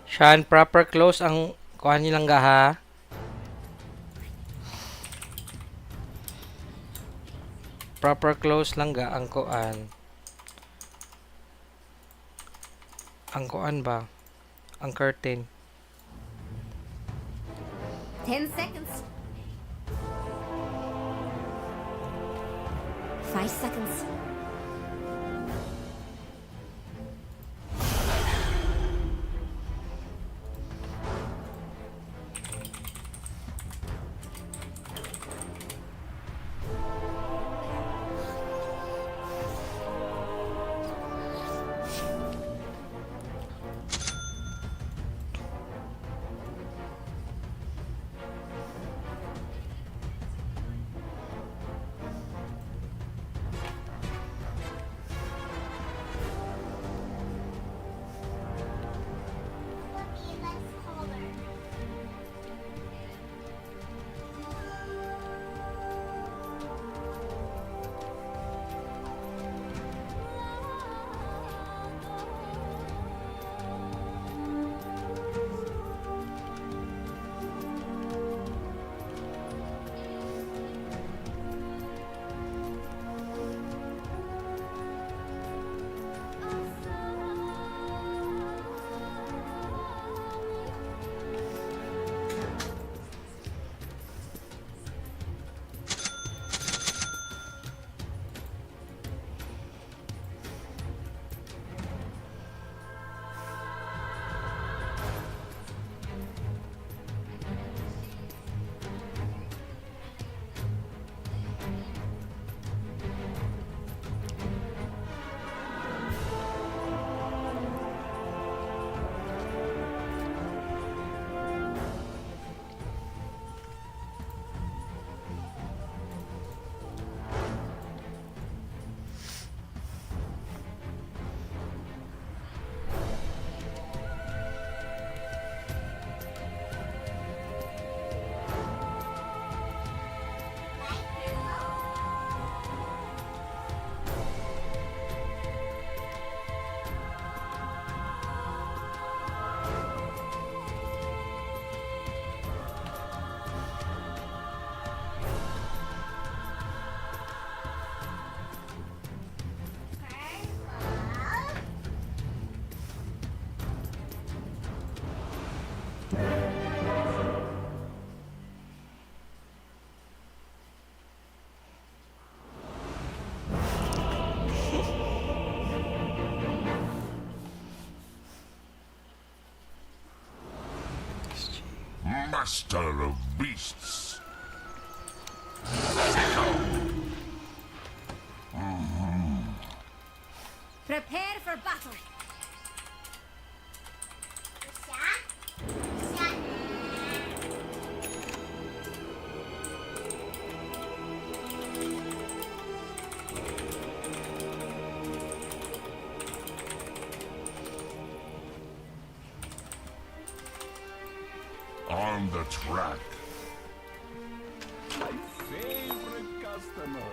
Shan, proper close ang kuha nilang gaha. Proper close lang ga ang kuan. Ang kuan ba? Ang curtain. 10 seconds. 5 seconds. Master of beasts. Prepare for battle. On the track. My favorite customer.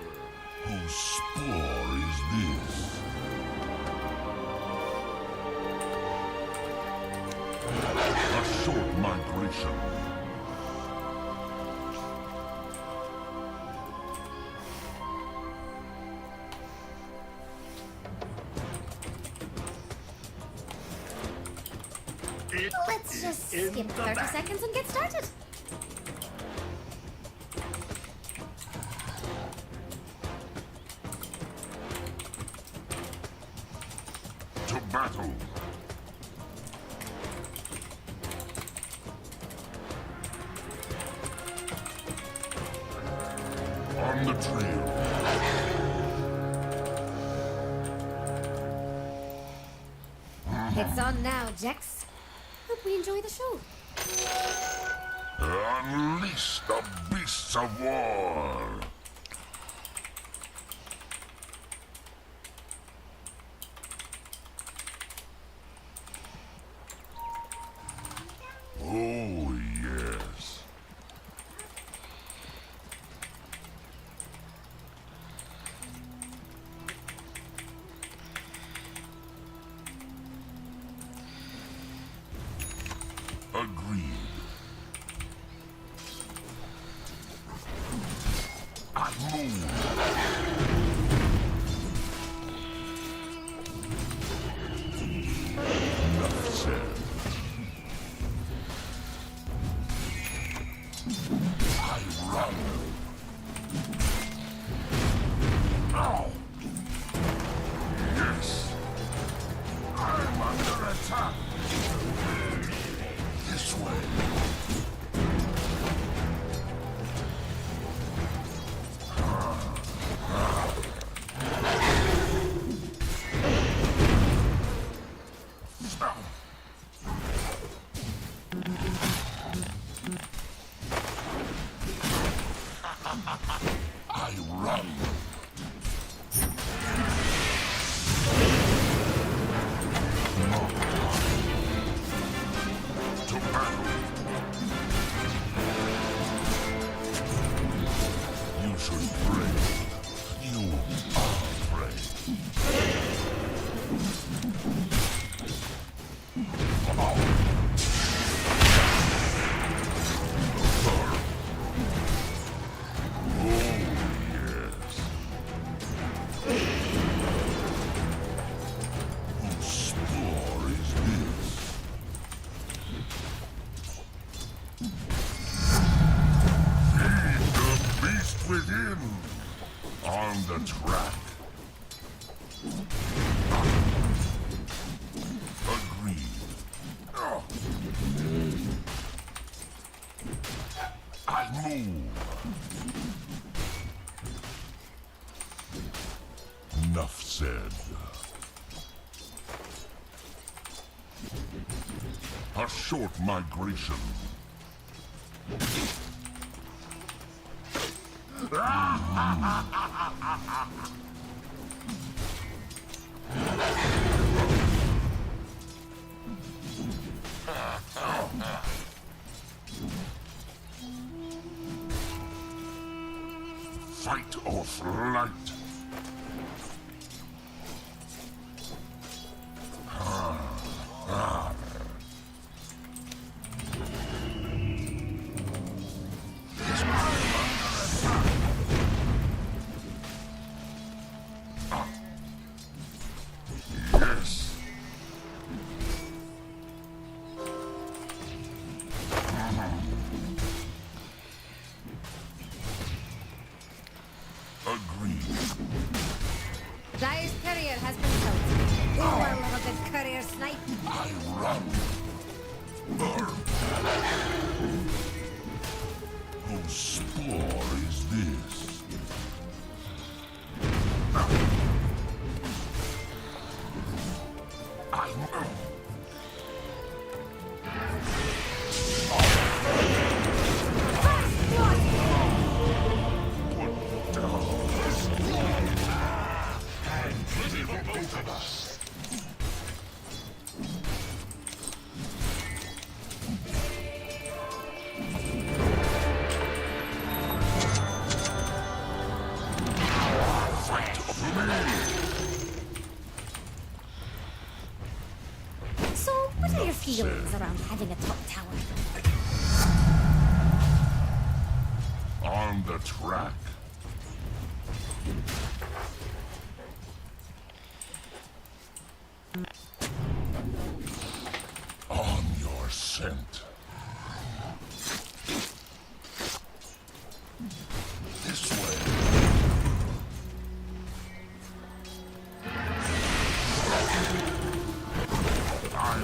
Whose spore is this? A short migration. Let's just skip 30 seconds and get started. To battle. On the trail. It's on now, Jex. Hope we enjoy the show. Unleash the beasts of war. Oh, yes. Enough said. A short migration. Fight or flight. Yes. Agreed. Dyer's courier has been killed. Oh, I love a good courier snipe. I run. Burn. Whose spore is this? I know. Put down. And plenty for both of us. Fight for me. So, what are your feelings around having a top tower? On the track. On your scent. This way. I'm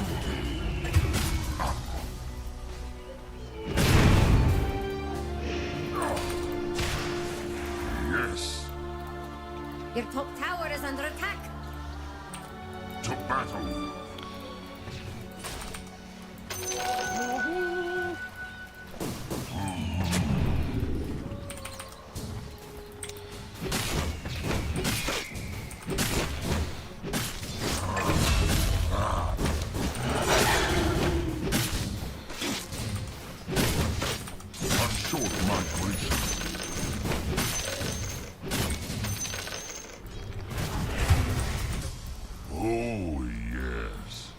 Yes. Your top tower is under attack. To battle. A short migration. Oh, yes.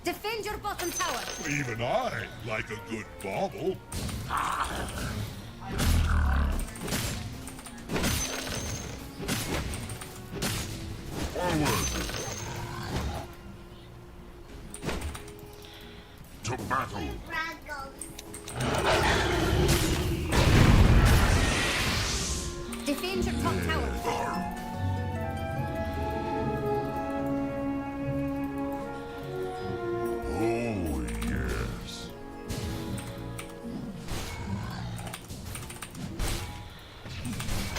Defend your bottom tower. Even I like a good bauble. Forward. To battle. Defend your top tower. Oh, yes.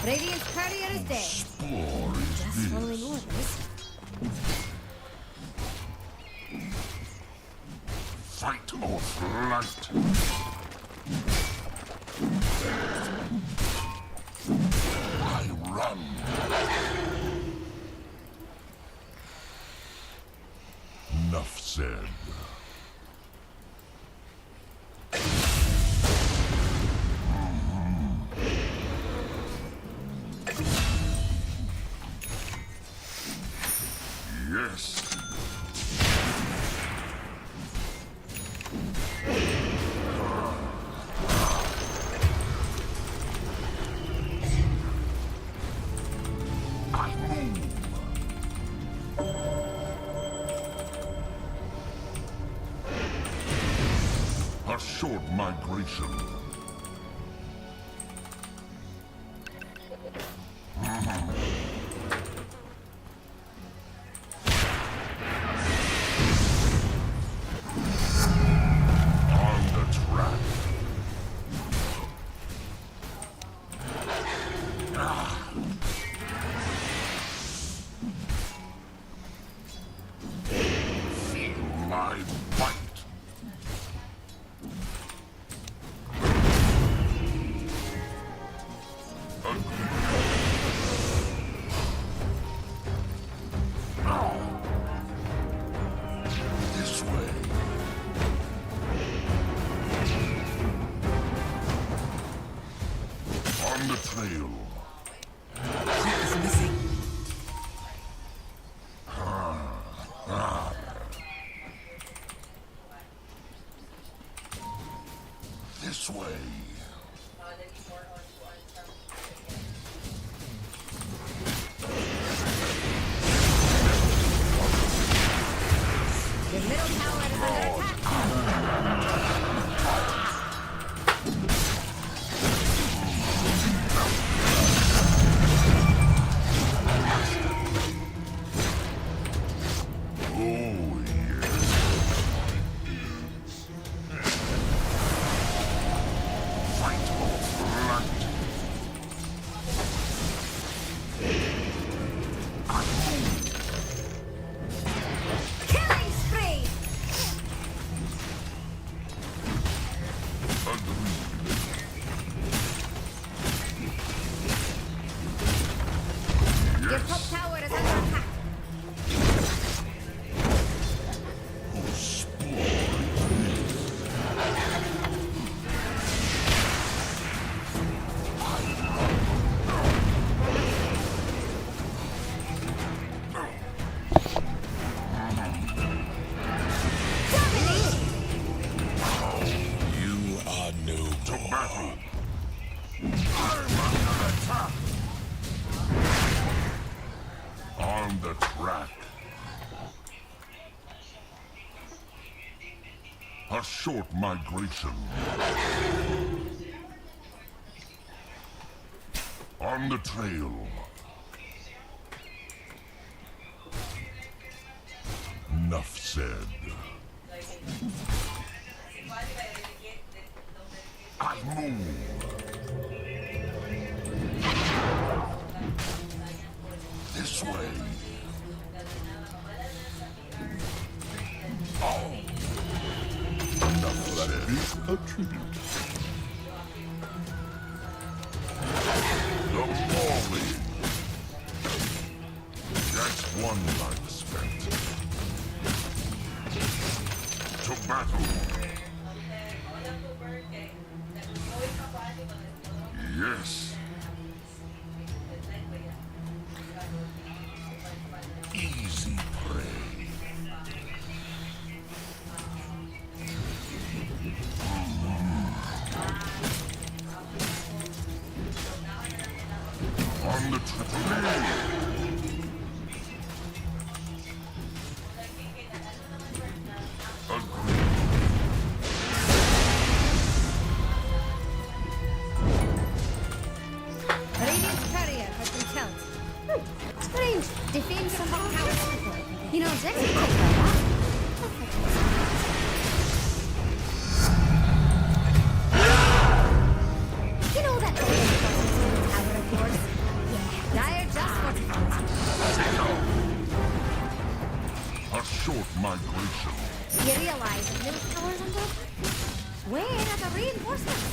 Radiant's courier is dead. Spore is Just this. following orders. Fight or flight. I run. Enough said. Yes. I move. A short migration. On the track. This way. Your middle tower is under attack. Oh, yes. Fight for blood. Killing spree! Your top tower is under attack. You are no to battle. I'm under attack. On the track. A short migration. On the trail. Enough said. I move. This way. Oh. Enough said. A tribute. The Morley. That's one life spent. To battle. Yes. Easy prey. On the trail. Agreed. Radiant courier has been killed. Strange. Defend some top tower. You know, Zex can take care of that. You know that tower of yours? Yeah. Dire just fortified. A short migration. You realize the middle tower's under? Where are the reinforcements?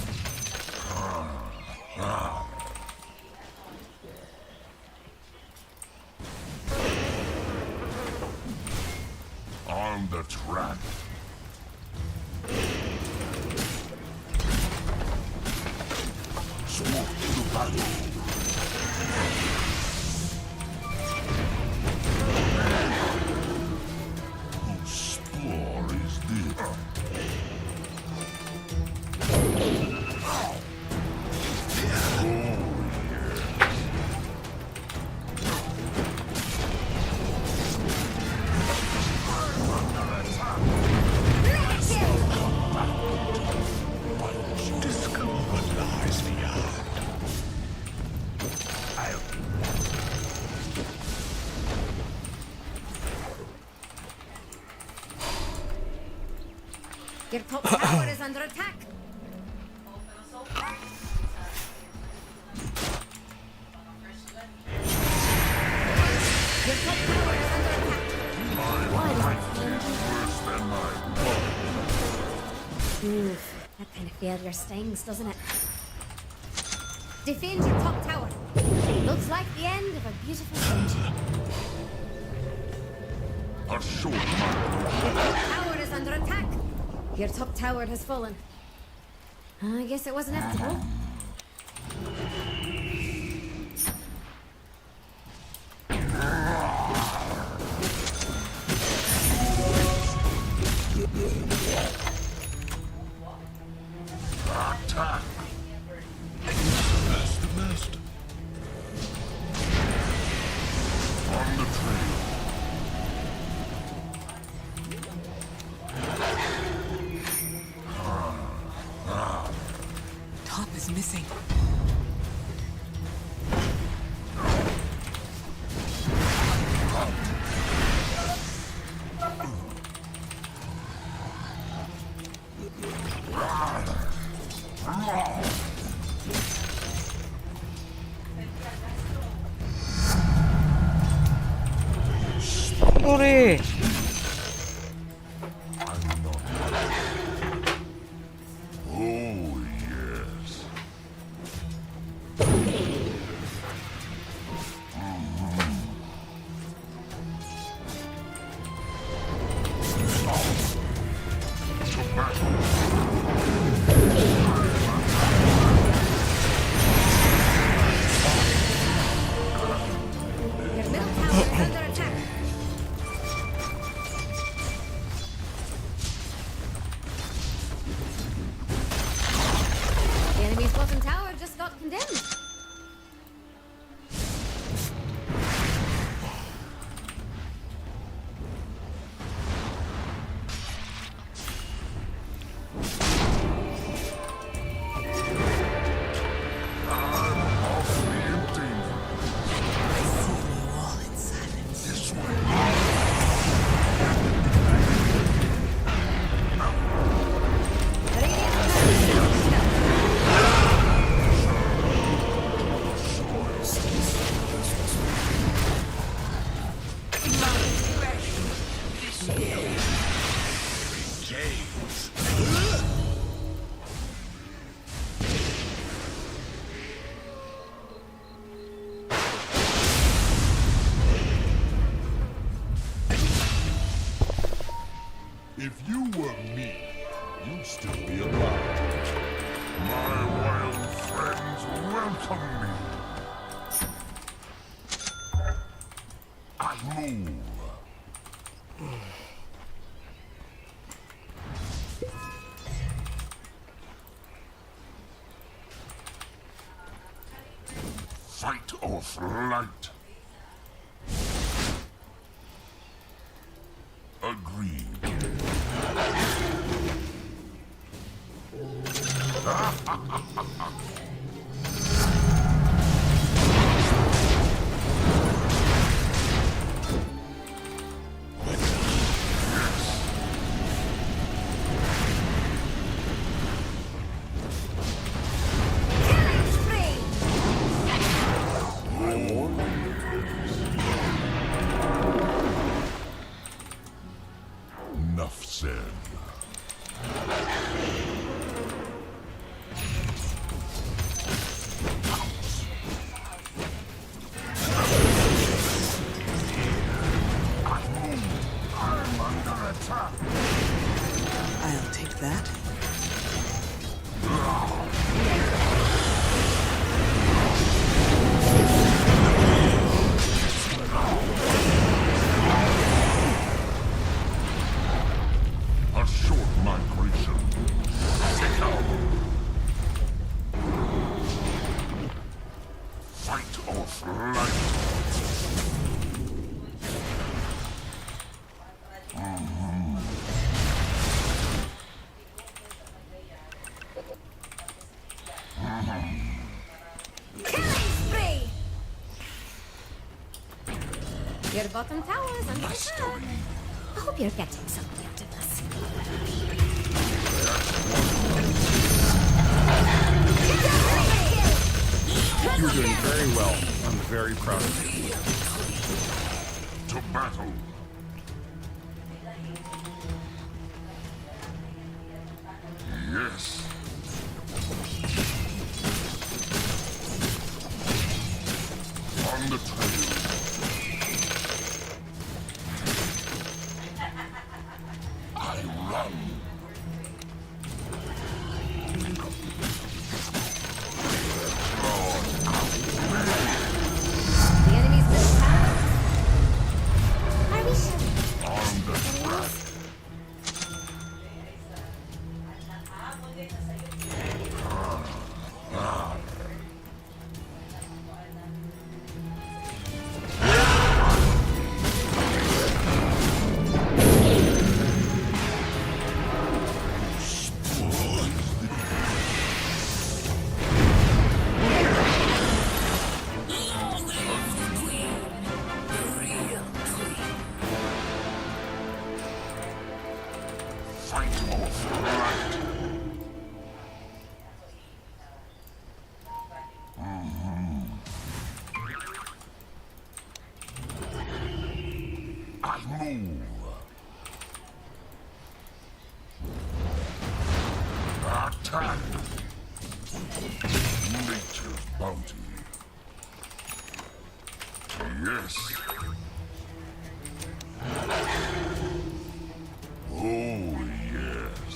On the track. Swoop to battle. Whose spore is this? Discover what lies beyond. Your top tower is under attack. Your top tower is under attack. Worse than my Oof, that kind of failure stings, doesn't it? Defend your top tower. Looks like the end of a beautiful adventure. A short migration. Your top tower is under attack. Your top tower has fallen. I guess it was inevitable. That Uri! I'm not. Oh, yes. To battle. Your middle tower is under attack. The enemy's bottom tower just got condemned. I'm awfully empty. I see you all in silence. This way. James. If you were me, you'd still be alive. My wild friends welcome me. I move. Fight or flight. Agreed. Killing spree! I warn you. Enough said. I'm under attack. I'll take that. A short migration. Take out. Fight or flight. Killing spree! Your bottom tower is under attack. I hope you're getting something out of this. You're doing very well. I'm very proud of you. To battle. Yes. On the trail. I run. The enemy's middle tower. Are we sure? On the track. Fight or flight. I move. Attack. Nature's bounty. Yes. Oh, yes.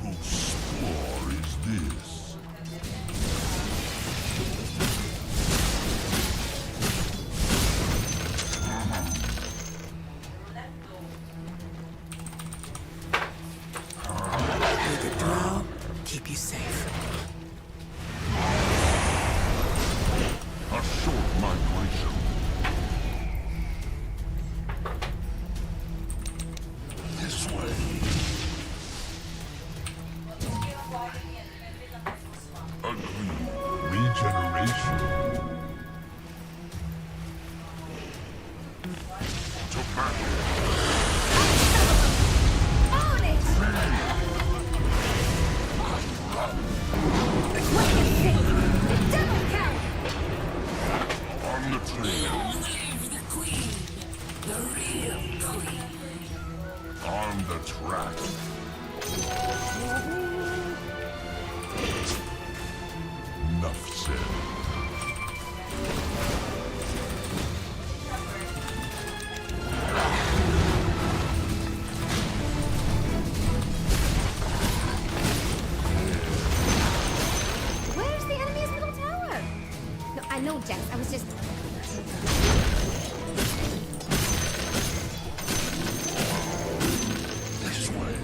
Whose spore is this? May the drow keep you safe. A short migration. This way. Agreed. Regeneration. To battle. Own it! What do you think? Double count! On the trail. On the track. Enough said. Where's the enemy's middle tower? No, I know, Jax. I was just... This way.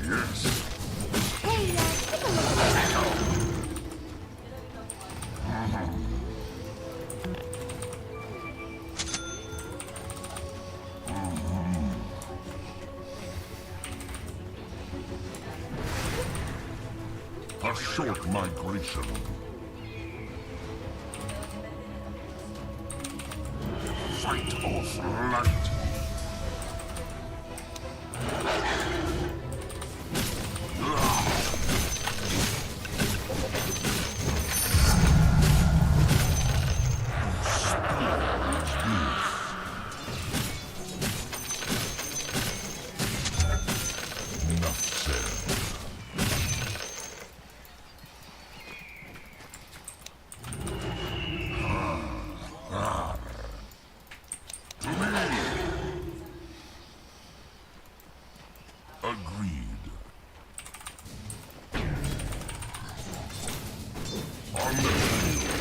Yes. Hey, take a look at that. A short migration. Fight or flight. Enough said. To me. Agreed. On the field.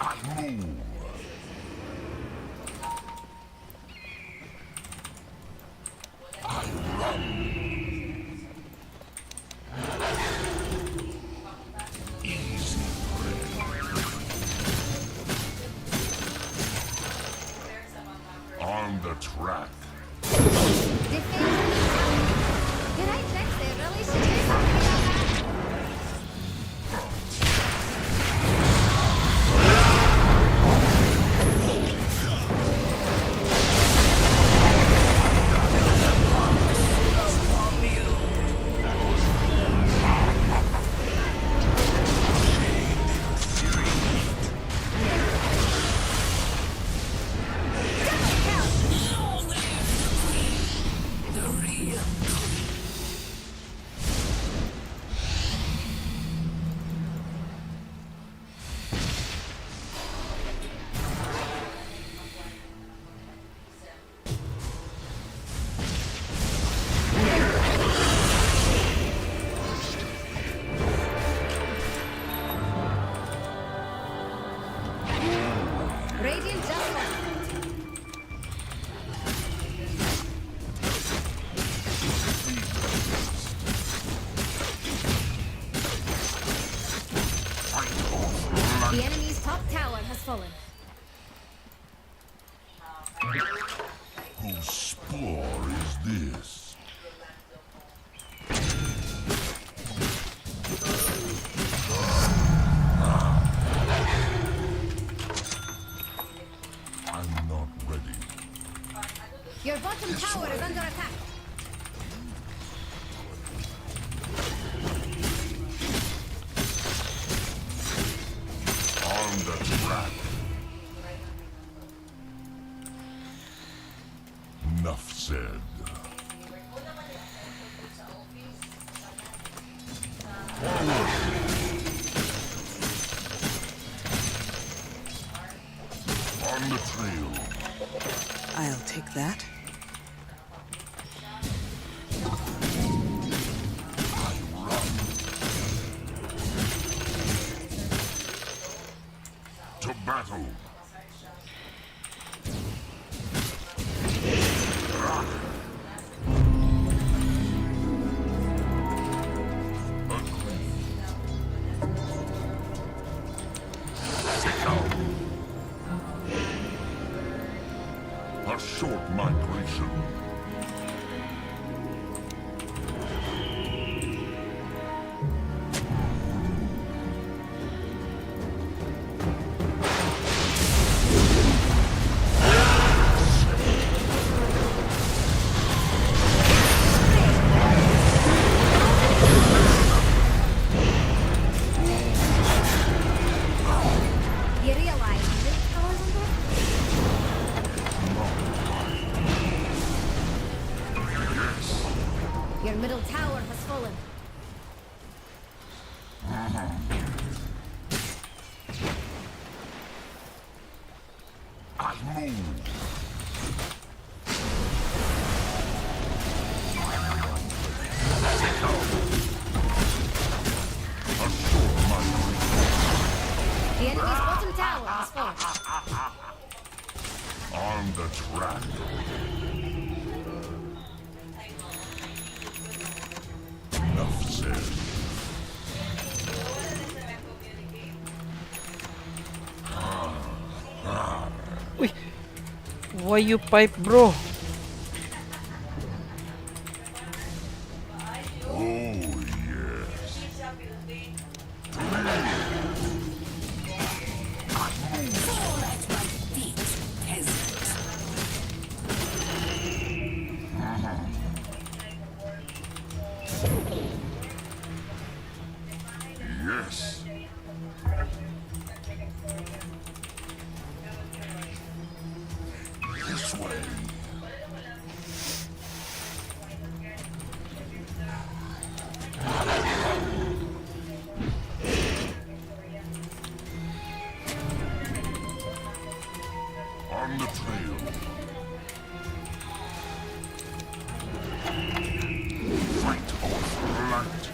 I move. I run. Easy prey. On the track. Defend. Did I check? They really should do something about that. Radiant just won. The enemy's top tower has fallen. Whose spore is this? I'm not Your bottom tower is under attack. On the track. Enough said. On the trail. I'll take that. I run. To battle. A short migration. You realize this tower's under? Yes. Your middle tower has fallen. I move. A short migration. The enemy's bottom tower has fallen. On the track. Enough said. Uy! Why you pipe, bro? Oh, yes. Yes. This way. On the trail. Fight or flight.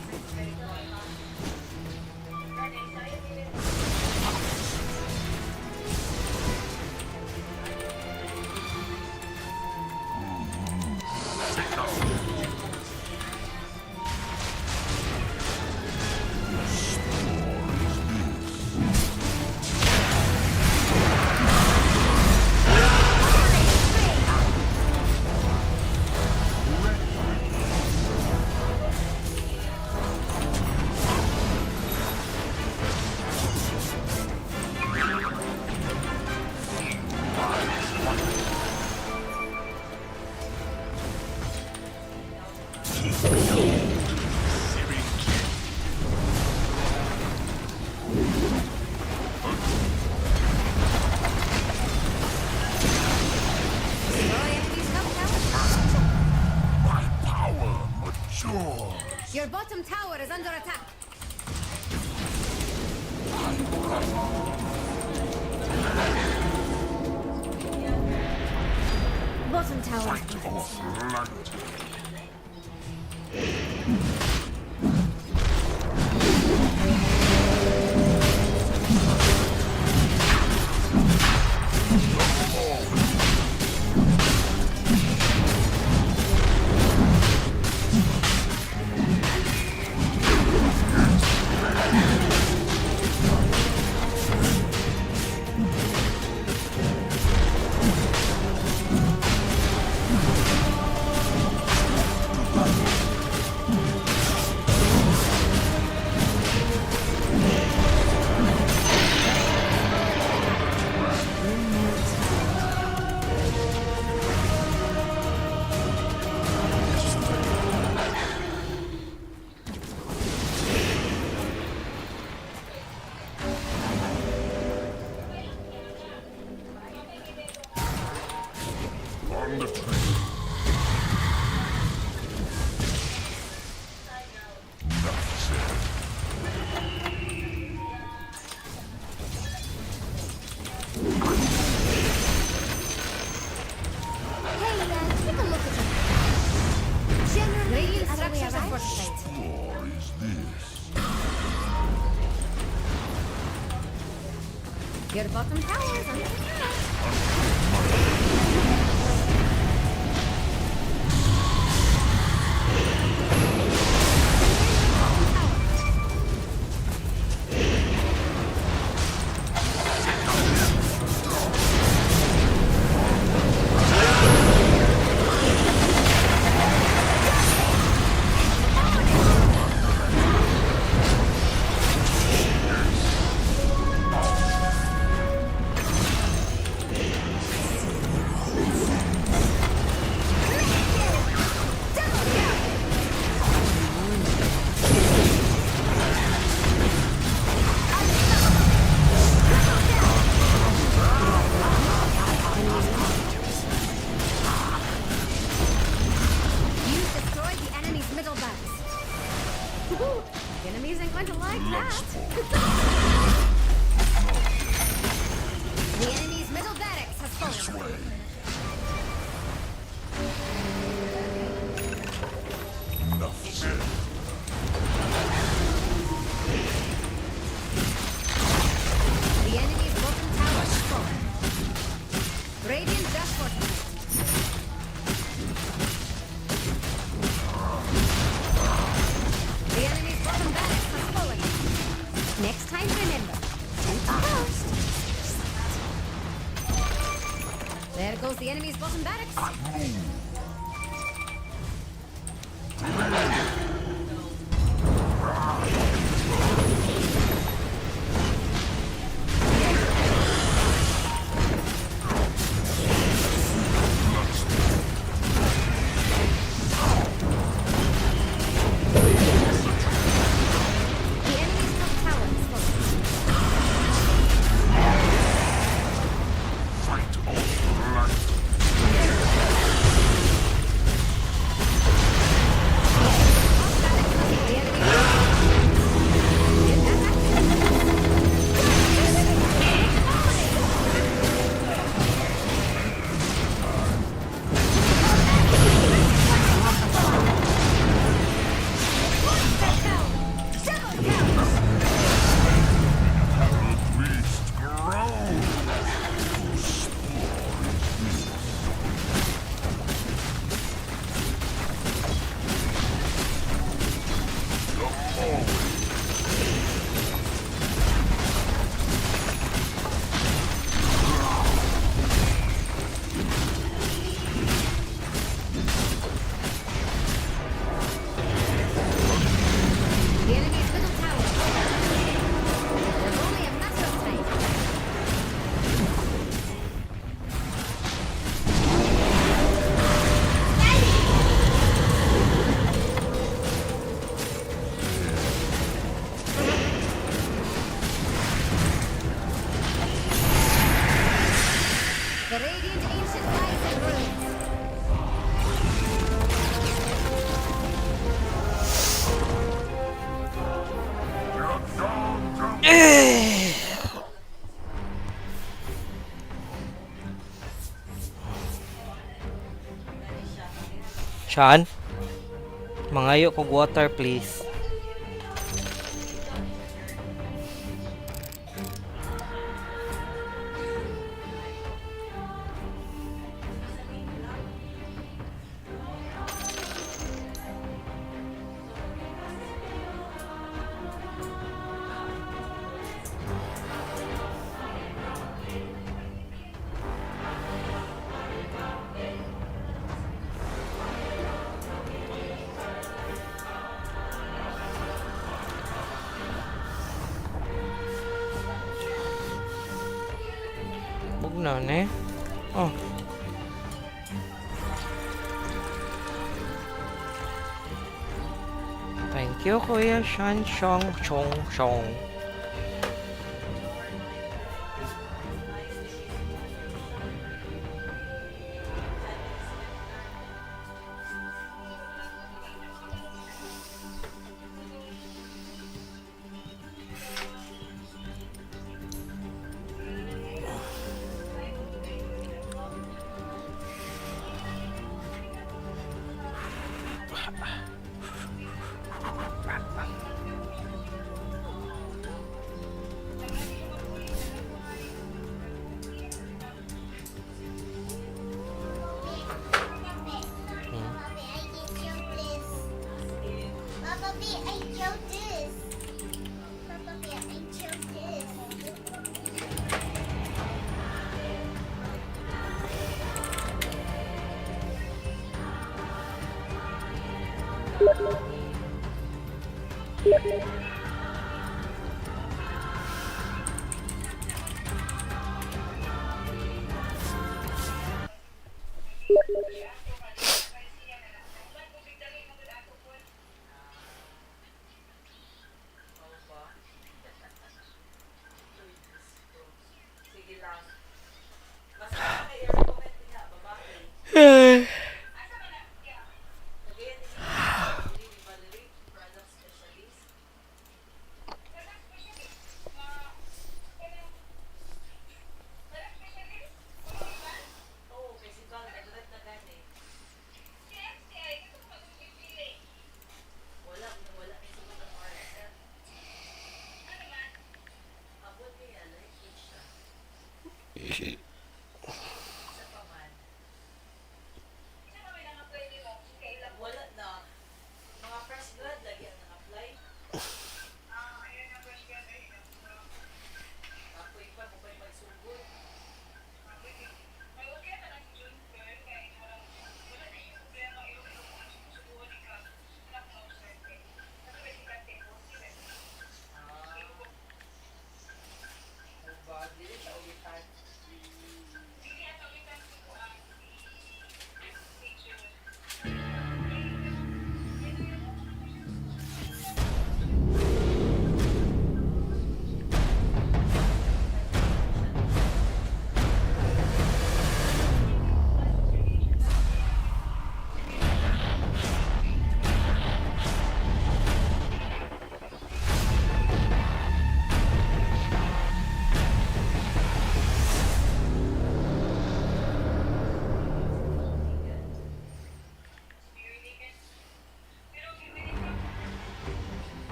My power matures. Your bottom tower is under attack. Bottom tower. Fight or flight. on the train. Enough said. Hey, take a look at it. Generally, radiant structures are fortified. Or is this? Your bottom tower is under attack. You've destroyed the enemy's middle barracks. The enemy isn't going to like that. The enemy's middle barracks has fallen. Enough said. The enemy's bottom tower has fallen. Radiant just fortified. The enemy's bottom barracks has fallen. Next time, remember, temper first. There goes the enemy's bottom barracks. The enemy's top tower is fallen. Fight of life. The enemy The beast grows. The enemy's middle tower is fallen. There's only a matter of time. The radiant ancient lies in ruins. Sean? Mangayo kog water, please. Bugnaw eh. Oh. Thank you, Kuya Shan Shong Chong Chong.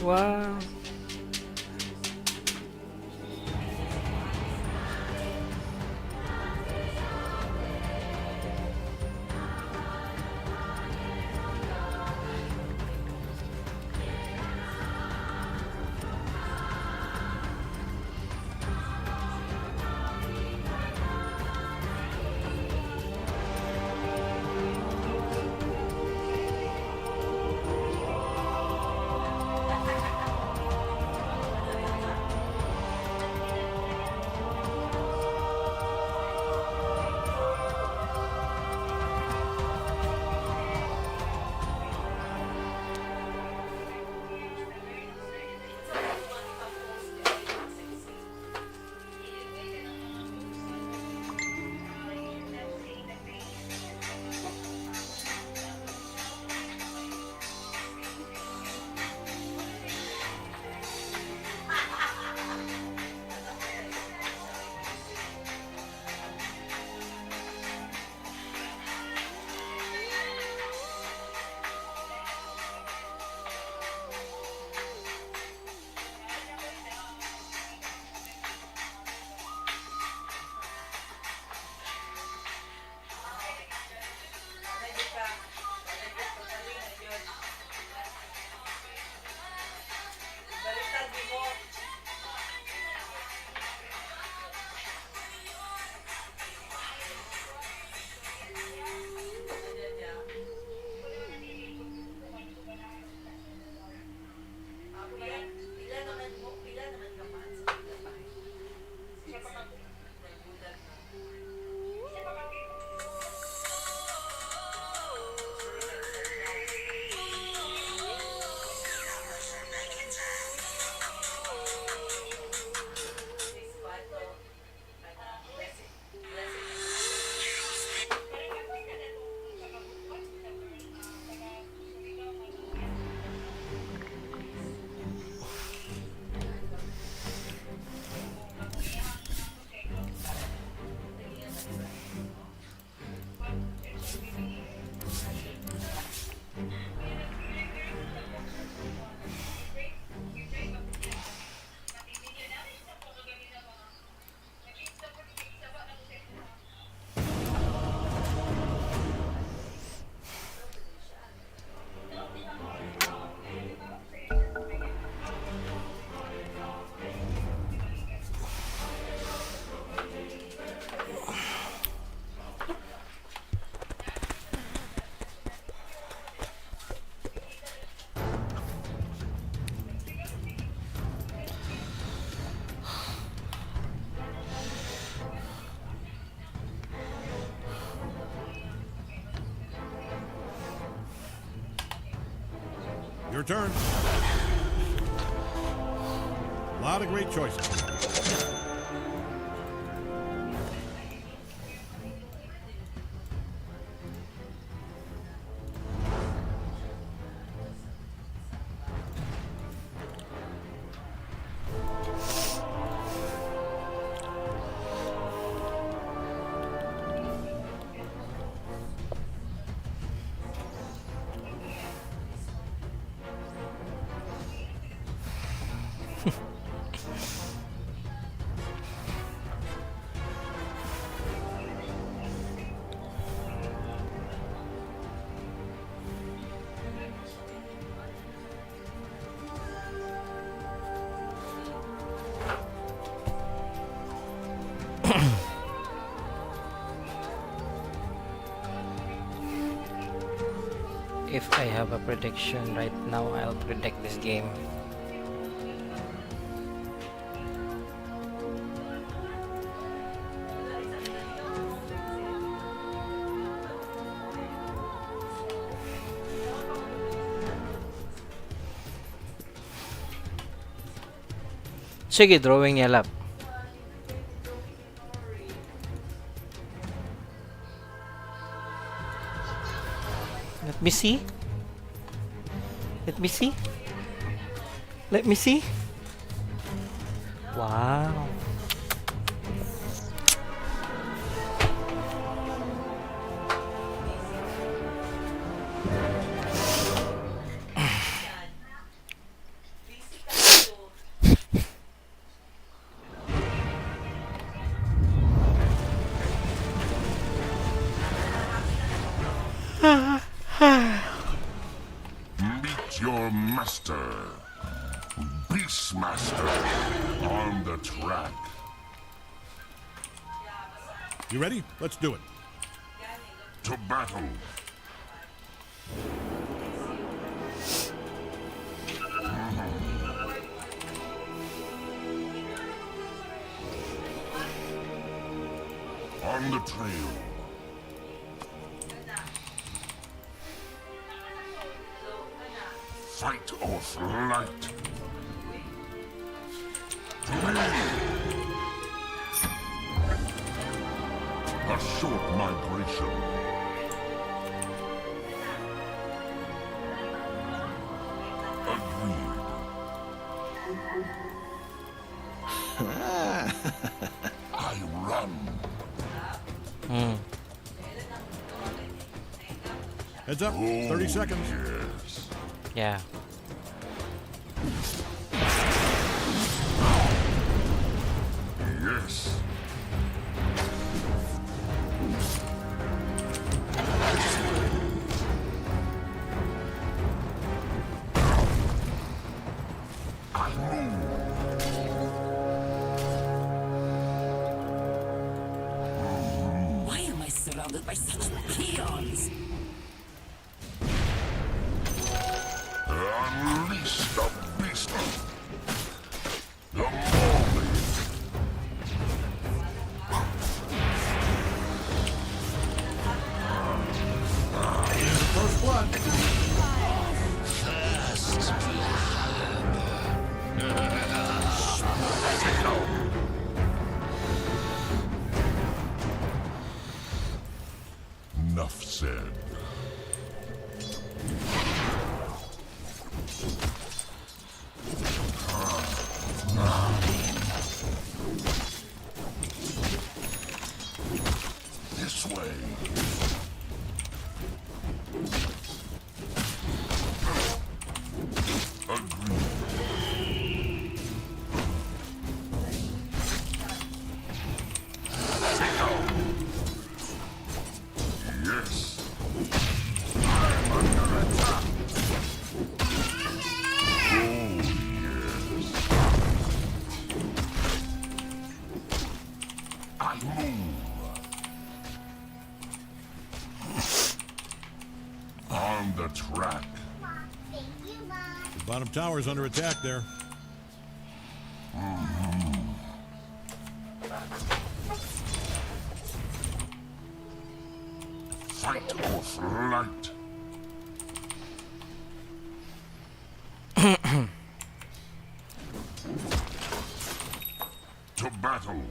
Wow. Your turn. A lot of great choices. If I have a prediction right now, I'll predict this game. Sige, drawing niya lap. Let me see. Let me see. Let me see. Wow. Meet your master, Beastmaster, on the track. You ready? Let's do it. To battle. On the trail. Fight or flight. A short migration. Agreed. I run. Heads up. 30 seconds. Yes. Yeah. Yes. I move. Why am I surrounded by such peons? Unleash the beast. The Molly. First blood. Enough said. This way. Agreed. Yes. I'm under attack. Oh, yes. I move. On the track. The bottom tower is under attack there. Fight or flight. battle.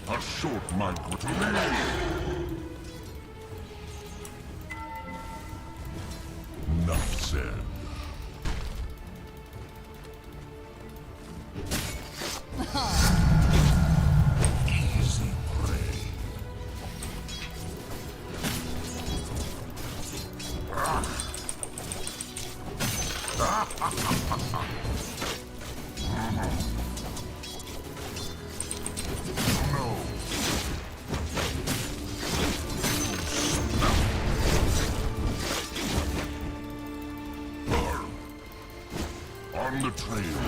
A short migration. Enough said. Easy prey. No. Burn. On the trail.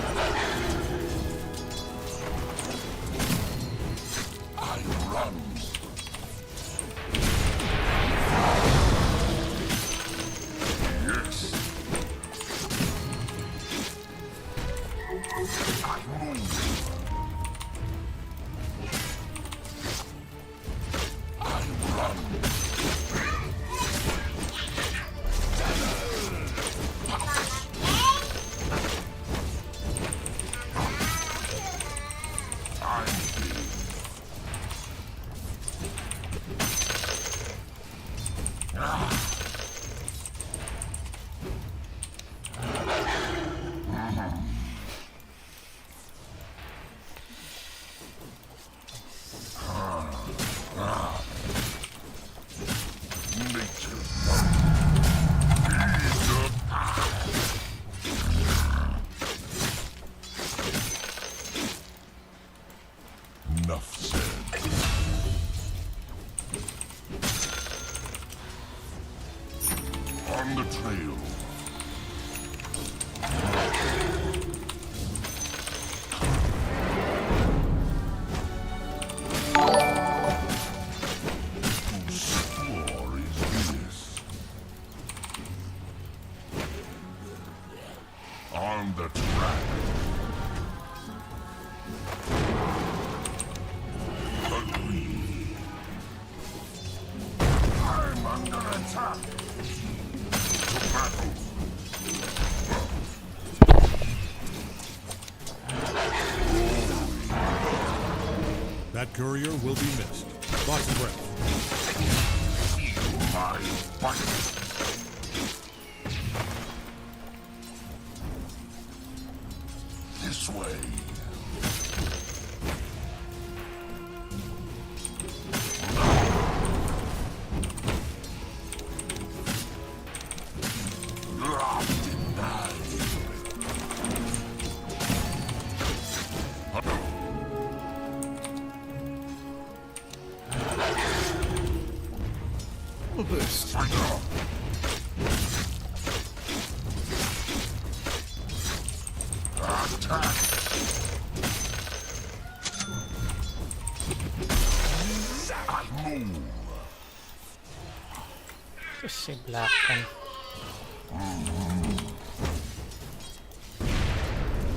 I run. Yes. I move. I run. I'm big. Nature's enough said. On the trail. Whose floor is this? On the track. Agree. I'm under attack. To battle. That courier will be missed. Box of breath. My bite. This way. Boost. Attack. I move. Si Black kan.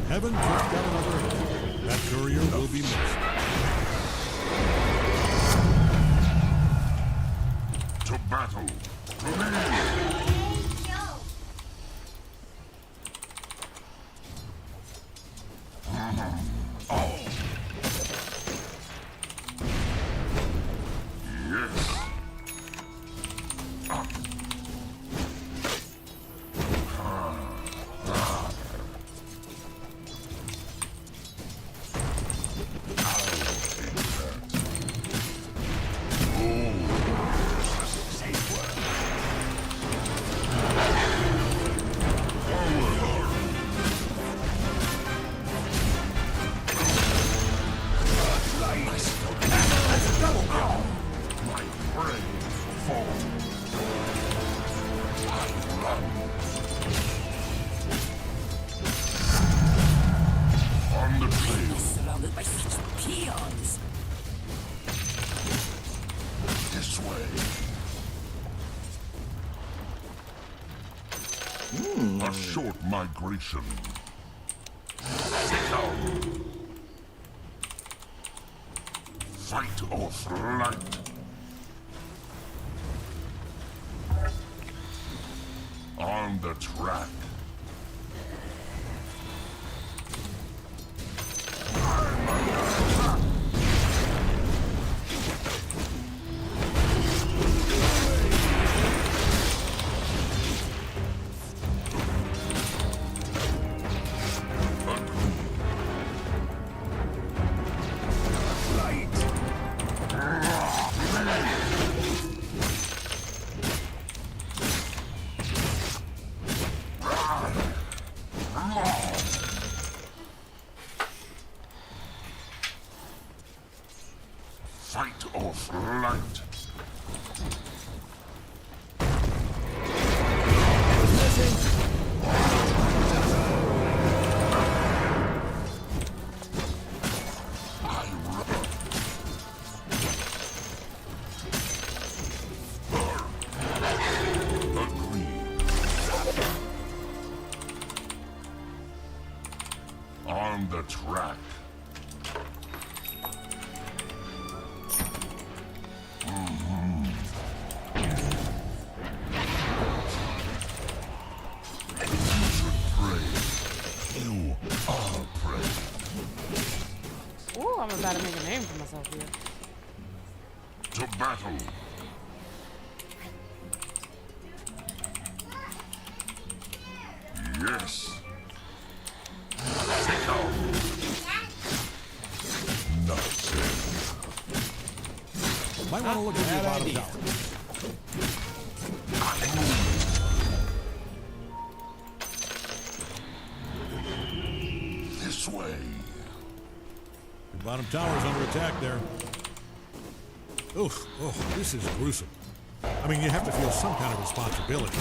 Heaven just got another hit. That courier will be missed. To battle. Oh. Yes. A short migration. Sit down. Fight or flight. On the track. the track. You should pray. You are prey. Ooh, I'm about to make a name for myself here. To battle. Yes. Sickle. Nothing. Might want to look at your bottom tower. This way. Your bottom tower's under attack there. Oof, oh, this is gruesome. I mean, you have to feel some kind of responsibility.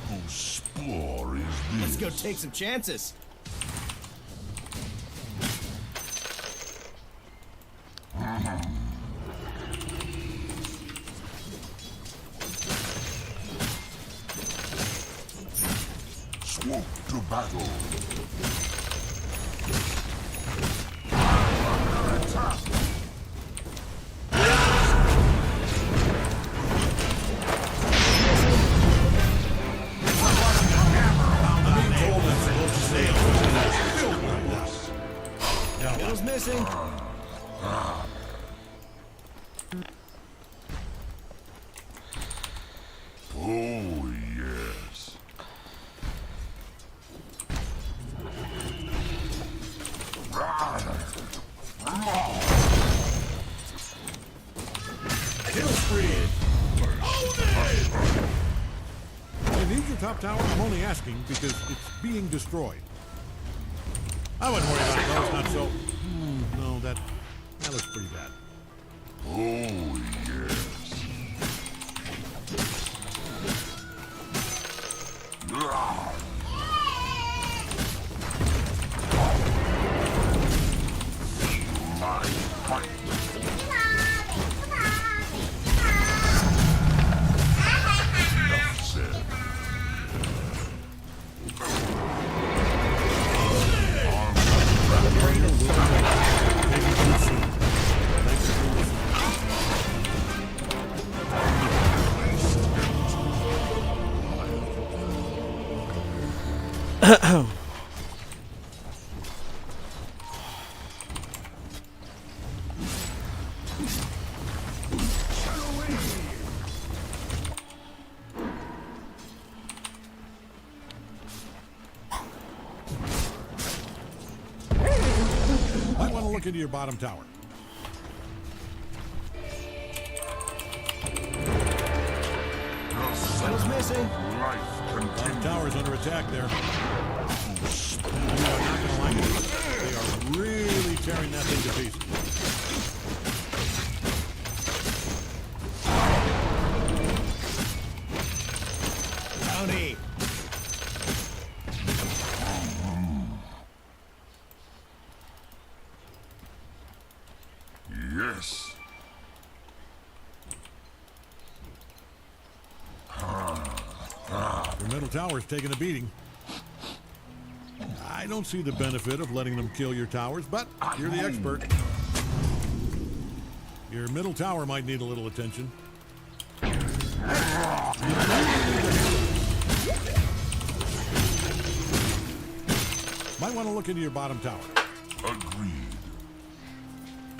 Whose spore is this? Let's go take some chances. Swoop to battle. Middle's missing. Oh, yes. Kill spree! You need your top tower? I'm only asking because it's being destroyed. I wouldn't worry about it though, it's not so... no, that looks pretty bad. Oh, yes. My fight. Enough said. Might want to look into your bottom tower. Middle's missing. Life Bottom continues. tower's under attack there. I'm not gonna like it. They are really tearing that thing to pieces. Bounty. Yes. Your middle tower's taking a beating. I don't see the benefit of letting them kill your towers, but you're the expert. Your middle tower might need a little attention. Might want to look into your bottom tower. Agreed.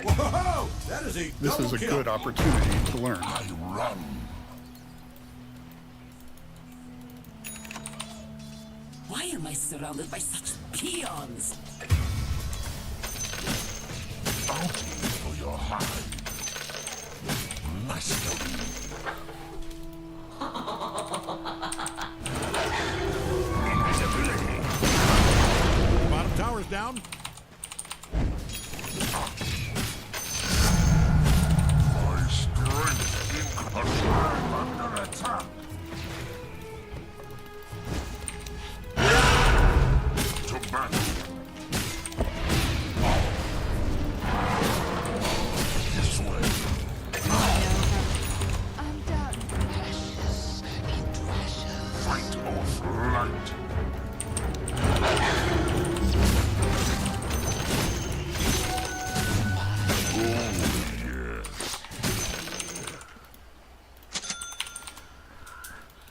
Whoa! That is a This is a good opportunity to learn. I run. Why am I surrounded by such peons? Bounty for your hide. Mastery. Bottom tower's down. My strength under attack. To battle. light.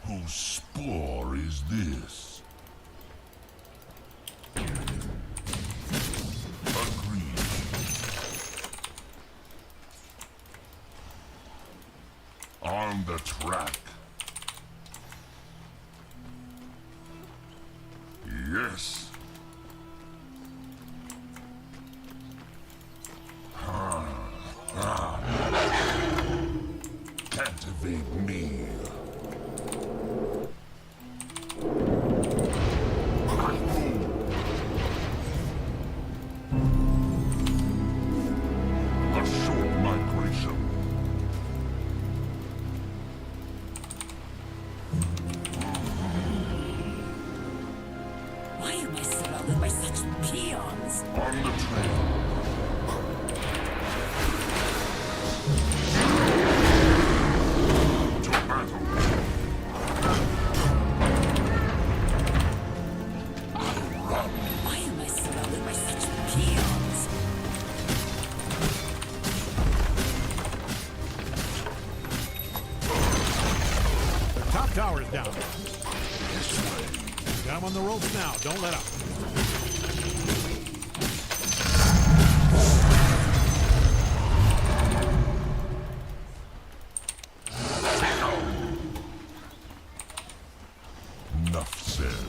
Whose spore is this? Agreed. On the track. Yes. Can't evade me. A short migration. Why am I surrounded by such peons? On the trail. To battle. Why am I surrounded by such peons? The top tower's down. Got him on the ropes now. Don't let up. Enough said.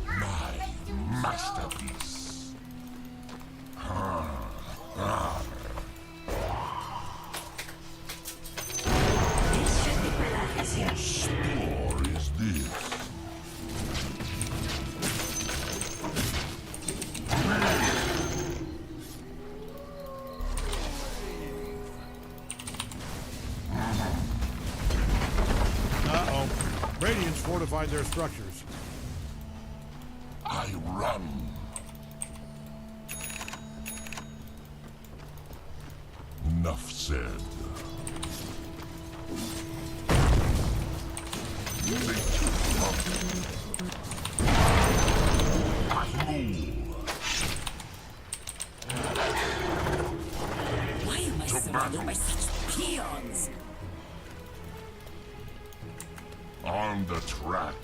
My masterpiece. Whose spore is this? Uh-oh. Radiant's fortified their structures. I run. Enough said. They took I move. Why am I To surrounded battle. by such peons? On the track.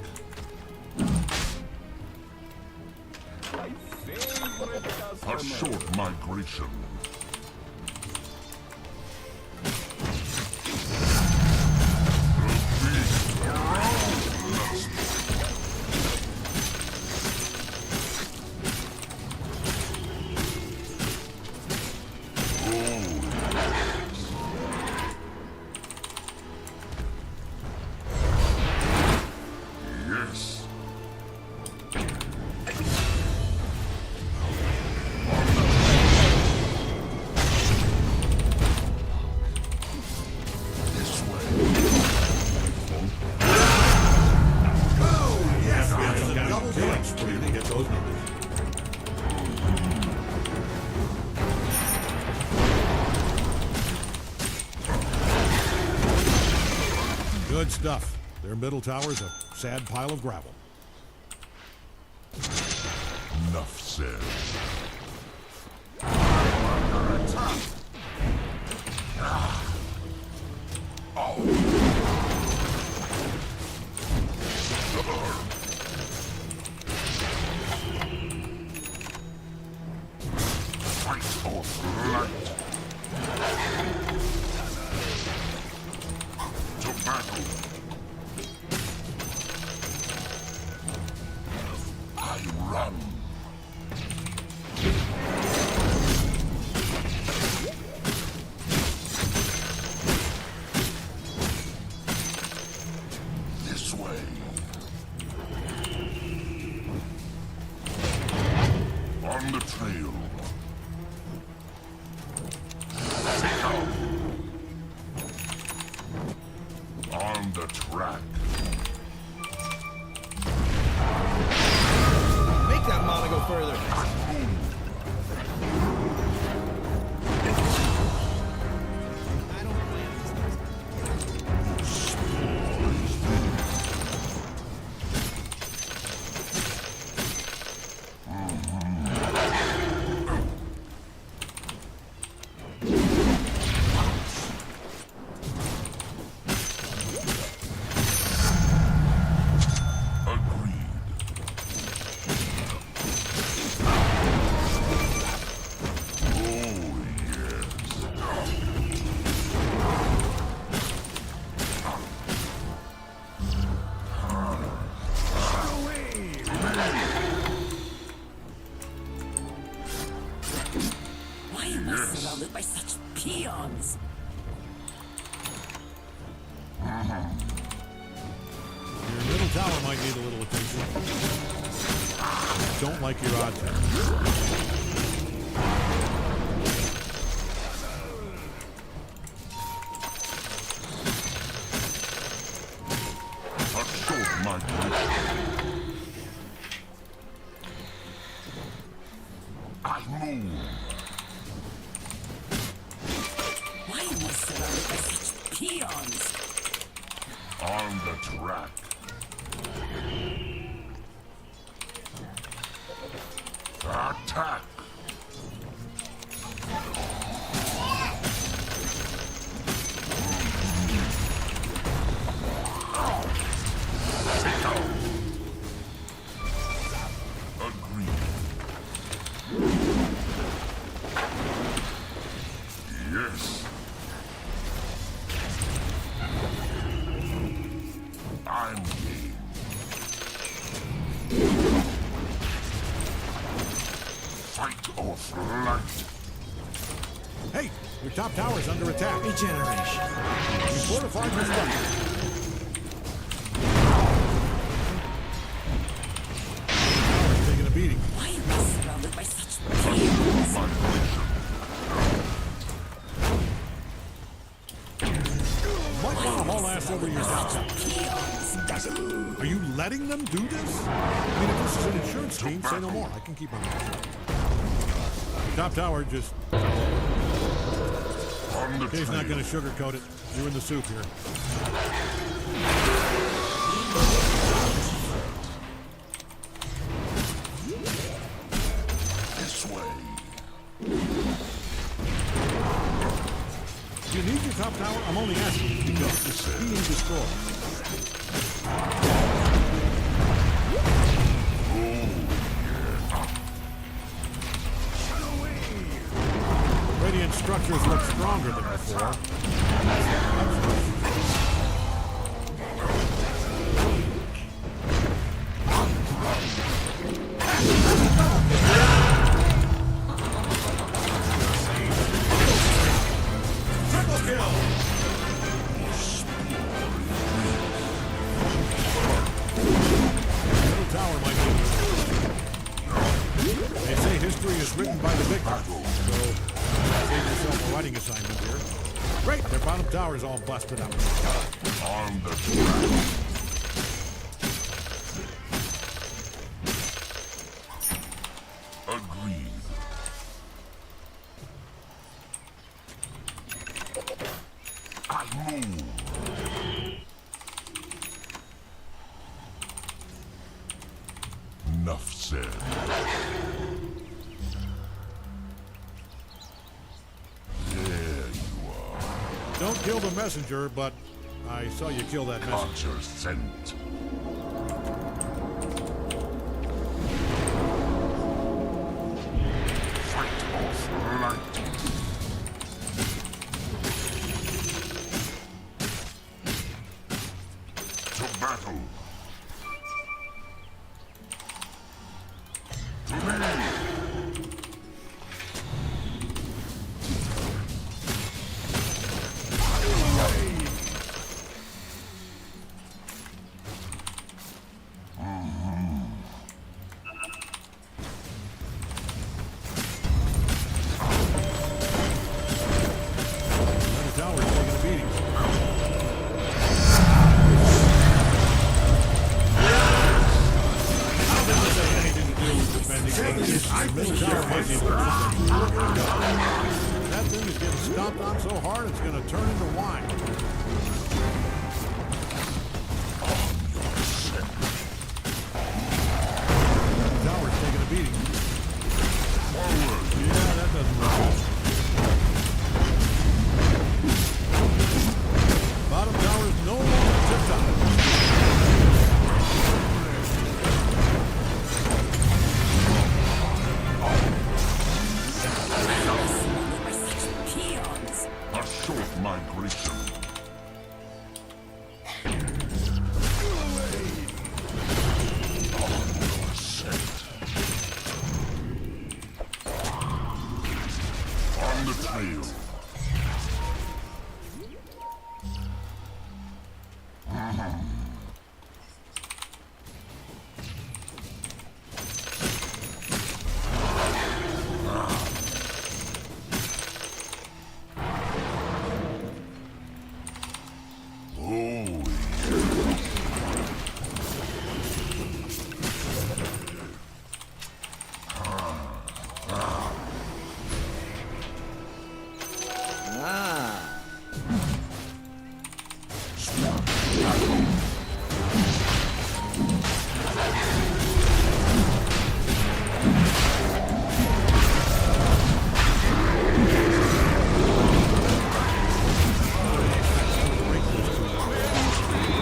A short migration. The beast grows. Yes. This way. Double killing spree to get those numbers. Good stuff. Their middle tower's a sad pile of gravel. Enough said. Fight for light. To battle. I run. This way. On the trail. On the track. Make that mana go further. I surrounded by such peons? Your middle tower might need a little attention. Don't like your odds here. A short migration. I move. Why am I surrounded by such peons? On the track. Attack! Agreed. Yes. I'm game. Fight or flight. Hey, your top tower's under attack. Regeneration. You fortified your structure. Tower's taking a beating. Why am I surrounded by such peons? Migration. Might want to haul ass over your top tower. Are you letting them do this? I mean, if this is an insurance scheme, say no more. I can keep my mouth shut. Your top tower just... On the He's not trail. going to sugarcoat it. You're in the soup here. This way. You need your top tower? I'm only asking because it's being destroyed. Radiant structures look stronger than before. Middle tower might be. They say history is written by the victor. So save yourself a writing assignment here. Great, their bottom tower is all busted up. On the track. Agreed. I move. Enough said. There you are. Don't kill the messenger, but I saw you kill that messenger. Archer sent. Fight or flight. To battle. To me. Middle tower is taking a beating. How does this have anything to do with defending? Middle tower might be that thing is getting stomped on so hard it's going to turn into wine. Middle tower's taking a beating. Yeah, that doesn't look good. Bottom tower is no longer tip-top. Surrounded by such peons. A short migration. On your scent. On the trail.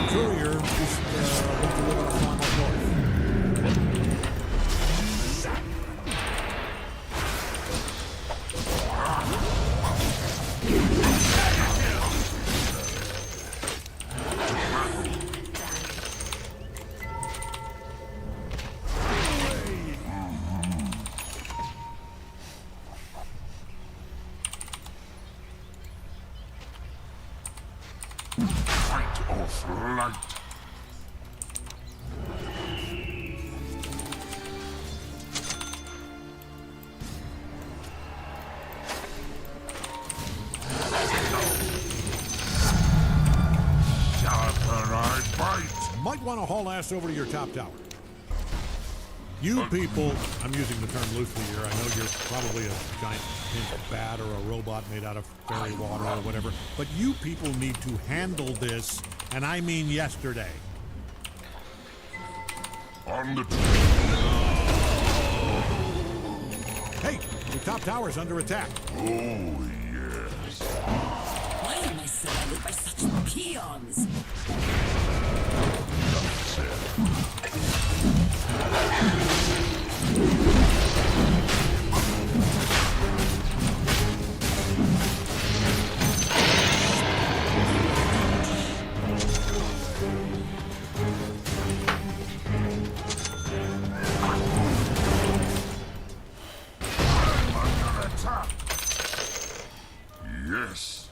Courier just went to live on a farm up north. Fight or flight. Sharper I bite. Might want to haul ass over to your top tower. You people, I'm using the term loosely here. I know you're probably a giant pink bat or a robot made out of fairy water or whatever, but you people need to handle this, and I mean yesterday. On the trail. Hey, your top tower's under attack. Oh, yes. Why am I surrounded by such peons? Under attack. Yes.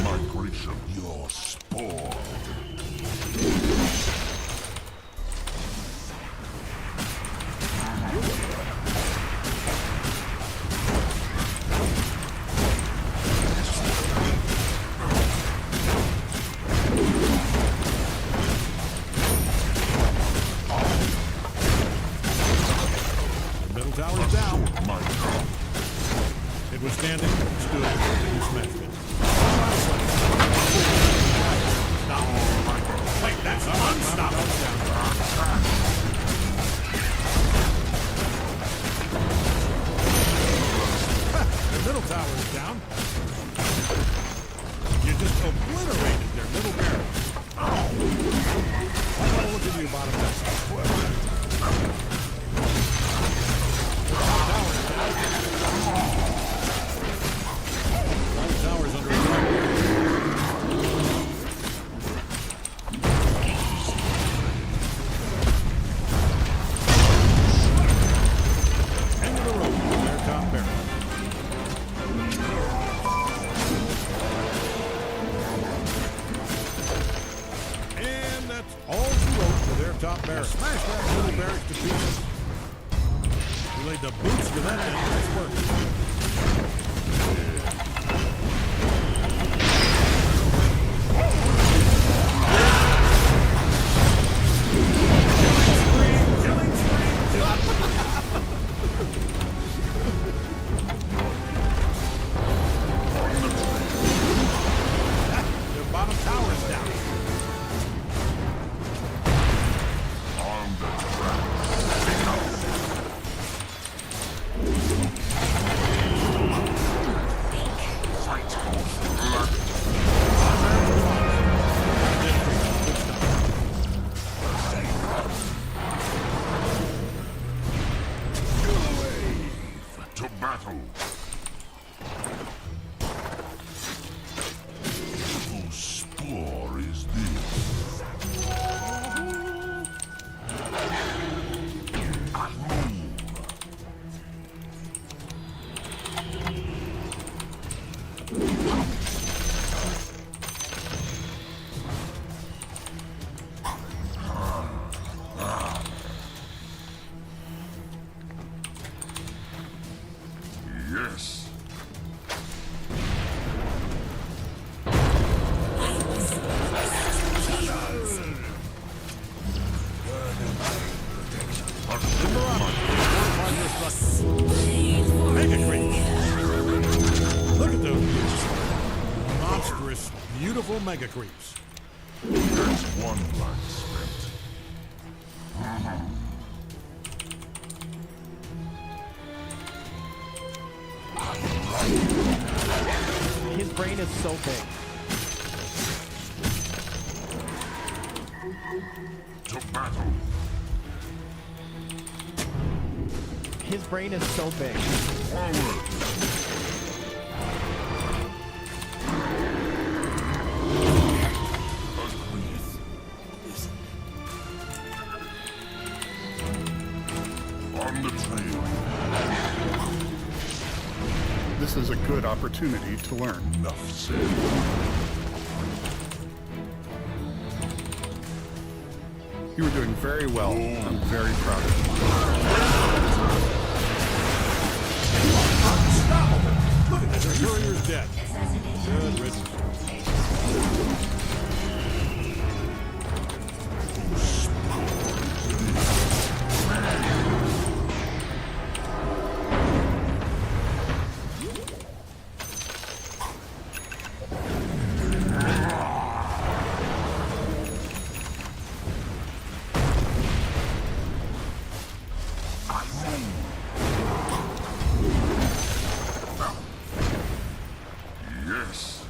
Migration, your spore. The middle tower's down. My God. It was standing, stood, you smashed it. Stop. Wait, that's unstoppable. The middle tower is down. You just obliterated their middle barrel. Oh, look at you, bottom tower's under attack. End of the road, their top barrel. And that's all she wrote for their top barracks. Smash that middle barracks to pieces. You laid the boots to that end. Nice work. Their bottom tower is down. On the track. Fight or flight. To battle. Whose spore is this? I move. Mega creeps. Look at those monstrous, beautiful mega creeps. There's one life spent. His brain is so big. To battle. His brain is so big. Forward. On the trail. This is a good opportunity to learn. Enough said. You were doing very well. I'm very proud of you. Look at this. The courier's dead. Good riddance. Yes.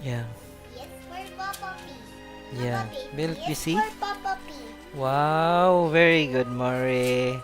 Yeah. Yes, for Papa P. Yeah. Papa P. Build Yes, PC. for Papa P. Wow, very good, Murray.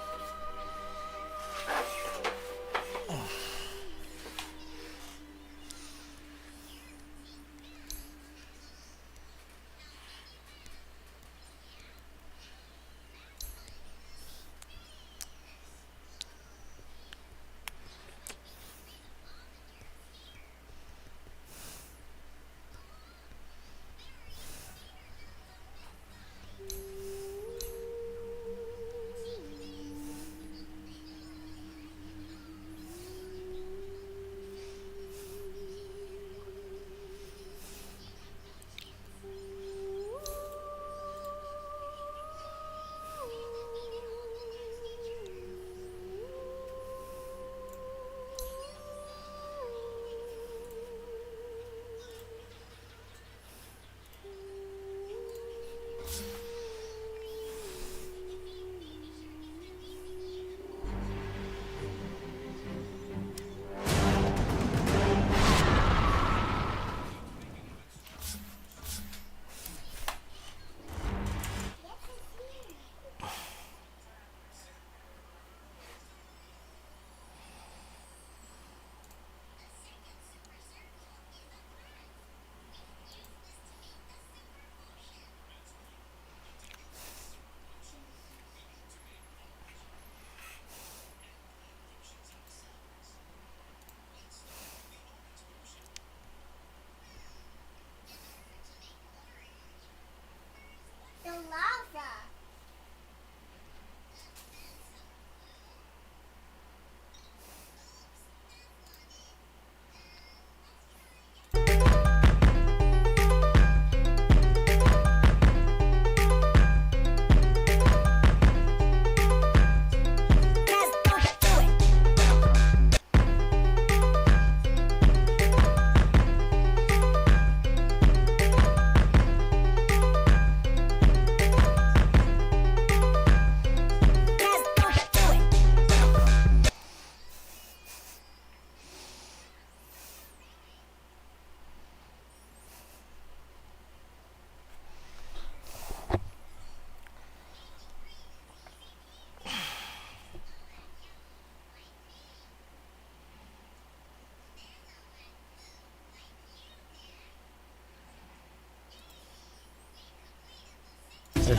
The lava.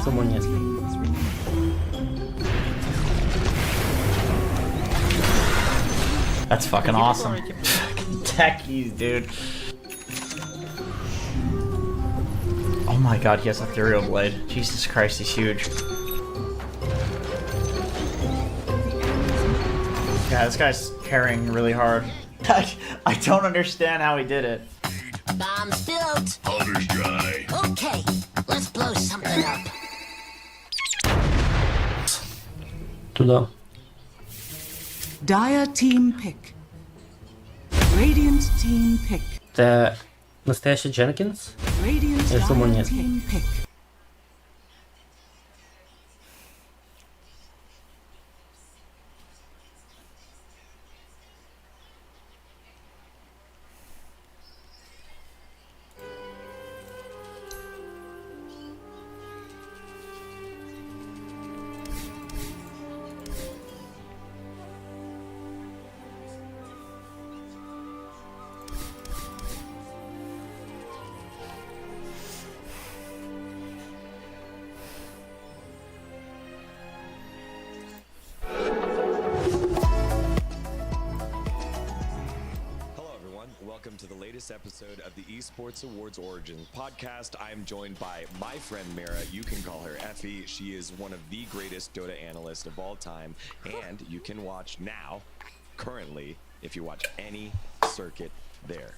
Someone yes. That's fucking awesome. Techies, dude. Oh my god, he has a ethereal blade. Jesus Christ, he's huge. Yeah, this guy's carrying really hard. I don't understand how he did it. Bombs built. Powder's dry. Okay, let's blow something up. Too low. Dire team pick. Radiant team pick. The Nastasia Jenkins? Radiant There's someone Dire yes. team pick. Welcome to the latest episode of the Esports Awards Origins podcast. I am joined by my friend Mira. You can call her Effie. She is one of the greatest Dota analysts of all time, and you can watch now, currently, if you watch any circuit there.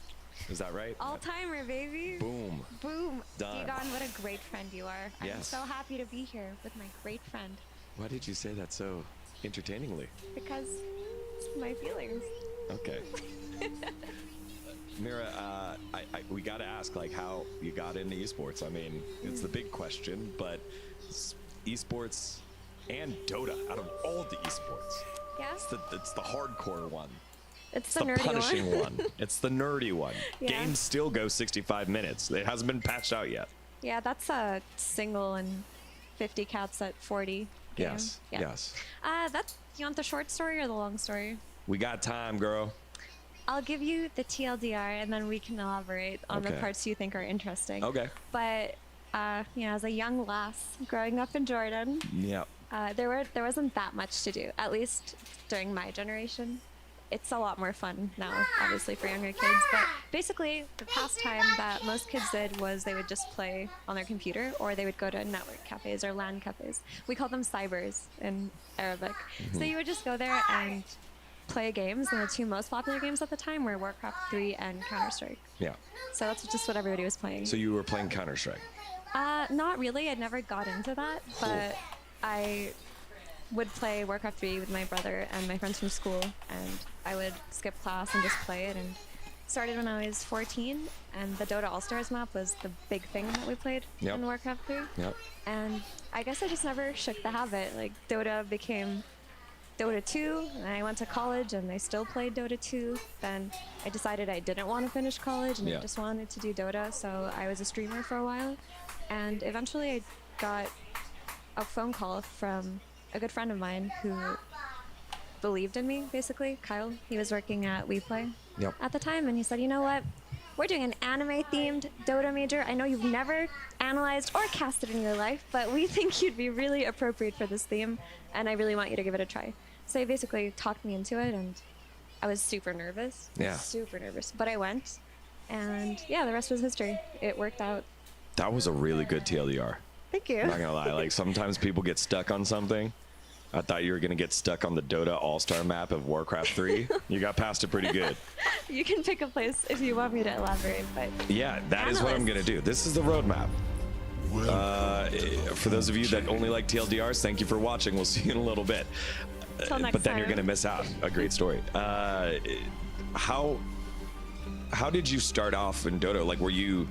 Is that right? All-timer, baby. Boom. Boom. Done. Digon, what a great friend you are. I'm Yes. so happy to be here with my great friend Why did you say that so entertainingly? because it's my feelings. Okay. Mira, we got to ask, like, how you got into esports. I mean, it's the big question, but esports and Dota, out of all the esports, Yeah? it's the hardcore one. It's the the nerdy punishing one. one. It's the nerdy one. Yeah. Games still go 65 minutes. It hasn't been patched out yet. Yeah, that's a single and 50 cats at 40. Game. Yes. Yeah. Yes. That's, you want the short story or the long story? We got time, girl. I'll give you the TLDR and then we can elaborate on the Okay. parts you think are interesting. Okay. But, as a young lass growing up in Jordan, Yeah. there wasn't that much to do, at least during my generation. It's a lot more fun now, obviously, for younger kids. But basically, the pastime that most kids did was they would just play on their computer, or they would go to network cafes or LAN cafes. We call them cybers in Arabic. So you would just go there and play games, and the two most popular games at the time were Warcraft 3 and Counter-Strike. Yeah. So that's just what everybody was playing. So you were playing Counter-Strike. Not really. I never got into that, but I would play Warcraft 3 with my brother and my friends from school, and I would skip class and just play it. And started when I was 14, and the Dota All-Stars map was the big thing that we played Yep. in Warcraft 3. Yep. And I guess I just never shook the habit. Like, Dota became Dota 2, and I went to college, and I still played Dota 2. Then I decided I didn't want to finish college, and Yeah. I just wanted to do Dota, so I was a streamer for a while. And eventually I got a phone call from a good friend of mine who believed in me, basically, Kyle. He was working at WePlay at the time, and he said, you know what? We're doing an anime-themed Dota major. I know you've never analyzed or casted in your life, but we think you'd be really appropriate for this theme, and I really want you to give it a try. So he basically talked me into it, and I was super nervous. Yeah. Super nervous. But I went, and yeah, the rest was history. It worked out. That was a really good TLDR. Thank you. I'm not gonna lie. Like, sometimes people get stuck on something. I thought you were gonna get stuck on the Dota All-Star map of Warcraft 3. You got past it pretty good. You can pick a place if you want me to elaborate, but Yeah, that is what I'm gonna do. This is the roadmap. For those of you that only like TLDRs, thank you for watching. We'll see you in a little bit. Till next But then you're time. gonna miss out. A great story. How did you start off in Dota? Like, were you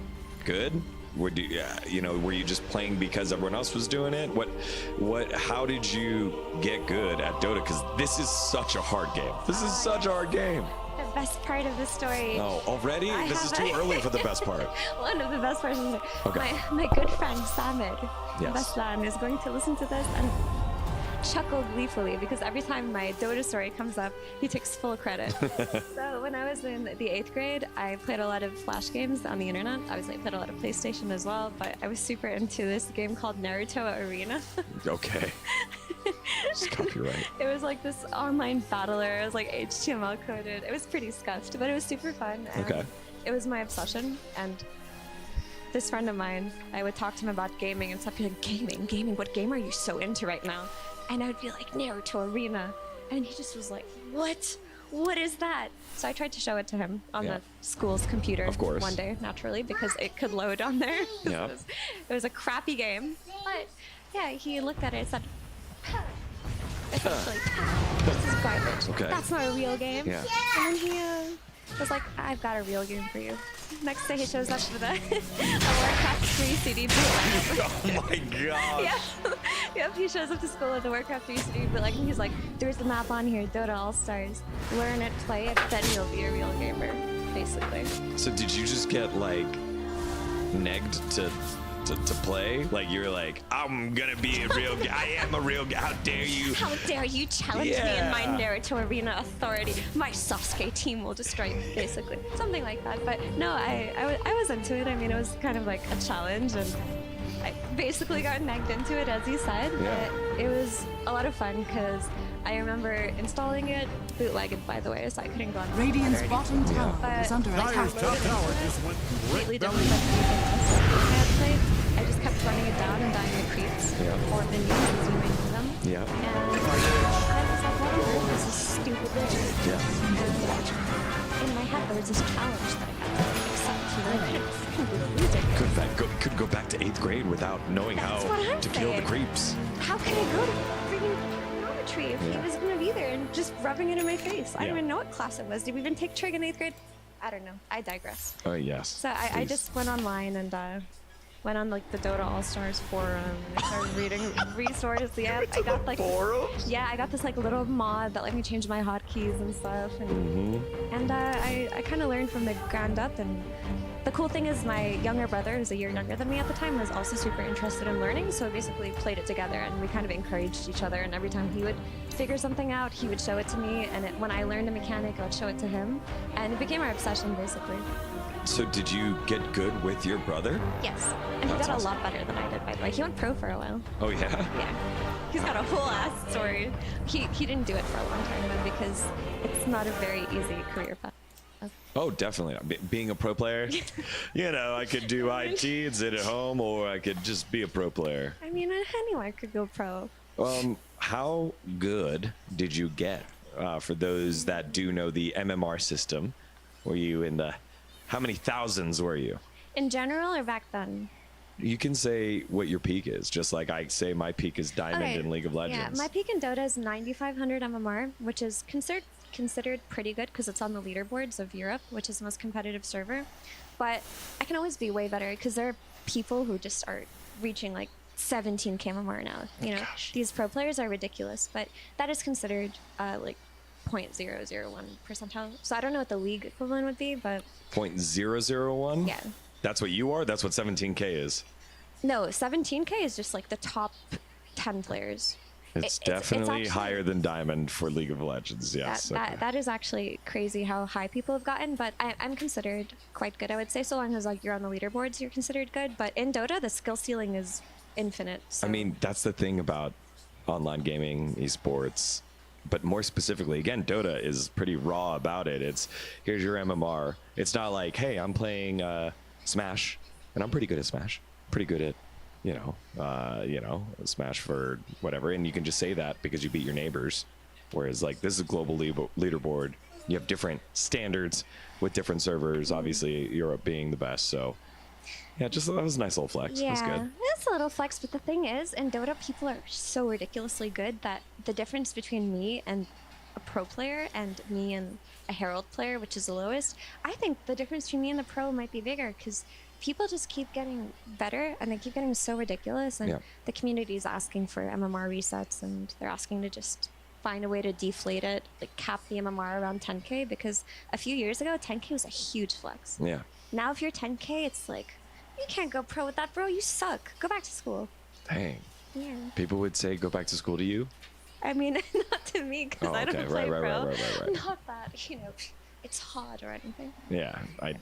good? Were you just playing because everyone else was doing it? How did you get good at Dota? Because this is such a hard game. This is such a hard game. the best part of the story. Oh, already? This is too early for the best part. One of the best parts of the story. Okay. My good friend Samir, Yes. Baslan, is going to listen to this and chuckle gleefully because every time my Dota story comes up, he takes full credit. So when I was in the 8th grade, I played a lot of Flash games on the internet. Obviously, I played a lot of PlayStation as well, but I was super into this game called Naruto Arena. Okay. Just copyright. It was like this online battler. It was like HTML coded. It was pretty scuffed, but it was super fun. And Okay. It was my obsession. And this friend of mine, I would talk to him about gaming and stuff. He'd be like, gaming, what game are you so into right now? And I would be like, Naruto Arena. And he just was like, what? What is that? So I tried to show it to him on the school's computer Of course. one day, naturally, because it could load on there. Yeah. It was a crappy game. But yeah, he looked at it and said, essentially, this is garbage. Okay. That's not a real game. Yeah. And then he was like, I've got a real game for you. Next day he shows up with a Warcraft 3 CD bootleg. Oh my god. Yeah. Yep, he shows up to school with the Warcraft 3 CD bootleg and he's like, there's the map on here, Dota All-Stars. Learn it, play it, then you'll be a real gamer, basically. So did you just get like negged to play? Like you're like, I'm gonna be a real guy. I am a real guy. How dare you? How dare you challenge me in my Naruto Arena authority? My Sasuke team will destroy you, basically. Something like that. But no, I was into it. I mean, it was kind of like a challenge, and I basically got nagged into it, as you said. Yeah. But it was a lot of fun because I remember installing it, bootlegged, by the way, so I couldn't go on. Radiant's bottom tower But is under attack. Dyer's top tower just went completely brick different belly. than anything else I had played. I just kept running it down and dying to creeps or minions, as you may know them. Yeah. And I was like, what on earth is this stupid legend? Yeah. And in my head, there was this challenge that I had to accept to learn it. Freaking lose it. Could go back to 8th grade without knowing That's how what I'm to kill the saying. creeps. How can I go to freaking geometry if he was going to be there and just rubbing it in my face? I don't even know what class it was. Did we even take trig in 8th grade? I don't know. I digress. Oh yes. So I Please. just went online and went on like the Dota All Stars forum. And I started reading resources. Yeah, I got like yeah, I got this like little mod that let me change my hotkeys and stuff. And I kind of learned from the ground up. And the cool thing is, my younger brother, who's a year younger than me at the time, was also super interested in learning. So we basically played it together, and we kind of encouraged each other. And every time he would figure something out, he would show it to me. And when I learned a mechanic, I would show it to him. And it became our obsession, basically. So did you get good with your brother? Yes, and he got a lot better than I did, by the way. He went pro for a while. Oh yeah? Yeah. He's got a whole ass story. He didn't do it for a long time, though, because it's not a very easy career path. Oh, definitely. Being a pro player, you know, I could do IT and sit at home, or I could just be a pro player. I mean, anyone could go pro. How good did you get? For those that do know the MMR system, were you in the... How many thousands were you? In general or back then? You can say what your peak is, just like I say my peak is Diamond in League of Legends. Yeah, my peak in Dota is 9,500 MMR, which is considered pretty good because it's on the leaderboards of Europe, which is the most competitive server. But I can always be way better because there are people who just are reaching like 17k MMR now. You know, these pro players are ridiculous, but that is considered like 0.001 percentile. So I don't know what the league equivalent would be, but 0.001? Yeah. That's what you are? That's what 17k is? No, 17k is just like the top 10 players. It's definitely actually higher than Diamond for League of Legends, yes. That is actually crazy how high people have gotten, but I'm considered quite good, I would say. So long as like you're on the leaderboards, you're considered good. But in Dota, the skill ceiling is infinite. So. I mean, that's the thing about online gaming, esports. But more specifically, again, Dota is pretty raw about it. It's, here's your MMR. It's not like, hey, I'm playing Smash, and I'm pretty good at Smash. Pretty good at, you know, Smash for whatever. And you can just say that because you beat your neighbors. Whereas, like, this is a global leaderboard. You have different standards with different servers. Obviously, Europe being the best. So, yeah, just that was a nice little flex. Yeah, it was good. It's a little flex, but the thing is, in Dota, people are so ridiculously good that the difference between me and a pro player and me and a Herald player, which is the lowest, I think the difference between me and the pro might be bigger because people just keep getting better and they keep getting so ridiculous, and the community is asking for MMR resets, and they're asking to just find a way to deflate it, like cap the MMR around 10k, because a few years ago 10k was a huge flex. Yeah. Now if you're 10k, it's like, you can't go pro with that, bro. You suck. Go back to school. Dang. Yeah. People would say go back to school to you? I mean, not to me, because I don't play pro. Right. Not that, you know, it's hot or anything. Yeah, I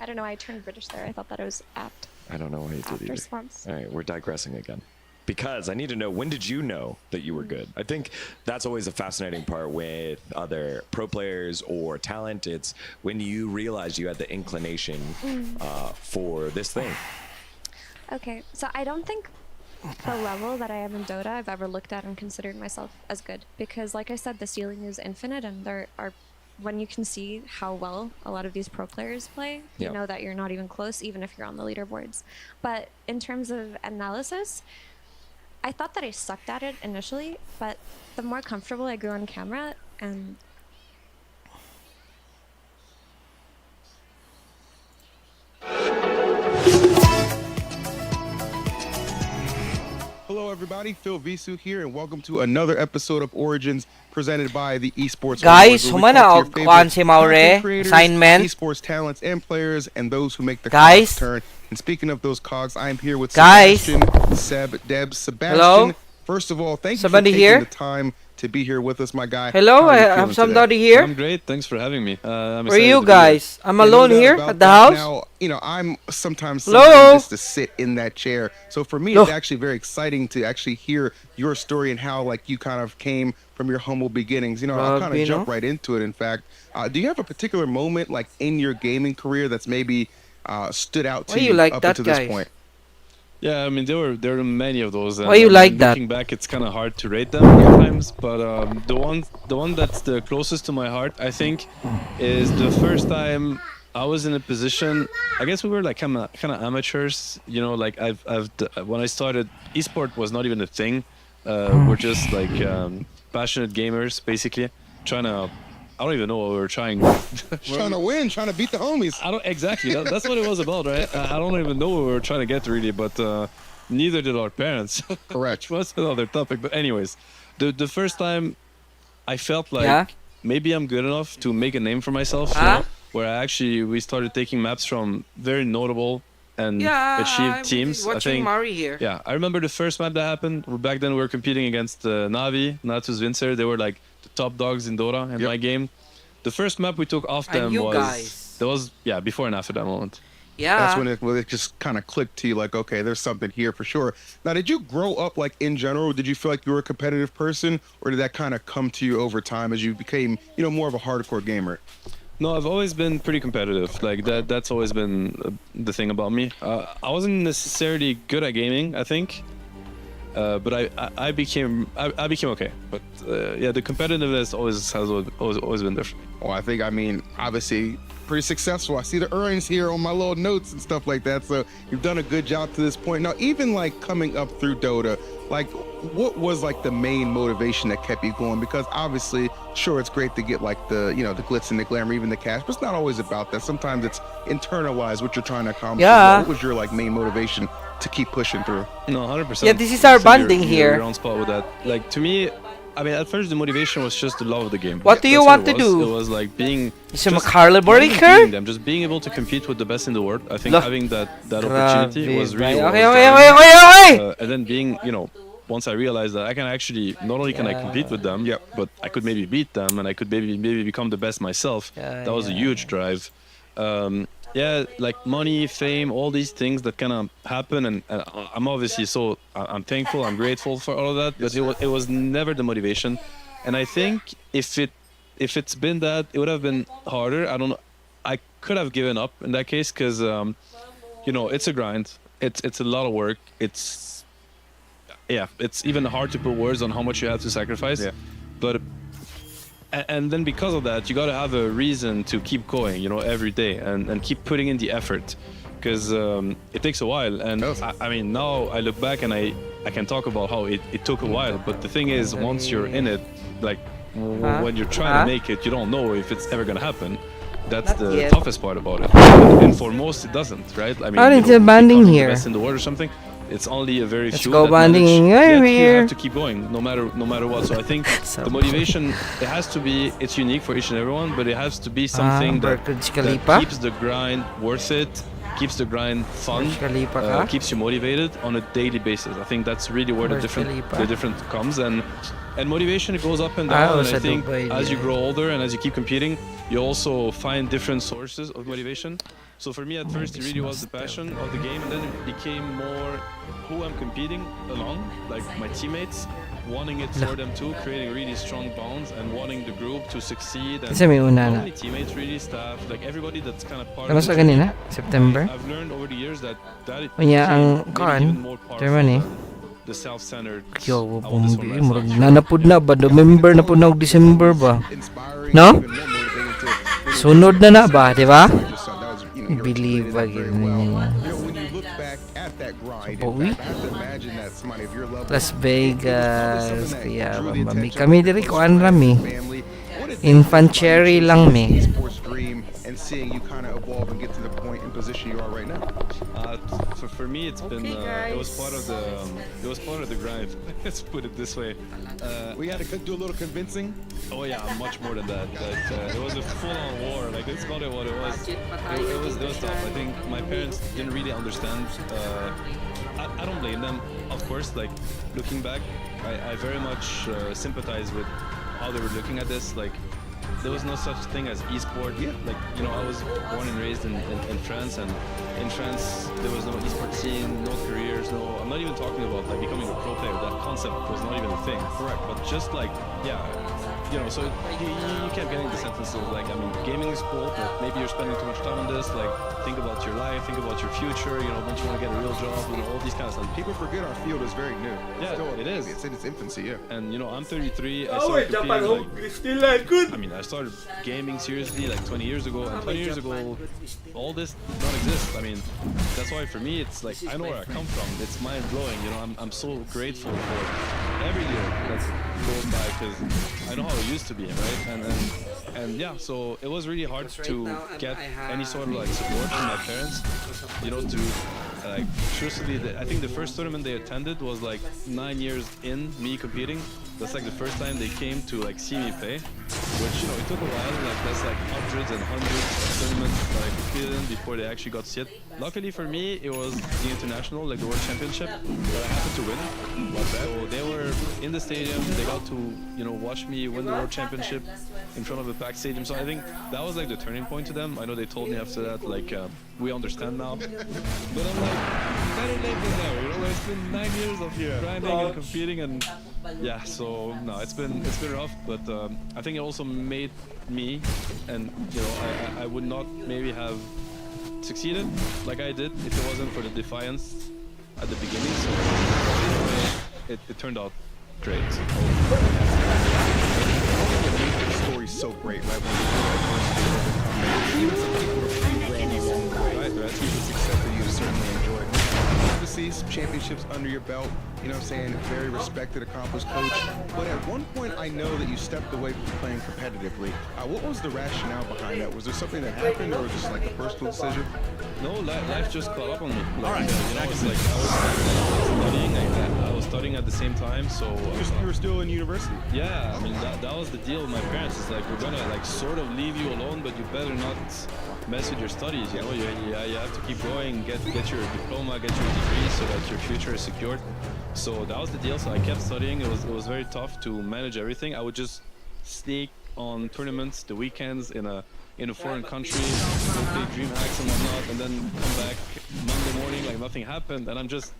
don't know. I turned British there. I thought that it was apt. I don't know why you did either. Response. All right, we're digressing again. Because I need to know, when did you know that you were good? I think that's always a fascinating part with other pro players or talent. It's when you realize you had the inclination for this thing. Okay, so I don't think the level that I am in Dota I've ever looked at and considered myself as good. Because like I said, the ceiling is infinite, and there are, when you can see how well a lot of these pro players play, you know that you're not even close, even if you're on the leaderboards. But in terms of analysis, I thought that I sucked at it initially, but the more comfortable I grew on camera and Hello everybody, Phil Visu here, and welcome to another episode of Origins presented by the Esports Guys, Awards, where we talk to your favorite content creators, assignment, esports talents and players, and those who make the guys cogs turn. And speaking of those cogs, I'm here with guys. Sebastian, Seb, Deb, Sebastian. Hello? First of all, thank Somebody you for here? taking the time to be here with us, my guy. Hello, I have somebody here. I'm great. Thanks for having me. Where are you guys? I'm alone here at the house. Now, you know, I'm sometimes Hello? just to sit in that chair. So for me, it's actually very exciting to actually hear your story and how, like, you kind of came from your humble beginnings. You know, I'll kind of jump right into it. In fact, do you have a particular moment, like, in your gaming career that's maybe stood out to you up until this point? Yeah, I mean, there were many of those. Why you like that? Looking back, it's kind of hard to rate them sometimes, but the one that's the closest to my heart, I think, is the first time I was in a position. I guess we were like kind of amateurs, you know. Like when I started, esport was not even a thing. We're just like passionate gamers, basically, trying to I don't even know what we were trying. Trying to win, trying to beat the homies. I don't exactly. That's what it was about, right? I don't even know what we were trying to get really, but neither did our parents. Correct. That's another topic. But anyways, the first time I felt like maybe I'm good enough to make a name for myself. You know, where we started taking maps from very notable and achieved teams. I think. Mari here. Yeah, I remember the first map that happened. Back then we were competing against Navi, Natus Vincer. They were like the top dogs in Dota in my game. The first map we took off them was before and after that moment. Yeah. That's when it just kind of clicked to you, like, okay, there's something here for sure. Now, did you grow up, like, in general? Did you feel like you were a competitive person? Or did that kind of come to you over time as you became, you know, more of a hardcore gamer? No, I've always been pretty competitive. Like, that's always been the thing about me. I wasn't necessarily good at gaming, I think. But I became okay. But the competitiveness has always been different. Well, I mean, obviously pretty successful. I see the earnings here on my little notes and stuff like that. So you've done a good job to this point. Now, even like coming up through Dota, like what was like the main motivation that kept you going? Because obviously, sure, it's great to get like the, you know, the glitz and the glamour, even the cash, but it's not always about that. Sometimes it's internalized what you're trying to accomplish. Yeah. What was your like main motivation to keep pushing through? No, 100%. Yeah, this is our bonding here. You're on spot with that. Like, to me, I mean, at first the motivation was just the love of the game. What do you want to do? It was like being just being able to compete with the best in the world. I think having that opportunity was really and then being, you know, once I realized that I can actually not only can I compete with them, but I could maybe beat them and I could maybe become the best myself. That was a huge drive. Like money, fame, all these things that kind of happen, and I'm obviously I'm thankful, I'm grateful for all of that, but it was never the motivation. And I think if it's been that, it would have been harder. I don't know. I could have given up in that case because you know, it's a grind. It's a lot of work. It's even hard to put words on how much you have to sacrifice. But and then because of that, you got to have a reason to keep going, you know, every day and keep putting in the effort, because it takes a while. And I mean, now I look back and I can talk about how it took a while. But the thing is, once you're in it, like when you're trying to make it, you don't know if it's ever going to happen. That's the toughest part about it. And for most, it doesn't, right? I mean, it's a banding here. The best in the world or something. It's only a very few go that banding manage. here. You have to keep going no matter what. So I think the motivation, it has to be, it's unique for each and everyone, but it has to be something that keeps the grind worth it, keeps the grind fun, keeps you motivated on a daily basis. I think that's really where the different comes, and motivation, it goes up and down. And I think as you grow older and as you keep competing, you also find different sources of motivation. So for me, at first, it really was the passion of the game, and then it became more who I'm competing along, like my teammates, wanting it for them too, creating really strong bonds, and wanting the group to succeed. And not only teammates, really staff, like everybody that's kind of part of the team. September. I've learned over the years that it ang even more powerful Germany. the self-centered. Yo, nanapod na ba? November na po na December ba? No? Sunod na ba, di ba? Believe again. Las Vegas, kaya bambami kami diri kuan rami. Infantry lang mi. And seeing you kind of evolve and get to the point and position you are right now. For me, it's been it was part of the grind. Let's put it this way. We had to do a little convincing. Oh yeah, much more than that. Like it was a full-on war. Like it's not what it was. It was tough. I think my parents didn't really understand. I don't blame them, of course. Like looking back, I very much sympathize with how they were looking at this. Like there was no such thing as e-sport. Like, you know, I was born and raised in France, and in France there was no e-sport scene, no careers, no. I'm not even talking about like becoming a pro player. That concept was not even a thing. Correct. But just like, yeah, you know, so you kept getting the sentences like, I mean, gaming is cool, but maybe you're spending too much time on this. Like, think about your life, think about your future. You know, don't you want to get a real job? You know, all these kind of stuff. People forget our field is very new. Yeah, it is. It's in its infancy. Yeah. And you know, I'm 33. I started competing, like, I started gaming seriously like 20 years ago, and 20 years ago, all this did not exist. I mean, mean, that's why for me it's like I know where I come from. It's mind blowing. You know, I'm so grateful for every year that goes by because I know how it used to be, right? And yeah, so it was really hard to get any sort of like support from my parents. You know, to like seriously, I think the first tournament they attended was like 9 years in me competing. That's like the first time they came to like see me play, which, you know, it took a while. Like that's like hundreds and hundreds of tournaments that I competed in before they actually got to see it. Luckily for me, it was the international, like the World Championship, that I happened to win. So they were in the stadium. They got to, you know, watch me win the World Championship in front of a packed stadium. So I think that was like the turning point to them. I know they told me after that, like, we understand now. But I'm like, better late than never. You know, it's been 9 years of grinding and competing, and yeah. So no, it's been rough. But I think it also made me, and you know, I would not maybe have succeeded like I did if it wasn't for the defiance at the beginning. So it turned out great. The story's so great, right? Even some people are pretty you along the way. Right? That's the success that you certainly enjoy. Obviously, some championships under your belt. You know what I'm saying? Very respected, accomplished coach. But at one point, I know that you stepped away from playing competitively. What was the rationale behind that? Was there something that happened, or was it just like a personal decision? No, life just caught up on me. Like, all right, you know, it's like I was studying like that. I was studying at the same time, so you were still in university. Yeah, I mean that was the deal with my parents. It's like we're gonna like sort of leave you alone, but you better not mess with your studies. You know, you have to keep going, get your diploma, get your degree, so that your future is secured. So that was the deal. So I kept studying. It was very tough to manage everything. I would just sneak on tournaments the weekends in a foreign country, go play DreamHacks and whatnot, and then come back Monday morning like nothing happened, and I'm just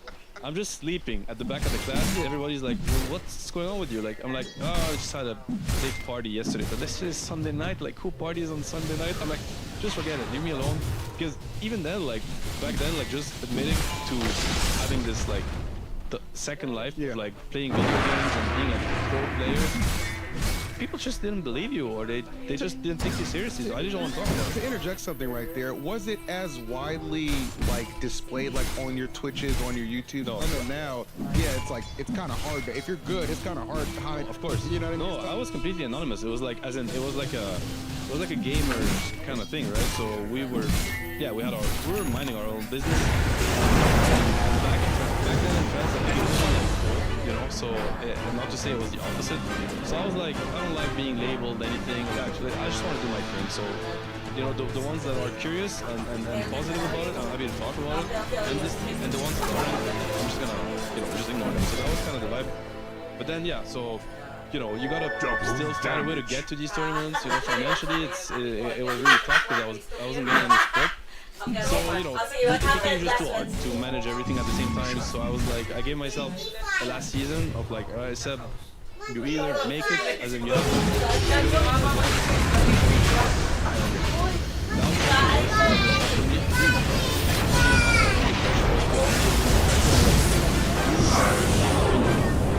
sleeping at the back of the class. Everybody's like, well, what's going on with you? Like, I'm like, oh, I just had a big party yesterday, but this is Sunday night. Like, who parties on Sunday night? I'm like, just forget it, leave me alone. Because even then, like back then, like just admitting to having this like the second life, like playing video games and being a pro player, people just didn't believe you, or they just didn't take you seriously. So I just don't want to talk about it. To interject something right there, was it as widely like displayed like on your Twitches, on your YouTube? No. I know now, yeah, it's kind of hard. If you're good, it's kind of hard to hide. Of course, you know what I mean? No, I was completely anonymous. It was like, as in, it was like a gamer kind of thing, right? So we were minding our own business. Back then in France, I think it was like, you know, so not to say it was the opposite. So I was like, I don't like being labeled anything. Actually, I just want to do my thing. So, you know, the ones that are curious and positive about it, I'm happy to talk about it. And the ones that aren't, I'm just gonna, you know, just ignore them. So that was kind of the vibe. But then, yeah, so, you know, you gotta still find a way to get to these tournaments. You know, financially, it was really tough because I wasn't getting any support. So, you know, it became just too hard to manage everything at the same time. So I was like, I gave myself a last season of like, I said, you either make it, as in you have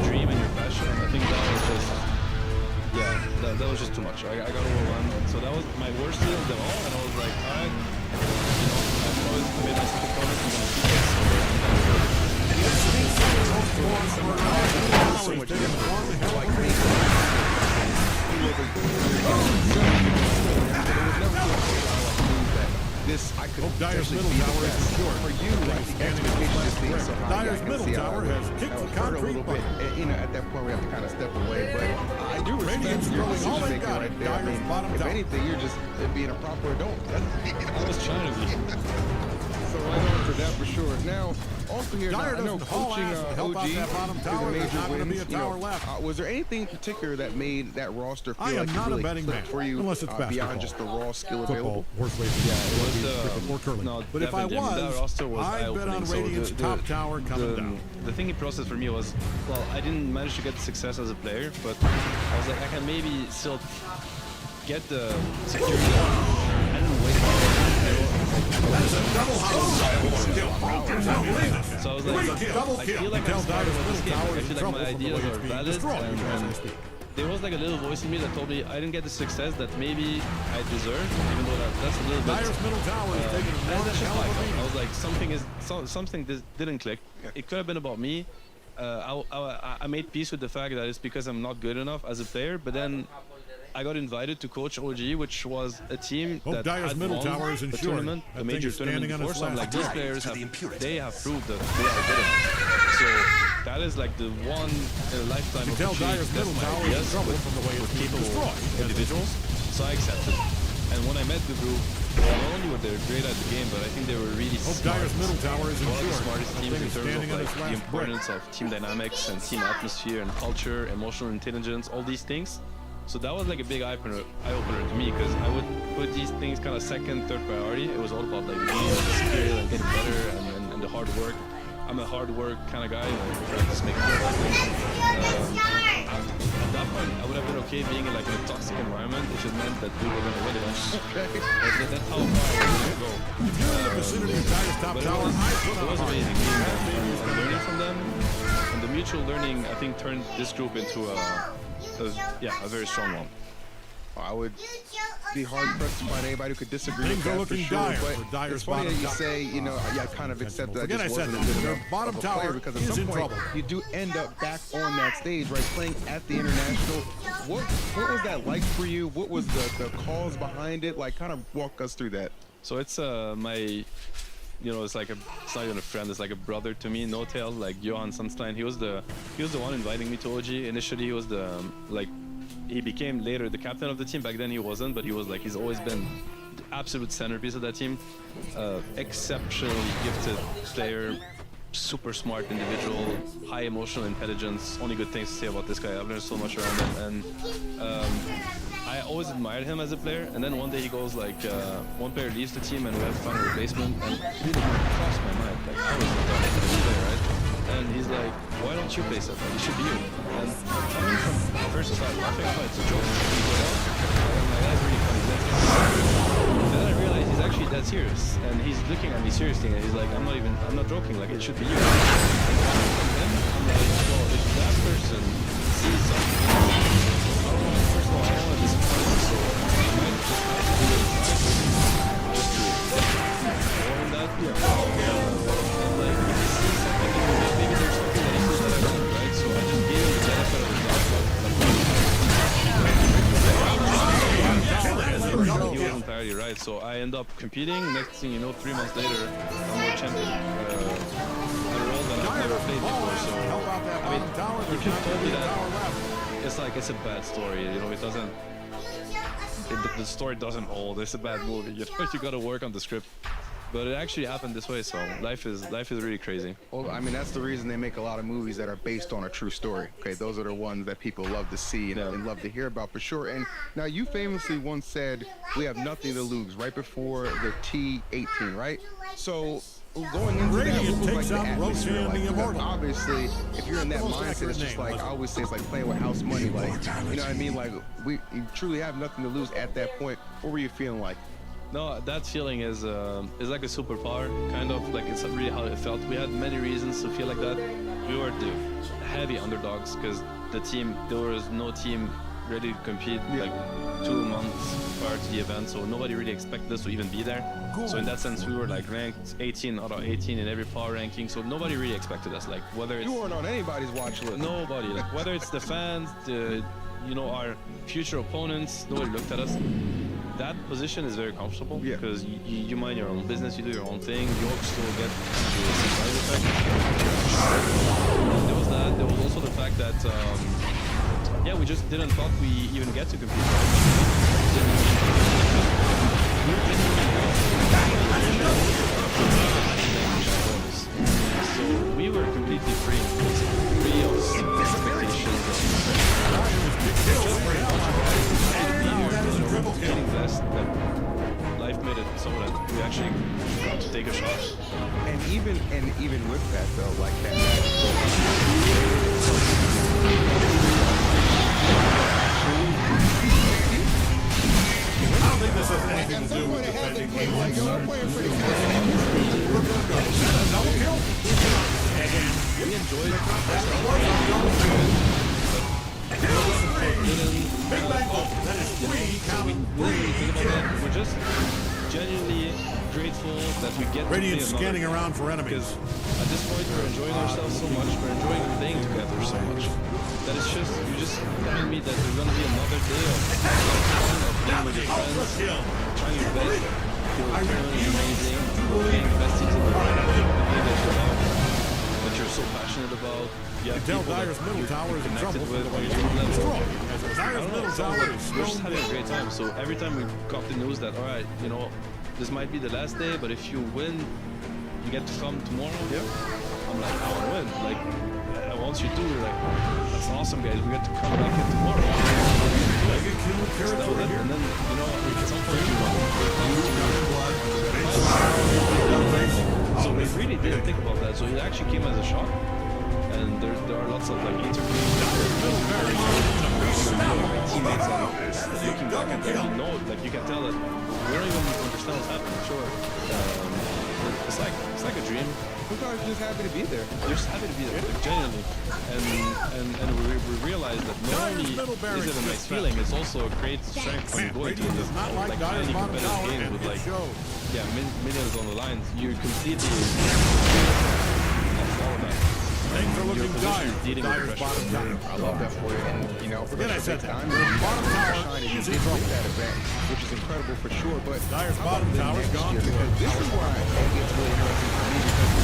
dream and your passion. I think that was just, yeah, that was just too much. I got overwhelmed. So that was my worst year of them all, and I was like, alright, you know, I've always made myself a promise, I'm gonna keep it. So much different. Like me. This I could Dyer's middle tower is secure. For you, like the expectation is being so high. Dyer's middle tower has kicked the concrete bit. You know, at that point we have to kind of step away. But I do respect your decision making right there. I mean, if anything, you're just being a proper adult. I was trying to be. So I know for that for sure. Now, also here, I know coaching OG is a major win. You know, was there anything in particular that made that roster feel like it really clicked for you beyond just the raw skill available? No, but if I was, I'd bet on Radiant's top tower coming down. The thinking process for me was, well, I didn't manage to get success as a player, but I was like, I can maybe still get the security. I didn't wait for it. That's a double house. So I was like, I feel like I'm smart about this game. I feel like my ideas are valid, and there was like a little voice in me that told me I didn't get the success that maybe I deserved, even though that's a little bit. Dyer's middle tower is taking a that's just hell of a like, beating. I was like, something didn't click. It could have been about me. I made peace with the fact that it's because I'm not good enough as a player, but then I got invited to coach OG, which was a team that Dyer's had middle won tower is the insured. tournament, That the thing major is tournament standing on before. its So I'm last like, these leg. players have proved that they are good enough. So that is like the one in a lifetime Tell opportunity Dyer's to test middle my tower is in ideas trouble with from the way it's being capable destroyed. individuals. So I accepted. And when I met the group, not only were they great at the game, but I think they were really smart. Dyer's middle tower is one of the insured. smartest That teams thing in is terms of standing on like its the last importance of team dynamics and team atmosphere and culture, emotional intelligence, all these things. So that was like a big eye opener to me, because I would put these things kind of second, third priority. It was all about like the game, the skill, and getting better, and the hard work. I'm a hard work kind of guy, and I just make sure at that point, I would have been okay being in like in a toxic environment if it meant that we were going to win eventually. That's how far I was going to go. The vicinity of Dyer's top But tower, it was amazing and learning from them, and the mutual learning I think turned this group into a very strong one. I would be hard pressed to find anybody who could disagree Things with are that for looking sure. dire But for Dyer's it's funny that bottom you tower. say, you know, I kind of accept that I Again, just I said wasn't that a good their enough bottom of a player, tower because at is some in point trouble. you do end up back on that stage, right, playing at the international. What was that like for you? What was the cause behind it? Like, kind of walk us through that. So it's it's like it's not even a friend, it's like a brother to me, no tail, like Johan Sunstein. He was the one inviting me to OG. Initially he was he became later the captain of the team. Back then he wasn't, but he's always been the absolute centerpiece of that team. Exceptionally gifted player, super smart individual, high emotional intelligence. Only good things to say about this guy. I've learned so much around him, and I always admired him as a player. And then one day he goes like, one player leaves the team and we have to find a replacement, and it really crossed my mind. Like, I was the player, right? And he's like, why don't you play center? It should be you. And coming from first I started laughing, I thought it's a joke. I'm like, that's really funny. And then I realized he's actually that serious, and he's looking at me seriously, and he's like, I'm not joking. Like, it should be you. And then I'm like, well, if that person sees something, first of all, I don't want to disappoint him, so I might just have to do it just to warn that. And like, if he sees something, maybe there's something that he sees that I don't, right? So I just gave him the benefit of the doubt. He was entirely right. So I end up competing. Next thing you know, 3 months later, I'm world champion. A role that I've never played before. So I mean, if you told me that, it's a bad story. You know, it doesn't. The story doesn't hold. It's a bad movie. You know, you got to work on the script. But it actually happened this way, so life is really crazy. Well, I mean, that's the reason they make a lot of movies that are based on a true story. Okay, those are the ones that people love to see and love to hear about for sure. And now you famously once said, we have nothing to lose, right before the T18, right? So going into that, what was like the atmosphere like? Because obviously, if you're in that mindset, it's just like, I always say, it's like playing with house money. Like, you know what I mean? Like, you truly have nothing to lose at that point. What were you feeling like? No, that feeling is like a superpower, kind of. Like, it's really how it felt. We had many reasons to feel like that. We were the heavy underdogs because there was no team ready to compete like 2 months prior to the event, so nobody really expected us to even be there. So in that sense, we were like ranked 18 out of 18 in every power ranking, so nobody really expected us. Like, whether it's, you weren't on anybody's watch list. Nobody. Like, whether it's the fans, our future opponents, nobody looked at us. That position is very comfortable because you mind your own business, you do your own thing, you still get the surprise effect. There was that. There was also the fact that, we just didn't thought we even get to compete. So we were completely free of expectations. Getting blessed that life made it so that we actually got to take a shot. And even with that though, like that. I don't think this has anything to do with defending we enjoyed Big bang boom. That is three count. We're just genuinely grateful that we get Radiant to play scanning another. around for enemies. Because at this point we're enjoying ourselves so much, we're enjoying playing together so much, that it's just, you're just telling me that there's going to be another day of playing with your friends, trying your best, your tournament is amazing, playing the best teams in the world, the game that you love, that you're so passionate about. You have tell people that Dyer's middle you're tower is in connected trouble. with on your level. Dyer's I don't know, middle it sounds tower like is we're just slowly having a great time. So every time we got the news that, alright, you know, this might be the last day, but if you win, you get to come tomorrow. Yep. I'm like, I want to win. Like, once you do, you're like, that's awesome, guys. We get to come back in tomorrow. Mega kill territory here. And then, you know, at some point you want to. So we really didn't think about that. So it actually came as a shock. And there are lots of like interviews. Teammates and looking back at them, you know, like you can tell that we don't even understand what's happening. Sure, it's like a dream. We're just happy to be there. We're just happy to be there, like, genuinely. And we realize that not only is it a nice feeling, it's also a great strength when you go into this like highly competitive game with like millions on the line. You completely follow that. Things are looking dire. Dyer's bottom tower. I love that for you, and you know, Forget I said that. time, Bottom tower shining, you is did in trouble. get that advantage, which is incredible for sure. But Dyer's how about bottom the tower's next gone. year? Because this is why it gets really interesting for me because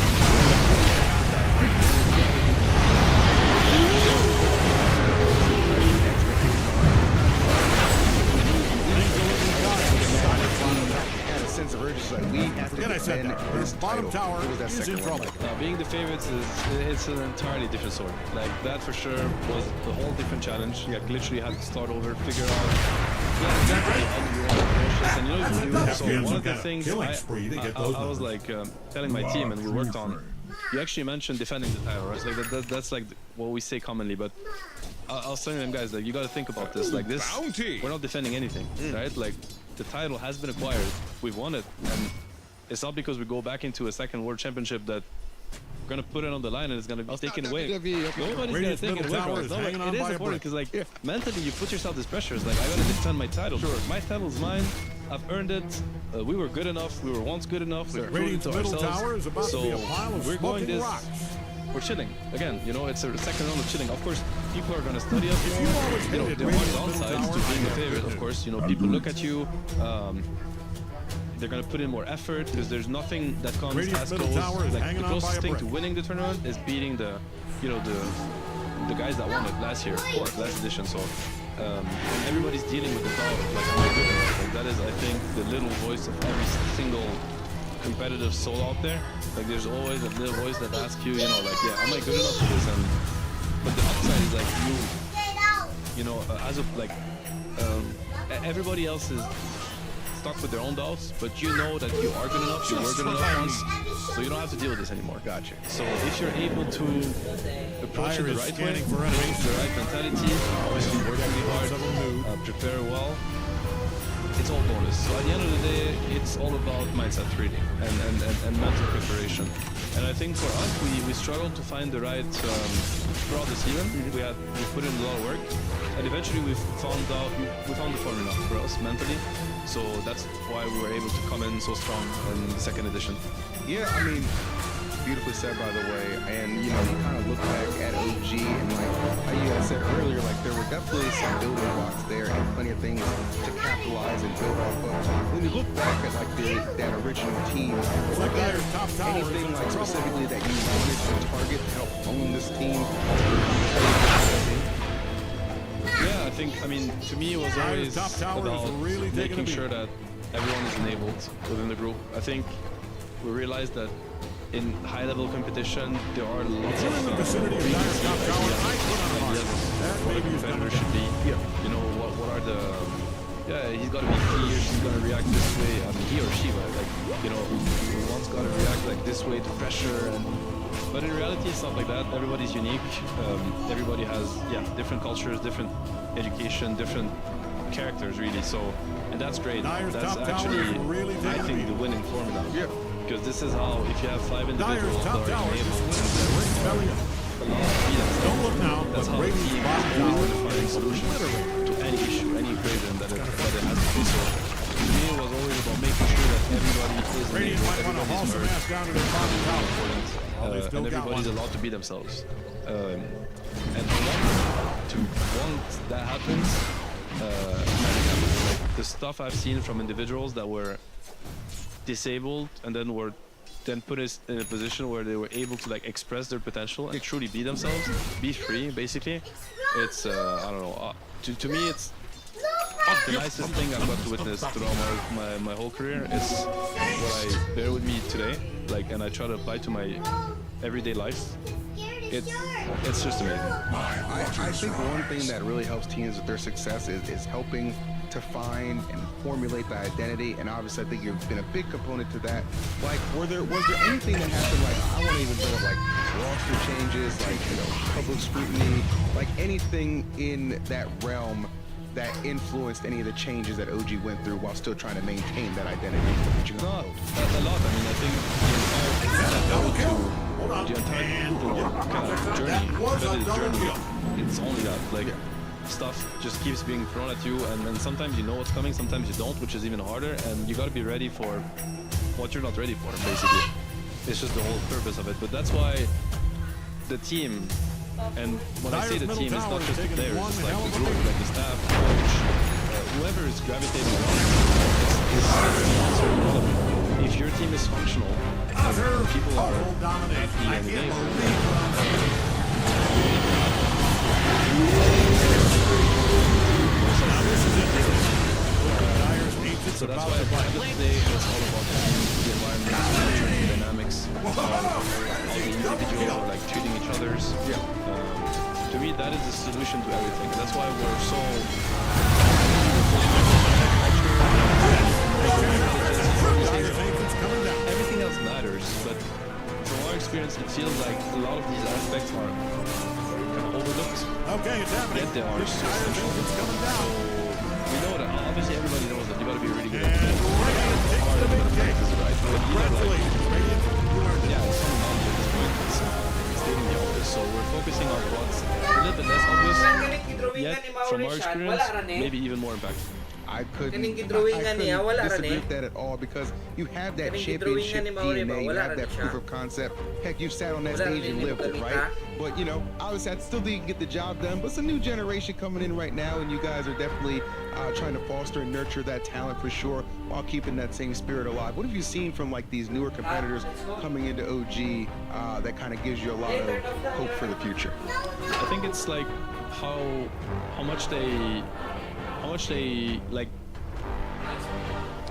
had a sense of urgency, like we have to Forget I said defend that. this Bottom title. tower Who was that is second in one? trouble. Being the favorites it's an entirely different story. Like that for sure was a whole different challenge. You literally had to start over, figure out exactly how do you want to approach this. And you know, so one of the things I was like telling my team, and we worked on. You actually mentioned defending the title, right? Like that's like what we say commonly, but I was telling them, guys, like you got to think about this. Like this, we're not defending anything, right? Like the title has been acquired, we've won it, and it's not because we go back into a second world championship that we're gonna put it on the line and it's gonna be taken away. Nobody's gonna take it away from us. No, like, it is important because like mentally you put yourself this pressure. It's like I gotta defend my title. Sure, my title's mine. I've earned it. We were good enough. We were once good enough. We proved it to ourselves. So we're going this. We're chilling again. You know, it's a second round of chilling. Of course, people are gonna study us more. You know, there are downsides to being a favorite. Of course, you know, people look at you. They're gonna put in more effort because there's nothing that comes as close. Like the closest thing to winning the tournament is beating the, you know, the guys that won it last year or last edition. So and everybody's dealing with the thought of like, am I good enough? Like that is, I think, the little voice of every single competitive soul out there. Like there's always a little voice that asks you, you know, like, yeah, am I good enough for this? And but the upside is like you know, as of like everybody else is stuck with their own doubts, but you know that you are good enough, you were good enough once, so you don't have to deal with this anymore. Gotcha. So if you're able to approach it the right way, bring the right mentality, obviously work really hard, prepare well, it's all bonus. So at the end of the day, it's all about mindset really and mental preparation. And I think for us, we struggled to find the right throughout the season. We put in a lot of work, and eventually we found the formula for us mentally. So that's why we were able to come in so strong in the second edition. Yeah, I mean, beautifully said, by the way. And you know, you kind of look back at OG and like how you guys said earlier, like there were definitely some building blocks there and plenty of things to capitalize and build off of. When you look back at like that original team, was like anything like specifically that you wanted to target to help own this team? Yeah, I mean, to me it was always about making sure that everyone is enabled within the group. I think we realized that in high-level competition, there are lots of ideas of what a competitor should be. You know, what are the... Yeah, he's got to be he or she's going to react this way. I mean, he or she, like, you know, one's got to react like this way to pressure. But in reality, it's not like that. Everybody's unique. Everybody has, different cultures, different education, different characters, really. So, and that's great. That's actually, I think, the winning formula. Because this is how, if you have 5 individuals that are enabled, that's how the team is able to find solutions to any issue, any equation that it has to be. So to me, it was always about making sure that everybody is Radiant enabled, might want to haul some everybody's ass heard, down to their bottom tower. and everybody's allowed to be themselves. And once that happens, like the stuff I've seen from individuals that were disabled and then were put us in a position where they were able to like express their potential and truly be themselves, be free, basically. It's I don't know. To me, it's the nicest thing I've got to witness throughout my whole career. It's what I bear with me today, like, and I try to apply to my everyday life. It's just amazing. I think one thing that really helps teams with their success is helping to find and formulate the identity, and obviously I think you've been a big component to that. Like, was there anything that happened, like, I want to even go with, like, roster changes, like, you know, public scrutiny, like anything in that realm that influenced any of the changes that OG went through while still trying to maintain that identity? Not a lot. I mean, I think the entire kind of journey, competitive journey, it's only that, like, stuff just keeps being thrown at you, and then sometimes you know what's coming, sometimes you don't, which is even harder, and you got to be ready for what you're not ready for, basically. It's just the whole purpose of it. But that's why the team, and when I say the team, it's not just the players, it's like the group, like the staff, coach, whoever is gravitating around is if your team is functional and people are happy and enabled, so that's why at the end of the day, it's all about the environment, the dynamics, how the individuals are like treating each other's. To me, that is the solution to everything. That's why we're so. Everything else matters, but from our experience, it feels like a lot of these aspects are kind of overlooked. Okay, it's happening. Yet they are so essential. Coming down. We know that obviously everybody knows that you gotta be really good at it. Hard and the practice, right? But you know, like, yeah, it's something obvious at this point. It's stating the obvious. So we're focusing on what's a little bit less obvious, yet from our experience, maybe even more impactful. I couldn't disagree with that at all, because you have that championship DNA, you have that proof of concept. Heck, you sat on that stage and lived it, right? But, you know, obviously I still didn't get the job done, but it's a new generation coming in right now, and you guys are definitely trying to foster and nurture that talent for sure, while keeping that same spirit alive. What have you seen from like these newer competitors coming into OG that kind of gives you a lot of hope for the future? I think it's like how much they like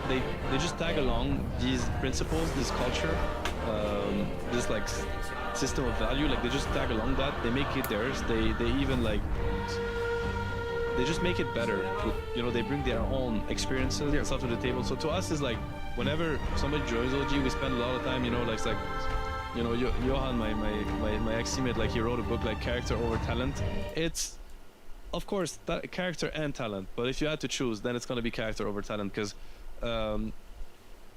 they just tag along these principles, this culture, this like system of value. Like they just tag along that. They make it theirs. They even like they just make it better. With, you know, they bring their own experiences and stuff to the table. So to us, is like whenever somebody joins OG, we spend a lot of time. You know, like it's like, you know, Johan, my ex-teammate, like he wrote a book like Character Over Talent. It's of course that character and talent, but if you had to choose, then it's going to be character over talent, because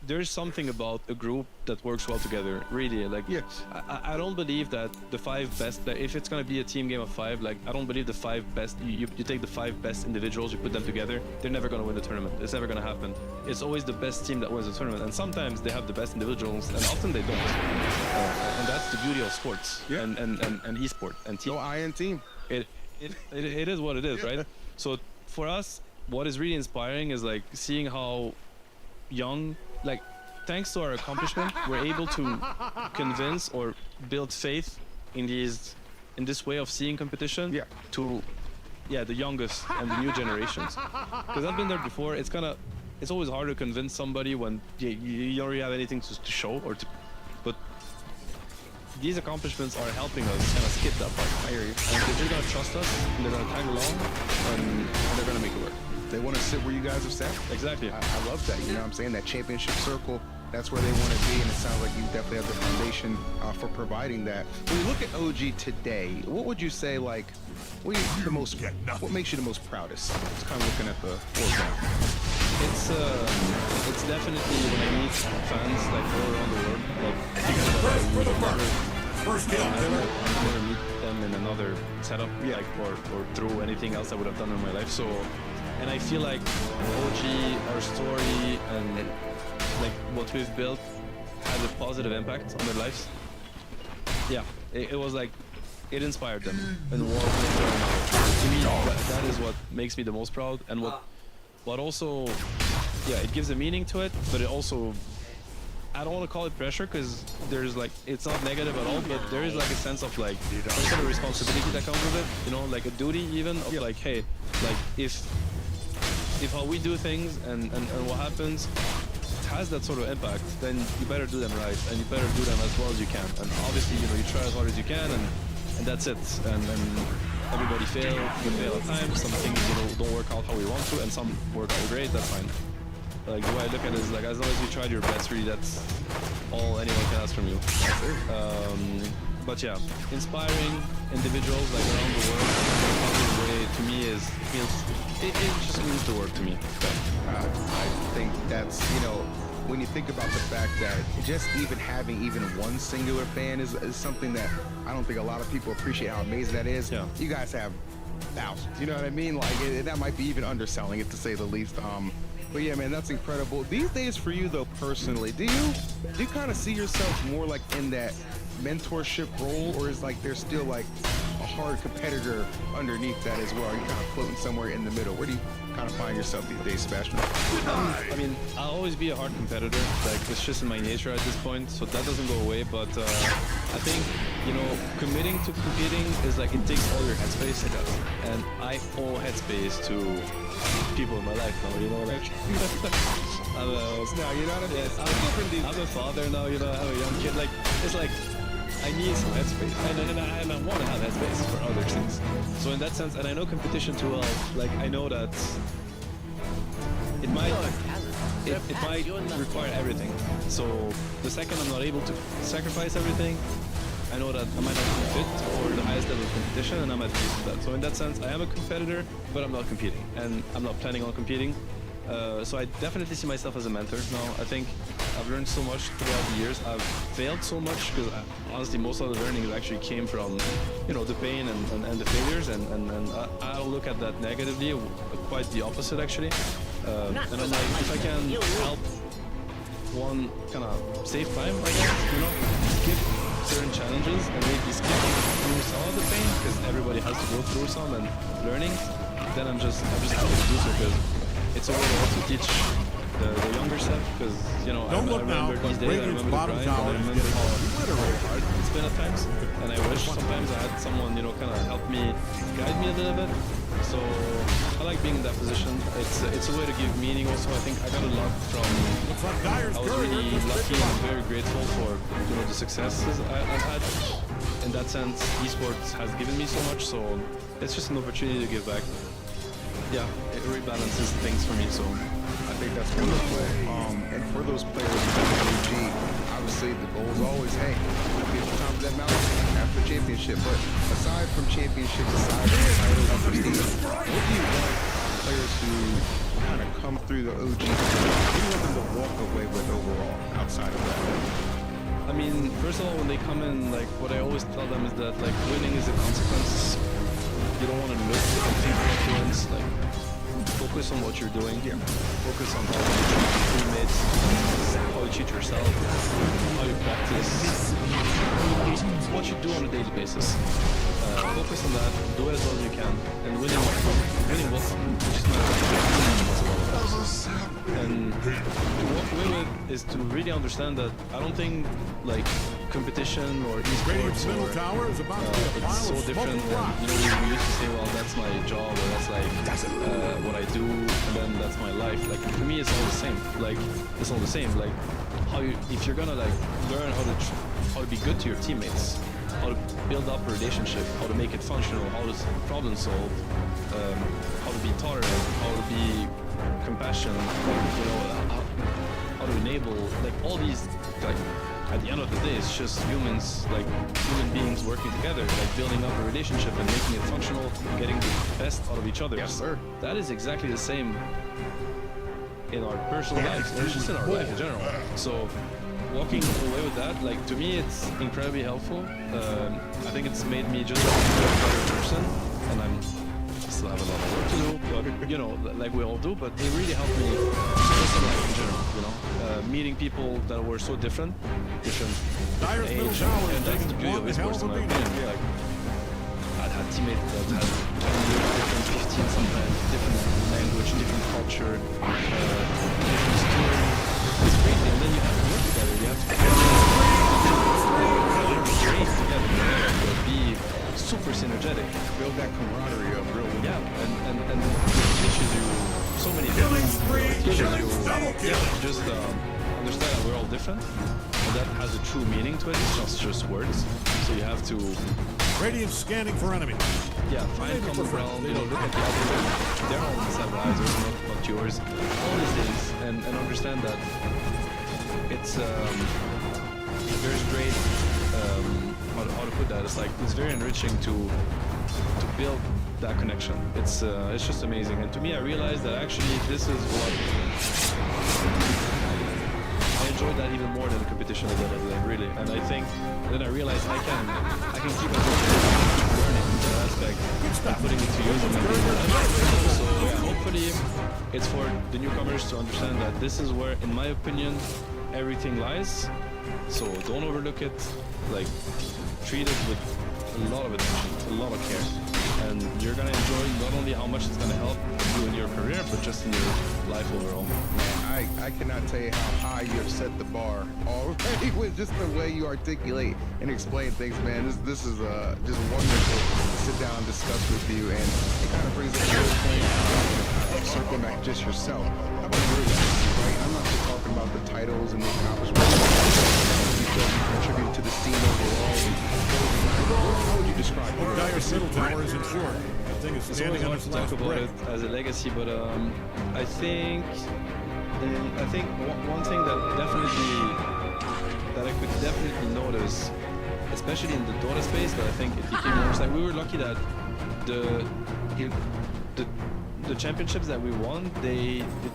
there's something about a group that works well together, really. Like, I don't believe that the 5 best, that if it's going to be a team game of 5, like I don't believe the 5 best, you take the 5 best individuals, you put them together, they're never going to win the tournament. It's never going to happen. It's always the best team that wins the tournament, and sometimes they have the best individuals and often they don't. And that's the beauty of sports and esport and team. No I in team. It is what it is, right? So for us, what is really inspiring is like seeing how young, like thanks to our accomplishment, we're able to convince or build faith in this way of seeing competition to the youngest and the new generations. Because I've been there before. It's always hard to convince somebody when you don't really have anything to show or to, but these accomplishments are helping us kind of skip that part. I hear you. And they're just gonna trust us, and they're gonna tag along, and they're gonna make it work. They want to sit where you guys have sat. Exactly. I love that. You know what I'm saying? That championship circle, that's where they want to be, and it sounds like you definitely have the foundation for providing that. When you look at OG today, what would you say, like, what makes you the most proudest? Just kind of looking at the foreground. It's definitely when I meet fans like all around the world, like people that I never meet them in another setup, like or through anything else I would have done in my life. So and I feel like OG, our story, and like what we've built had a positive impact on their lives. Yeah, it was like, it inspired them. And to me, that is what makes me the most proud, and what also, yeah, it gives a meaning to it, but it also, I don't want to call it pressure, because there's like, it's not negative at all, but there is like a sense of like, some sort of responsibility that comes with it, you know, like a duty even, of like, hey, like if how we do things and what happens has that sort of impact, then you better do them right, and you better do them as well as you can. And obviously, you know, you try as hard as you can, and that's it. And everybody fail, we fail at times. Some things, you know, don't work out how we want to, and some work out great. That's fine. Like the way I look at it is like, as long as you tried your best, really, that's all anyone can ask from you. But yeah, inspiring individuals like around the world in a positive way, to me it just means the world to me. I think that's, you know, when you think about the fact that just even having even one singular fan is something that I don't think a lot of people appreciate how amazing that is. Yeah. You guys have thousands, you know what I mean? Like that might be even underselling it, to say the least. But yeah, man, that's incredible. These days for you though, personally, do you kind of see yourself more like in that mentorship role, or is like there's still like a hard competitor underneath that as well? Are you kind of floating somewhere in the middle? Where do you kind of find yourself these days, Sebastian? I mean, I'll always be a hard competitor. Like, it's just in my nature at this point, so that doesn't go away. But I think, you know, committing to competing is like, it takes all your headspace. It does. And I owe headspace to people in my life now, you know, like I'm a father now, you know, I have a young kid. Like, it's like, I need some headspace, and I want to have headspace for other things. So in that sense, and I know competition too well, like I know that it might require everything. So the second I'm not able to sacrifice everything, I know that I might not be fit for the highest level of competition, and I'm at peace with that. So in that sense, I am a competitor, but I'm not competing, and I'm not planning on competing. So I definitely see myself as a mentor now. I think I've learned so much throughout the years. I've failed so much because honestly, most of the learning actually came from, you know, the pain and the failures, and I don't look at that negatively, quite the opposite actually. And I'm like, if I can help one kind of save time, I guess, you know, skip certain challenges and maybe skip through some of the pain, because everybody has to go through some and learning, then I'm just happy to do so, because it's a way to also teach the younger stuff, because, you know, I remember these days, I remember the grind, and I remember how hard it's been at times, and I wish sometimes I had someone, you know, kind of help me, guide me a little bit. So I like being in that position. It's a way to give meaning also. I think I got a lot from, I was really lucky and very grateful for, you know, the successes I've had. In that sense, esports has given me so much, so it's just an opportunity to give back. Yeah, it rebalances things for me, so I think that's wonderful. And for those players in OG, obviously the goal is always, hey, get to the top of that mountain after championship. But aside from championships, aside from titles and prestige, what do you want players who kind of come through the OG, what do you want them to walk away with overall outside of that? I mean, first of all, when they come in, like, what I always tell them is that, like, winning is a consequence. You don't want to look at people influence, like, focus on what you're doing. Yeah. Focus on how you treat your teammates, how you treat yourself, how you practice, what you do on a daily basis. Focus on that, do it as well as you can, and winning will come. It just matters. And to walk away with is to really understand that I don't think, like, competition or esports or it's so different than, you know, we used to say, well, that's my job, or that's like what I do, and then that's my life. Like, to me, it's all the same. Like, it's all the same. Like, how you, if you're gonna like learn how to be good to your teammates, how to build up a relationship, how to make it functional, how to problem solve, how to be tolerant, how to be compassionate, you know, how to enable, like, all these, like, at the end of the day, it's just humans, like human beings working together, like building up a relationship and making it functional, getting the best out of each other. Yes, sir. That is exactly the same in our personal lives, or just in our life in general. So walking away with that, like, to me, it's incredibly helpful. I think it's made me just a better person, and I'm still have a lot of work to do, but you know, like we all do. But it really helped me just in life in general. You know, meeting people that were so different age, and that's the beauty of esports in my opinion. Like, I'd had teammates that had 20 years different, 15 sometimes, different language, different culture, different story. It's crazy, and then you have to work together. You have to train together, be super synergetic, build that camaraderie up, real. Yeah, and it teaches you so many things. Teaches you, just understand that we're all different, and that has a true meaning to it. It's not just words. So you have to. Radiant scanning for enemies. Yeah, find common ground. You know, look at the other. Their own set of eyes, not yours. All these things, and understand that it's there's great. How to put that? It's like it's very enriching to build that connection. It's just amazing. And to me, I realized that actually this is what I enjoyed that even more than the competition at the end of the day, really. And I think then I realized I can keep on learning that aspect and putting it to use in my business. So yeah, hopefully it's for the newcomers to understand that this is where, in my opinion, everything lies. So don't overlook it. Like, treat it with a lot of attention, a lot of care, and you're gonna enjoy not only how much it's gonna help you in your career, but just in your life overall. Man, I cannot tell you how high you have set the bar already with just the way you articulate and explain things, man. This is just wonderful to sit down and discuss with you, and it kind of brings up a good point, circling back just yourself. How about your legacy, right? I'm not just talking about the titles and the accomplishments you contribute to the scene overall. How would you describe it? Dire's middle tower is insured. I think it's standing on hard its to talk last about breath. it as a legacy, but I think one thing that I could definitely notice, especially in the Dota space, but I think it became worse. Like, we were lucky that the championships that we won,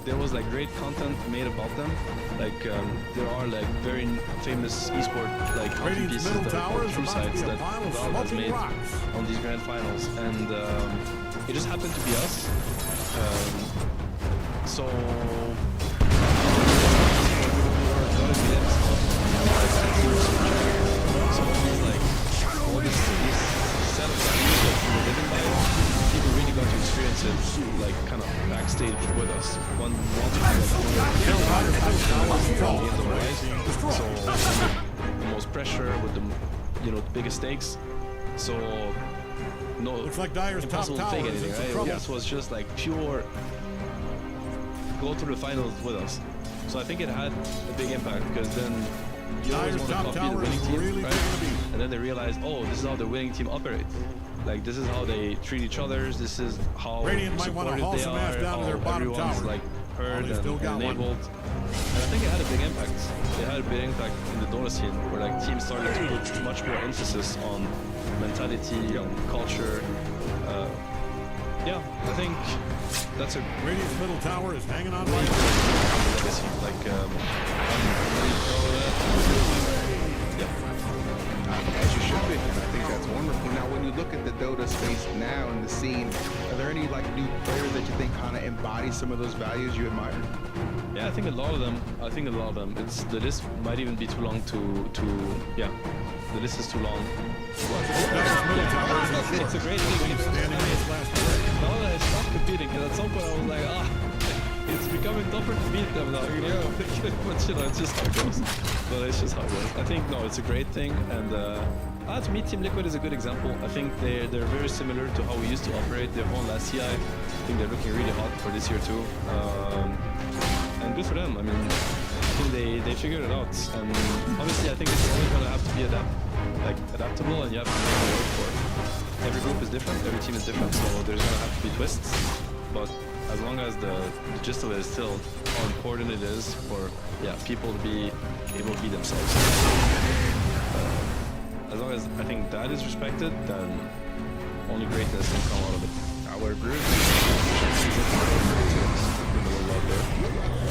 there was like great content made about them. Like there are like very famous esport like content pieces that are true sites that Valve has made on these grand finals, and it just happened to be us. So all this set of values that we were living by, people really got to experience it, like kind of backstage with us. Once so the most pressure with the biggest stakes. So no, looks like Dire's top impossible to tower fake is in anything, some right? trouble. This was just like pure go through the finals with us. So I think it had a big impact, because then you always want to copy the winning team, right? And then they realize, oh, this is how the winning team operates. Like, this is how they treat each other. This is how Radiant might want to supportive haul they some are, ass down to how their bottom everyone's tower. like heard they still and got one. enabled. And I think it had a big impact. It had a big impact in the Dota scene, where like teams started to put much more emphasis on mentality, on culture. Yeah, I think that's a Radiant's middle tower is hanging on by legacy. Like, I'm really proud of that. Yeah. As you should be, and I think that's wonderful. Now, when you look at the Dota space now in the scene, are there any like new players that you think kind of embody some of those values you admire? Yeah, I think a lot of them. It's the list might even be too long to yeah. The list is too long. It's a great thing. Now that I stopped competing, because at some point I was like, it's becoming tougher to beat them now, you know. But it's just how it goes. But it's just how it goes. I think it's a great thing, and to me, Team Liquid is a good example. I think they're very similar to how we used to operate. They've won last CI. I think they're looking really hot for this year too. And good for them. I mean, I think they figured it out. And obviously, I think it's always going to have to be adaptable, and you have to make it work for it. Every group is different, every team is different, so there's going to have to be twists. But as long as the gist of it is still how important it is for people to be able to be themselves. As long as I think that is respected, then only greatness can come out of it. I would agree.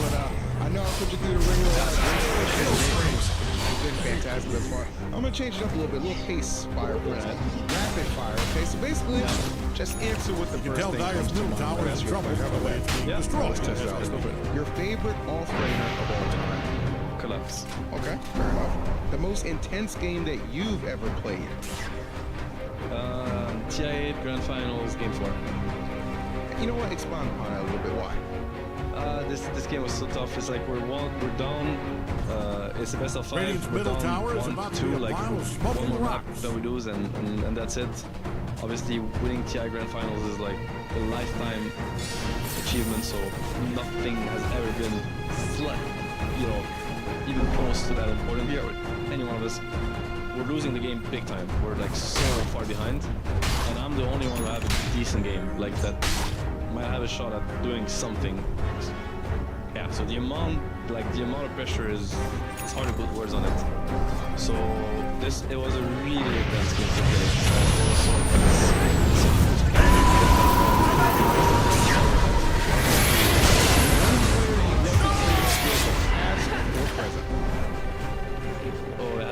But I know I put you through the ring with a lot of great questions. been fantastic thus far. I'm gonna change it up a little bit, a little pace fire for that. Rapid fire, okay? So basically, just answer with the You can first tell thing Dyer's comes to middle mind. tower is trouble the way it's being destroyed. Let's test it out. Let's go for it. Your favorite off-laner of all time? Collapse. Okay, fair enough. The most intense game that you've ever played? TI8 Grand Finals, Game 4. You know what? Expound upon that a little bit. Why? This game was so tough. It's like we're down. It's the best of 5. Radiant's We're middle down tower is 1 about to to be 2, a like pile of one smoking more map rocks. that we lose, and that's it. Obviously, winning TI Grand Finals is like a lifetime achievement. So nothing has ever been, even close to that important. Yeah, with any one of us. We're losing the game big time. We're like so far behind, and I'm the only one who have a decent game like that. Might have a shot at doing something. Yeah. So the amount of pressure is, it's hard to put words on it. So it was a really intense game to play.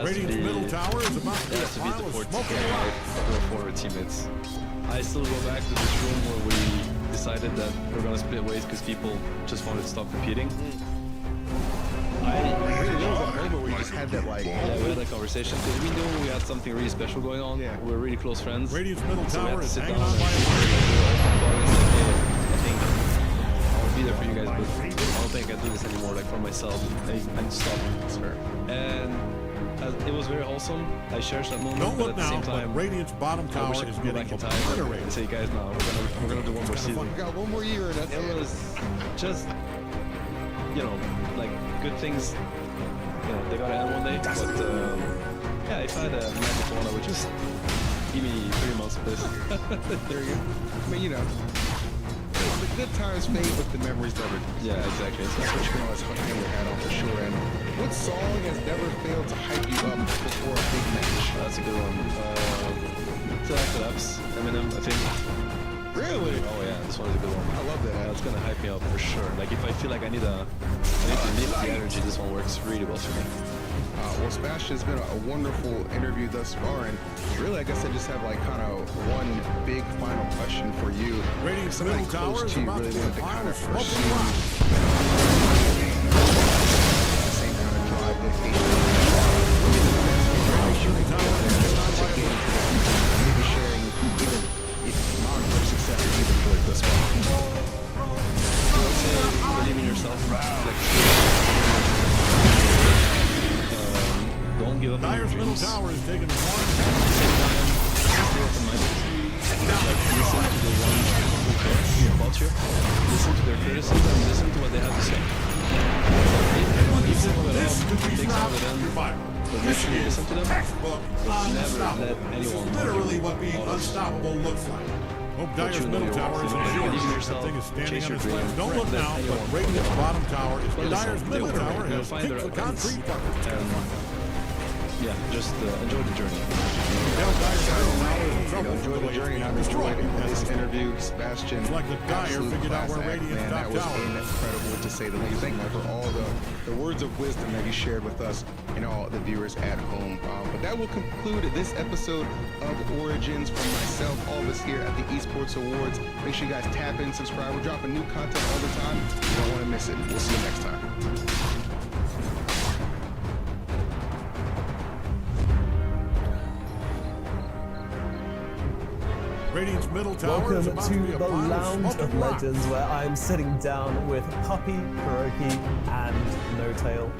Radiant's middle tower is about to be a to beat pile the of 14 smoking my rocks. former teammates. I still go back to this room where we decided that we're gonna split ways because people just wanted to stop competing. There was a moment where you just had that we had that conversation because we knew we had something really special going on. Yeah. We were really close friends. Radiant's middle So we had tower to is sit hanging down on and by a I think I'll be there for you guys, but I don't think I can do this anymore, like for myself. I need to stop. And it was very wholesome. I cherished that moment, Don't but look at the now, same time, but Radiant's bottom I tower wish I is could go getting back in time obliterated. and say, guys, no, we're gonna do one more season. We got one more year, and that's It was just, like good things. They gotta end one day. But yeah, if I had a magic wand, I would just give me 3 months of this. there you go. I mean, the good times fade, but the memories never do. Yeah, exactly. That's what you can always hang your hat on for sure. And what song has never failed to hype you up before a big match? That's a good one. Till I collapse, Eminem, I think. Really? Oh yeah, this one is a good one. I love that. That's gonna hype me up for sure. Like if I feel like I need to lift the energy, this one works really well for me. Well, Sebastian, it's been a wonderful interview thus far, and really, I guess I just have like kind of one big final question for you. Radiant's Somebody middle tower close is to you about really to be a wanted to pile kind of of smoking pursue rocks. the same kind of drive that they maybe sharing even if not for success that you've enjoyed thus far. I would say believe in yourself. Don't give up on your Dyer's middle dreams. tower is taking one. Stay open-minded. Like listen to the ones who care about you. Listen to their criticism. Listen to what they have to say. Even when it takes out of them, but make sure you listen to them. But never let anyone Literally what being unstoppable looks like. Hope Dyer's middle tower is believe in insured. yourself, That thing is standing chase on your its dream. legs. Don't look Let now, but anyone Radiant's bottom tower is But Dyer's listen, middle they'll tower work. You'll has find kicked the the right concrete balance. bucket. Yeah, just enjoy the journey. Tell Dyer's middle tower is in trouble Enjoy for the the way journey, it's not being destroy destroyed. it. This interview, Sebastian. It's like the Dyer absolute figured out where class act, Radiant's man. top That was tower is. incredible to say the least. Thank you for all the words of wisdom that you shared with us and all the viewers at home. But that will conclude this episode of Origins from myself, all of us here at the Esports Awards. Make sure you guys tap in, subscribe. We're dropping new content all the time. You don't want to miss it. We'll see you next time. Radiant's middle tower is Welcome about to be to a the pile of Lounge of smoking rocks. Legends, where I'm sitting down with Puppy, Kuroki, and No Tail.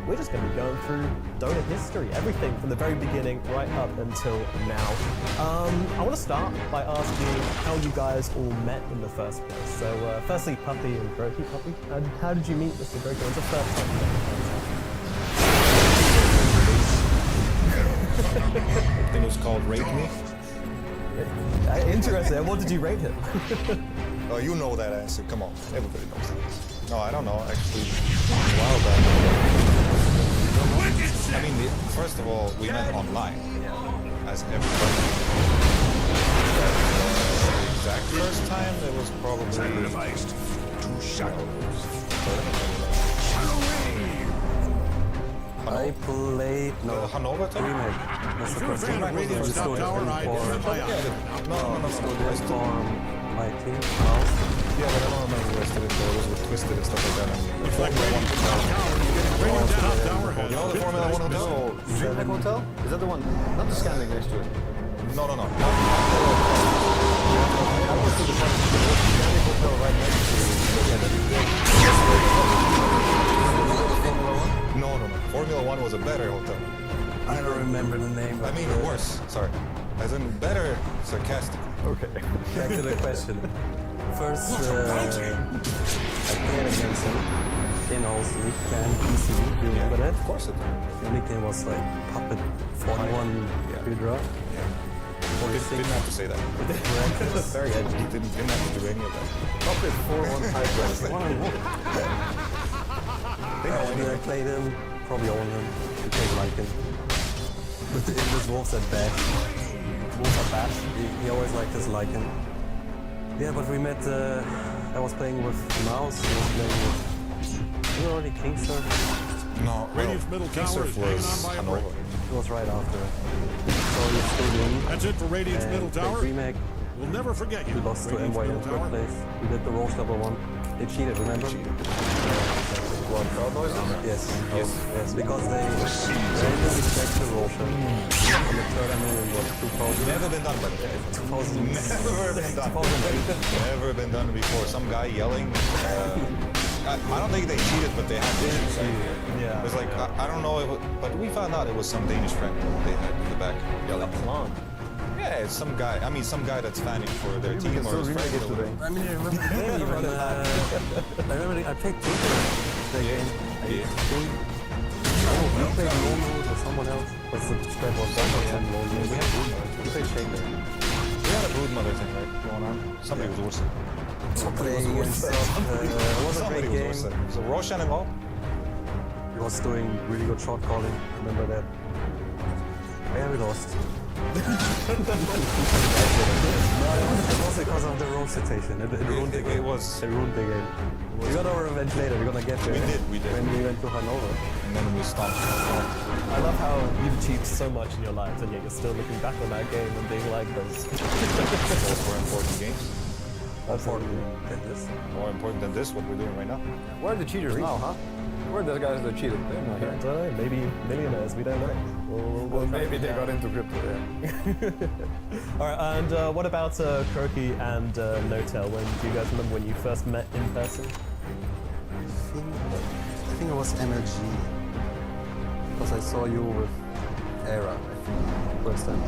We're just going to be going through Dota history, everything from the very beginning right up until now. I want to start by asking how you guys all met in the first place. So, firstly, Puppy and Kuroki. Puppy, how did you meet Mr. Kuroki? When's the first time you met? I think it was called Rate Me. Interesting. What did you rate him? Oh, you know that answer. Come on, everybody knows that answer. No, I don't know. Actually, a while back. I mean, first of all, we met online, as everybody. The exact first time, it was probably sacrificed to shadows. I played The Hanover time? remake. That's the If you're a first fan game. of Radiant's I top still tower, did I for identify No, I still did for my team. Mouse. Yeah, but I don't remember who I stood in there. It was with Twisted and stuff like that. And It's like Radiant's top tower. Radiant's top tower has you know the Formula 1 hotel? Dreamhack Hotel? Is that the one? Not the Scandic next to it. No. I went to the Scandic Hotel right next to No. Formula 1 was a better hotel. I don't remember the name. I mean, worse. Sorry. As in better, sarcastic. Okay. Back to the question. First, I played against him in also Fan PC. Do you remember that? Of course it did. The nickname was like Puppet 41 Hydra. Didn't have to say that. Very edgy. Didn't have to do any of that. Puppet 41 Hydra. When I played him, probably own him, because I like him. But it was Wolves at bad. Wolves are bad. He always liked his Lycan. Yeah, but we met, I was playing with Mouse, he was playing with, you were already Kingster? No, Radiant's middle tower is hanging on by a brick. It was right after. So he stayed in. That's it for Radiant's middle tower. Remake. We'll never forget you. We lost to Radiant's MY in middle third tower. place. We did the Roche level 1. They cheated, remember? What, crowd noises? Yes, because they randomly checked the Roche. On the tournament in what, 2000? Never been done by the way. 2000. Never been done. Never been done before. Some guy yelling. I don't think they cheated, but they had to. Yeah. It was like, I don't know, but we found out it was some Danish friend they had in the back yelling. Yeah, it's some guy. I mean, some guy that's fanning for their team or his friend. I mean, I remember the game when, I remember I played Tinker that game. I think. Oh, we played Lone Wood or someone else. What's the spread was that? And Lone Wood. We had Broodmother. We played Shaker. We had a Broodmother thing, right? Going on. Somebody was worse. Somebody was worse. It was a great game. So Roshan involved? He was doing really good shot calling. Remember that? Yeah, we lost. No, it was because of the road situation. It ruined the game. It ruined the game. We got our revenge later. We're gonna get there. We did. When we went to Hanover. And then we stopped. I love how you've achieved so much in your lives, and yet you're still looking back on that game and being like those. Those were important games. Important than this. More important than this, what we're doing right now. Where are the cheaters now, huh? Where are the guys that cheated? They're not here. I don't know, maybe millionaires, we don't know. Well, maybe they got into crypto, yeah. Alright, and what about Croaky and Notel? When do you guys remember when you first met in person? I think it was MLG. Because I saw you with Era, I think, first time.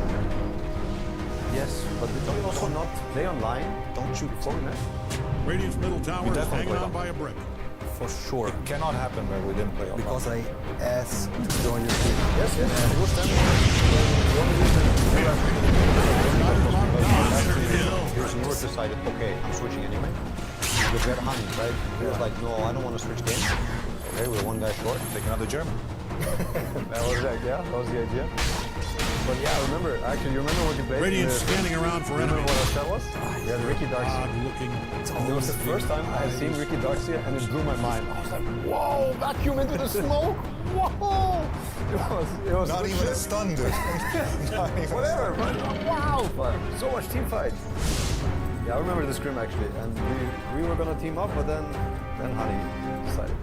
Yes, but we don't also not play online. Don't shoot Fortnite. Radiant's middle tower is definitely hanging play on that. by a brick. For sure. It cannot happen where we didn't play online. Because I asked to join your team. Yes, it was them. The only reason he was more decided, okay, I'm switching anyway. Because we had Honey, right? He was like, no, I don't want to switch games. Okay, we're one guy short. Take another German. That was like, yeah, that was the idea. But yeah, I remember, actually, you remember what you played? Radiant's standing around for Remember enemy. what our set was? We had Ricky Darcy. Looking. It was the first time I had seen Ricky Darcy and it blew my mind. I was like, whoa, vacuum into the smoke! Whoa! It was Not even a stun, dude. Not even whatever, but wow! But so much team fight. Yeah, I remember the scrim actually, and we were gonna team up, but then Honey decided.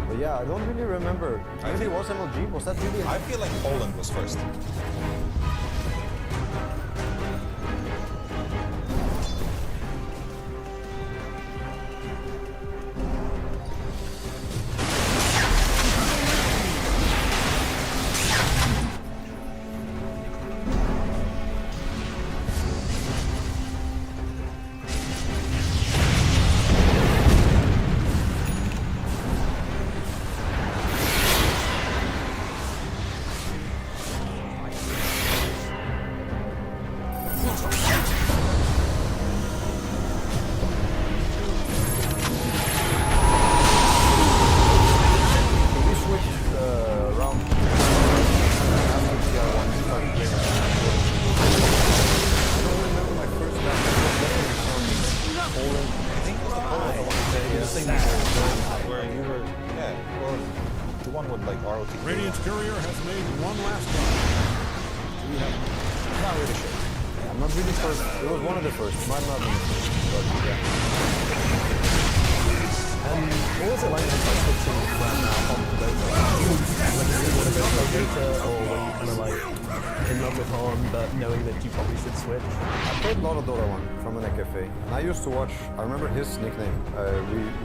But yeah, I don't really remember. Maybe it was MLG. Was that really? I feel like Poland was first. like ROTK. Radiant's courier has made one last run. Not really sure. Yeah, I'm not really first. It was one of the first. Might not be the first, but yeah. And what was it like when you switching from Hom to Dota? Like, did you want to go play Dota, or were you kind of like in love with Hom, but knowing that you probably should switch? I played a lot of Dota 1 from an cafe. And I used to watch, I remember his nickname.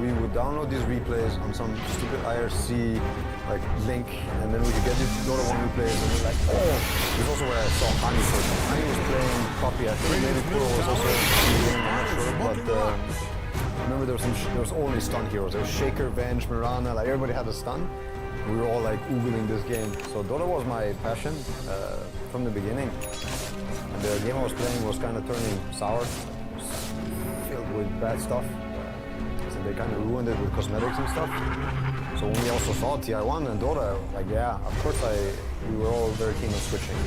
We would download these replays on some stupid IRC like link, and then we could get these Dota 1 replays, and we're like, oh! This is also where I saw Hani first. Hani was playing Poppy, I think maybe Kuro was also playing, I'm not sure, but I remember there was only stun heroes. There was Shaker, Venge, Mirana, like everybody had a stun. We were all like oogling this game. So Dota was my passion from the beginning. And the game I was playing was kind of turning sour, filled with bad stuff. So they kind of ruined it with cosmetics and stuff. So when we also saw TI1 and Dota, like yeah, of course we were all very keen on switching.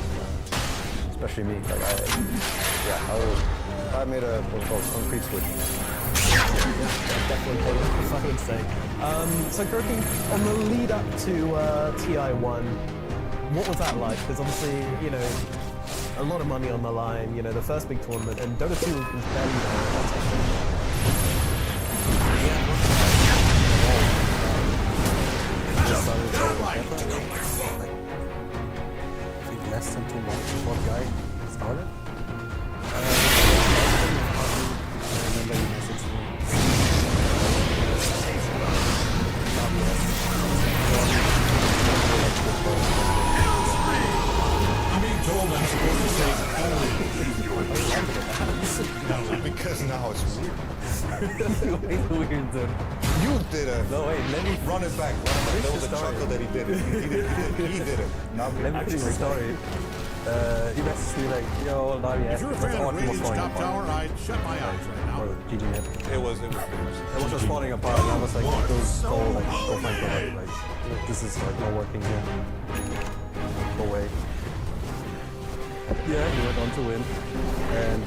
Especially me. Like I made a what's called concrete switch. Yeah, definitely positive, I would say. So Gurky, on the lead up to TI1, what was that like? Because obviously, you know, a lot of money on the line, you know, the first big tournament, and Dota 2 was barely there. I think less than 2 months before the guy started. I remember he messaged me. I'm being told I'm supposed to say no, because now it's weird. Weird, dude. You did it. No, wait, let me run it back. That was a chuckle that he did it. He did it. Not let me finish the story. He messaged me like, yo, now he asked If you're a fan of Radiant's top tower, I'd shut my eyes right now. Or GGNet. It was just falling apart, and I was like, go find somebody. Like, this is like not working here. No way. Yeah, he went on to win, and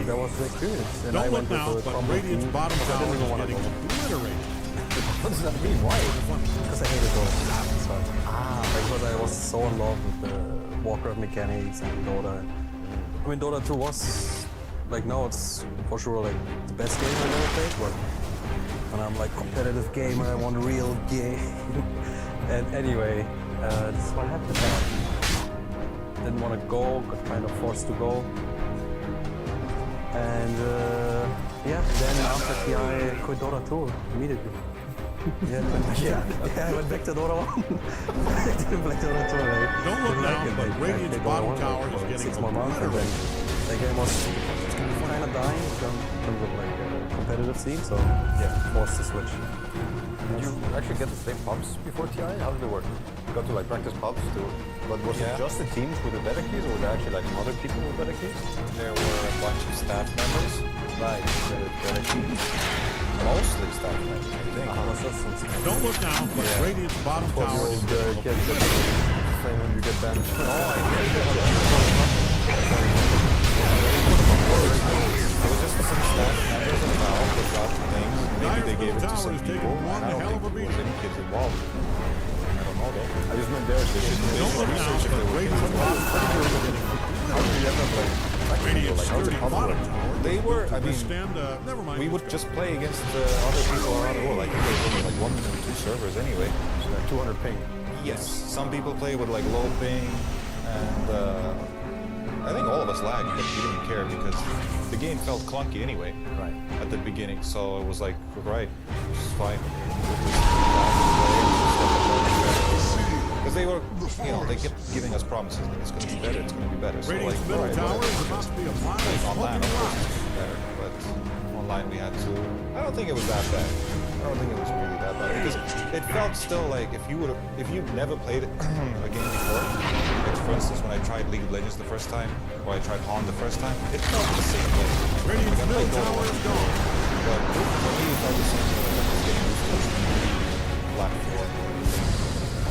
that was the experience. And Don't I look went now, with but combo Radiant's team, bottom because I tower didn't is want to getting go. obliterated. What does that mean? Why? Because I hated Dota. So, because I was so in love with the Warcraft mechanics and Dota. I mean, Dota 2 was like now it's for sure like the best game I've ever played. But when I'm like competitive gamer, I want a real game. And anyway, this is what happened. Didn't want to go, got kind of forced to go. And yeah, then after TI, quit Dota 2 immediately. I went back to Dota 1. Didn't play Dota 2. Don't look now, but Radiant's bottom tower is getting 6 more months, and then the game was kind of dying in terms of like competitive scene. So yeah, forced to switch. Did you actually get to play pubs before TI? How did it work? You got to like practice pubs too. But was it just the teams with the better keys, or were there actually like some other people with better keys? There were a bunch of staff members. Right, better keys. Mostly staff members, I think. Don't look now, but Radiant's bottom tower is getting Same when you get banned. It was just some staff members and now they got things. Maybe they gave it to some people. one I don't hell of a think there beat. was any kids involved. I don't know though. I just meant theirs. Don't look now, but Radiant's bottom tower is getting How did you ever play? Radiant's Like, sturdy bottom tower. They were, I mean, never mind. we would just play against other people around the world. I think there's only like 1 or 2 servers anyway. So like 200 ping. Yes, some people play with like low ping, and I think all of us lagged, but we didn't care because the game felt clunky anyway. Right. At the beginning, so it was like, right, it's fine. Because they were, you know, they kept giving us promises that it's going to be better, it's going to be better. So Radiant's like, middle alright, tower whatever. is about to be a mile Like online, of course, smoking it's better, but online we had to. I don't think it was that bad. I don't think it was really that bad because it felt still like if you've never played a game before, like for instance when I tried League of Legends the first time, or I tried Han the first time, it felt the same way. Radiant's middle tower is gone. But for me, it felt the same way. Like I was getting used to the platform,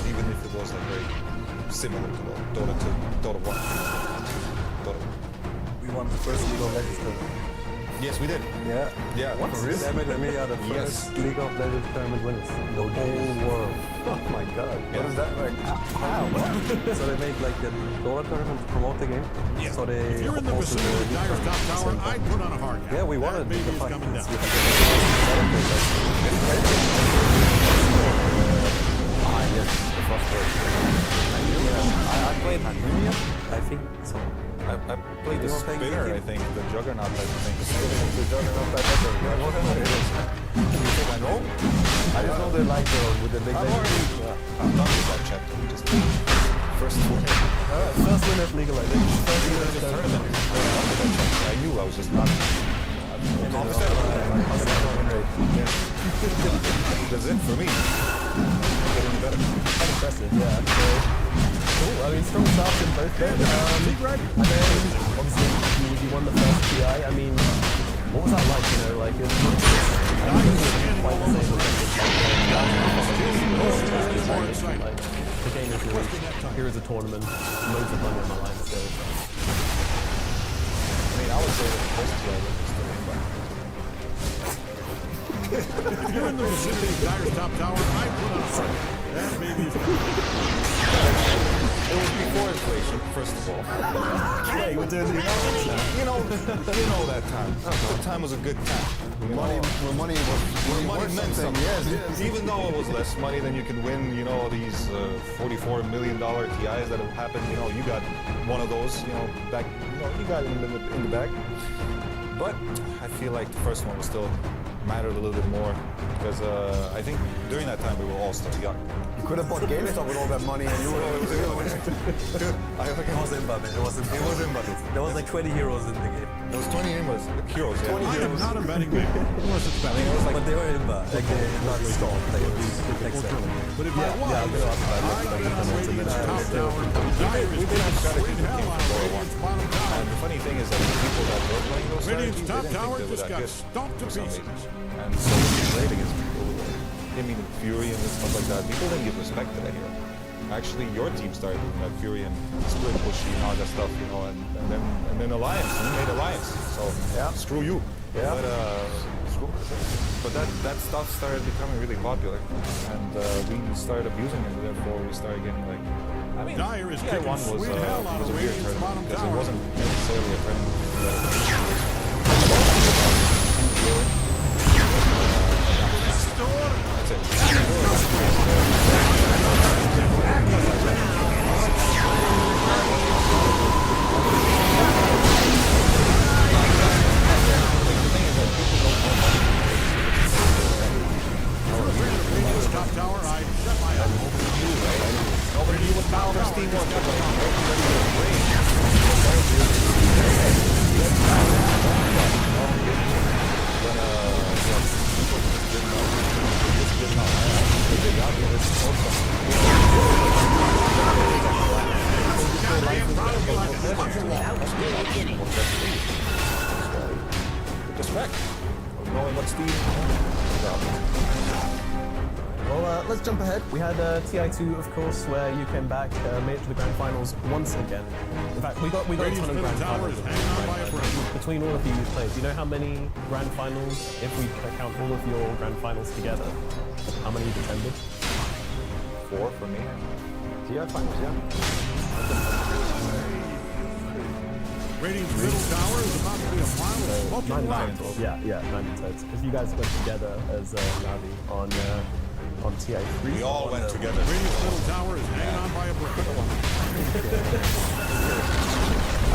even if it was like very similar to Dota 2, Dota 1, Dota 1. We won the first League of Legends. Yes, we did. Yeah. Yeah. What? For real? Damn, we are the first League of Legends tournament winners in the whole world. Oh my god. What is that like? How? So they made like a Dota tournament to promote the game. Yeah. So they If you're in the hosted vicinity of the Dyer's top tower, I'd put on a hard hat. Yeah, we won That it. baby's The fight. coming down. Yes, the first place. I played Hanumia. I think so. I played the You were playing spinner, the I think, the juggernaut type of thing. The juggernaut type of thing. Yeah, whatever it is. You think I know? I just know they like with the big I'm done with that chapter. We just first win. Alright, first win of League of Legends. First win of the tournament. I knew I was just not. That's it for me. Getting better. Quite impressive, yeah. So, cool. I mean, strong start in both games. And then, obviously, you won the first TI. I mean, what was that like? You know, like, it was quite the same. Like, the game is really, here is a tournament, loads of money on the line still. I mean, I would say that most TI was still If you're in the vicinity of Dyer's top tower, I'd put on a hard hat. That baby's coming down. It was before inflation, first of all. Yeah, you were doing the you know that time. That time was a good time. Money meant something. Yes. Even though it was less money than you can win, you know, these $44 million TIs that have happened, you know, you got one of those, you know, back, you know, you got it in the bag. But I feel like the first one was still mattered a little bit more because I think during that time we were all still young. You could have bought GameStop with all that money and you would have... It was Imba, man. It was Imba. There was like 20 heroes in the game. There was 20 heroes, yeah. 20 I am not a betting man. Unless it's betting. But they were Imba. Like, not strong players. But if I was, I'd bet on Radiant's top tower. We did have strategies that came from Radiant's bottom tower. And the funny thing is that the people that were playing those Radiant's strategies, top they didn't think they were tower just that got good stomped to for some pieces. reason. And so when you played against people who were, I mean, Fury and stuff like that, people didn't give respect to that hero. Actually, your team started doing that, Fury and split pushy and all that stuff, you know, and then Alliance, you made Alliance. So yeah, screw you. Yeah. But that stuff started becoming really popular, and we started abusing it. Therefore, we started getting like. I mean, Dyer is TI1 was sweet hell out was a of weird Radiant's bottom tournament because it tower. wasn't necessarily a tournament. That's Top tower, I shut my eyes. Nobody knew what Bowser's team was. Respect. Knowing what Steve. Well, let's jump ahead. We had TI2, of course, where you came back, made it to the grand finals once again. In fact, we got a ton of grand finals between all of you players. Do you know how many grand finals, if we count all of your grand finals together, how many you've attended? 4 for me. TI finals, yeah. Radiant's middle tower is about to be a mile of smoking light. Yeah, 90 totes. If you guys went together as Navi on TI3. We all went together. Radiant's middle tower is hanging on by a brick. I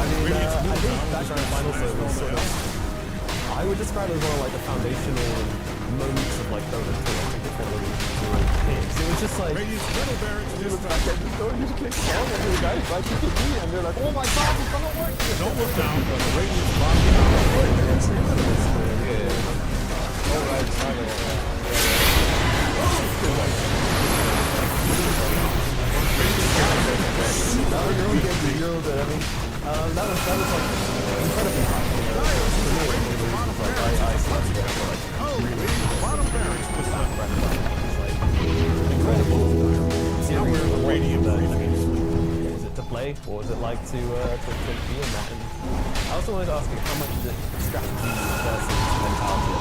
mean, I think that grand final was sort of, I would describe it as one of like the foundational moments of like Dota 2. I think it's really games. It was just like, Radiant's middle barracks just Don't just click down and you guys like you can be and they're like, oh my god, it's gonna work. don't look down, but the Radiant's bottom tower. That was like incredibly high. I slept there for like Bottom barracks just incredible. now we're in the Radiant Is it to play play? What was it like to be in that? And I also wanted to ask you, how much is it strategy versus mentality?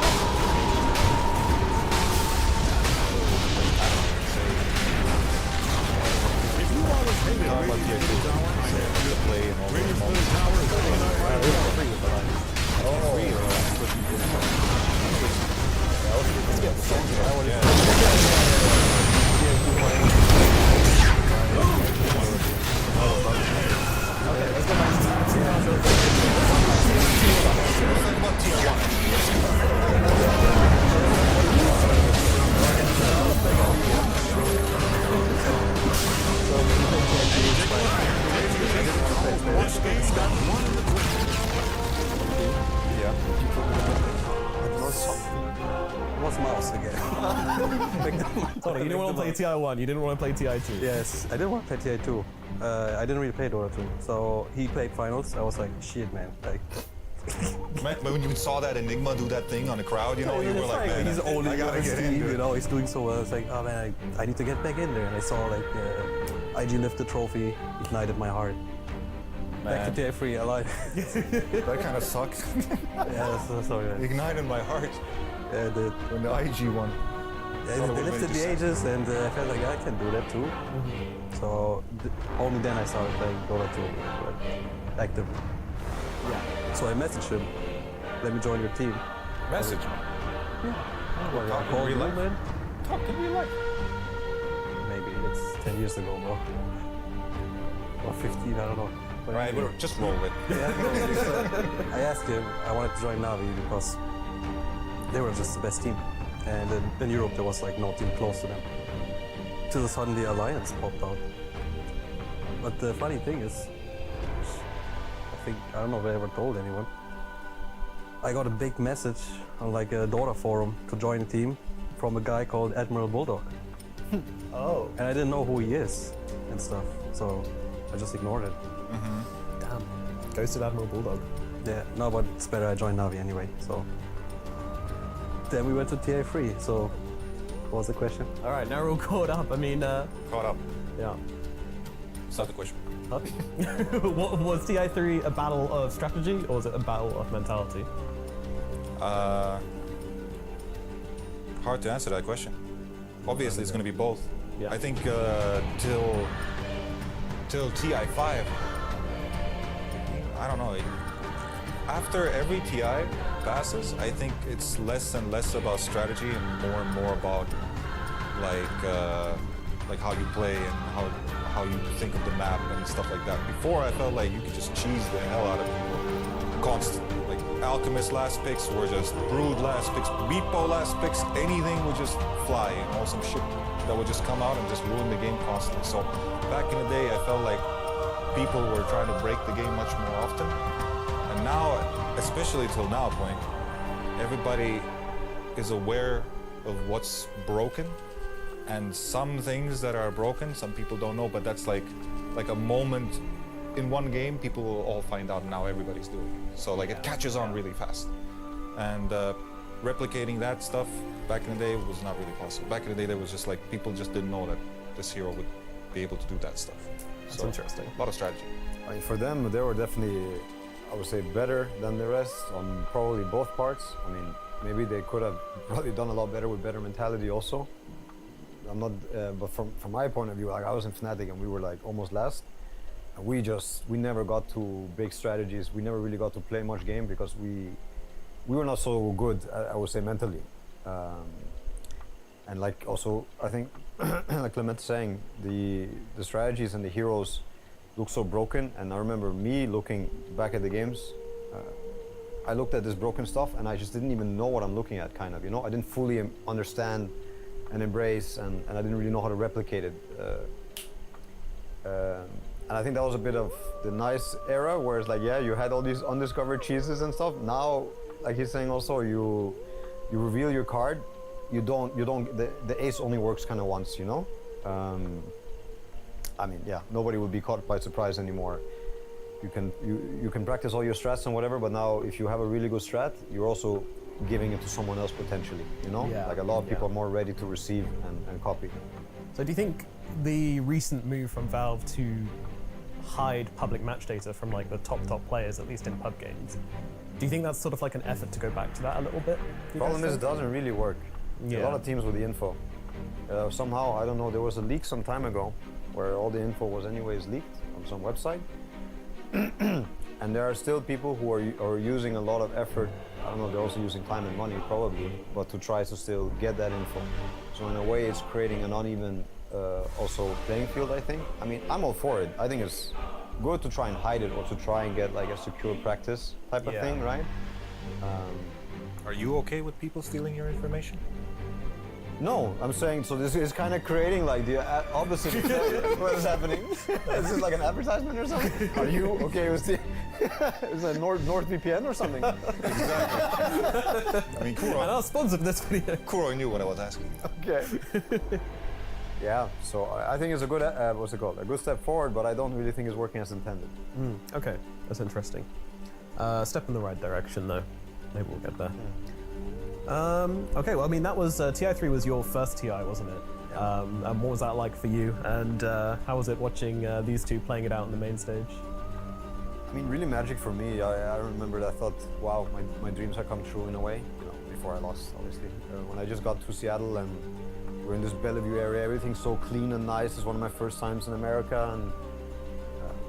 What's mouse again? Sorry, you didn't want to play TI1, you didn't want to play TI2. Yes, I didn't want to play TI2. I didn't really play Dota 2. So he played finals. I was like, shit, man. Like, when you saw that Enigma do that thing on the crowd, you know, you were like, man, he's only I gotta get in. you know, he's doing so well. It's like, oh man, I need to get back in there. And I saw like IG lift the trophy, ignited my heart. Back to TI3, I lied. That kind of sucked. Yeah, that's sorry. Man. Ignited my heart. Yeah, it did. When the IG won. Yeah, they lifted the ages, and I felt like I can do that too. So only then I started playing Dota 2, but actively. Yeah. So I messaged him. Let me join your team. Message? Yeah. Talk in real life. Talk in real life. Maybe it's 10 years ago, bro. Or 15, I don't know. But right, anyway. just roll it. Yeah, I asked him. I wanted to join Navi because they were just the best team. And in Europe, there was like no team close to them. Till suddenly Alliance popped out. But the funny thing is, I don't know if I ever told anyone. I got a big message on like a Dota forum to join a team from a guy called Admiral Bulldog. Oh. And I didn't know who he is and stuff, so I just ignored it. Damn. Ghosted Admiral Bulldog. Yeah, no, but it's better I joined Navi anyway, so. Then we went to TI3, so what was the question? All right, now we're all caught up. I mean, Caught up. Yeah. It's not the question. What, was TI3 a battle of strategy or was it a battle of mentality? Hard to answer that question. Obviously, it's going to be both. Yeah. I think till TI5, I don't know. After every TI passes, I think it's less and less about strategy and more about like how you play and how you think of the map and stuff like that. Before, I felt like you could just cheese the hell out of people constantly. Like Alchemist last picks were just Brood last picks, Meatball last picks, anything would just fly, you know, some shit that would just come out and just ruin the game constantly. So back in the day, I felt like people were trying to break the game much more often. And now, especially till now point, everybody is aware of what's broken. And some things that are broken, some people don't know, but that's like a moment in one game, people will all find out, and now everybody's doing it. So like it catches on really fast. And replicating that stuff back in the day was not really possible. Back in the day, there was just like, people just didn't know that this hero would be able to do that stuff. That's interesting. A lot of strategy. I mean, for them, they were definitely, I would say, better than the rest on probably both parts. I mean, maybe they could have probably done a lot better with better mentality also. I'm not, but from my point of view, like I was in Fnatic and we were like almost last. And we never got to big strategies. We never really got to play much game because we were not so good, I would say, mentally. And like also, I think, like Clement's saying, the strategies and the heroes look so broken. And I remember me looking back at the games, I looked at this broken stuff and I just didn't even know what I'm looking at, kind of, you know? I didn't fully understand and embrace, and I didn't really know how to replicate it. And I think that was a bit of the nice era, where it's like, yeah, you had all these undiscovered cheeses and stuff. Now, like he's saying also, you reveal your card, the ace only works kind of once, you know? I mean, yeah, nobody would be caught by surprise anymore. You can practice all your strats and whatever, but now if you have a really good strat, you're also giving it to someone else potentially, you know? Yeah. Like a lot of people are more ready to receive and copy. So do you think the recent move from Valve to hide public match data from like the top players, at least in pub games. Do you think that's sort of like an effort to go back to that a little bit? Problem is, it doesn't really work. Yeah. A lot of teams with the info. Somehow, I don't know, there was a leak some time ago where all the info was anyways leaked on some website. And there are still people who are using a lot of effort. I don't know, they're also using time and money probably, but to try to still get that info. So in a way, it's creating an uneven also playing field, I think. I mean, I'm all for it. I think it's good to try and hide it or to try and get like a secure practice type of thing, right? Are you okay with people stealing your information? No, I'm saying, so this is kind of creating like the opposite of what is happening. Is this like an advertisement or something? Are you okay with the... Is it NordVPN or something? Exactly. I mean, Kuro... And I'll sponsor this video. Kuro knew what I was asking. Okay. Yeah, so I think it's a good, what's it called? A good step forward, but I don't really think it's working as intended. Okay, that's interesting. Step in the right direction though. Maybe we'll get there. Okay, well, I mean, that was TI3 was your first TI, wasn't it? And what was that like for you? And how was it watching these two playing it out on the main stage? I mean, really magic for me. I remember that I thought, wow, my dreams have come true in a way. You know, before I lost, obviously. When I just got to Seattle and we're in this Bellevue area, everything's so clean and nice. It's one of my first times in America, and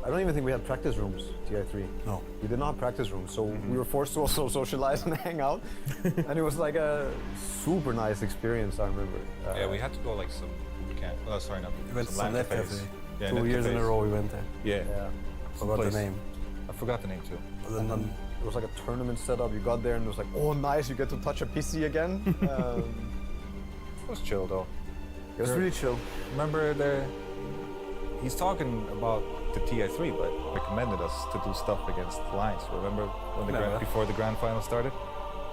I don't even think we had practice rooms, TI3. No. We did not have practice rooms, so we were forced to also socialize and hang out. And it was like a super nice experience, I remember. Yeah, we had to go like some boot camp. Oh, sorry, not boot We went to some net cafes. cafe. Yeah, 2 net years in a cafes. row we went there. Yeah. Forgot the name. I forgot the name too. And then there was like a tournament set up. You got there and it was like, oh, nice, you get to touch a PC again. It was chill though. It was really chill. Remember he's talking about the TI3, but recommended us to do stuff against Lions. Remember when before the grand final started?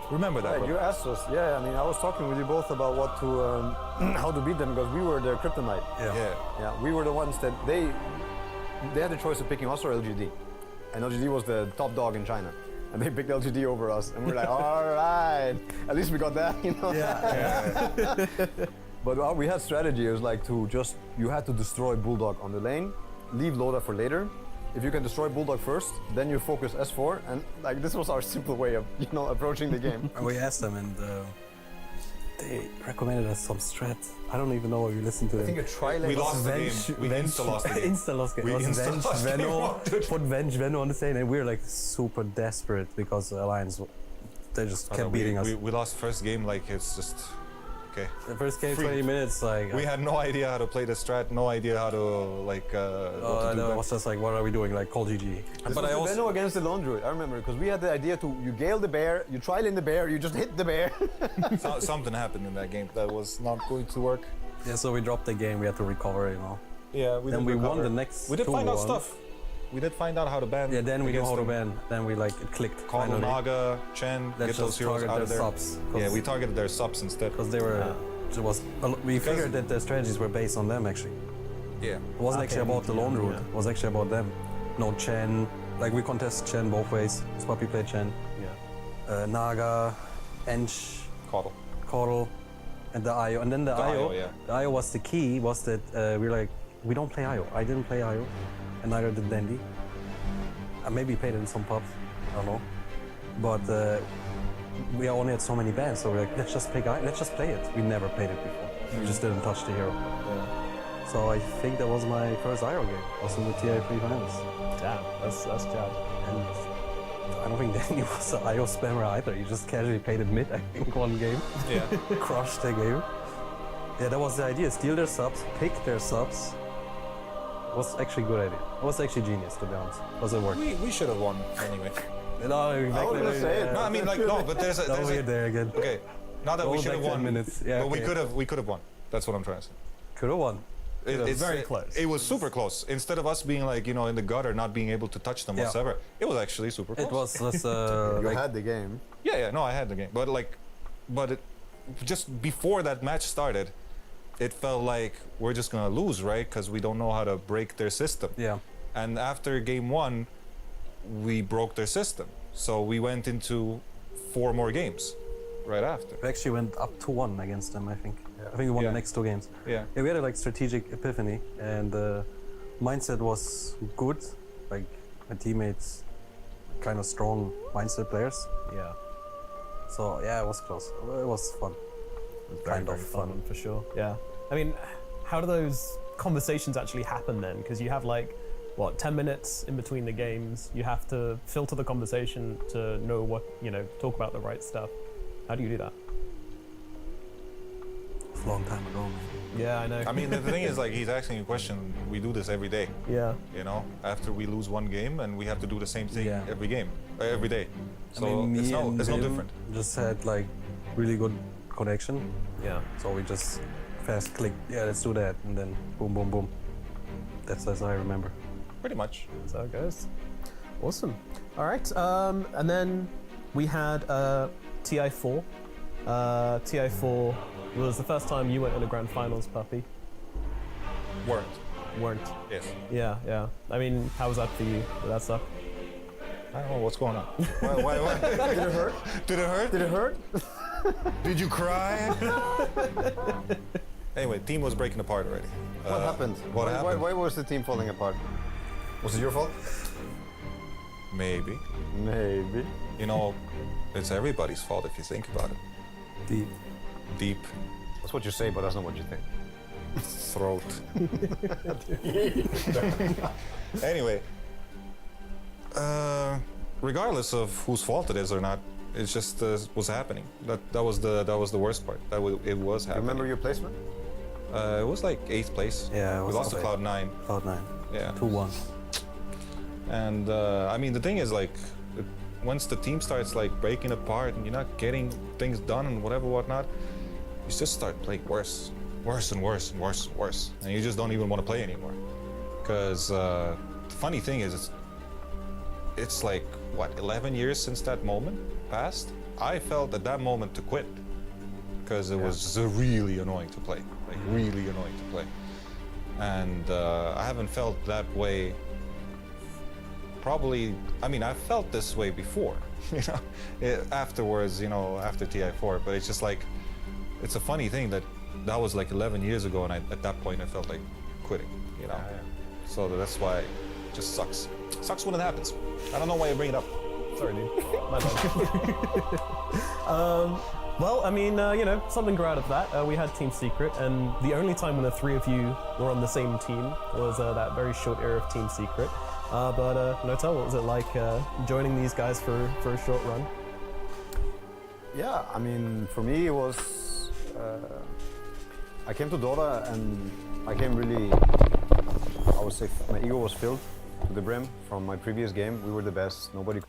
Remember that? Yeah, you asked us. Yeah, I mean, I was talking with you both about what to, how to beat them because we were their kryptonite. Yeah, we were the ones that they had the choice of picking us or LGD, and LGD was the top dog in China. And they picked LGD over us, and we're like, all right, at least we got that, you know? Yeah. But we had strategy. It was like you had to destroy Bulldog on the lane, leave Loda for later. If you can destroy Bulldog first, then you focus S4, and like this was our simple way of, you know, approaching the game. And we asked them, and they recommended us some strat. I don't even know if you listened to them. I think a tri-lane. We lost the game. We insta-lost the game. Insta-lost game. We Venge Venno, put Venge Venno on the same, and we were like super desperate because the Alliance, they just kept beating us. We lost first game like it's just... Okay. The first game, 20 minutes, like... We had no idea how to play the strat, no idea how to, like, it was just like, what are we doing, like, call GG. This was the Venno against the Lone Druid, I remember, because we had the idea you gale the bear, you tri-lane the bear, you just hit the bear. Something happened in that game that was not going to work. Yeah, so we dropped the game, we had to recover, you know. Yeah, then we won the next We did find out stuff. We did find out how to ban. Yeah, then we know how to ban. Then we like it clicked. Call Naga, Chen, get those heroes out of there. Subs, yeah, we targeted their subs instead. Because they were, we figured that the strategies were based on them actually. Yeah. It wasn't actually about the Lone Route. It was actually about them. No Chen, like we contest Chen both ways. Swappy played Chen. Yeah. Naga, Ench, Caudle, and the IO. And then the IO. The IO was the key. Was that we were like, we don't play IO. I didn't play IO. And neither did Dandy. I maybe played it in some pubs, I don't know. But we only had so many bands, so we're like, let's just play it. We never played it before. We just didn't touch the hero. So I think that was my first IO game, was in the TI3 finals. Damn, that's jazz. And I don't think Dandy was an IO spammer either. He just casually played it mid, I think, one game. Yeah. Crushed the game. Yeah, that was the idea. Steal their subs, pick their subs. It was actually a good idea. It was actually genius, to be honest. Was it work? We should have won anyway. No, exactly. I was say it. No, I mean like no, but there's a there again. Okay, not that we should have won. Minutes. Yeah, but we could have won. That's what I'm trying to say. Could have won. It's very close. It was super close. Instead of us being like, you know, in the gutter, not being able to touch them whatsoever, it was actually super close. It was just you had the game. Yeah, no, I had the game, but just before that match started, it felt like we're just gonna lose, right? Because we don't know how to break their system. Yeah. And after game one, we broke their system. So we went into 4 more games right after. We actually went up 2-1 against them, I think. I think we won the next 2 games. Yeah. We had a like strategic epiphany, and mindset was good. Like my teammates, kind of strong mindset players. Yeah. So yeah, it was close. It was fun. Very, very fun for sure. Yeah. I mean, how do those conversations actually happen then? Because you have like, what, 10 minutes in between the games. You have to filter the conversation to know what, talk about the right stuff. How do you do that? It's a long time ago, man. Yeah, I know. I mean, the thing is, like, he's asking a question. We do this every day. Yeah. After we lose one game, and we have to do the same thing every day. So I mean, it's no different. Just had like really good connection. Yeah. So we just fast click. Yeah, let's do that, and then boom, boom, boom. That's as I remember. Pretty much. That's how it goes. Awesome. All right. And then we had TI4. TI4 was the first time you went in the grand finals, Puppy. Weren't. Yes. Yeah. I mean, how was that for you? Did that suck? I don't know what's going on. Why? Did it hurt? Did it hurt? Did it hurt? Did you cry? Anyway, team was breaking apart already. What happened? What happened? Why was the team falling apart? Was it your fault? Maybe. It's everybody's fault if you think about it. Deep. That's what you say, but that's not what you think. Throat. Anyway, regardless of whose fault it is or not, it's just was happening. That was the worst part. It was happening. Remember your placement? It was like 8th place. Yeah, we lost to Cloud9. Cloud9. Yeah. 2-1. And I mean, the thing is, like, once the team starts like breaking apart and you're not getting things done and whatnot, you just start playing worse and worse, and you just don't even want to play anymore. Because the funny thing is, it's like what, 11 years since that moment passed. I felt at that moment to quit because it was really annoying to play, and I haven't felt that way. Probably, I mean, I felt this way before, afterwards, after TI4, but it's just like, it's a funny thing that was like 11 years ago, and at that point I felt like quitting, So that's why it just sucks. Sucks when it happens. I don't know why you bring it up. Sorry, dude. My bad. Well, I mean, something grew out of that. We had Team Secret, and the only time when the three of you were on the same team was that very short era of Team Secret. But Notel, what was it like joining these guys for a short run? Yeah, I mean, for me it was... I came to Dota and I came really... I would say my ego was filled to the brim from my previous game. We were the best. Nobody...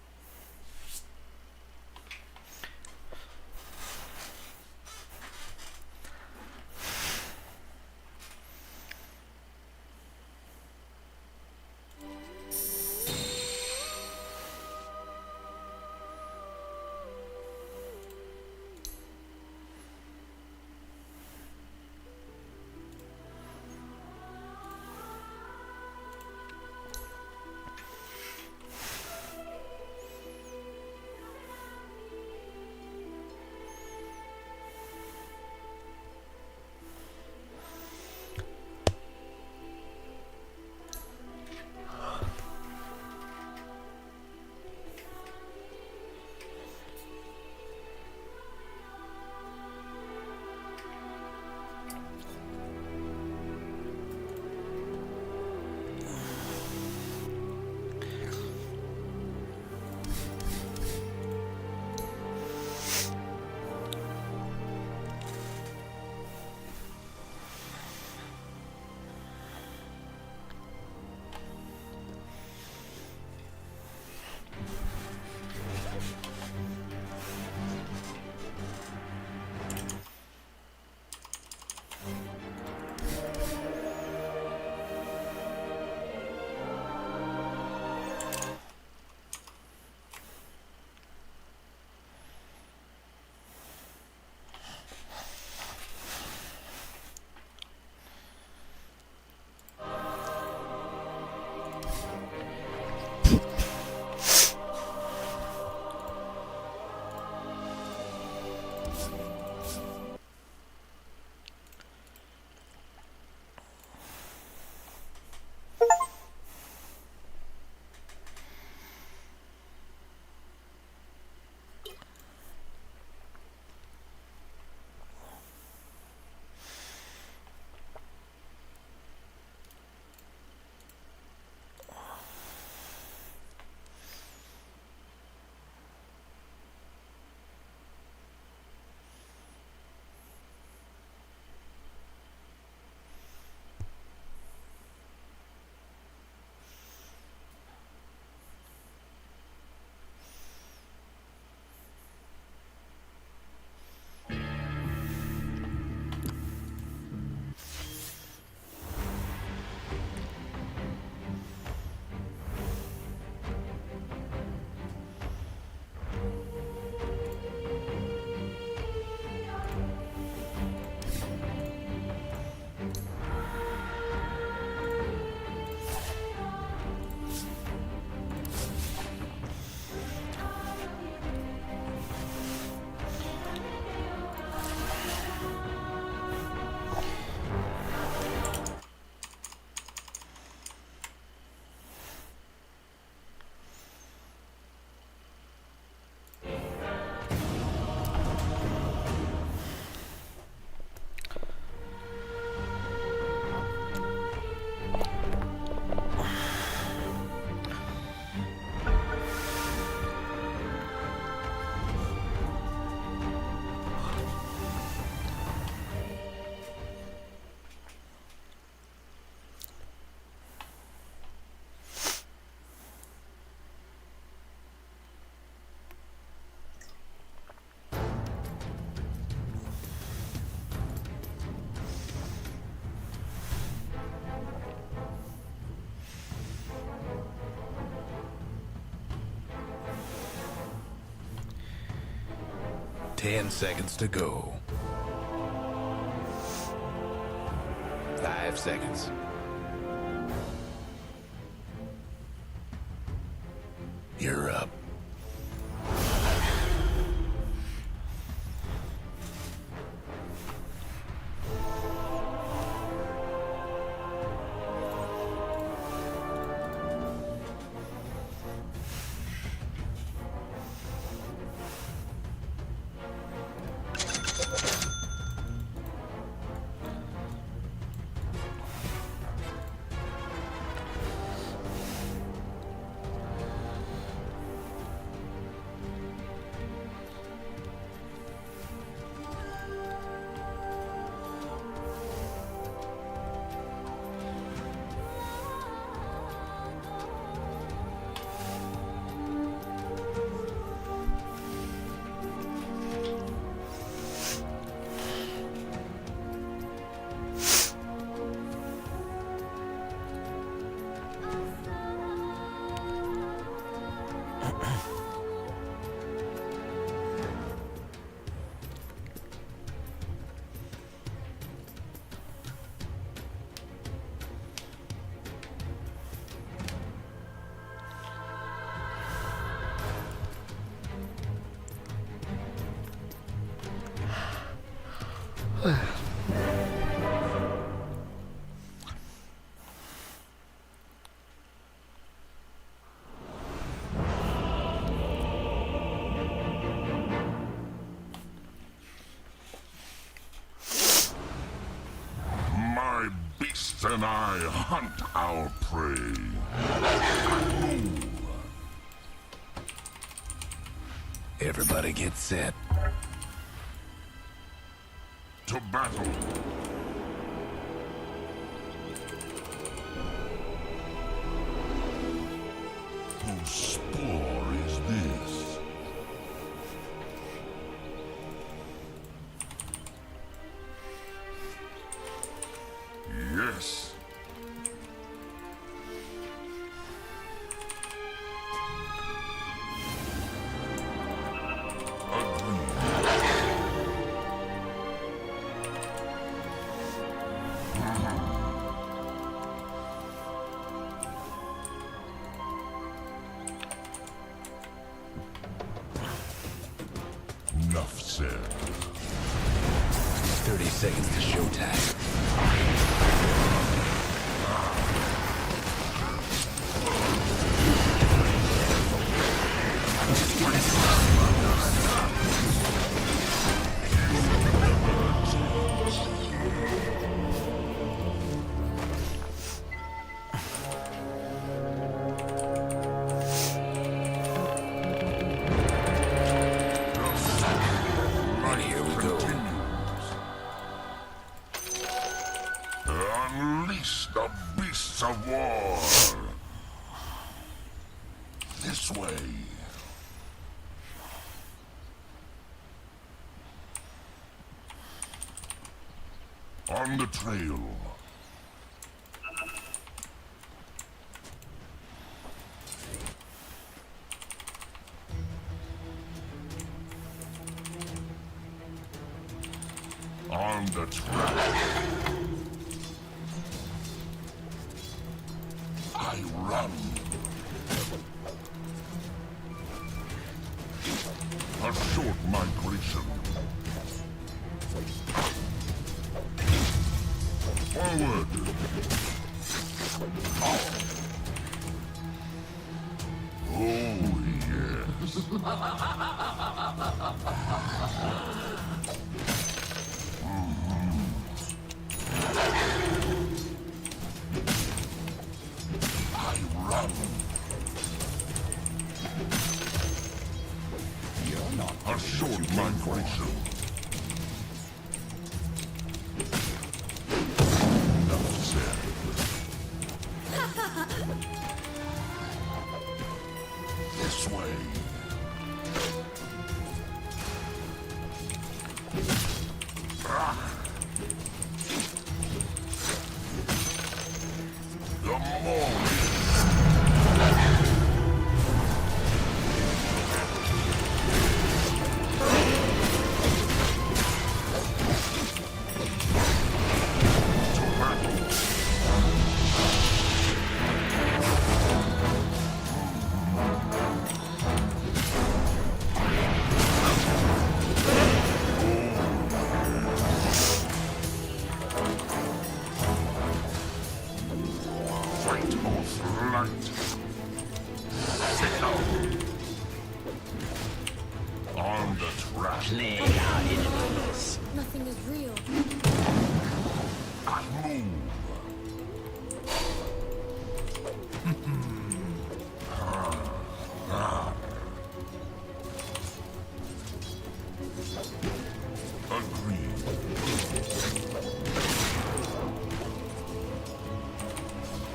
10 seconds to go. 5 seconds. You're up. My beasts and I hunt our prey. Everybody get set. To battle. Whose spore is this? Yes. Enough said. 30 seconds to showtime. Unleash the beasts of war. This way. On the trail. On the track. I run. A short migration. Forward. Oh, yes. I run. You're not a short migration. Enough said. This way. The more. On the track. Nothing is real.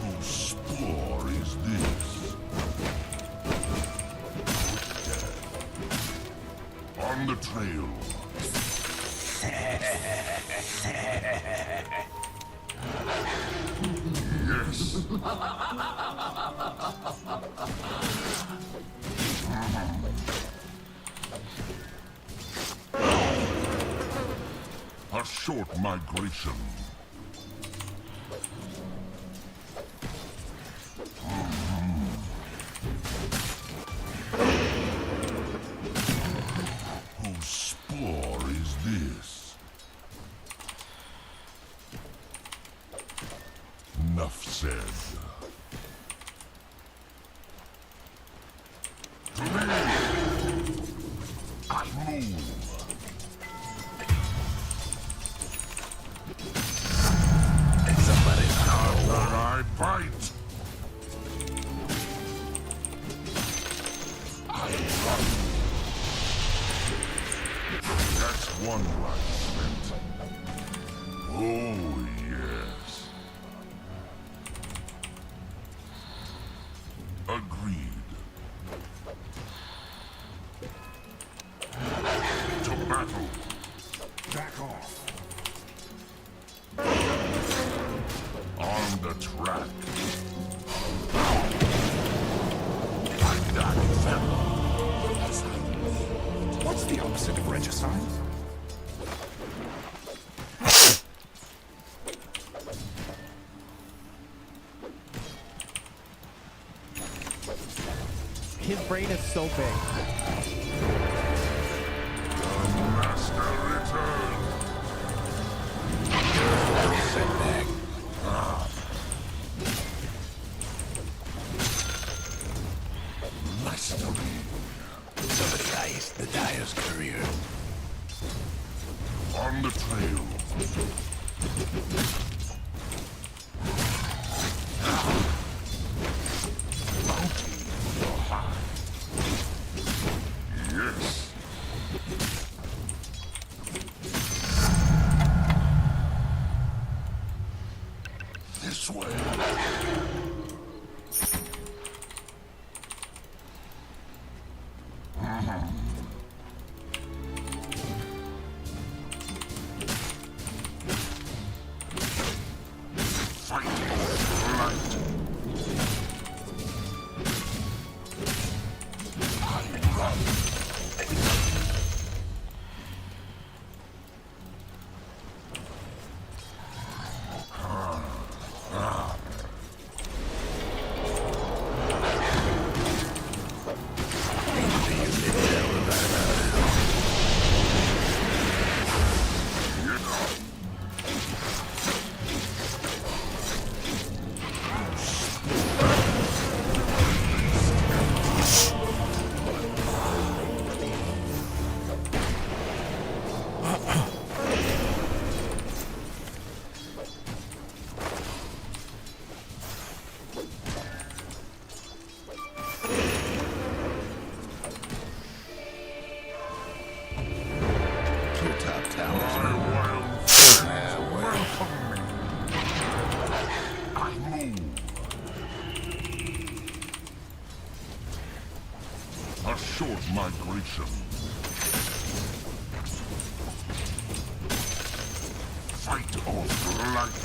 Whose spore is this? On the trail. Yes. A short migration. Whose spore is this? Enough said. To me! I move. Somebody's after I bite. I run. That's one life spent. Oh, yes. Agreed. To battle. Back off. On the track. Like that fellow. What's the opposite of regicide? His brain is so big. Master return. Setback. Mastery. Somebody iced the Dyer's courier. On the trail. Bounty for high. Yes. This way. A short migration. Fight or flight.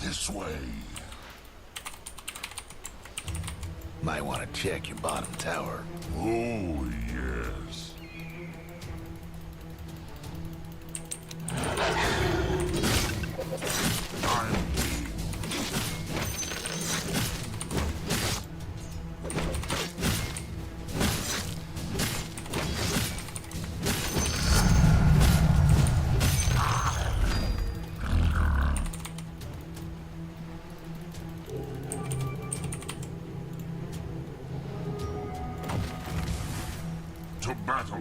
This way. Might want to check your bottom tower. Oh, yes. I'm battle.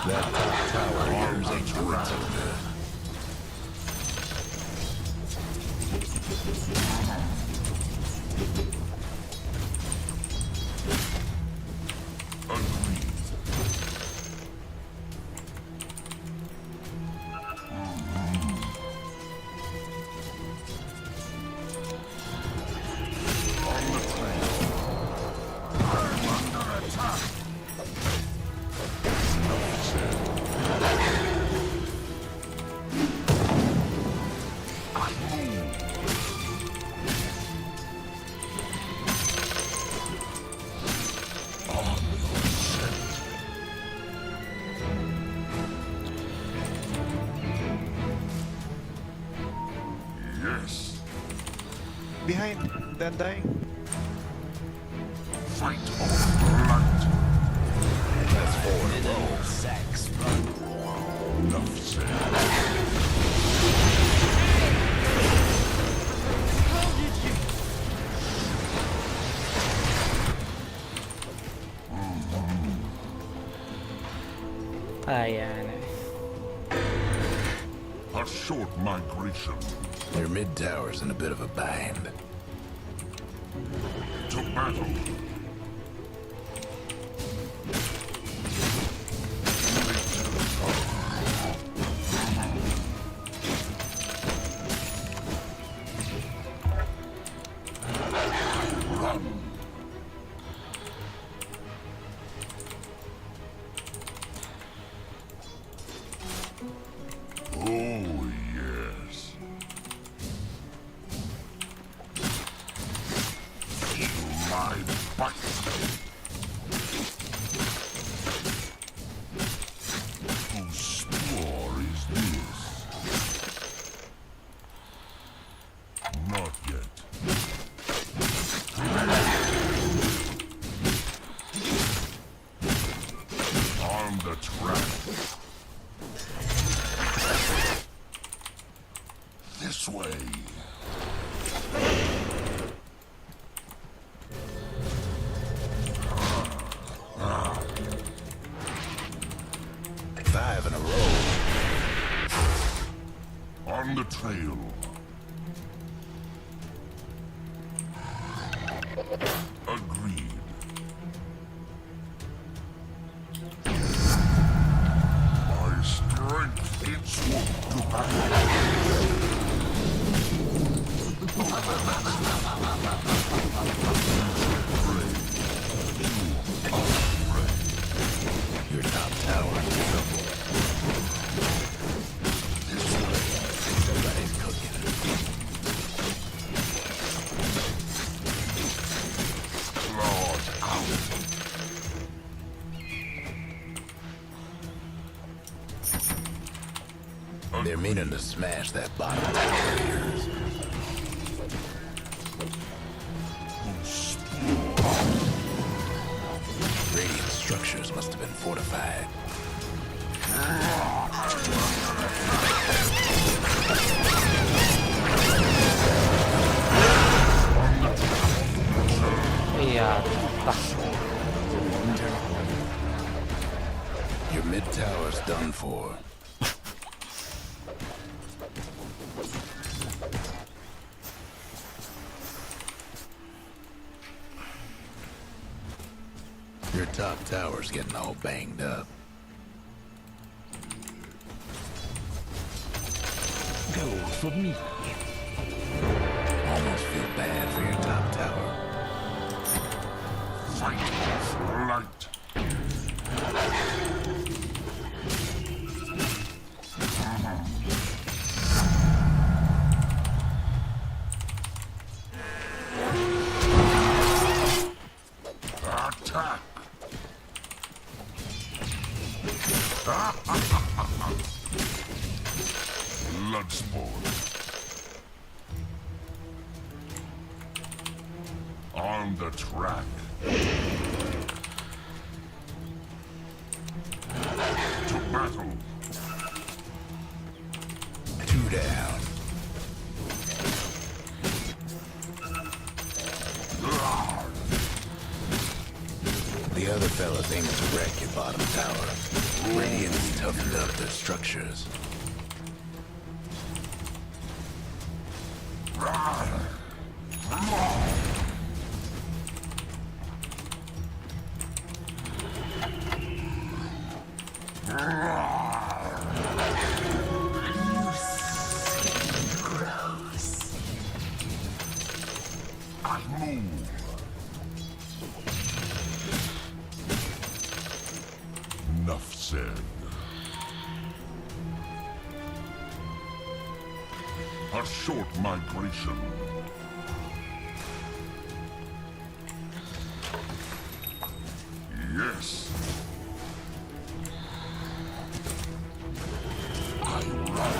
That top tower here's ain't doing so good. Yes. Behind, then dying. Fight or flight. That's 4 in a row. Sex. Enough said. Ayan. A short migration. Their mid tower's in a bit of a bind. To battle. Run. Oh, yes. My butt. Whose spore is this? Not yet. On the track. This way. Five in a row. On the trail. Agreed. My strength it's what to battle. Your top tower is in trouble. This way. Somebody's cooking. Clawed out. They're meaning to smash that bottom tower of yours. Radiant structures must have been fortified. Yeah. Your mid tower's done for. Your top tower's getting all banged up. Go for me. Almost feel bad for your top tower. Fight or flight. Attack. Bloodsport. On the track. To battle. 2 down. other fellas aiming to wreck your bottom tower. Radiant's toughened up their structures. I move. Enough said. A short migration. Yes. I run.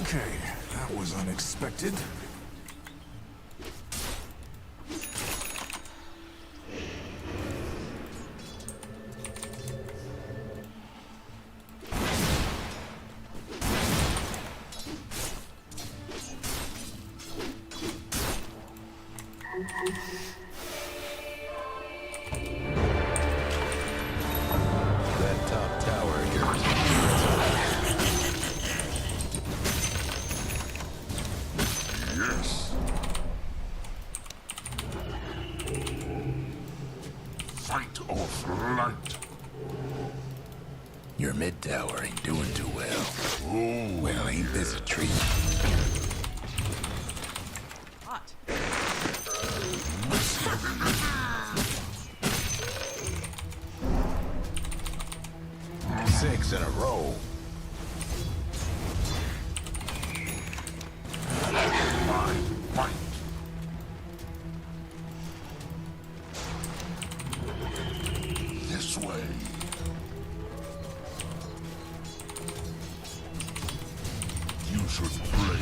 Okay, that was unexpected. That top tower of yours. Yes. Fight or flight. Your mid tower ain't doing too well. Oh, well, ain't this a treat? Hot. 6 in a row. My fight. This way. You should play.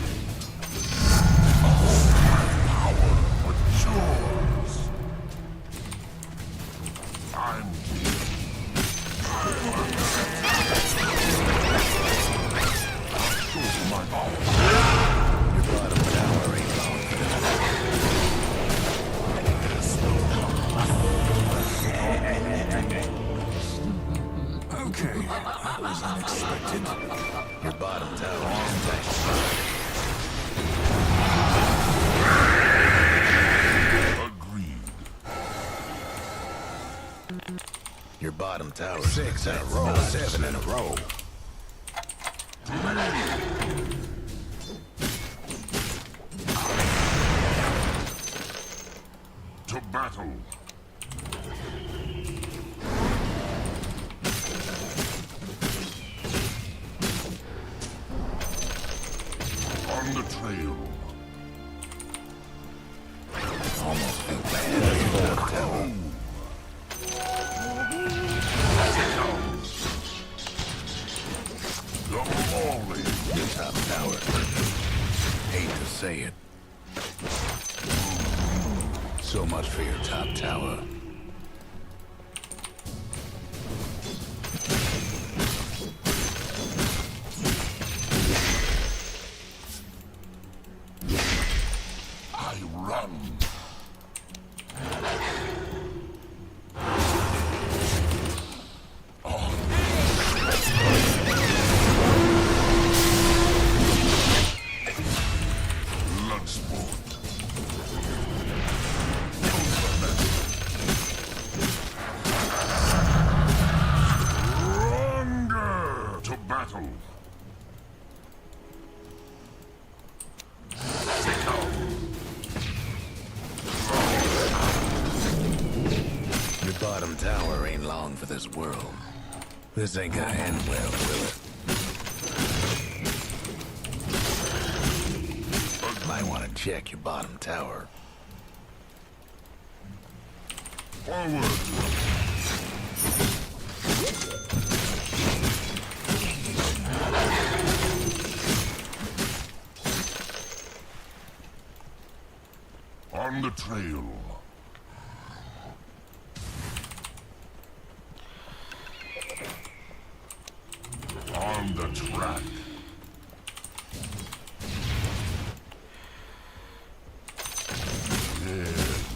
Oh, my power matures. I'm my power. Your bottom tower ain't long for that. Okay, that was unexpected. Your bottom tower is tank. Agreed. Your bottom tower 6 in a row, 7 in a row. To battle. On the trail. Almost feel bad for your bottom tower. Your top tower. Hate to say it. So much for your top tower. I run. To battle. this world. This ain't gonna end well, will it? Might want to check your bottom tower. Forward! On the trail. On the track. There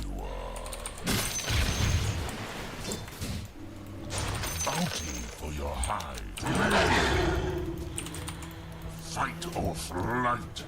you are. Bounty for your hide. Fight or flight.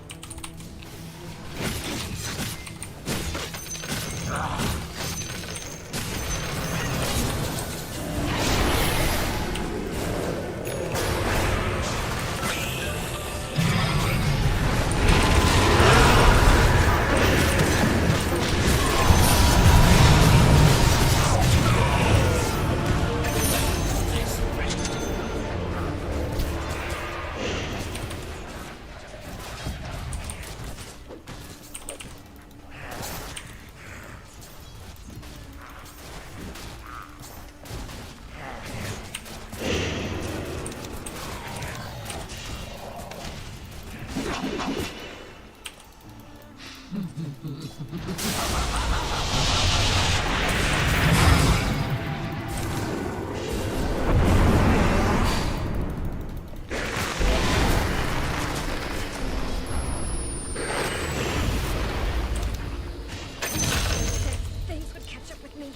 Things would catch up with me.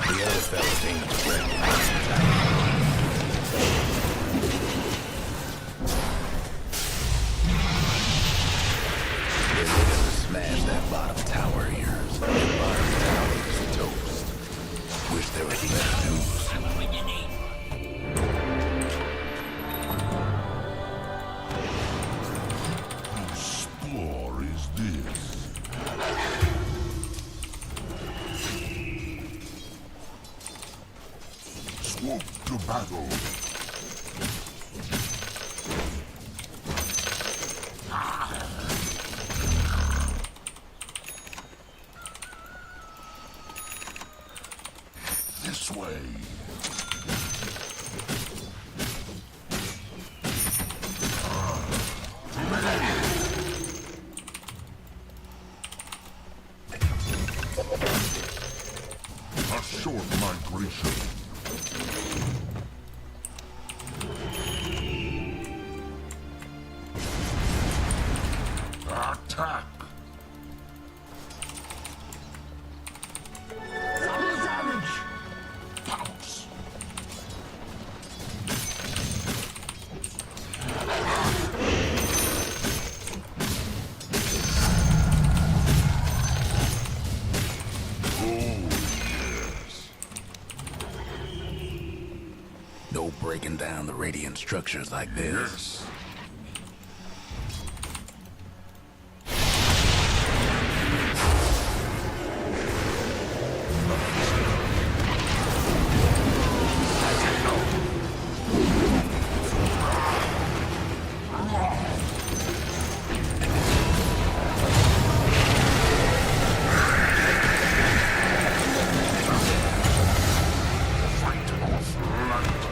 The other fellas ain't expecting They're looking to smash that bottom tower of yours. That bottom tower is toast. Wish there was better news. Whose spore is this? Swoop to battle. This way. A short migration. Attack! Double damage! Pounce! Oh, yes. No breaking down the radiant structures like this. Yes. Fight or flight.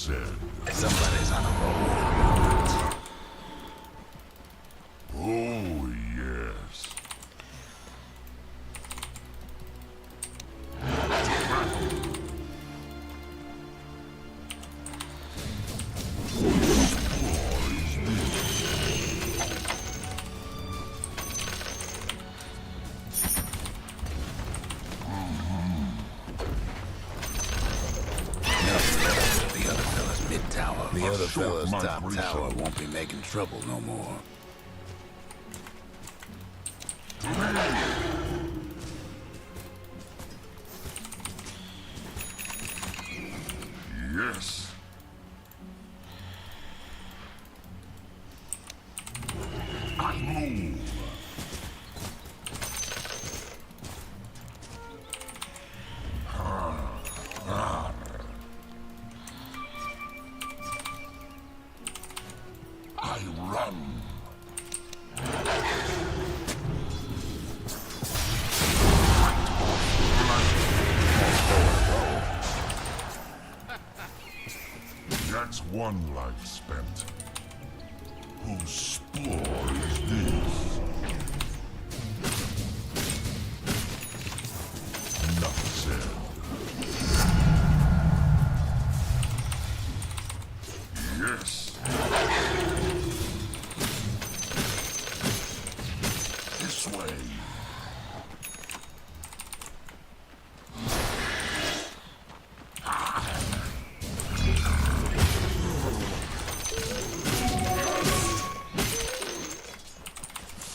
said. Somebody's on a roll. Oh, yes. The other fella's top tower won't be making trouble no more. Yes. I move. I run. That's one life spent. Whose spore is this? Enough said. Yes. This way.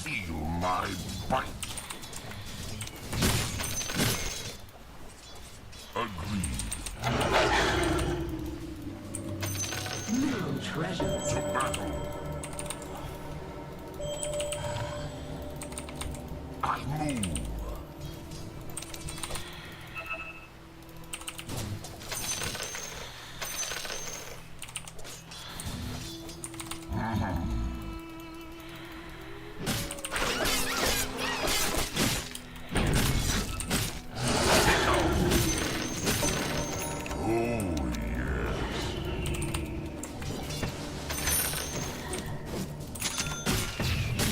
Feel my bite. Agreed. New treasure. To battle. I move. Oh, yes.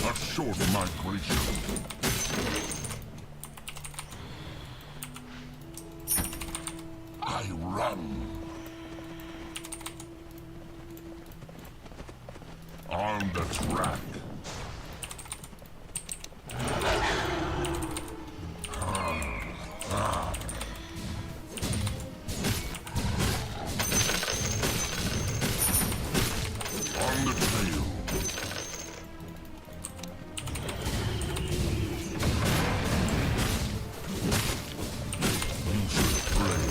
A short migration. I run. On the track. On the trail. You should pray.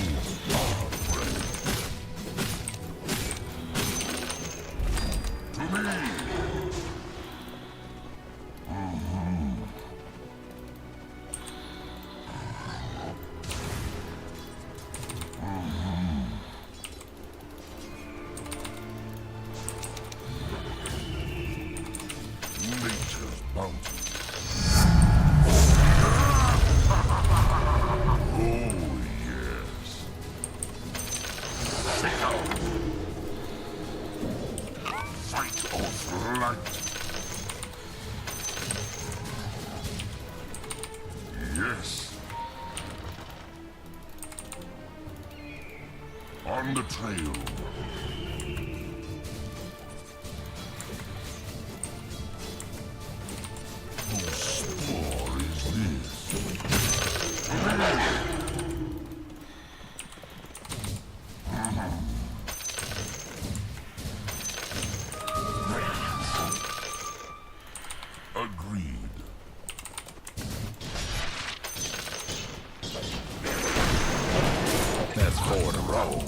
You are prey. To me. Nature's bounty. Oh, yes. Sit down. Fight or flight. Yes. On the trail. Whose spore is this? Agreed. That's four to roll.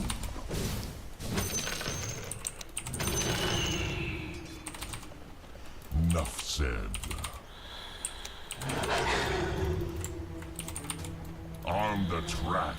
Enough said. On the track.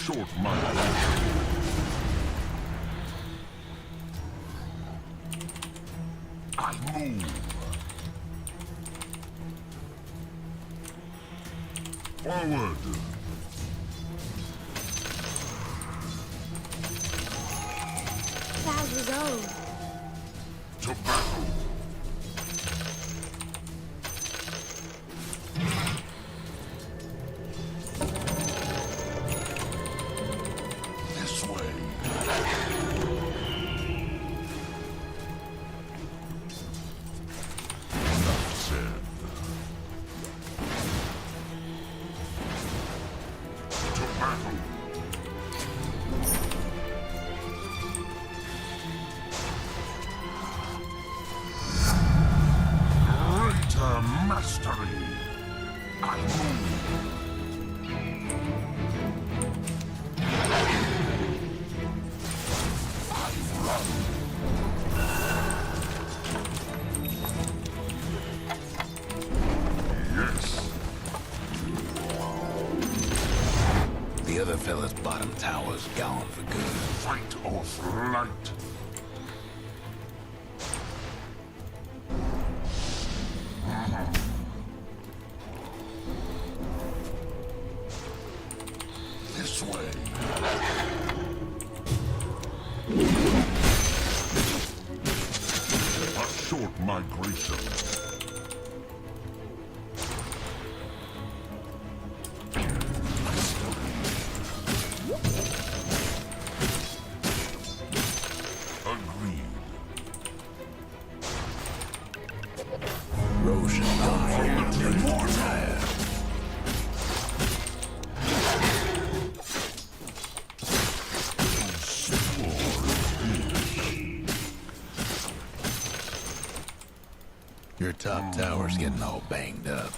short migration. I move. Forward. That was old. To battle. This way. Enough said. To battle. Greater mastery. I move. I run. Yes. The other fella's bottom tower's gone for good. Fight or flight. This way. A short migration. Agreed. Roshan done for immortal. Your top tower's getting all banged up.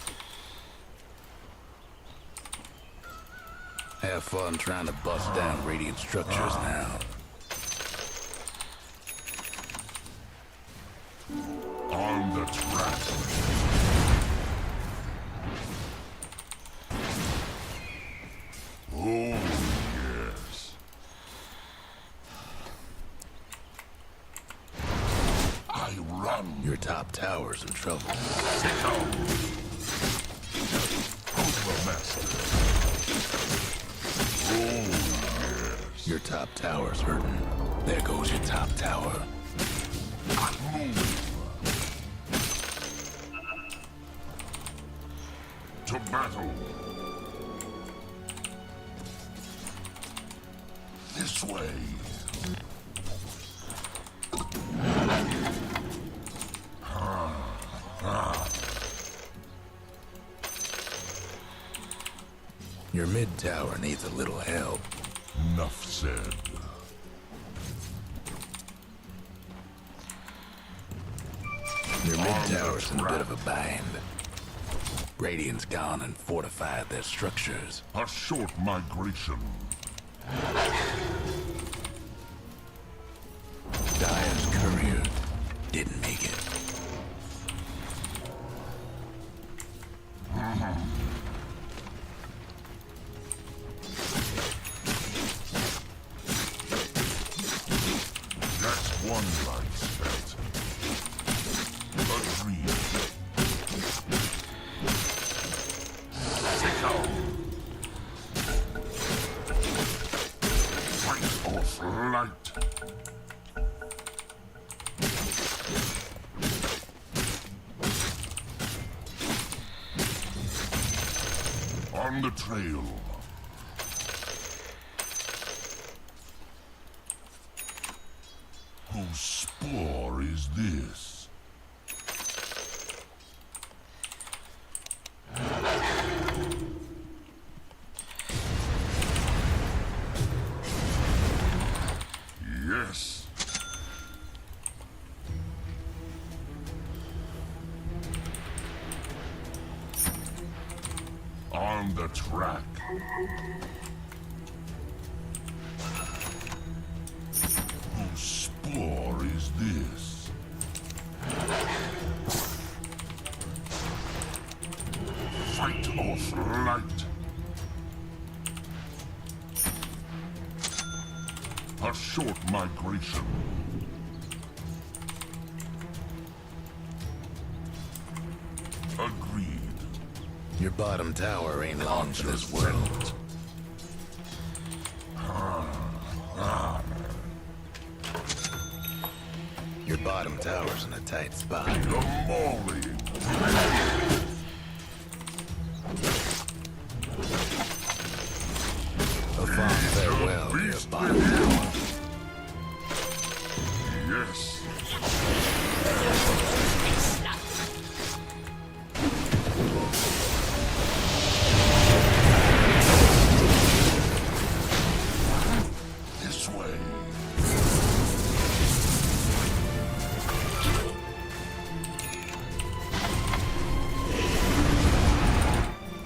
Have fun trying to bust down radiant structures now. On the track. Oh, yes. I run. Your top tower's in trouble. Take out. Master. Oh, yes. Your top tower's hurting. There goes your top tower. I move. To battle. This way. Your mid tower needs a little help. Enough said. Your mid tower's in a bit of a bind. Radiant's gone and fortified their structures. A short migration. Dire's courier didn't make it. That's one life spent. Agreed. Take out. Fight or flight. On the trail. Whose spore is this? Yes. On the track. Whose spore is this? Fight or flight. A short migration. Agreed. Your bottom tower ain't long for this world. Your bottom tower's in a tight spot. A fond farewell to your bottom tower. Yes. This way.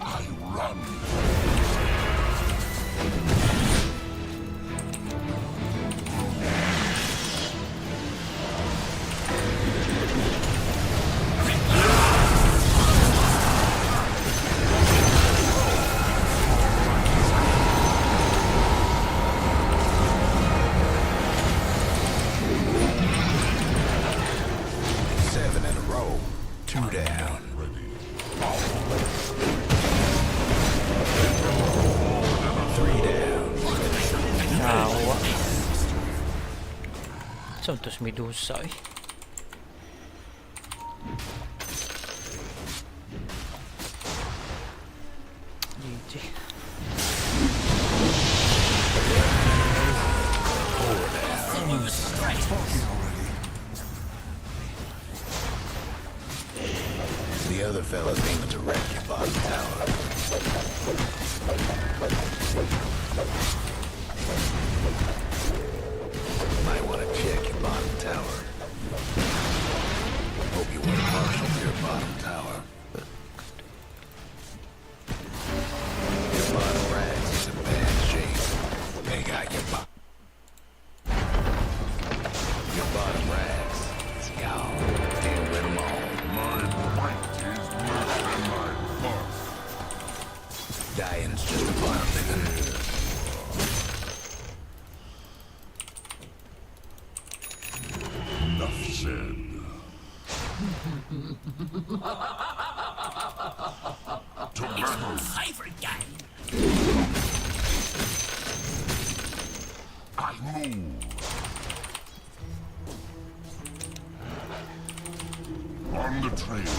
I run. Seven in a row. 2 down. Three down. Nawa. Saan tos Medusa eh? GG. The other fella's aiming to wreck your bottom tower. Might want to check your bottom tower. Hope you weren't partial to your bottom tower. Your bottom rags is in bad shape. They got your bottom. Your bottom rags is gone. Can't win them all. My might is less than my heart. Dying's just a part of living. Enough said. To battle. Favorite game. I move. On the trail.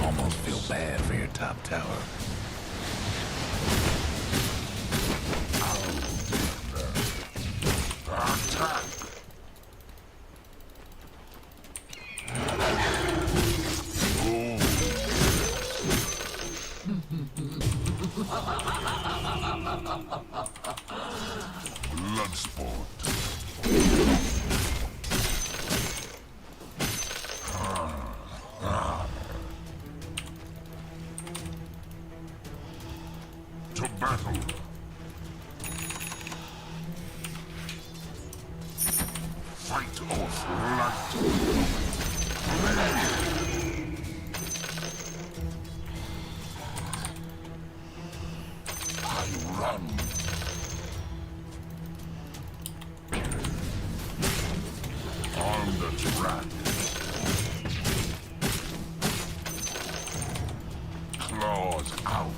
Almost feel bad for your top tower. Attack! Bloodsport. To battle. claws out.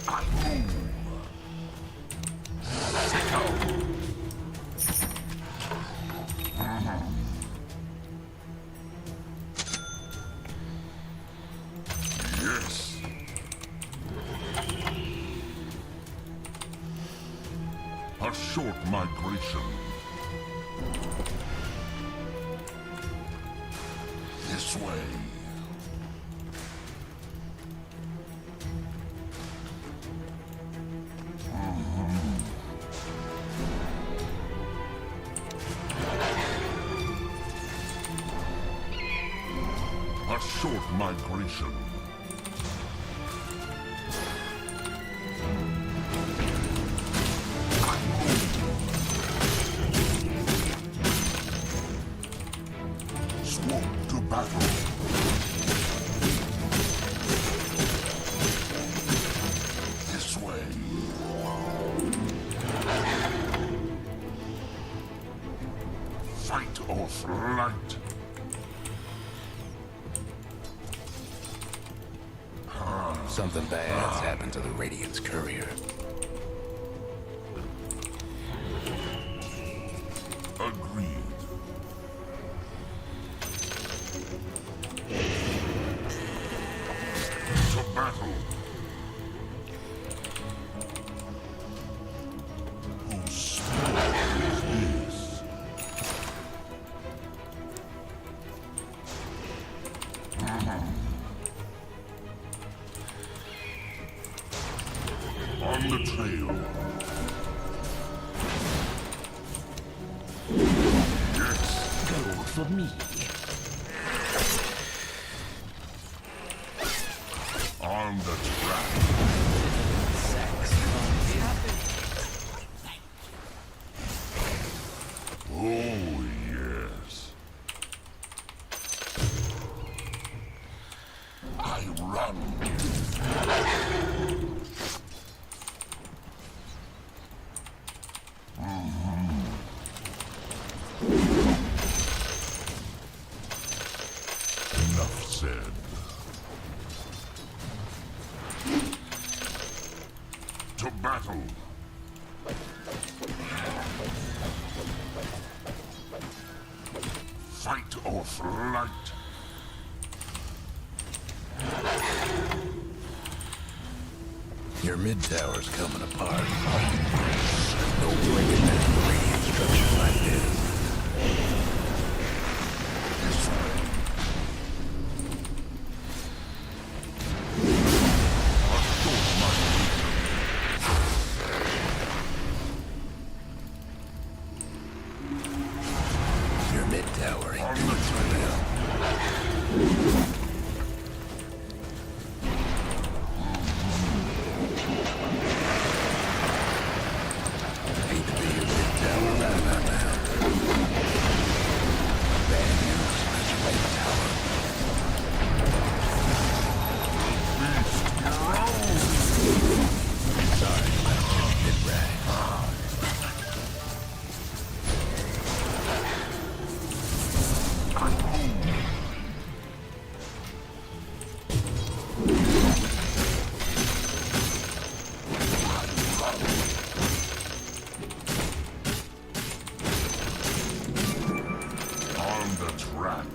I move. Sicko. Yes. A short migration. This way. A short migration. Swoop to battle. This way. Fight or flight. Something bad's happened to the Radiant's courier. Agreed. To battle. Whose spirit is this? On the trail. Yes. Go for me. On the track. Oh, yes. I run. Enough said. To battle. Fight or flight. Your mid tower's coming apart. No breaking down the Radiant structure like this. Your mid tower ain't doing too well. Hate to be your mid tower right about now. Bad news, that's your mid tower. Sorry, but you did right. On the track.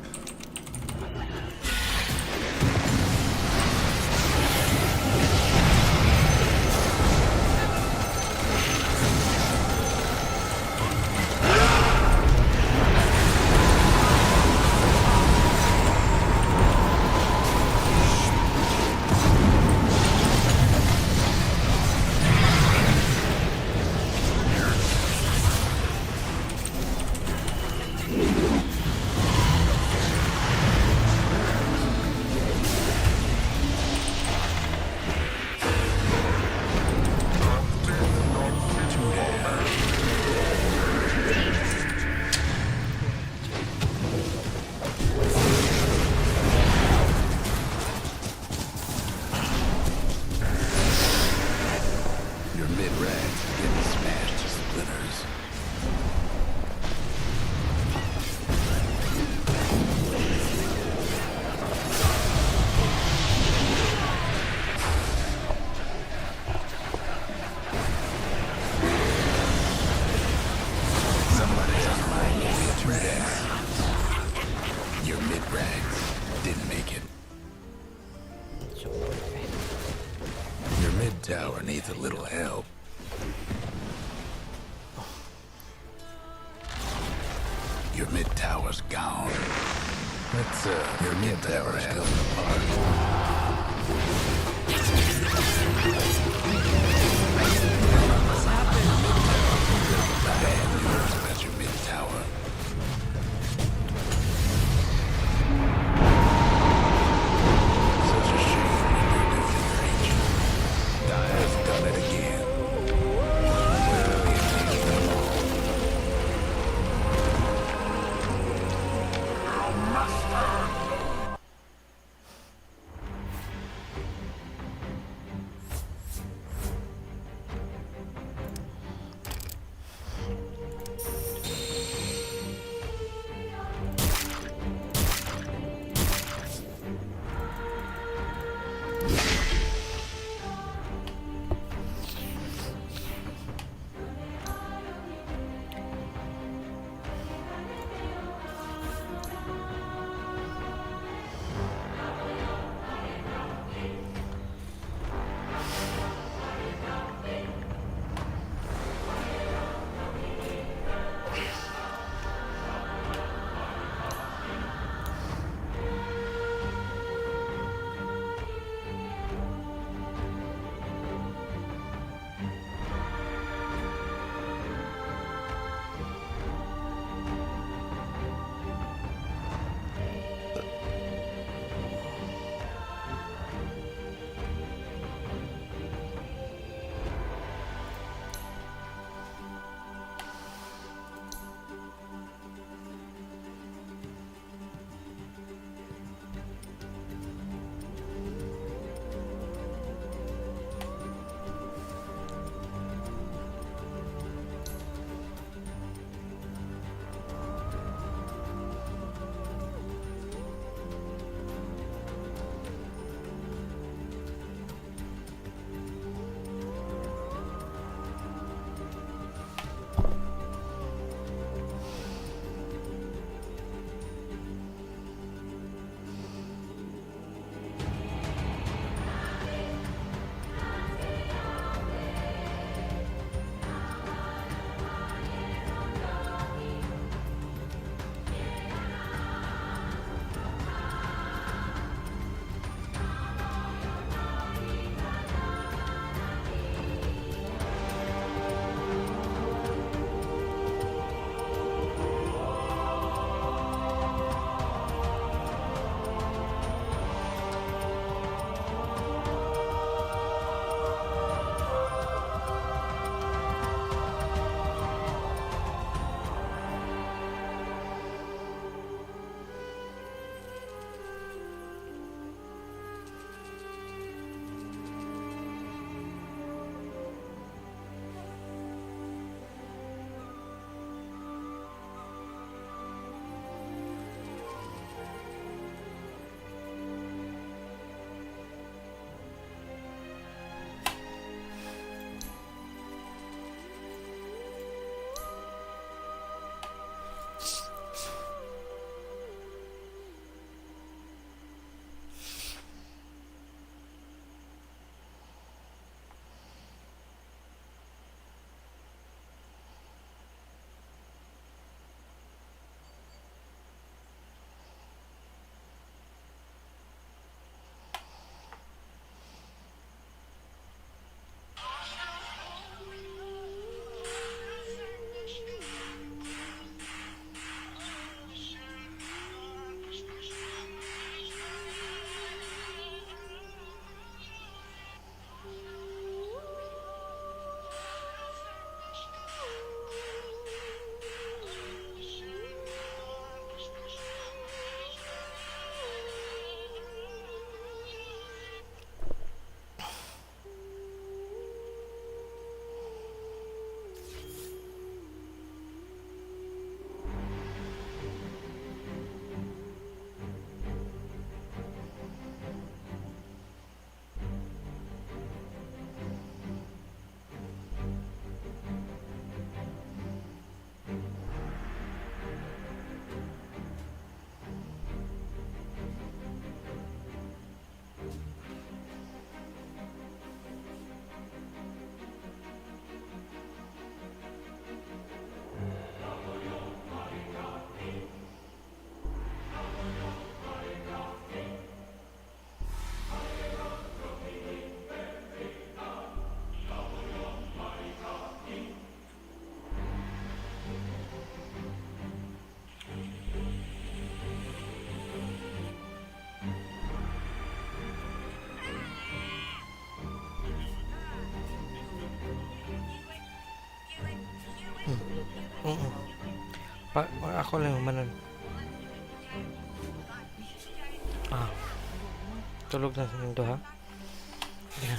needs a little help. Your mid tower's gone. Let's your mid tower's coming apart. What's happened? That's your mid tower. Such a shame when you're new to your age. Dire's done it again. Ako lang manan. Tulog na sa nindo ha. Yeah.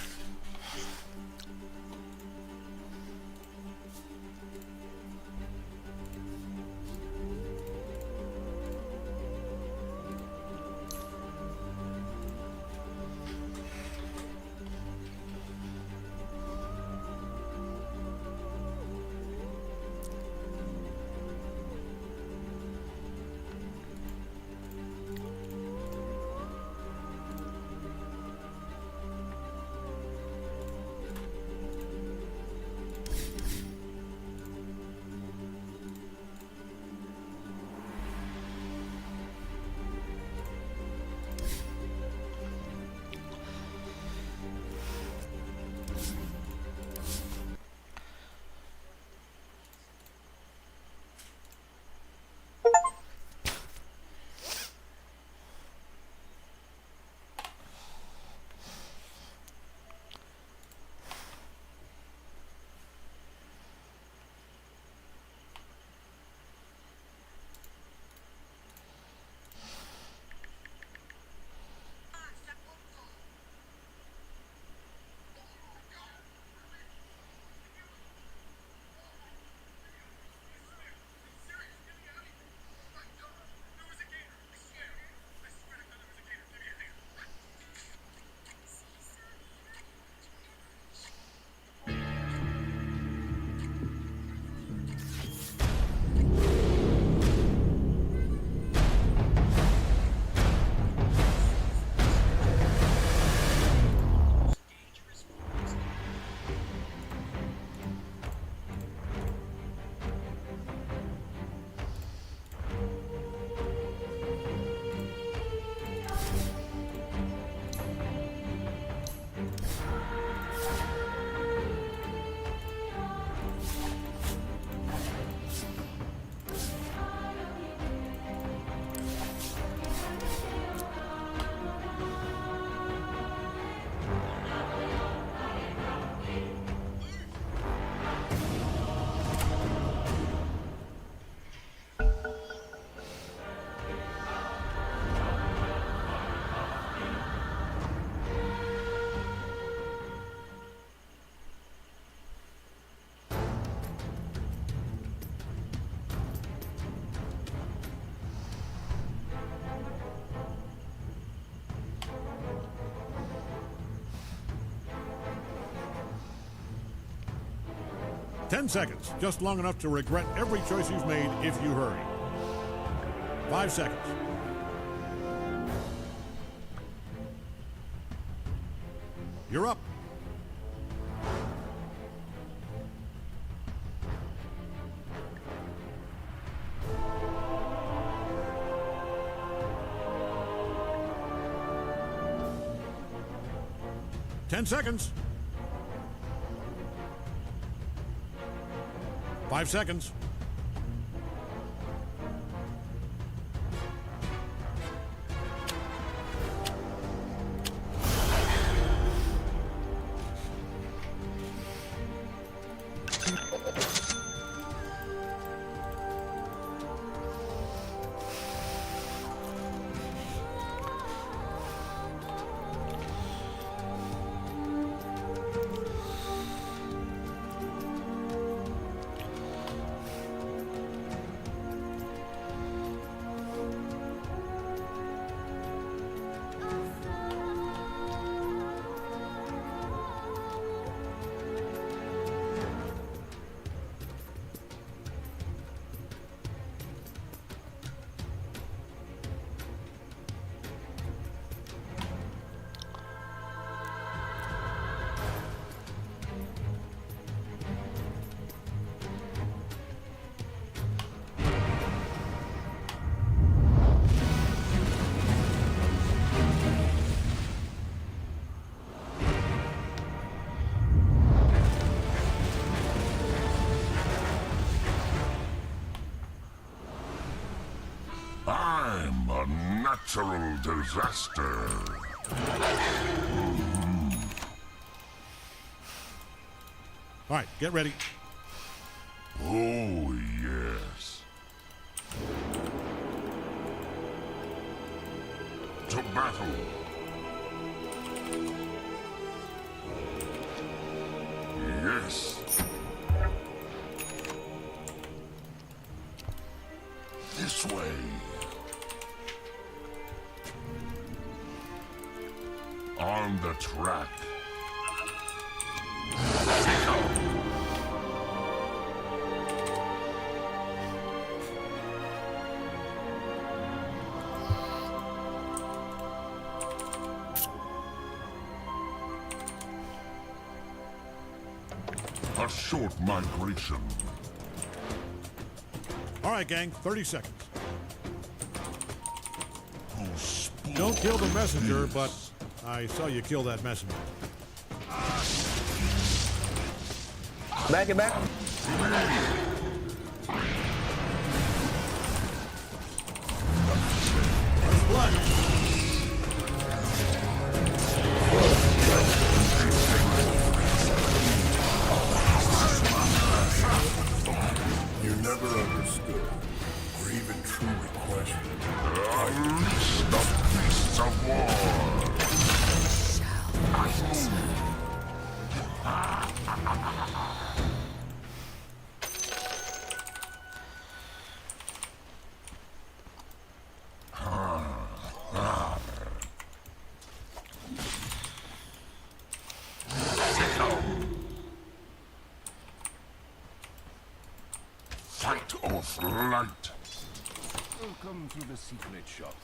Ten seconds, just long enough to regret every choice you've made if you hurry. 5 seconds. You're up. Ten seconds. 5 seconds. I'm a natural disaster. All right, get ready. Oh, yes. To battle. Yes. This way. On the track. A short migration. All right, gang, 30 seconds. Don't kill the messenger, but I saw you kill that messenger. Back it back. There's blood. You never understood, or even truly questioned. Unleash the beasts of war! Fight or flight. Welcome to the secret shop.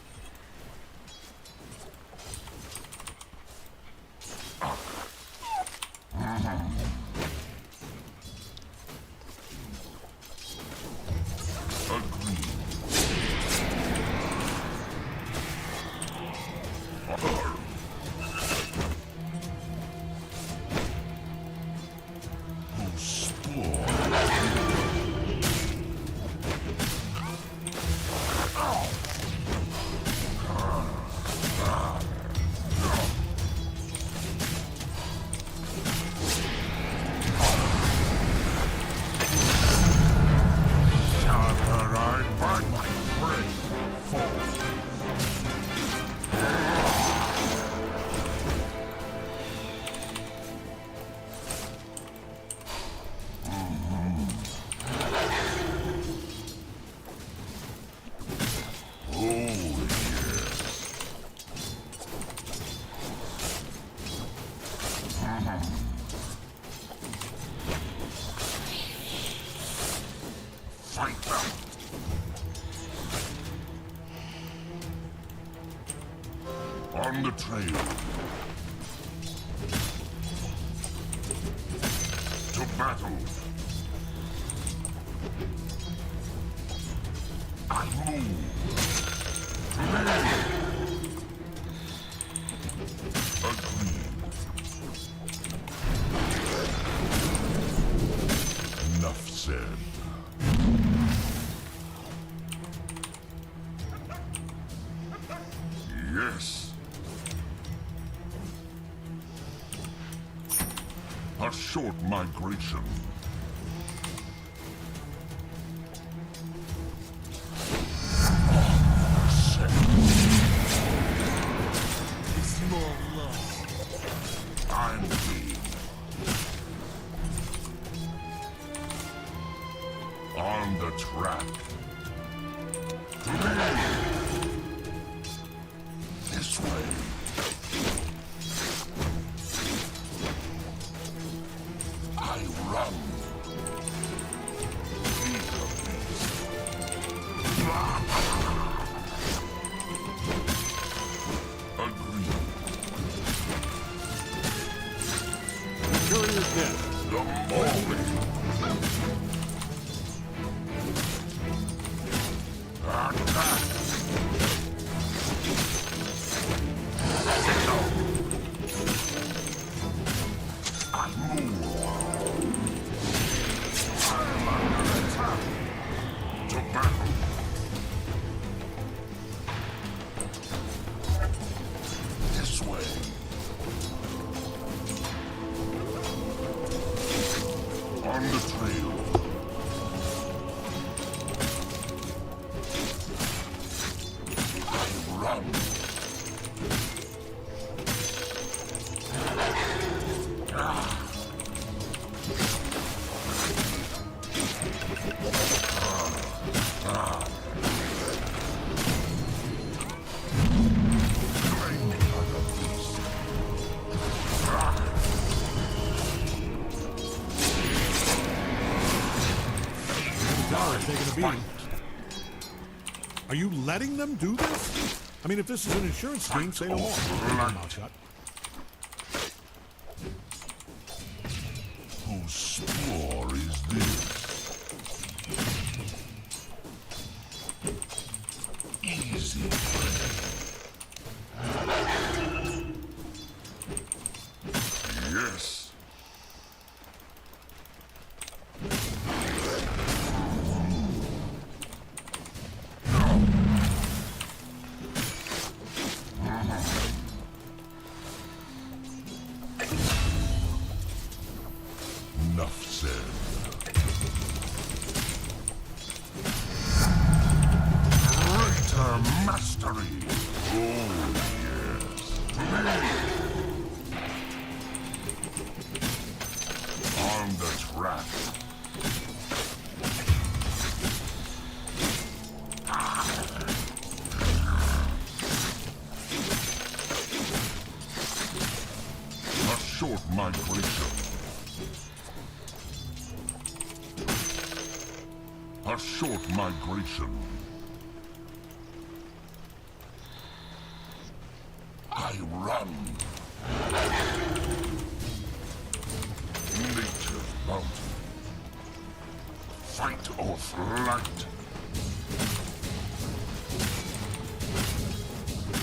Fight them. On the trail. To battle. I move. Agreed. Enough said. Yes. A short migration. It's more love. I'm game. On the track. This way. I run. Agreed. Curious death. The moment. Attack. I move. I'm under attack. To battle. This way. On the trail. I run. Are you letting them do this? I mean, if this is an insurance scheme, say no more. Mouth shut. Whose spore is this? Easy. Yes. Enough said. Greater mastery. Oh, yes. On the track. A short migration. A short migration. I run. Nature's bounty. Fight or flight.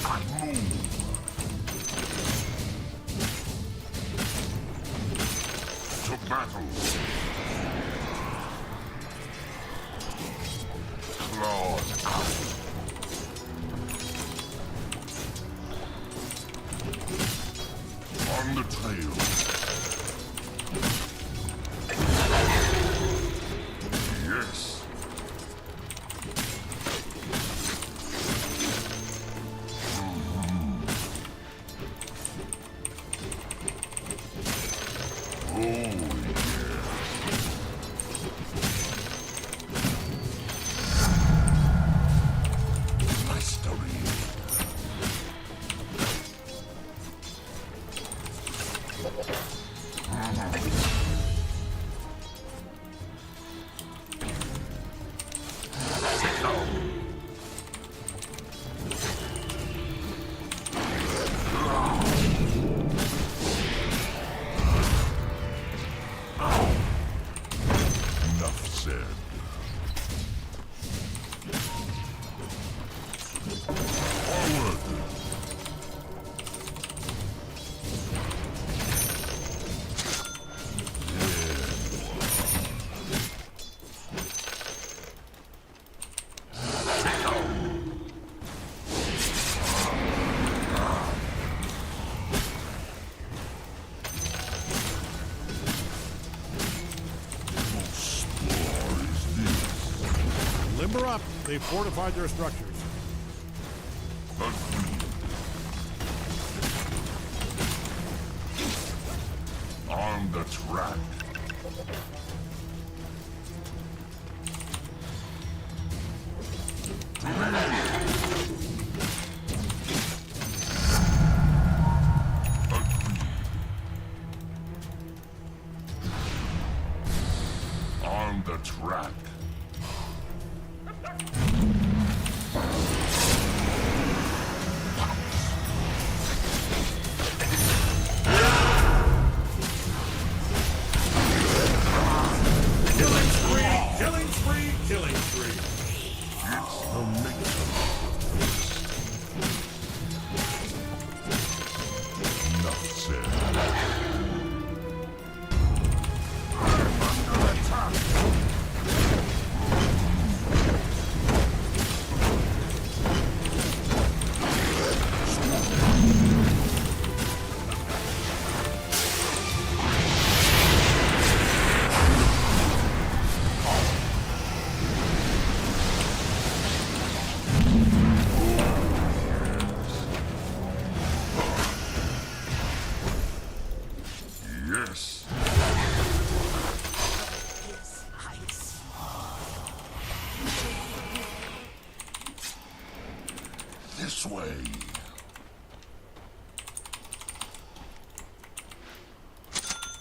I move. To battle. Claws out. On the trail. Yes. Oh, yes. Mastery. Enough said. Forward. Limber up. They've fortified their structures. On the track. On the track. Killing spree! Killing spree! Killing spree! It's the nature of this. Enough said. Under attack. Yes. This way.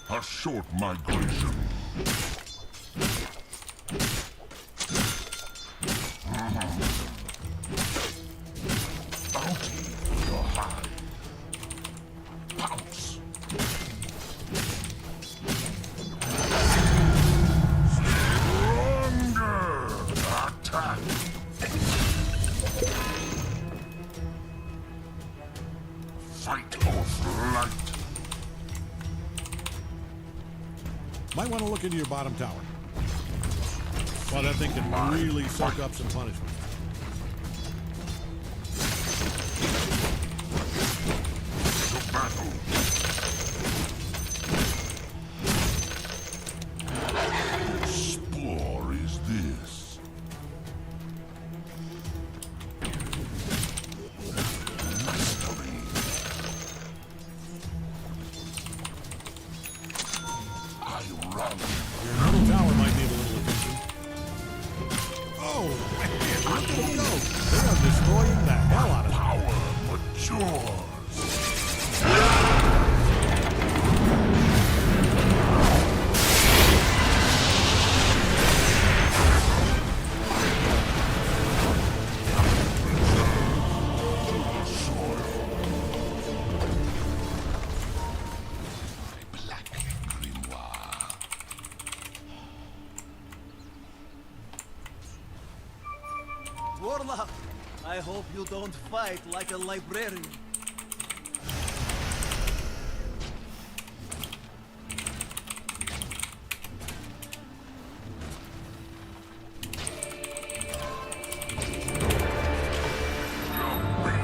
A short migration. Fight or flight. Might want to look into your bottom tower. Well, that thing can really soak up some punishment. To battle. Whose spore is this? Mastery. I run. Your middle tower might need a little attention. Oh, man, look at them go. They are destroying the hell out of it. Power matures. Warlock, I hope you don't fight like a librarian.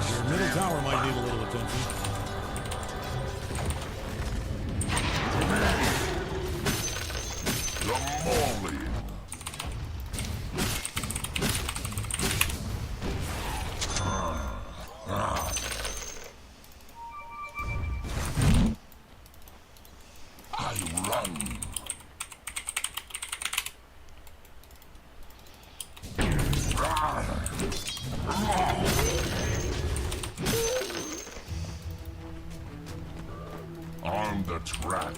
Your middle tower might need a little attention. The Mauling. I run. On the track.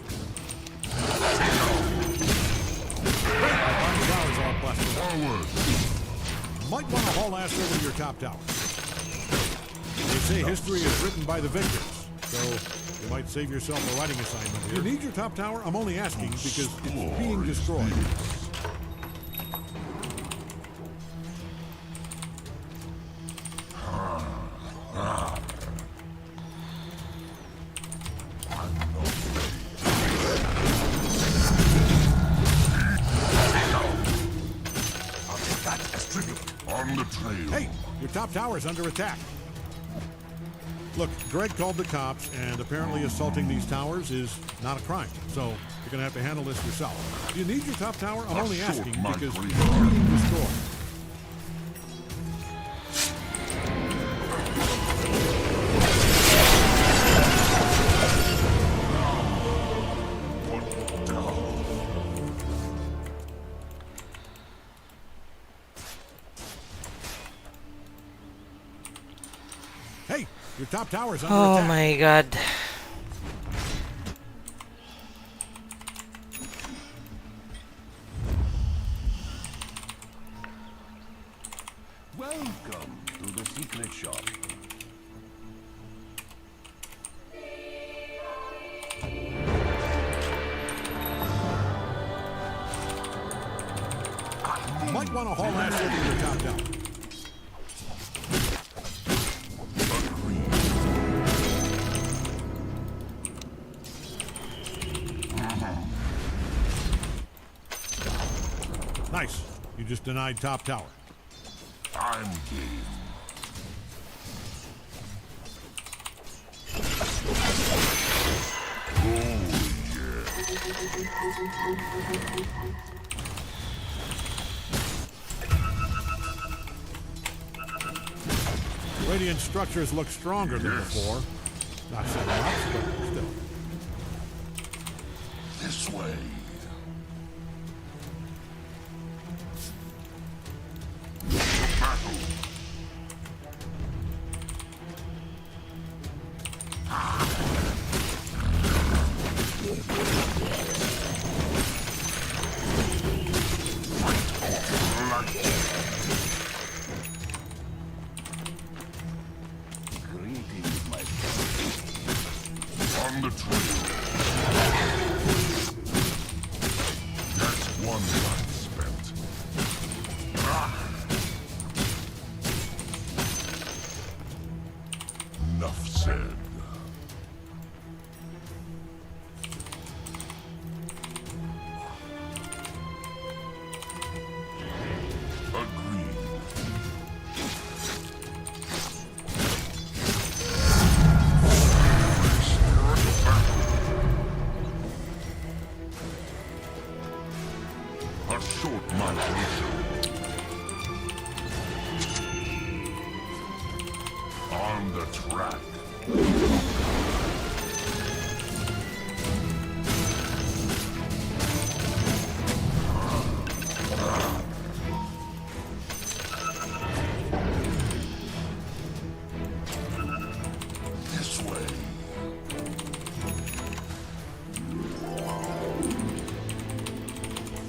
Towers all busted. Forward. Might want to haul ass over to your top tower. They say history is written by the victors, so you might save yourself a writing assignment here. You need your top tower? I'm only asking because it's being destroyed. On the trail. Hey, your top tower's under attack. Look, Greg called the cops, and apparently assaulting these towers is not a crime. So you're gonna have to handle this yourself. Do you need your top tower? I'm only asking because it's being destroyed. Hey, your top tower's under Oh attack. my god. Welcome to the secret shop. Might want to haul ass over to your top tower. Nice. You just denied top tower. I'm game. Radiant structures look stronger than before. Not so much, but still. This way. Battle. Greetings, my friend. On the trail. That's one life spent. Enough said. On the track. This way.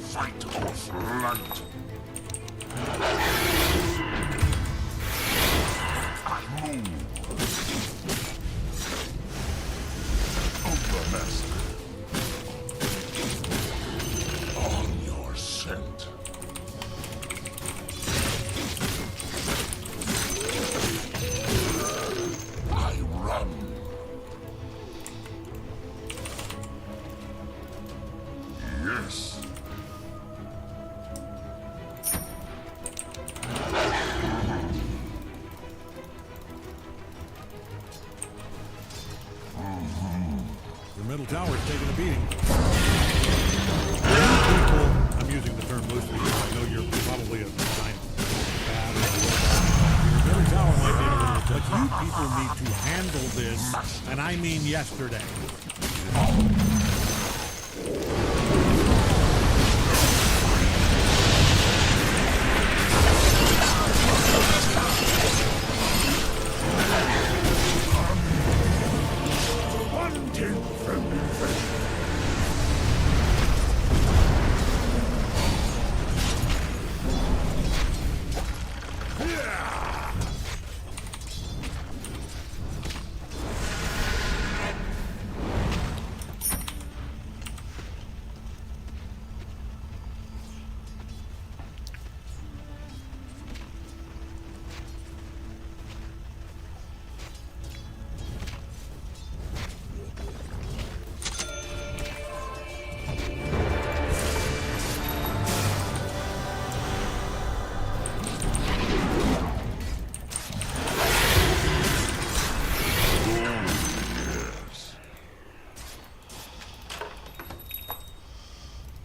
Fight or flight. I move. Overmaster. On your scent. I run. Yes. Your middle tower's taking a beating. People, I'm using the term loosely. I know you're probably a giant bad or your middle tower might be in a little, but you people need to handle this, and I mean yesterday.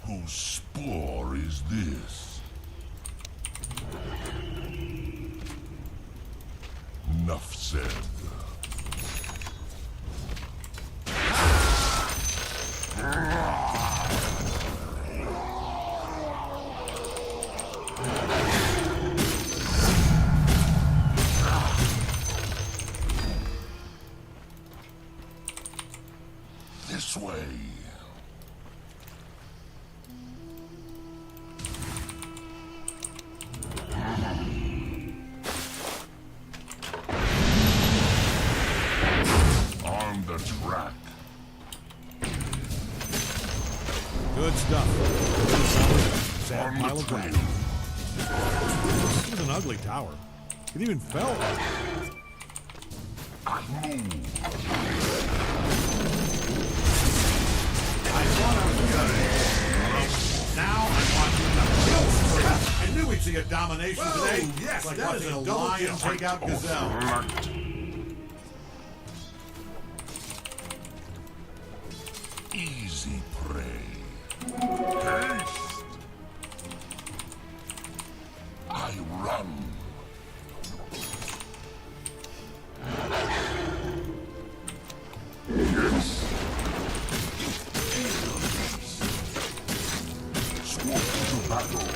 Whose spore is this? Enough said. This way. On the track. Good stuff. Sad pile of grass. This is an ugly tower. It even fell. I move. I thought I was good. Now I'm watching the kill spree. I knew we'd see a domination today. Yes, like that watching a lion take out gazelle. Easy prey. Haste. I run. Yes. Swoop to battle.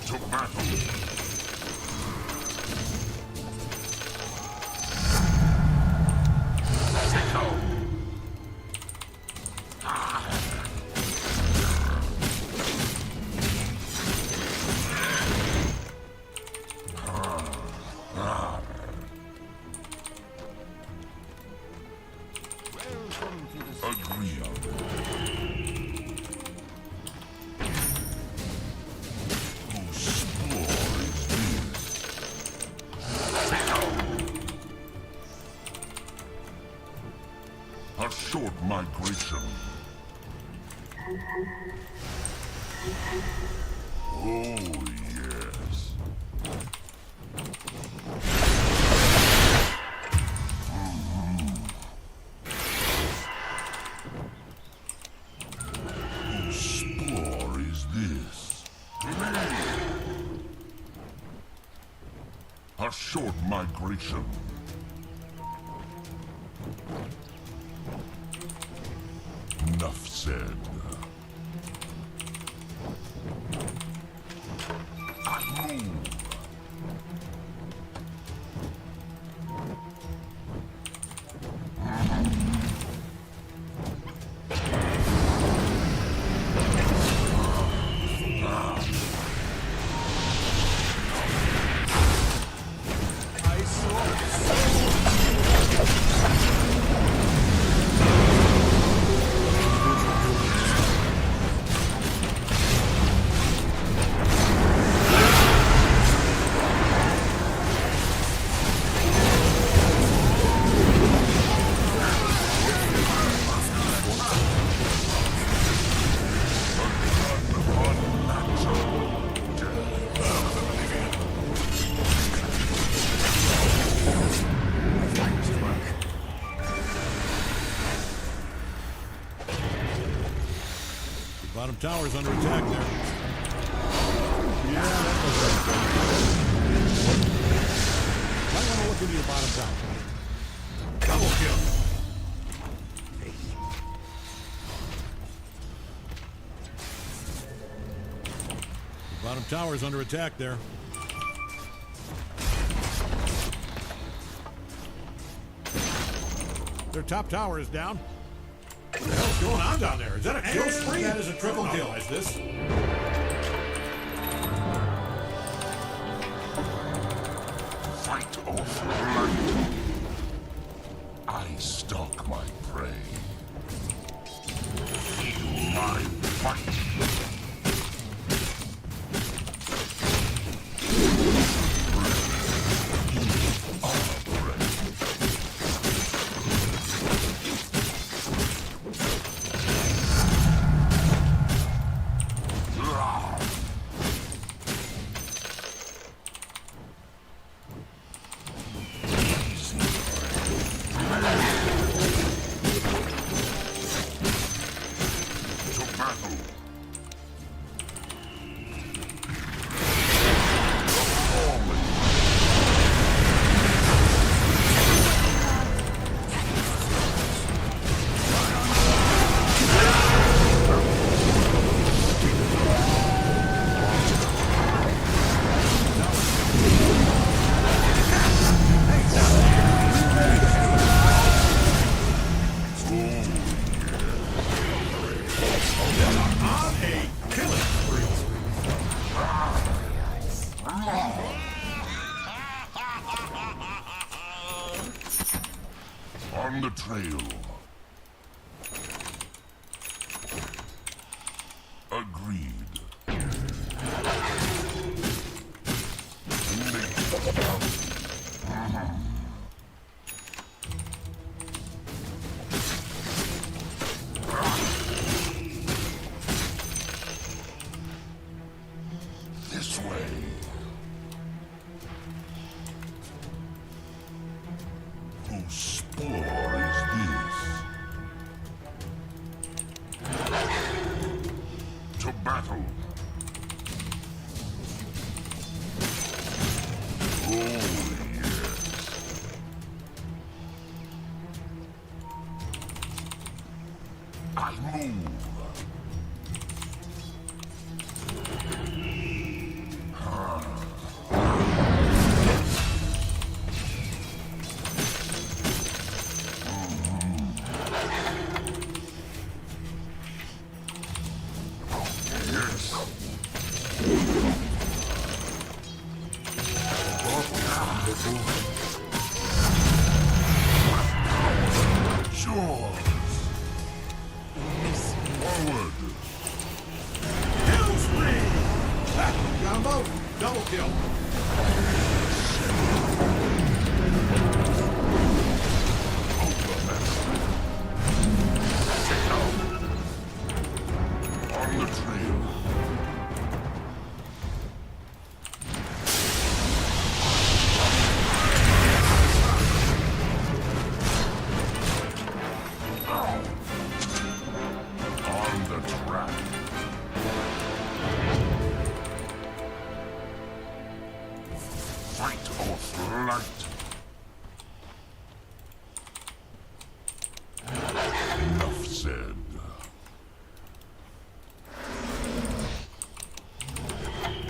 To battle. Sickle. Agreed. Whose spore is this? A short migration. Oh, yes. short migration. Enough said. I move. Bottom tower's under attack there. Yeah, that was right. Might want to look into your bottom tower. Double kill. The bottom tower's under attack there. Their top tower is down. What the hell's going on down there? Is that a kill spree? That is a triple kill, is this? Fight or flight. I stalk my prey. Feel my fight. On the trail. Agreed. This way. Whose spore is this? To battle. Oh, yes. I move. Forward. Kill spree! Got them both. Double kill. On the trail. On the track. said.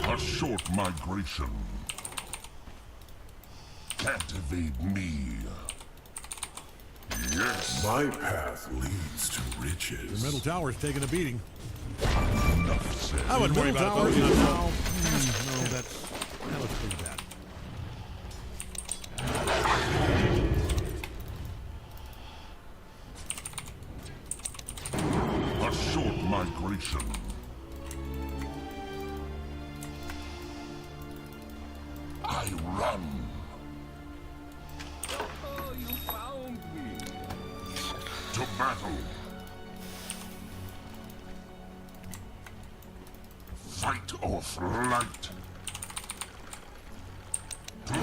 A short migration. Can't evade me. Yes. My path leads to riches. Your middle tower's taking a beating. Enough said. I wouldn't worry about it. No, no, that looks pretty bad. A short migration. I run. Oh, you found me. To battle. Fight or flight. To me.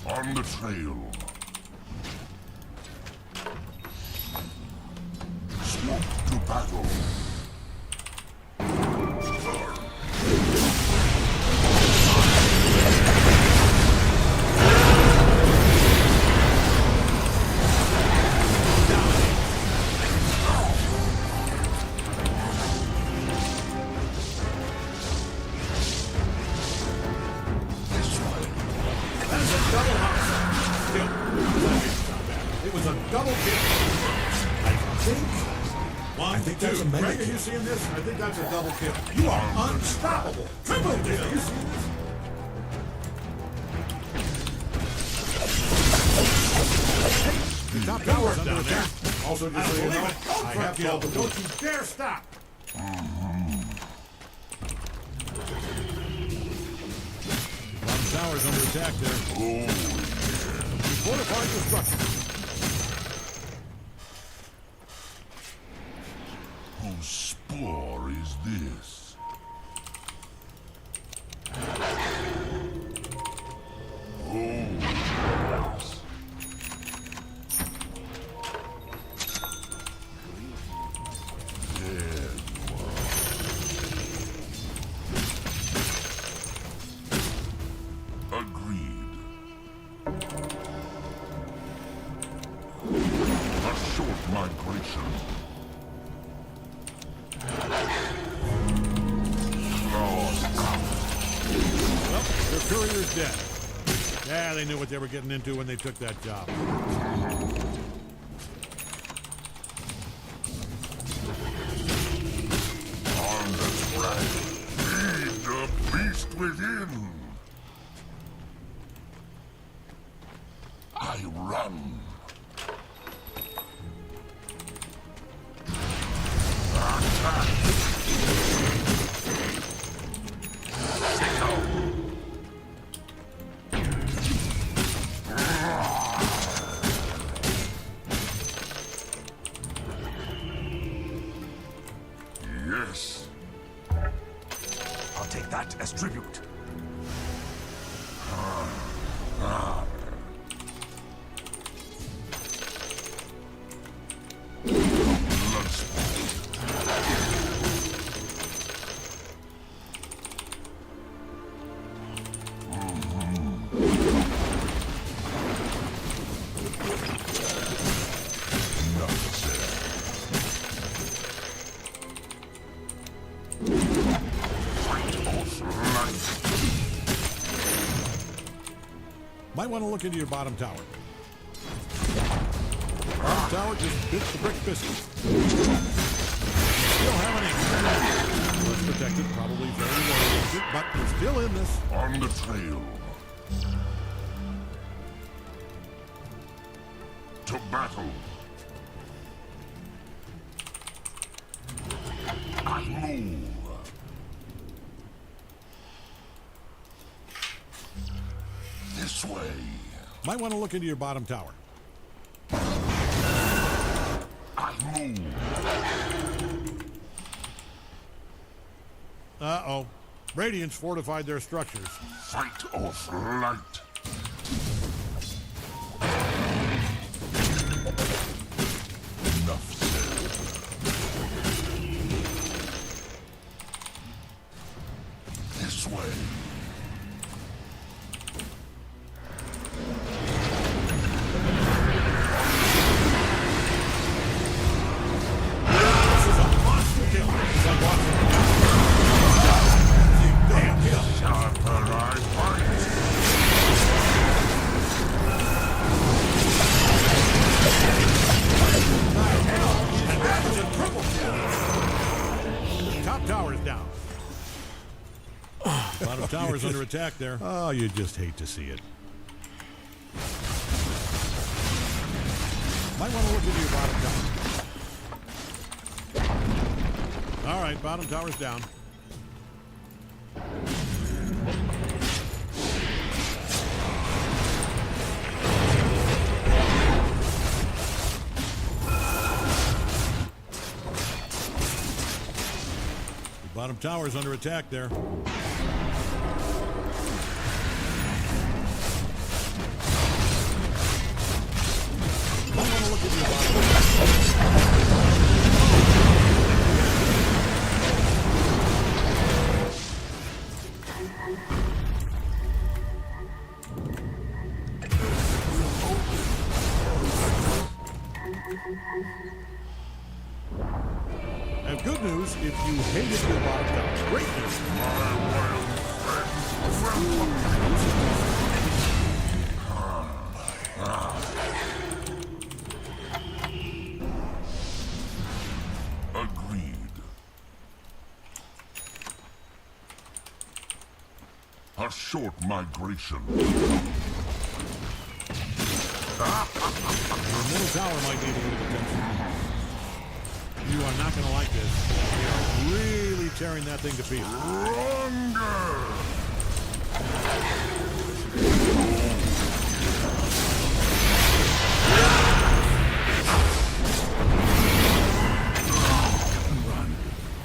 On the trail. Swoop to battle. It was a double kick. I think that's a mega kick. Greg, are you seeing this? I think that's a double kick. You are unstoppable. Triple kick. Are you seeing this? The top tower's under attack. Also, just so you know, I have killed them. Don't you dare stop. Bottom tower's under attack there. Fortified the structure. Whose spore is this? Agreed. A short migration. Well, their courier's dead. Yeah, they knew what they were getting into when they took that job. On the track. Feed the beast within. I run. Attack. Yes. I'll take that as tribute. Might want to look into your bottom tower. Bottom tower just bit the brick biscuit. Still have any. Less protected, probably very low, but it's still in this. On the trail. To battle. I move. This way. Might want to look into your bottom tower. I move. Uh-oh. Radiant's fortified their structures. Fight or flight. Enough said. way. This is a monster kill. It's like watching damn kill. Sharper I fight. And that was a triple kill. Top tower's down. Bottom tower's under attack there. Oh, you just hate to see it. Might want to look into your bottom tower. All right, bottom tower's down. The bottom tower's under attack there. Might want to look into your bottom tower. And good news if you hated your bottom tower. Great news. Agreed. A short migration. Your middle tower might need a little attention. You are not going to like this. They are really tearing that thing to pieces. Run.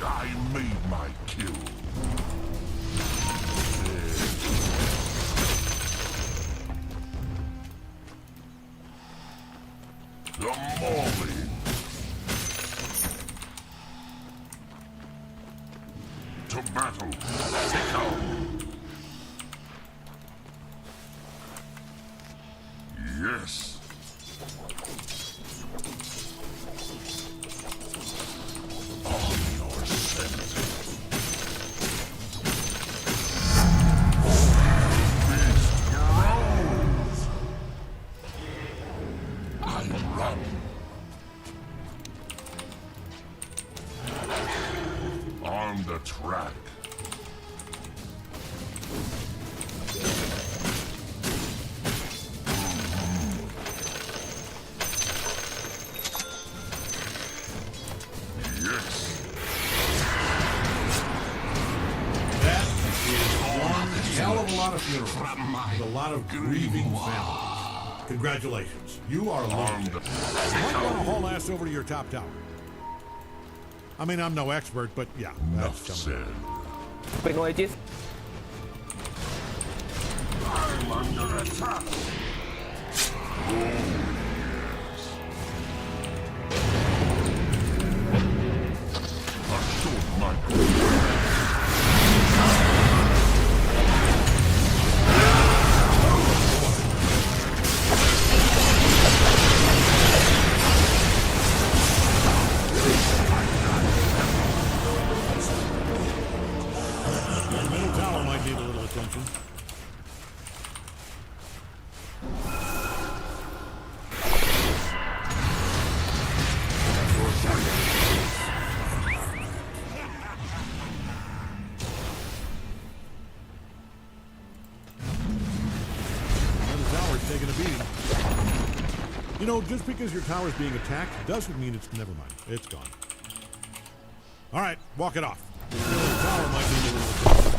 I made my kill. The Molly. To battle. Take out. Yes. On your scent. Beast grows. I run. On the track. Yes. That is one hell of a lot of funerals with a lot of grieving families. Congratulations. You are a lunatic. You might want to haul ass over to your top tower. I mean, I'm no expert, but yeah, that's coming. Big noises. I'm under attack. A short micro. Your middle tower might need a little attention. Middle tower's taking a beating. You know, just because your tower's being attacked doesn't mean it's never mind. It's gone. All right, walk it off. Your middle tower might need a little attention.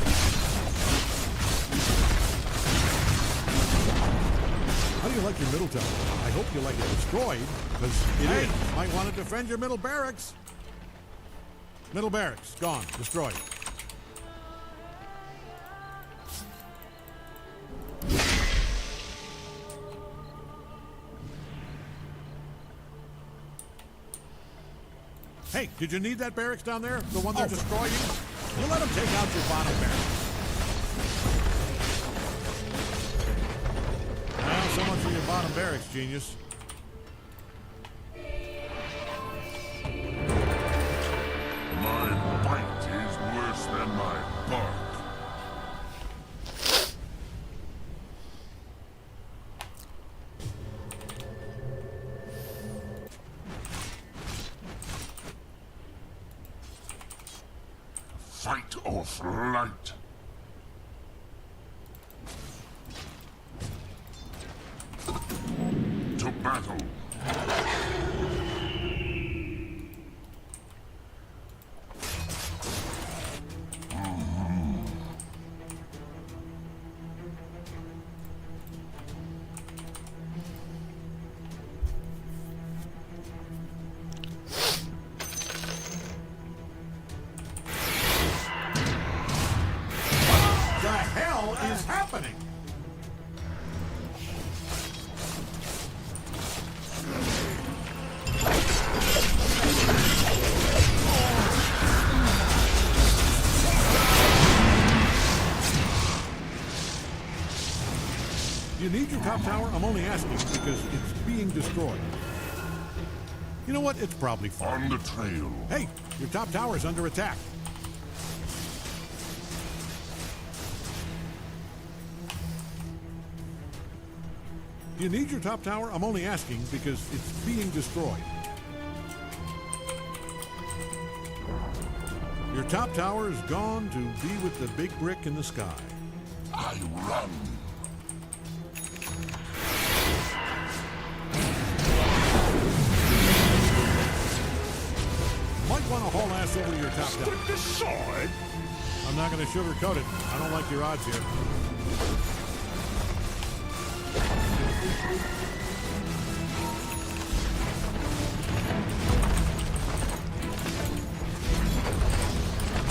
How do you like your middle tower? I hope you like it destroyed, because it is. Might want to defend your middle barracks. Middle barracks, gone, destroyed. Hey, did you need that barracks down there? The one they're destroying? You let them take out your bottom barracks. barracks, genius. My bite is worse than my bark. Fight or flight. To battle. The hell is happening? You need your top tower? I'm only asking because it's being destroyed. You know what? It's probably fine. On the trail. Hey, your top tower's under attack. You need your top tower? I'm only asking because it's being destroyed. Your top tower is gone to be with the big brick in the sky. I run. Might want to haul ass over to your top tower. Stick aside. I'm not going to sugarcoat it. I don't like your odds here.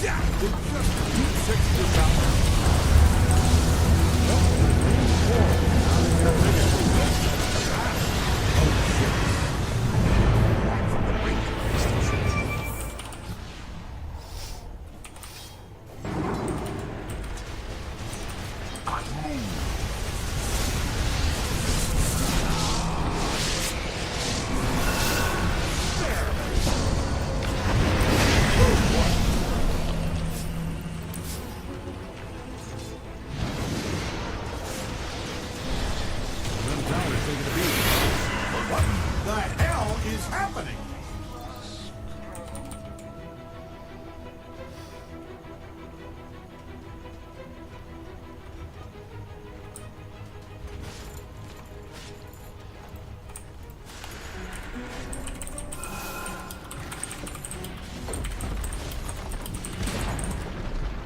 Yeah, they just beat 6 to the top.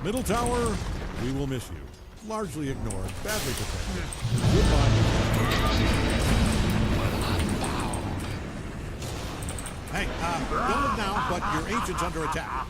Middle tower, we will miss you. Largely ignored, badly protected. Goodbye. Hey, don't look now, but your ancient's under attack.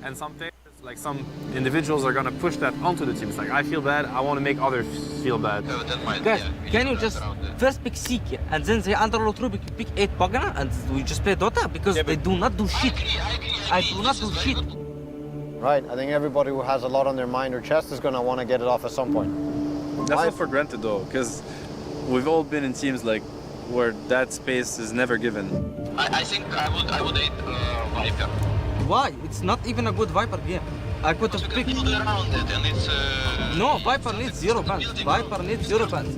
and something like some individuals are gonna push that onto the team. It's like I feel bad, I want to make others feel bad. Guys, can you just first pick Seek and then the underload Rubik you pick 8 Pagana and we just play Dota because they do not do shit. I do not do shit. Right, I think everybody who has a lot on their mind or chest is gonna want to get it off at some point. That's not for granted though, because we've all been in teams like where that space is never given. I think I would hate Viper. Why? It's not even a good Viper game. I could have picked. Around it and it's, no, Viper needs 0 bans. Viper needs 0 bans.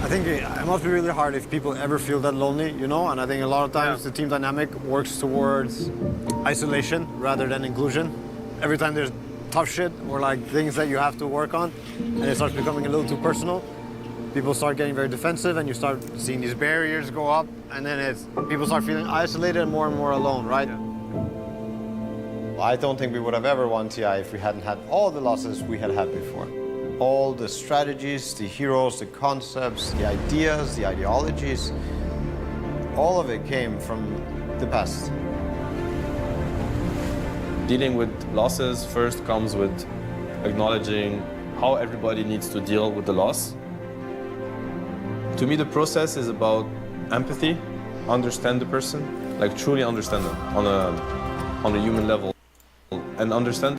I think it must be really hard if people ever feel that lonely, you know? And I think a lot of times the team dynamic works towards isolation rather than inclusion. Every time there's tough shit or like things that you have to work on and it starts becoming a little too personal, people start getting very defensive and you start seeing these barriers go up and then people start feeling isolated and more alone, right? I don't think we would have ever won TI if we hadn't had all the losses we had before. All the strategies, the heroes, the concepts, the ideas, the ideologies, all of it came from the past. Dealing with losses first comes with acknowledging how everybody needs to deal with the loss. To me, the process is about empathy, understand the person, like truly understand them on a human level, and understand.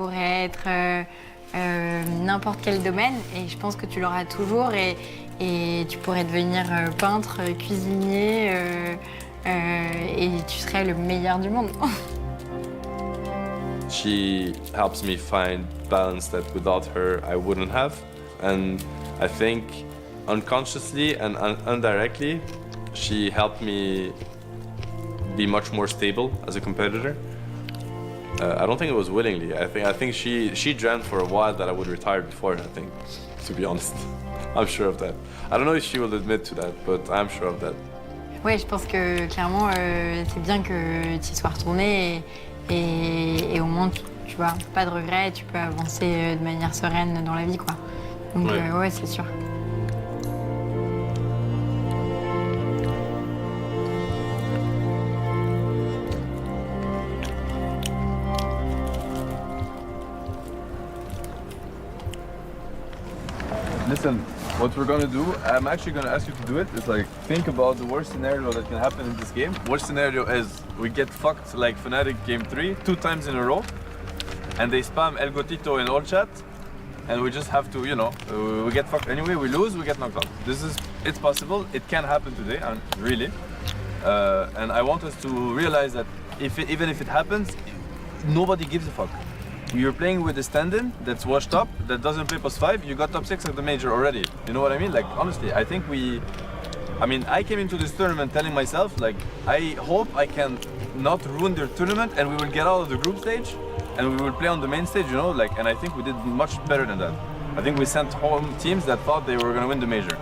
pourrait être n'importe quel domaine et je pense que tu l'auras toujours et tu pourrais devenir peintre, cuisinier et tu serais le meilleur du monde. She helps me find balance that without her I wouldn't have, and I think unconsciously and indirectly she helped me be much more stable as a competitor. I don't think it was willingly. I think she dreamt for a while that I would retire before her, I think, to be honest. I'm sure of that. I don't know if she will admit to that, but I'm sure of that. Ouais, je pense que clairement c'est bien que tu y sois retourné et au moins tu vois, pas de regrets, tu peux avancer de manière sereine dans la vie quoi. Donc ouais, c'est sûr. Listen, what we're gonna do, I'm actually gonna ask you to do it. It's like, think about the worst scenario that can happen in this game. Worst scenario is we get fucked like Fnatic game 3, 2 times in a row, and they spam El Gotito in all chat, and we just have to, you know, we get fucked anyway, we lose, we get knocked out. It's possible, it can happen today, and really. And I want us to realize that even if it happens, nobody gives a fuck. You're playing with a stand-in that's washed up, that doesn't play +5, you got top 6 at the major already. You know what I mean? Like, honestly, I think I came into this tournament telling myself, like, I hope I can not ruin their tournament and we will get out of the group stage and we will play on the main stage, you know, like, and I think we did much better than that. I think we sent home teams that thought they were gonna win the major.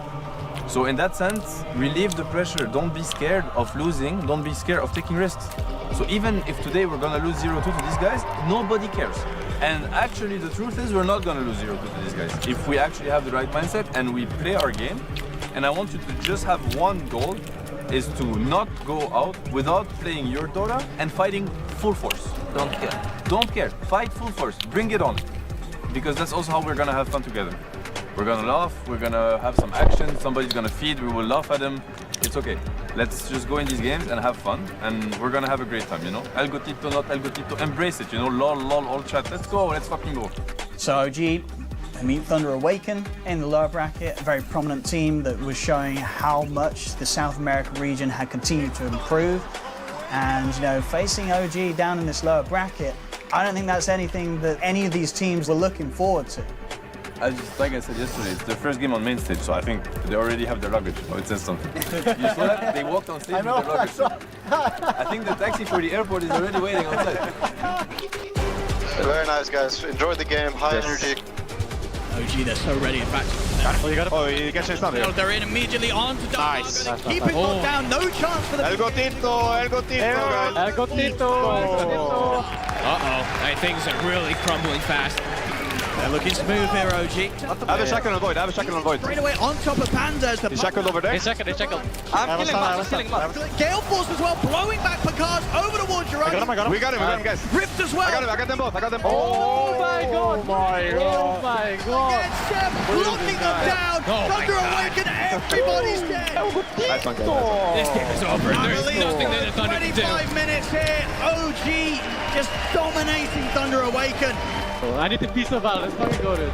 So in that sense, relieve the pressure. Don't be scared of losing. Don't be scared of taking risks. So even if today we're gonna lose 0-2 to these guys, nobody cares. And actually the truth is we're not gonna lose 0-2 to these guys. If we actually have the right mindset and we play our game, and I want you to just have one goal, is to not go out without playing your Dota and fighting full force. Don't care. Don't care. Fight full force. Bring it on. Because that's also how we're gonna have fun together. We're gonna laugh, we're gonna have some action, somebody's gonna feed, we will laugh at him. It's okay. Let's just go in these games and have fun, and we're gonna have a great time, you know? El Gotito, not El Gotito, embrace it, you know? Lol, all chat. Let's go, let's fucking go. So OG, I mean, Thunder Awaken in the lower bracket, a very prominent team that was showing how much the South American region had continued to improve. And, you know, facing OG down in this lower bracket, I don't think that's anything that any of these teams were looking forward to. Like I said yesterday, it's their first game on main stage, so I think they already have their luggage. Oh, it says something. You saw that? They walked on stage with their luggage. I think the taxi for the airport is already waiting outside. Very nice, guys. Enjoy the game. High energy. OG, they're so ready. In fact, you got it. Oh, you get chased down here. They're in immediately on to Nice. Keep it locked down. No chance for the. El Gotito, guys. El Gotito. Uh-oh. Things are really crumbling fast. They're looking smooth here, OG. Have a second on Void, Straight away on top of Pandas. He's shackled over there. He's shackled. I'm killing him. Gale Force as well, blowing back Picard over towards Jiraiya. I got him, guys. Rift as well. I got them both. Oh my god. Oh my god. Locking them down. Thunder Awaken, everybody's dead. Nice one, guys. This game is over. There's nothing that the Thunder can do. 25 minutes here. OG just dominating Thunder Awaken. I need a piece of valor. Let's fucking go, dude.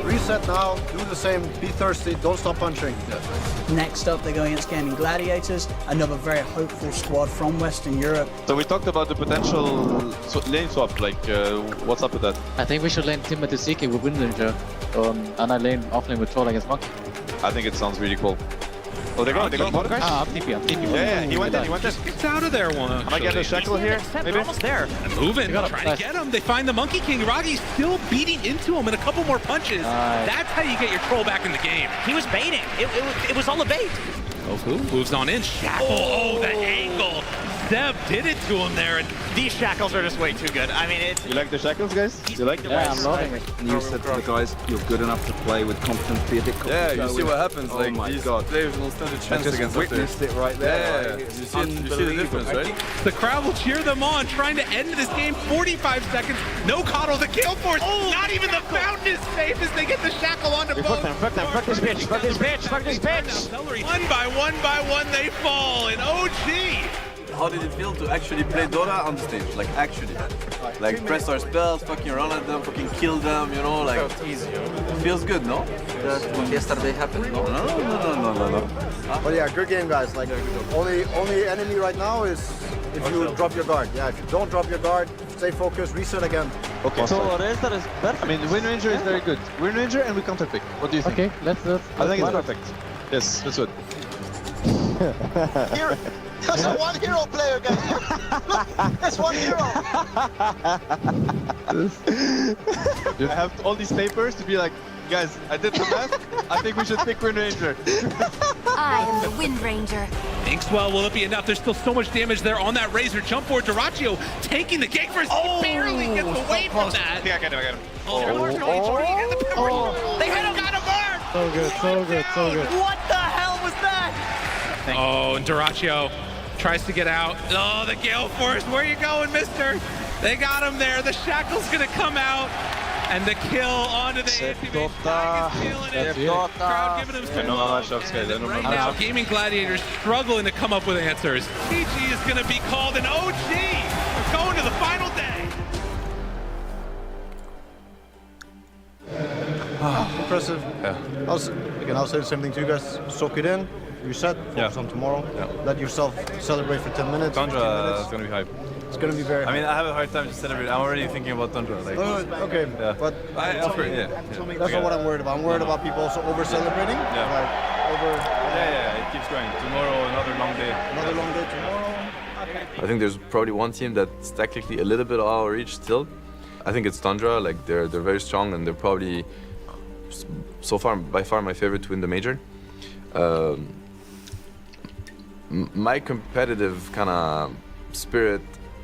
Reset now. Do the same. Be thirsty. Don't stop punching. Next up, they're going against Gaming Gladiators, another very hopeful squad from Western Europe. So we talked about the potential lane swap, like what's up with that? I think we should lane Timothy Siki with Wind Ninja, and I lane offlane with Troll against Monkey. I think it sounds really cool. Oh, they're going bot, guys? I'm TP. Yeah, he went in. It's out of there one. Am I getting a shackle here? Maybe? Almost there. Moving, trying to get him. They find the Monkey King. Ragi's still beating into him in a couple more punches. That's how you get your troll back in the game. He was baiting. It was all a bait. Goku moves on in. Shackle. Oh, the angle. Zeb did it to him there, and these shackles are just way too good. I mean, it's... You like the shackles, guys? You like them? Yeah, I'm loving it. You said to the guys, you're good enough to play with confidence, be a bit confident. Yeah, you see what happens, oh like, my these God. players will stand a chance against us. Witnessed it right there. Yeah, you see the difference, right? The crowd will cheer them on, trying to end this game. 45 seconds, no coddle, the Gale Force. Oh, not even the fountain is safe as they get the shackle onto both. Fuck this bitch. 1 by 1 they fall, and OG how did it feel to actually play Dota on the stage? Like actually, like press our spells, fucking run at them, fucking kill them, you know, like easy. Feels good, no? That what yesterday happened, no? No. But yeah, good game, guys. Like only enemy right now is if you drop your guard. Yeah, if you don't drop your guard, stay focused, reset again. Okay. So Reza is perfect. I mean, Wind Ranger is very good. Wind Ranger and we counter pick. What do you think? Okay, let's I think it's perfect. Yes, that's good. Here, there's one hero player, guys. Look, there's one hero. You have all these papers to be like, guys, I did the math. I think we should pick Wind Ranger. I am the Wind Ranger. Inkswell, will it be enough? There's still so much damage there on that Razor. Jump forward, Dyrachyo taking the gank first. He barely gets away from that. I got him. They had him, got him burn. So good. What the hell was that? Oh, and Dyrachyo tries to get out. Oh, the Gale Force, where you going, mister? They got him there. The Shackle's gonna come out. And the kill onto the anti-base. Crowd giving him some love. Right now, Gaming Gladiators struggling to come up with answers. TG is going to be called an OG. We're going to the final day. Impressive. Yeah. I'll say the same thing to you guys. Soak it in, reset, focus on tomorrow. Yeah. Let yourself celebrate for 10 minutes. Tundra is going to be hype. It's going to be very I mean, I have a hard time to celebrate. I'm already thinking about Tundra. Like, okay, yeah. but that's not what I'm worried about. I'm worried about people also over-celebrating. Yeah. Like, it keeps going. Tomorrow, another long day. Another long day tomorrow. I think there's probably one team that's technically a little bit out of reach still. I think it's Tundra. Like they're very strong and they're probably so far by far my favorite to win the major. My competitive kind of spirit,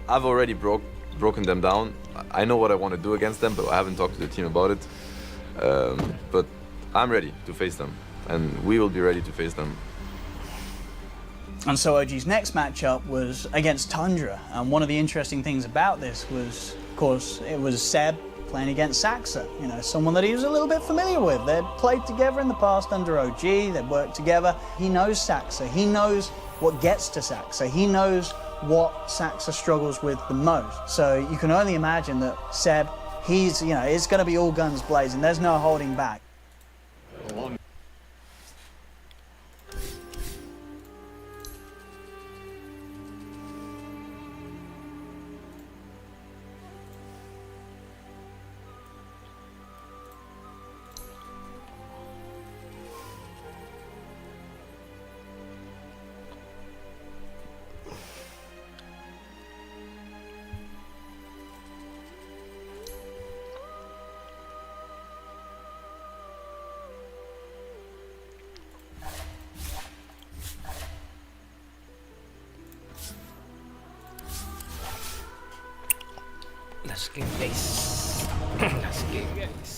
I've already broken them down. I know what I want to do against them, but I haven't talked to the team about it. But I'm ready to face them, and we will be ready to face them. And so OG's next matchup was against Tundra, and one of the interesting things about this was, of course, it was Seb playing against Saxa, you know, someone that he was a little bit familiar with. They'd played together in the past under OG, they'd worked together. He knows Saxa, he knows what gets to Saxa, he knows what Saxa struggles with the most. So you can only imagine that Seb, it's going to be all guns blazing, there's no holding back. Let's go, guys. Let's go, guys.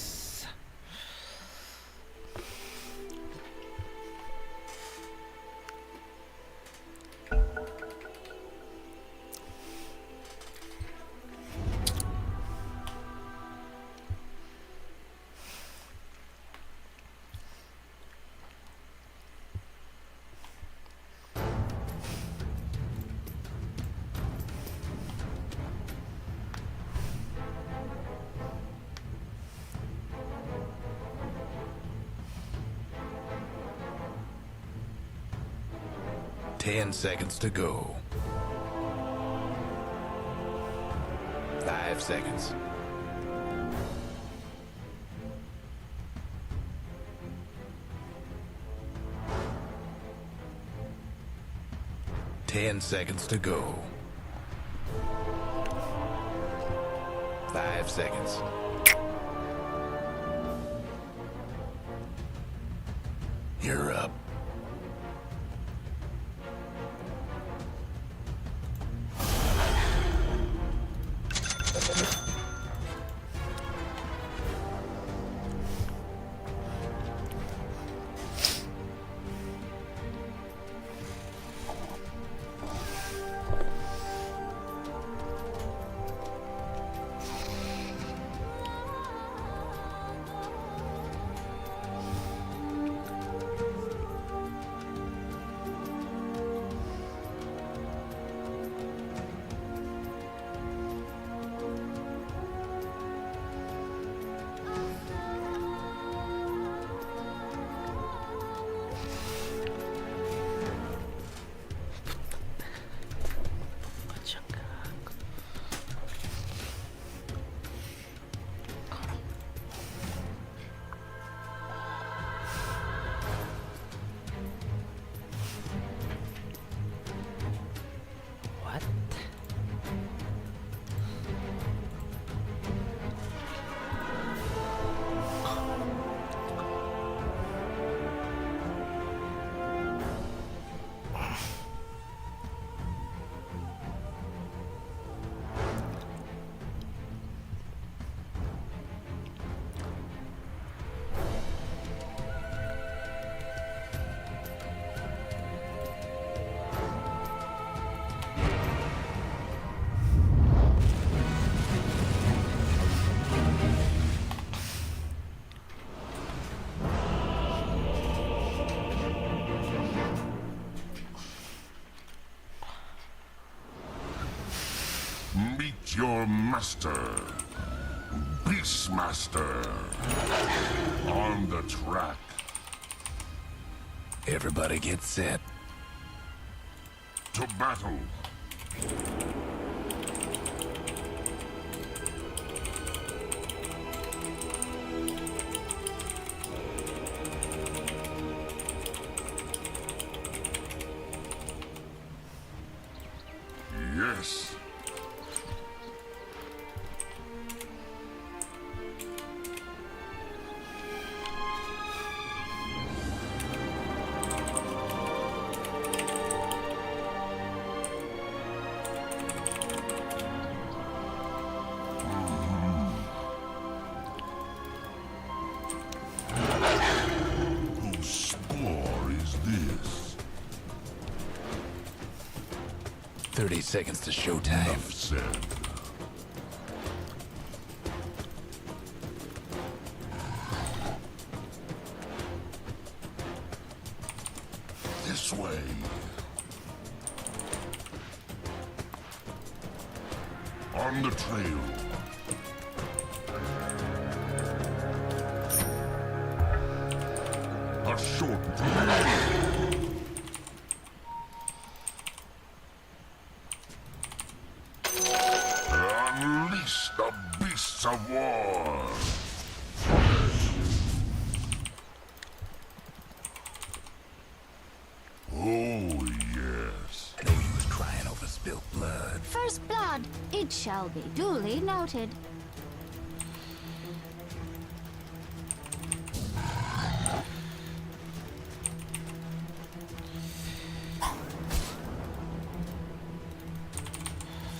Ten seconds to go. 5 seconds. Ten seconds to go. 5 seconds. You're up. Meet your master, Beastmaster, on the track. Everybody get set. To battle. Yes. Whose spore is this? 30 seconds to showtime. Enough said. This way. On the trail. A short drive. Unleash the beasts of war. Oh, yes. I know you was crying over spilled blood. First blood, it shall be duly noted.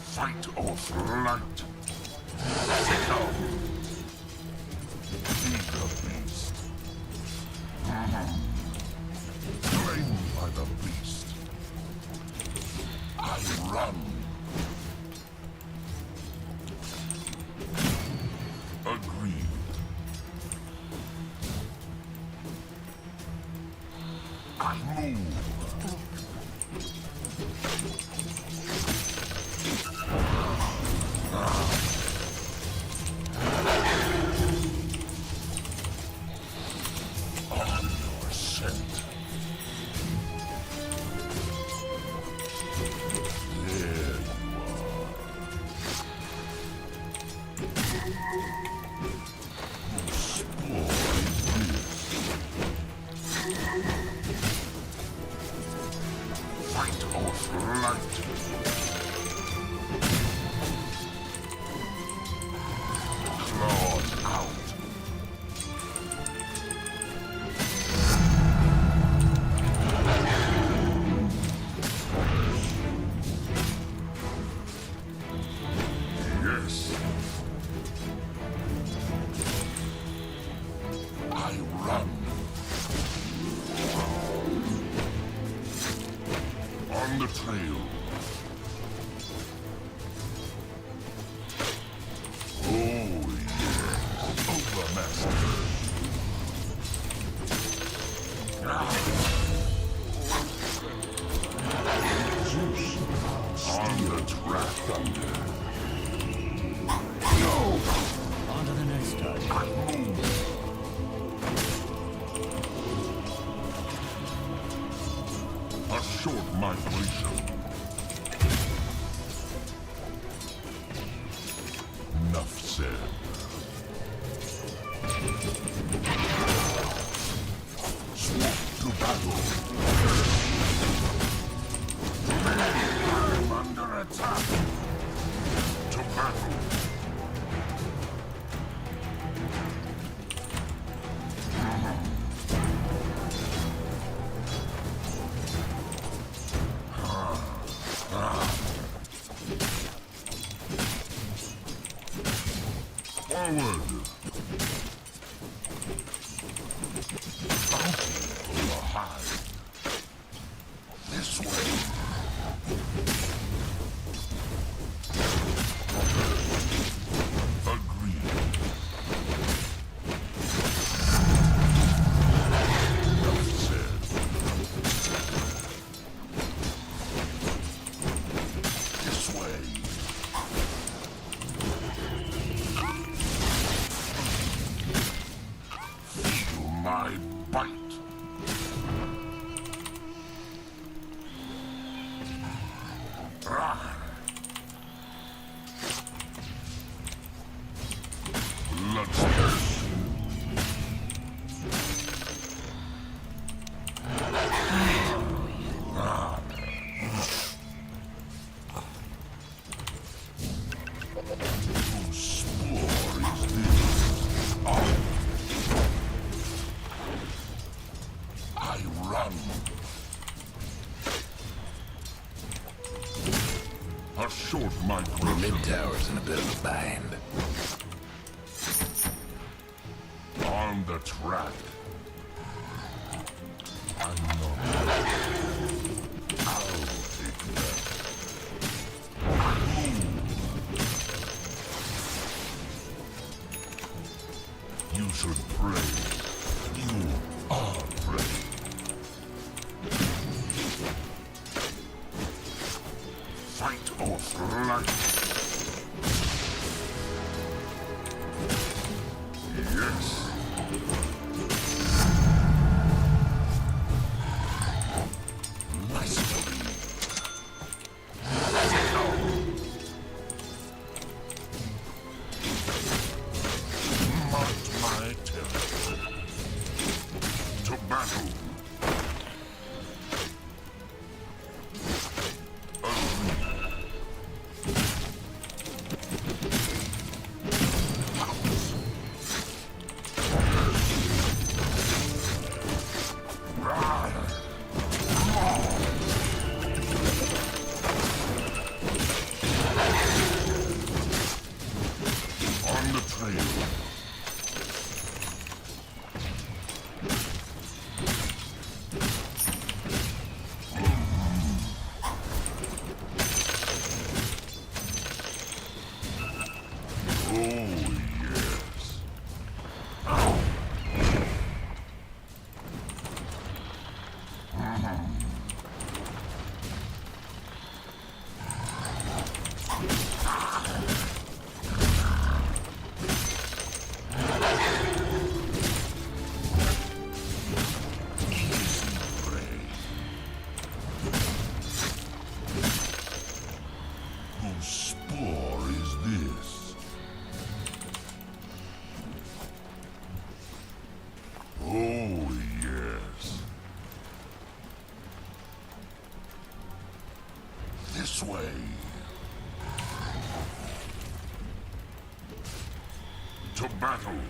Fight or flight. Sit down. Be the beast. Claimed by the beast. I run. Agreed. I move. On your scent. There you are. Whose spore is this? Fight or flight. Claws out. Yes. I run. On the trail. Oh, yes. Overmaster. Zeus. On the track. Thunder. No! On to the next target. I move. A short migration. Enough said. Swap to battle. I'm under attack. To battle. Forward. Bounty for the hide. This way. Agreed. Enough said. This way. The mid tower's in a bit of a bind. On the track. I'm not. I'll take that. You should pray. You are praying. Fight or flight. Yes. Mastery. Mark my terror. To battle. This way. To battle.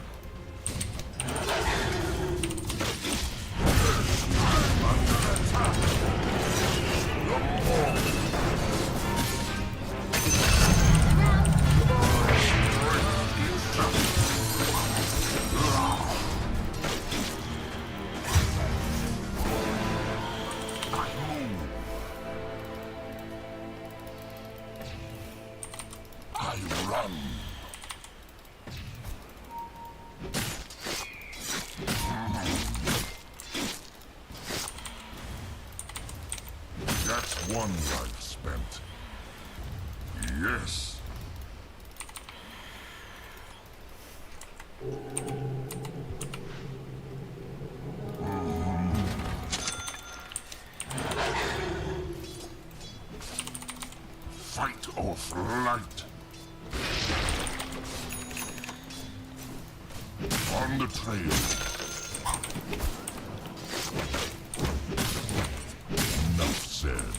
I run. That's one life spent. Yes. Fight or flight. On the trail. Enough said.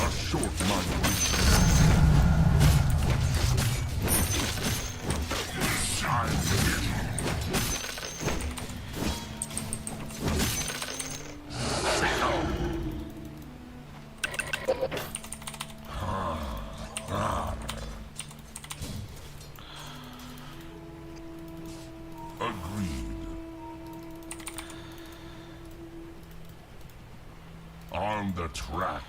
A short migration. Time in. Agreed. On the track.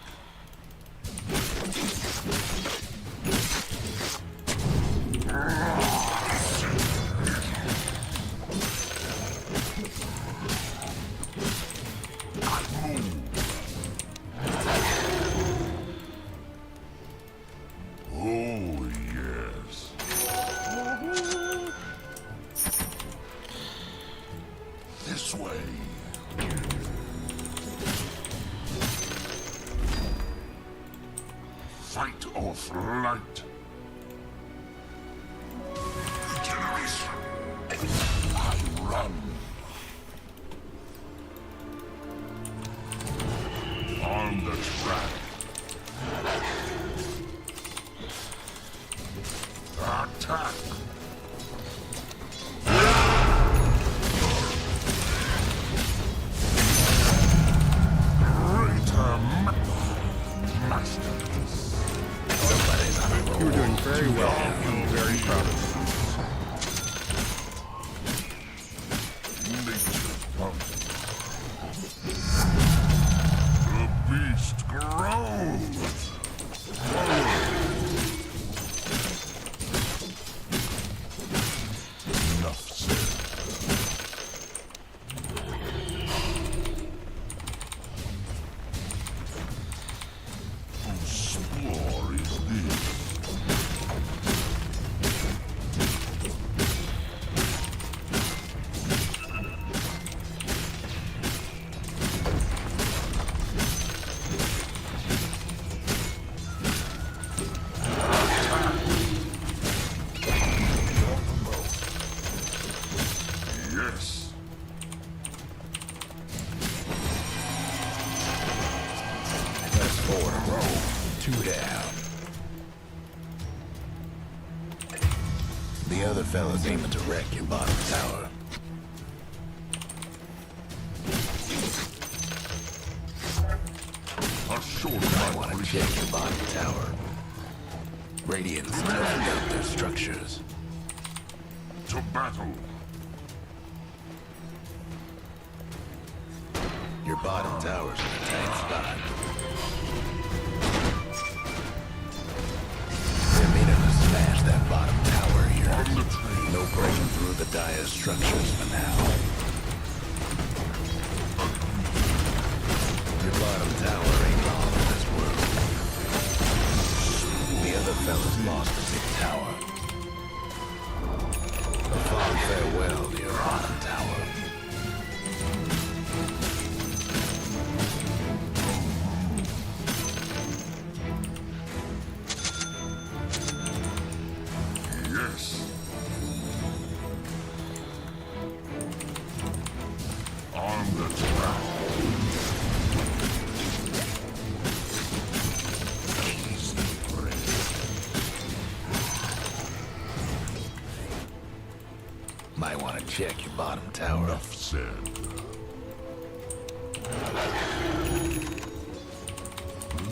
Oh, yes. This way. Fight or flight. Regeneration. I run. On the track. Attack. Masterpiece. You were doing very well. I'm very proud of you. The beast grows. Enough said. Whose spore is this? Yes. That's 4 in a row. 2 down. The other fella's aiming to wreck your bottom tower. A short I want to check your bottom tower. Radiant's toughened up their structures. to battle. Your bottom tower's in a tight spot. They're meaning to smash that bottom tower here. No breaking through the dire structures for now. Your bottom tower ain't long in this world. The other fella's lost a big tower. A fond farewell to your bottom tower. Yes. On the track. Easy prey. Might want to check your bottom tower. Enough said.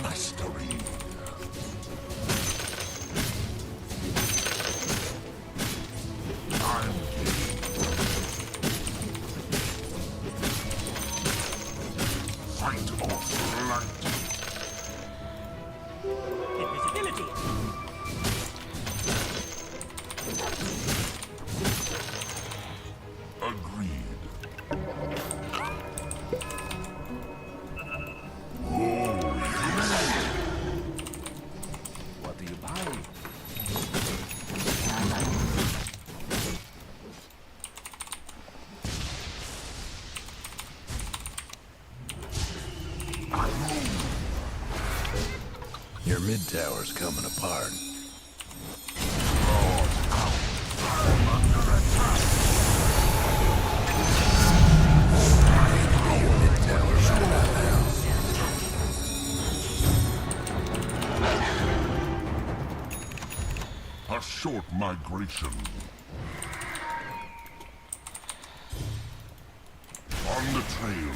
Mastery. Fight or flight. Invisibility. Agreed. What do you buy? Your mid tower's coming apart. Your mid tower's coming now. A short migration. On the trail.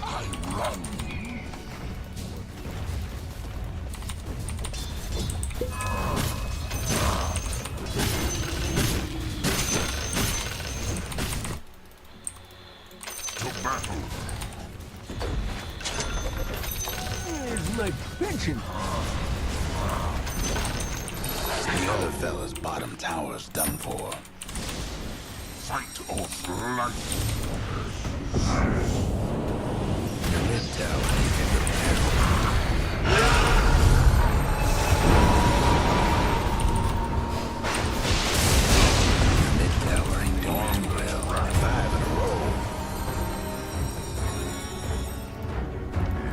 I run. To battle. Where's my pension? The other fella's bottom tower's done for. Fight or flight. Your mid tower needs to repair. Your mid tower ain't doing too well. 5 in a row.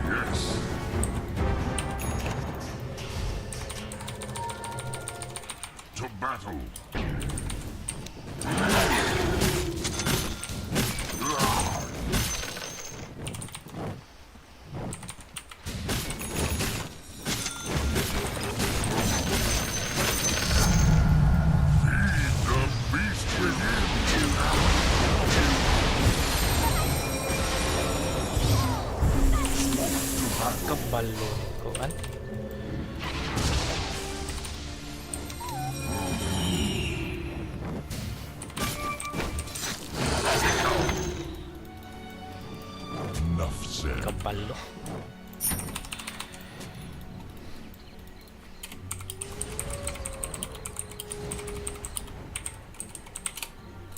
Yes. To battle. Kabalo ko an. Enough said. Kabalo.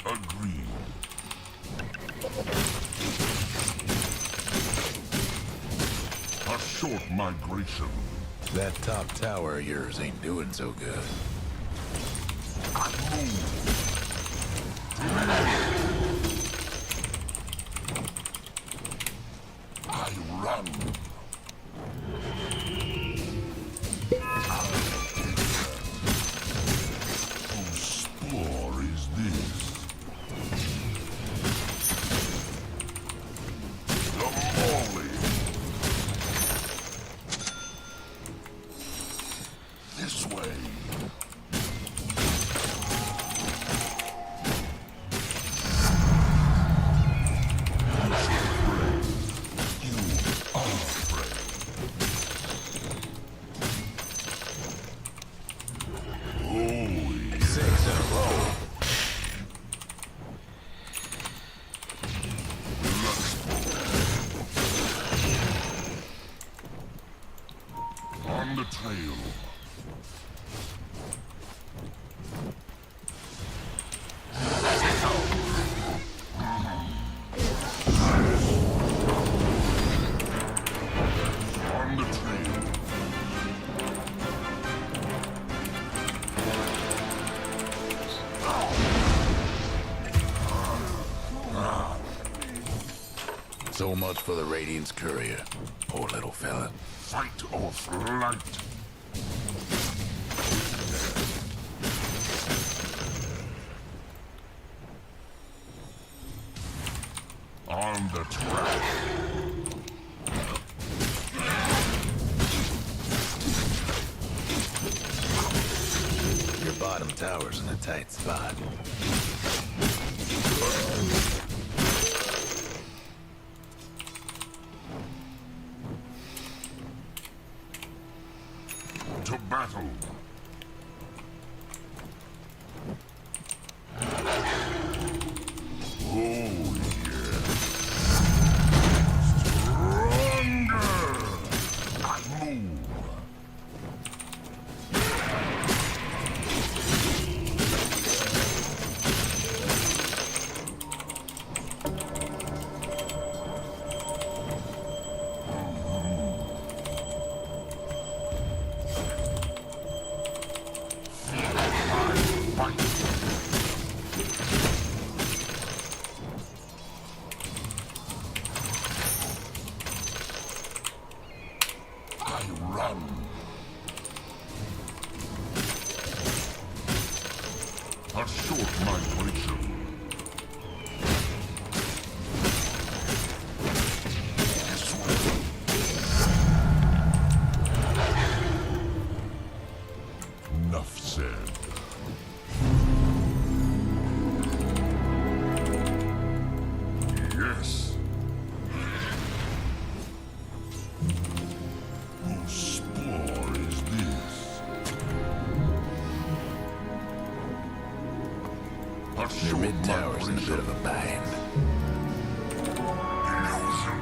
Agreed. A short migration. That top tower of yours ain't doing so good. I move. I run. Whose spore is this? The Molly. This way. On the trail. On the trail. So much for the Radiant's courier. Poor little fella. Fight or flight. On the track. Your bottom tower's in a tight spot. To battle. Oh, yeah. Stronger. I move. I run. A short migration. This way. Enough said. Yes. Whose spore is this? A Your short mid tower's in a bit of a bind. illusion.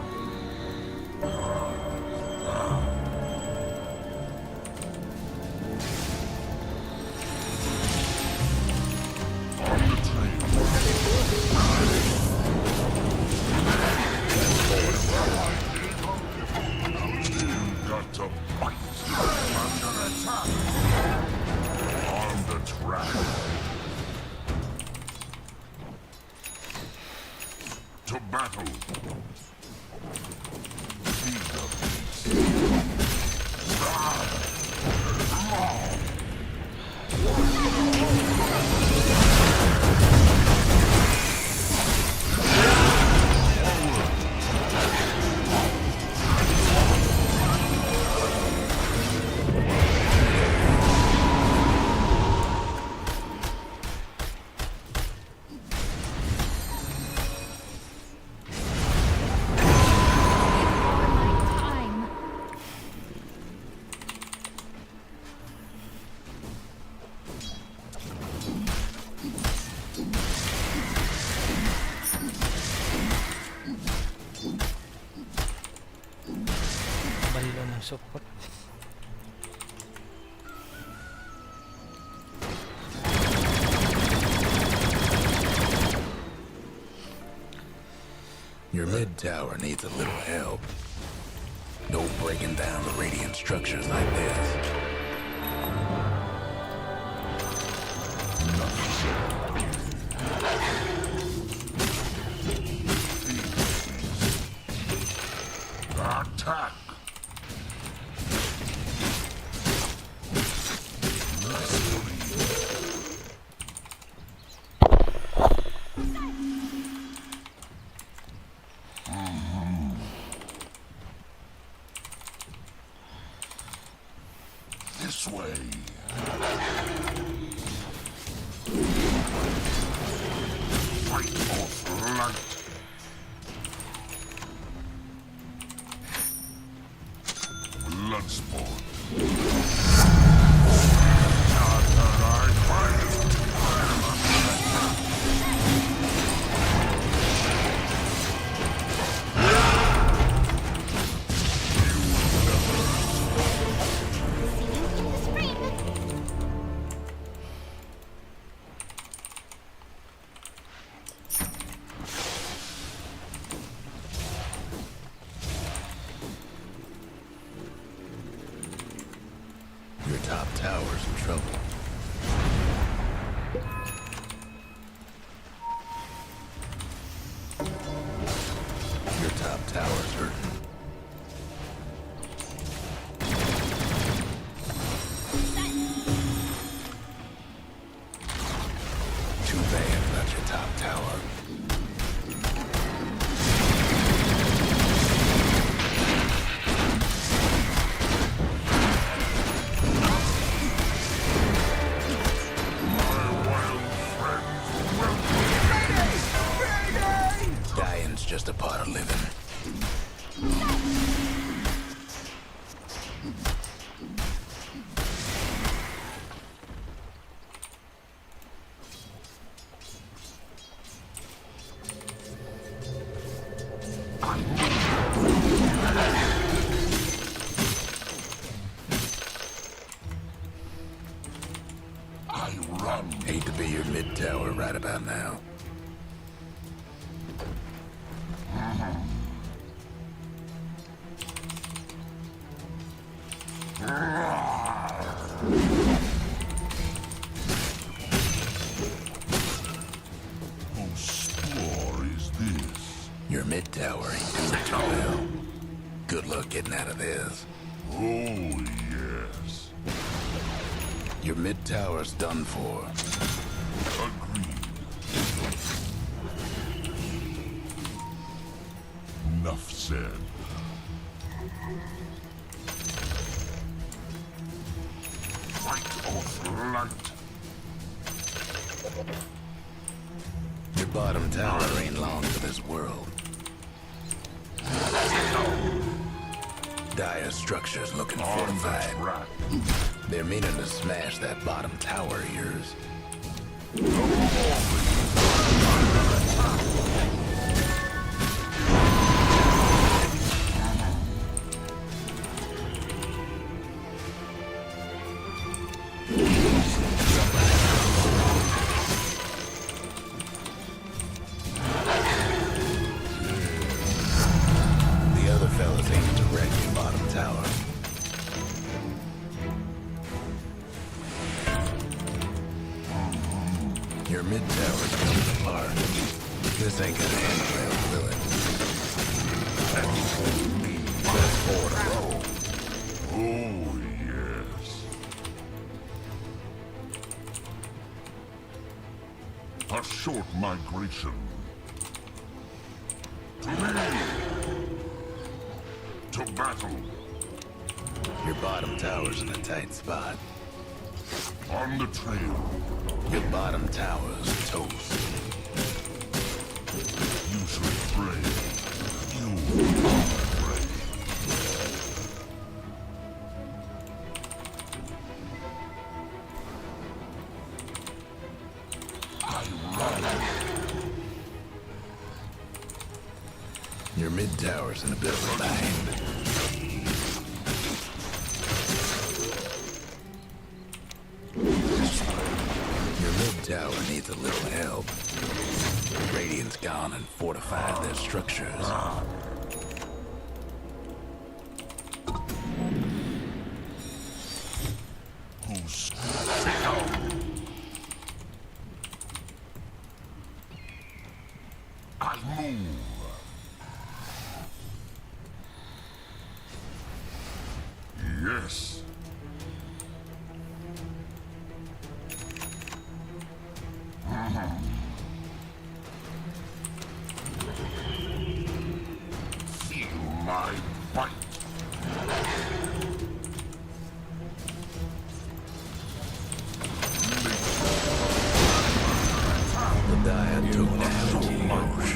Palo ng support. Your mid tower needs a little help. No breaking down the radiant structures like this. Attack! This way. Fight or flight. Bloodsport. Your top tower's in trouble. Your top tower's hurting. Too bad about your top tower. Dying's just a part of living. I run. Hate to be your mid tower right about now. Whose spore is this? Your mid tower ain't doing too well. Good luck getting out of this. Oh, yes. Your mid tower's done for. Agreed. Enough said. Fight or flight. Your bottom tower ain't long for this world. Dire structures looking fortified. They're meaning to smash that bottom tower of yours. The other fellas aiming to wreck your bottom tower. Your mid tower's coming apart. This ain't gonna end well, will it? That's 4 in a row. Oh, yes. A short migration. To me. To battle. Your bottom tower's in a tight spot. On the trail. Your bottom tower's toast. You should pray. You pray. I run. Your mid tower's in a bit of a bind. tower needs a little help. Radiant's gone and fortified their structures. Who's down? I move. Yes. Feel my bite. The Dian took down Mosh.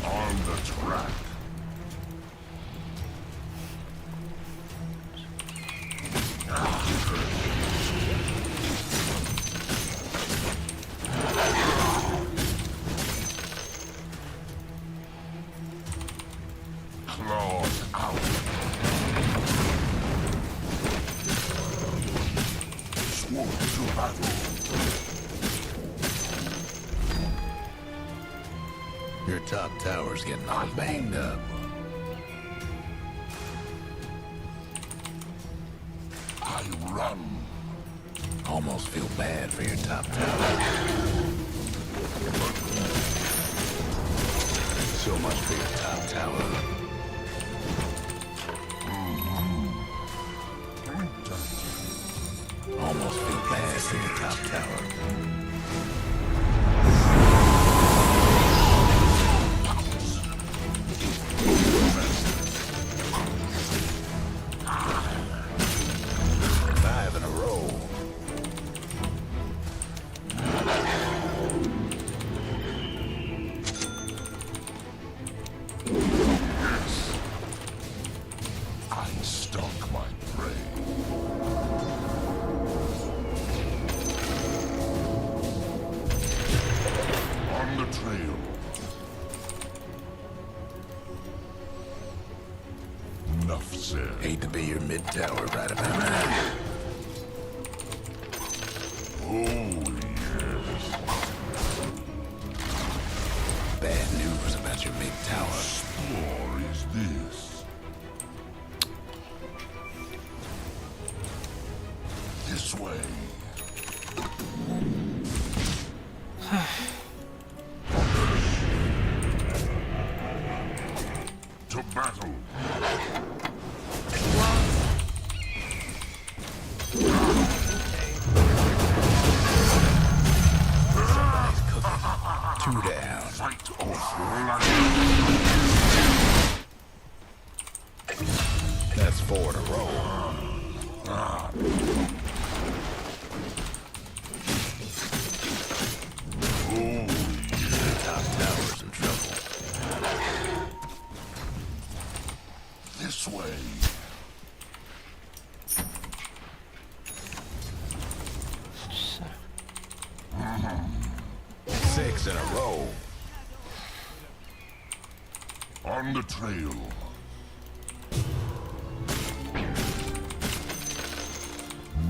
On the track. Claws out. Swarm to battle. Your top tower's getting all banged up. I run. Almost feel bad for your top tower. So much for your top tower. Almost feel bad for your top tower. Five in a row. Yes. I stalk my prey. On the trail. Enough said. Hate to be your mid tower right about now. Oh, yes. Bad news about your mid tower. War is this? This way. To battle. Two down. Fight or flight. That's four in a row. Top tower's in trouble. This way. Six in a row. On the trail.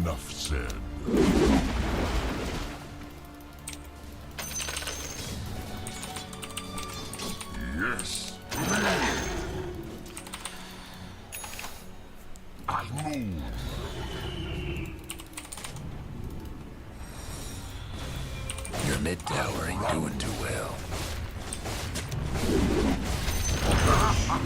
Enough said. Yes. I move. Your mid tower ain't doing too well. I'm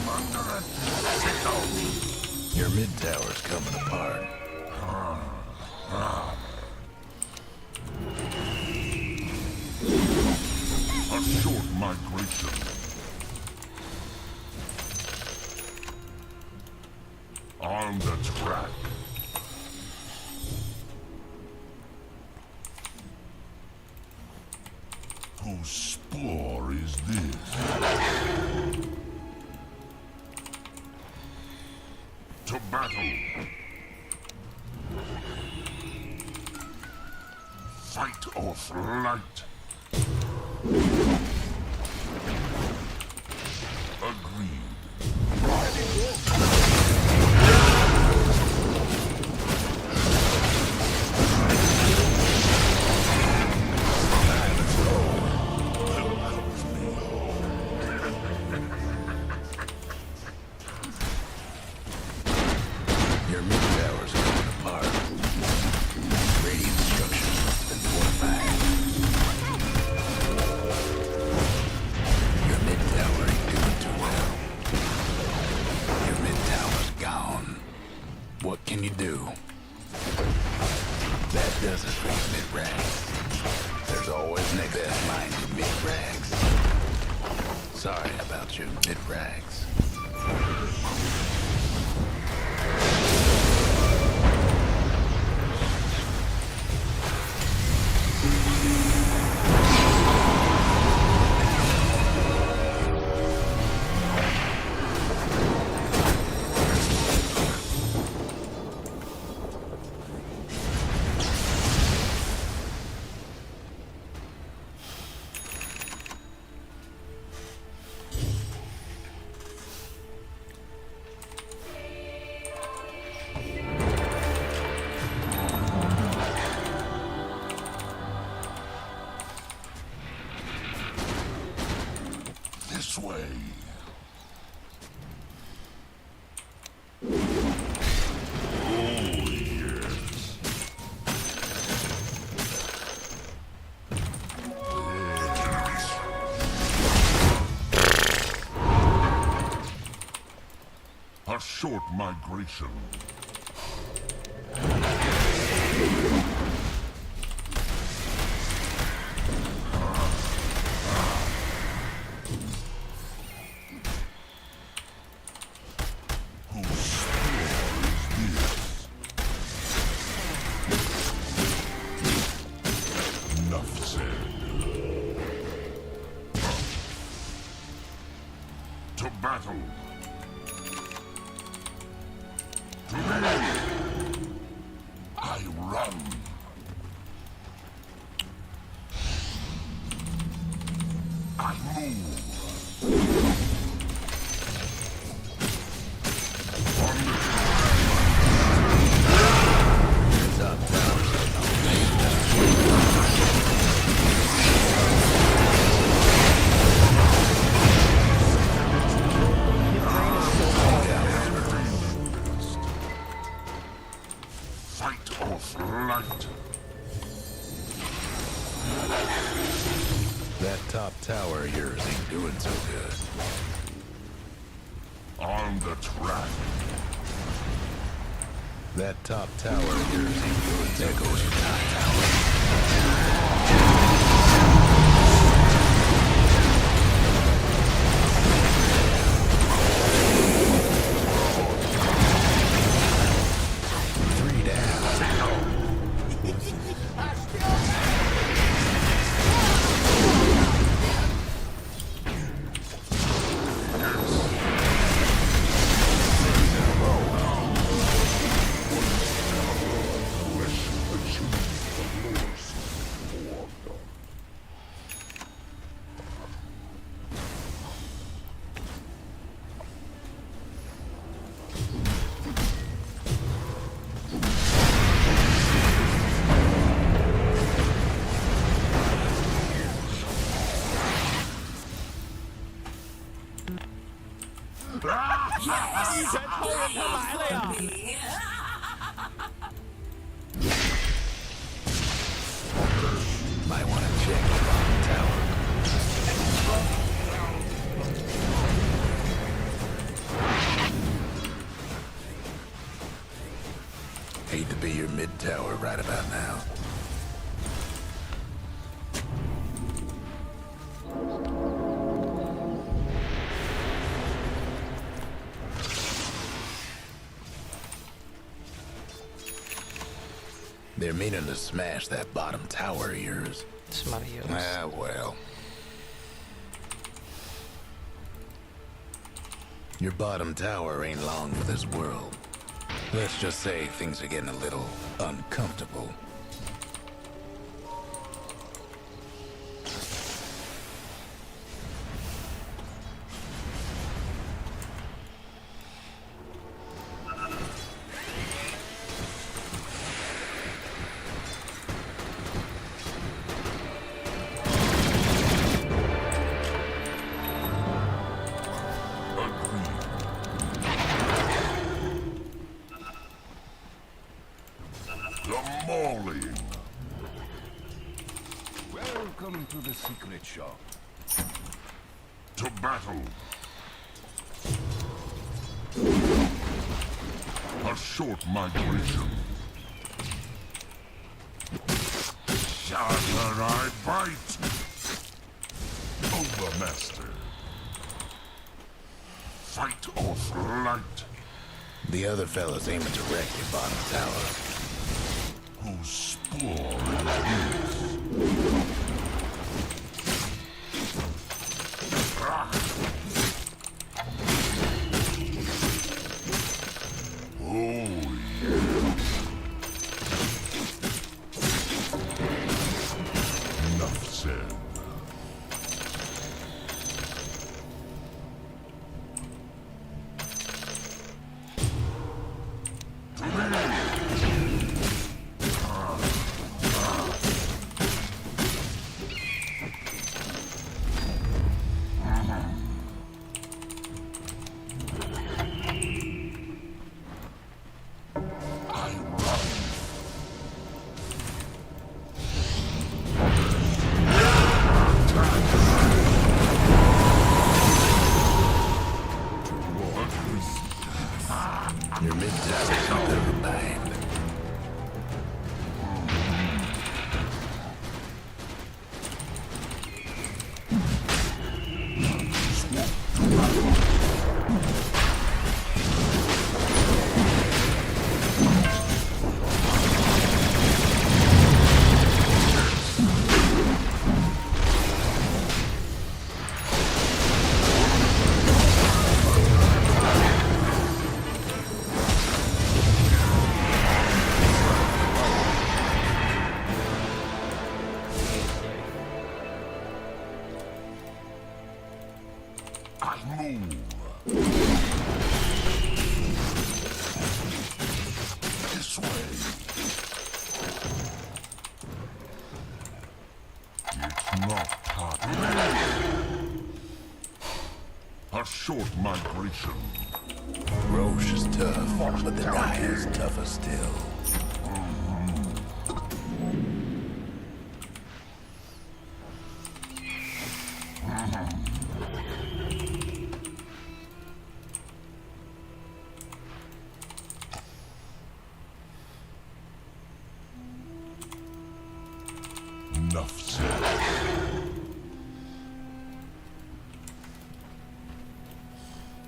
under attack. Your mid tower's coming apart. A short migration. On the track. Whose spore is this? To battle. Fight or flight. Your mid tower's coming apart. Radiant structures must have been fortified. Your mid tower ain't doing too well. Your mid tower's gone. What can you do? That does it for your mid rags. There's always an best mind in mid rags. Sorry about your mid rags. This way. Oh, yes. A short migration. Enough said. To battle. Today, I run. I move. Fight or flight. That top tower of yours ain't doing so good. On the track. That top tower of yours ain't doing so good. There goes your top tower. Might want to check your bottom tower. Hate to be your mid tower right about now. They're meaning to smash that bottom tower of yours. Ah, well. Your bottom tower ain't long for this world. Let's just say things are getting a little uncomfortable. mauling. Welcome to the secret shop. To battle. A short migration. Shatter I bite. Overmaster. Fight or flight. The other fellas aiming directly bottom tower. Whose spore is this? Oh, yes. Enough said. Your mid-tower is never behind. I move. This way. It's not time. A short migration. Roche is tough, but the Naya is tougher still. Enough said.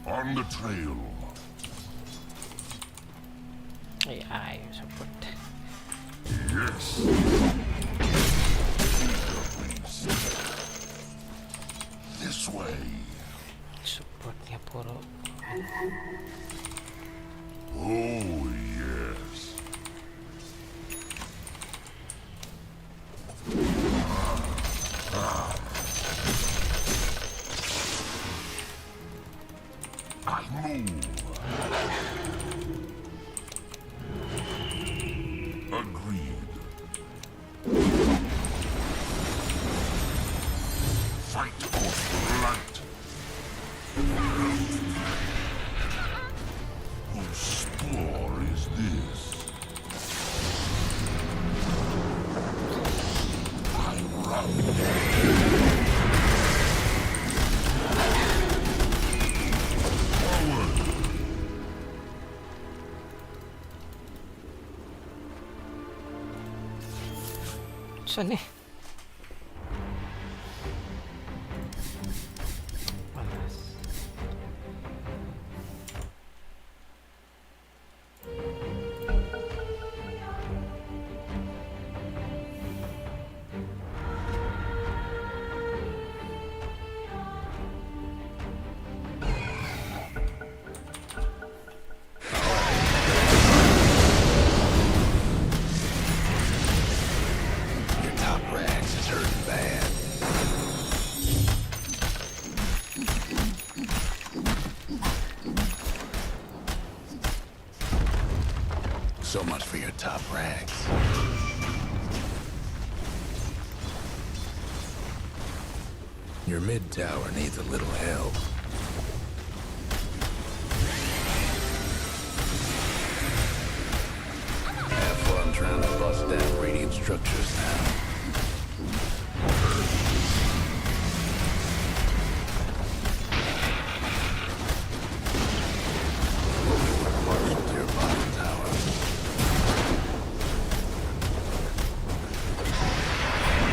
On the trail. Ay, support. Yes. This way. Supportnya puro. Oh, yes. I move. Agreed. Fight or flight. Whose spore is this? I run. Saan eh? So much for your top rags. Your mid tower needs a little help. Have fun trying to bust structures now. Marshal to your bottom tower.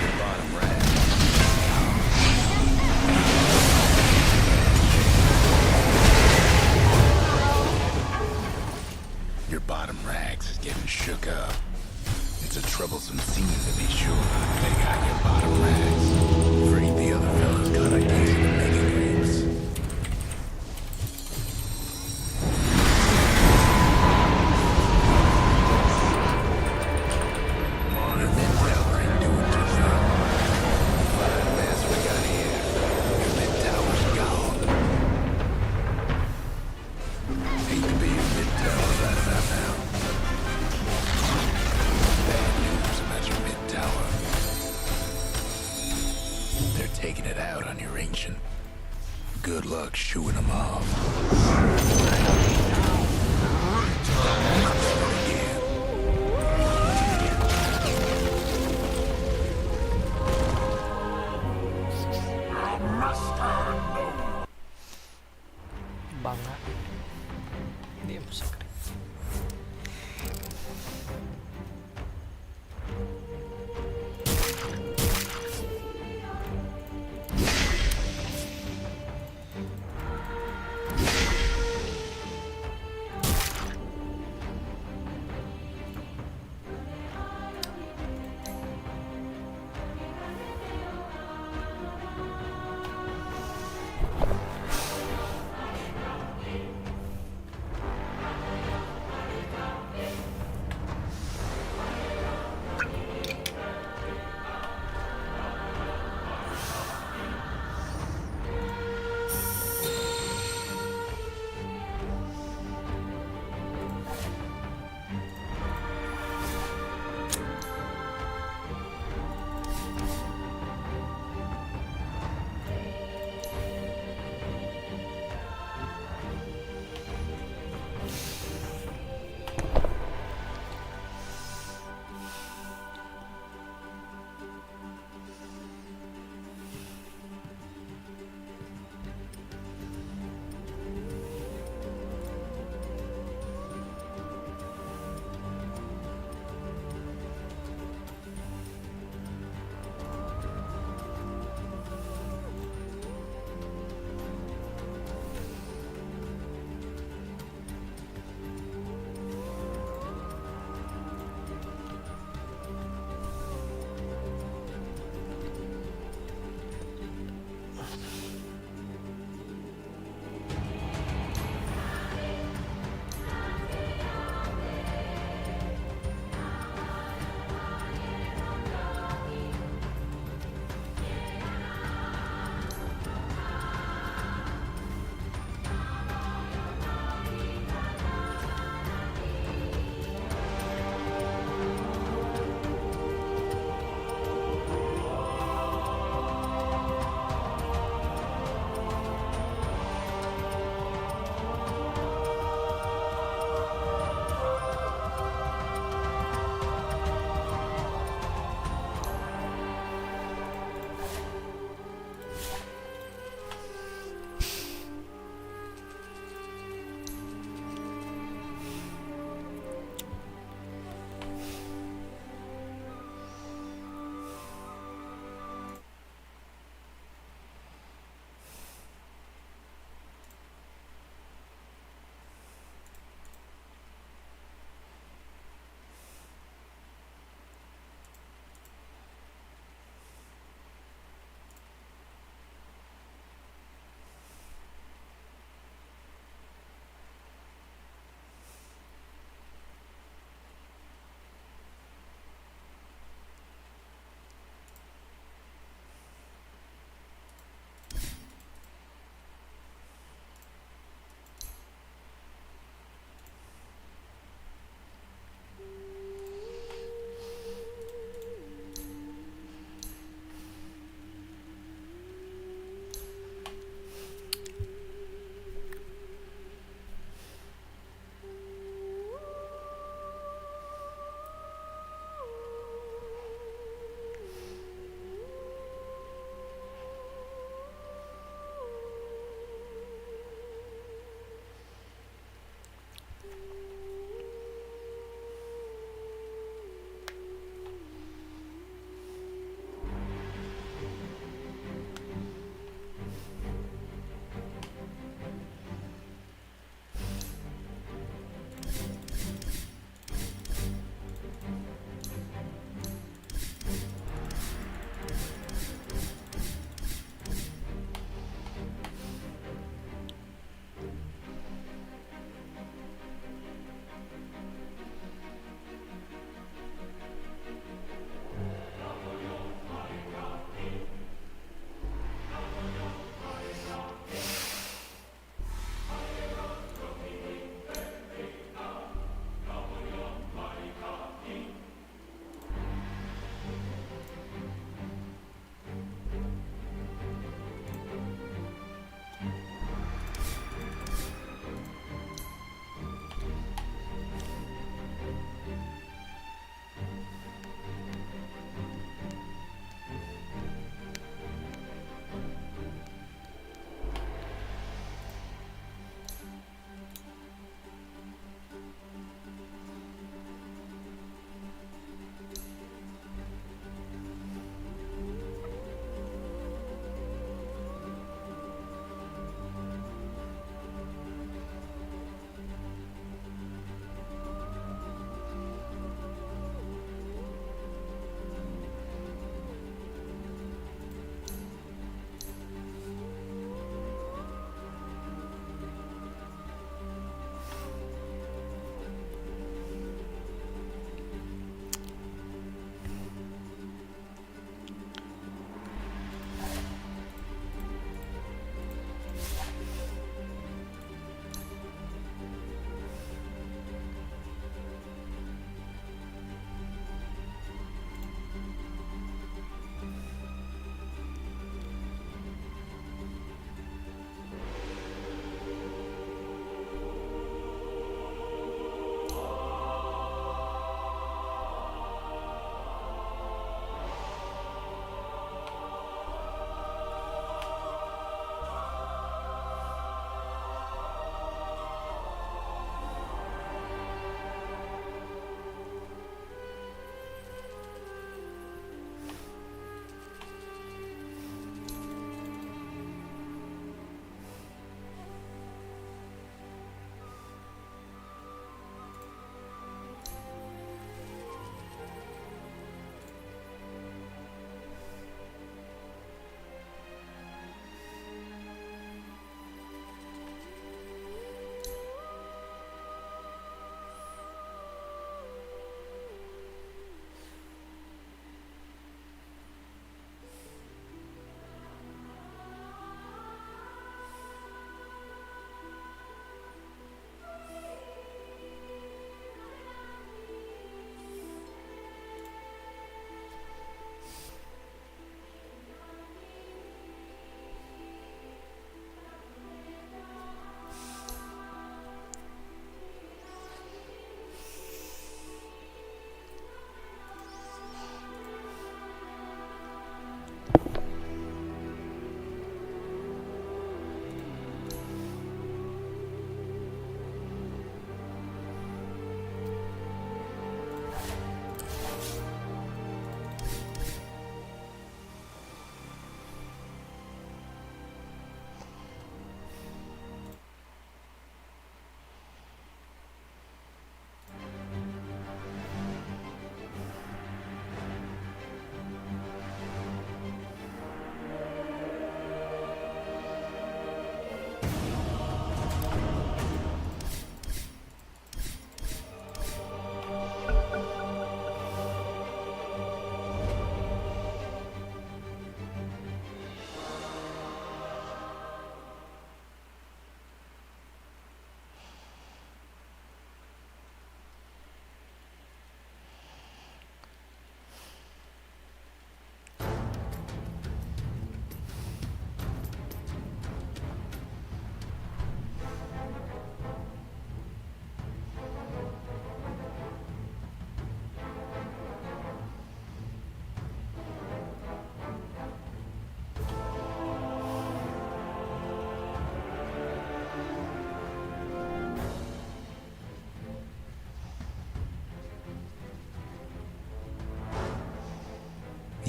Your bottom rack. Your bottom rags is getting shook up. It's a troublesome scene to be sure. They got your bottom rags. Afraid the other fellas got ideas of the mega creeps. Your mid tower ain't doing too well. Fine mess we got here. Your mid tower's gone. Hate to be your mid tower right about now. Bad news about your mid tower. They're taking it out on your ancient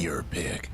You're a pig.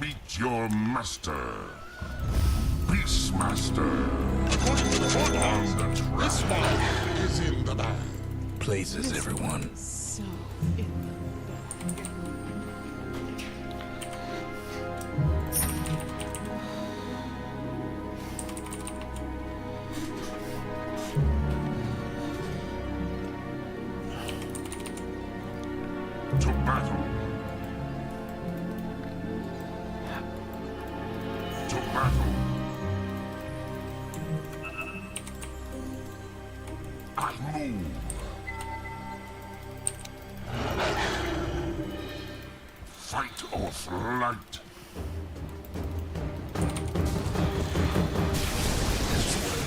Meet your master, Beastmaster. This one is in the bag. Places, everyone. So To battle. To battle. I move. Fight or flight. This way.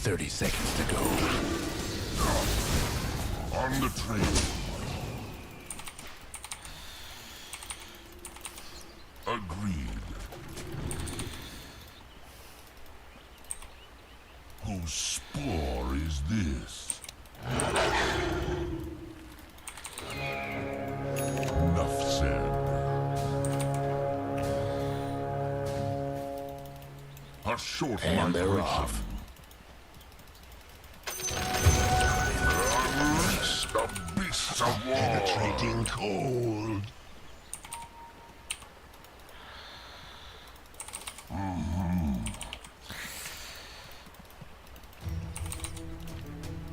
30 seconds to go. On the trail. Agreed. Whose spore is this? Enough said. A short And they're migration. off. Unleash the beasts of war. Penetrating cold.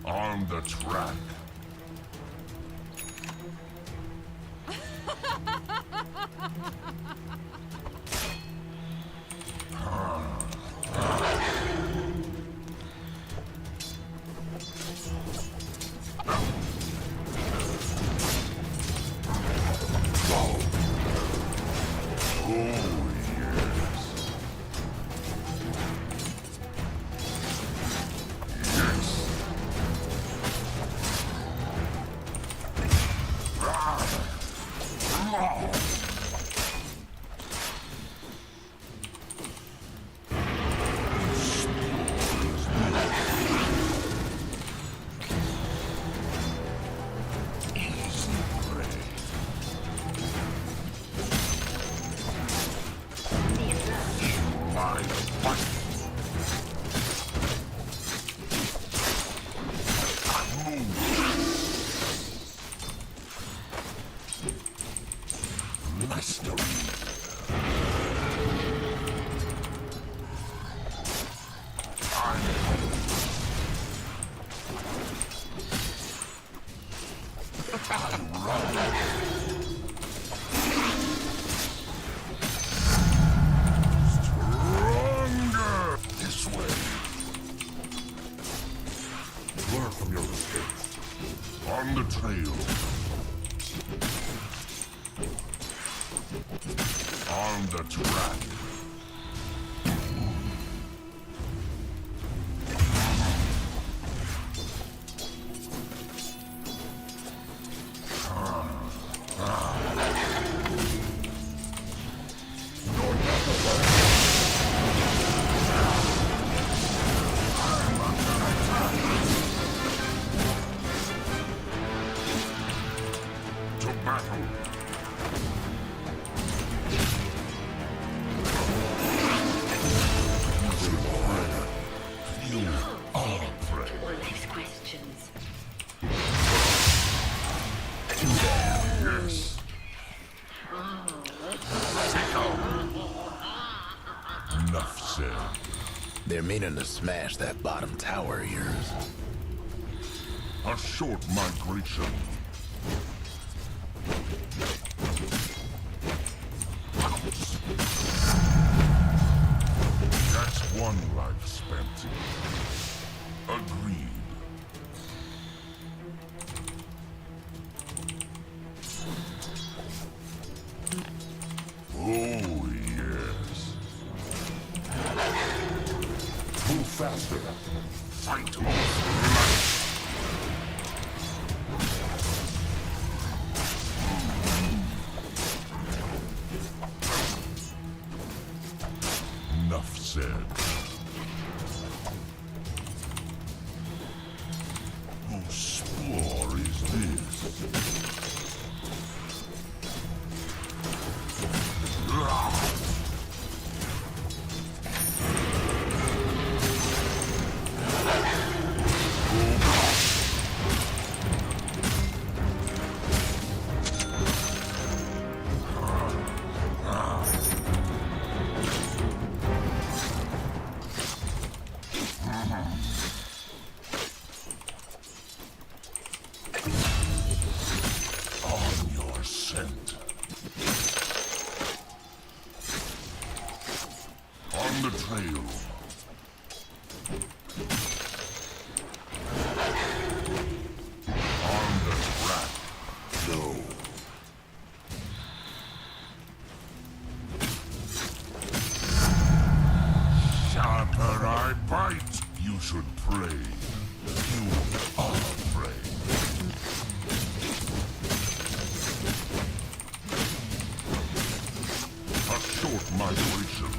On the track. Stronger! This way. Learn from your mistakes. On the trail. On the track. You are prey. Yes. Enough said. They're meaning to smash that bottom tower of yours. A short migration. That's one life spent. Agreed. Oh, yes. Move faster. Fight off. Enough said. Whose spore is this? On your scent. On the trail. On the track. No. Sharper I bite. You should pray. You are prey. A short migration.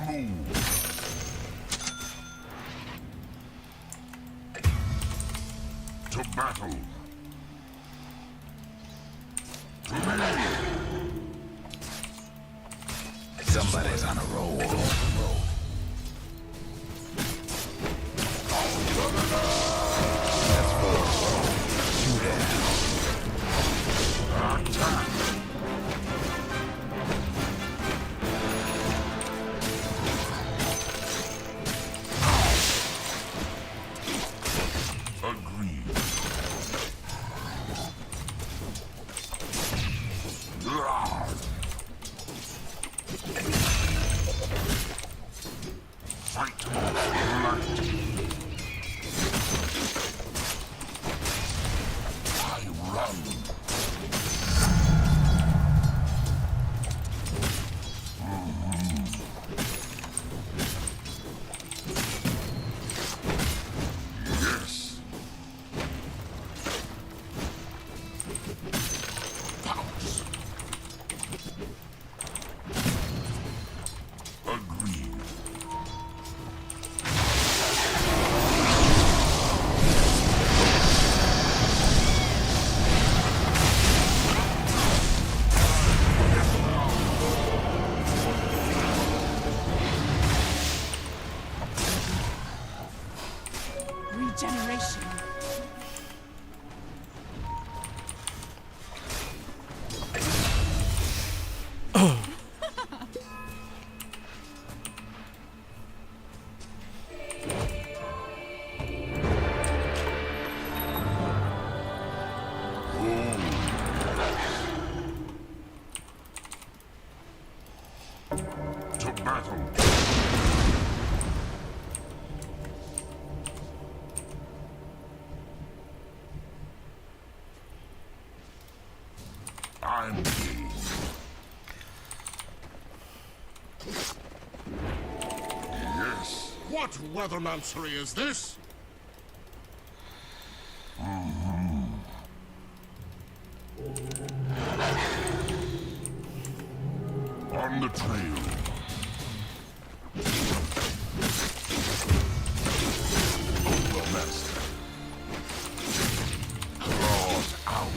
Move. To battle. To me. Somebody's on a roll. Agreed. Fight light. I run. Yes. Pounce. Agreed. Regeneration. To battle. I'm game. Yes. What weathermancery is this? On the trail. Over master. Claws out.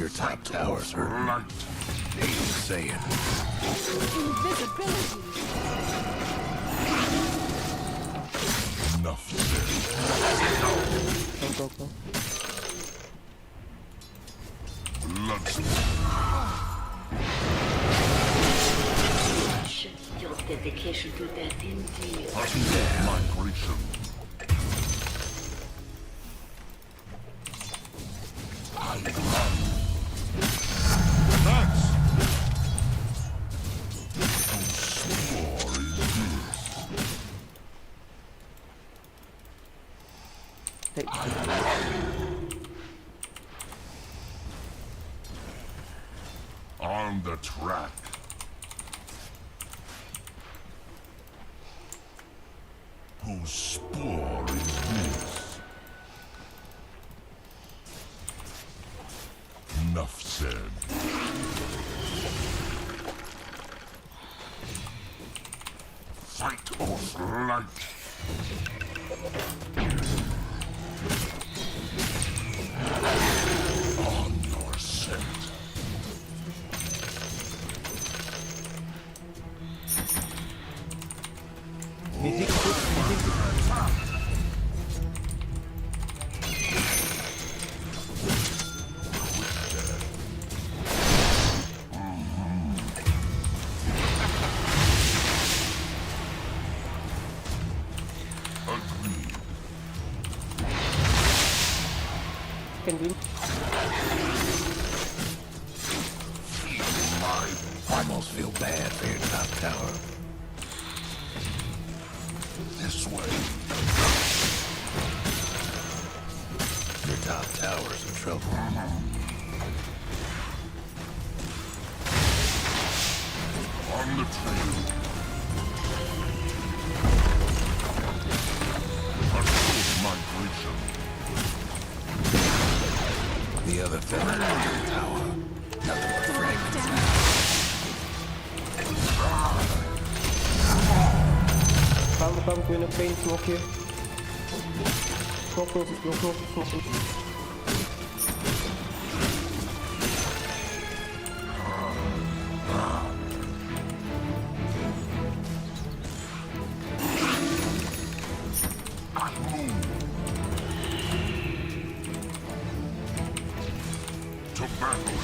Your top tower's hurting. Just saying. Invisibility. Enough said. Go. Your dedication to that indeed. Migration. I run. That's. Whose score is this? Hey. On the track. Whose spore is this? Enough said. Fight or flight. On your scent. Can win. I almost feel bad for your top tower. This way. Your top tower's in trouble. On the trail. Control migration. The other fella in the tower. Nothing but fragments now. Come, we're in a pain, smoke here. Smoke. To battle.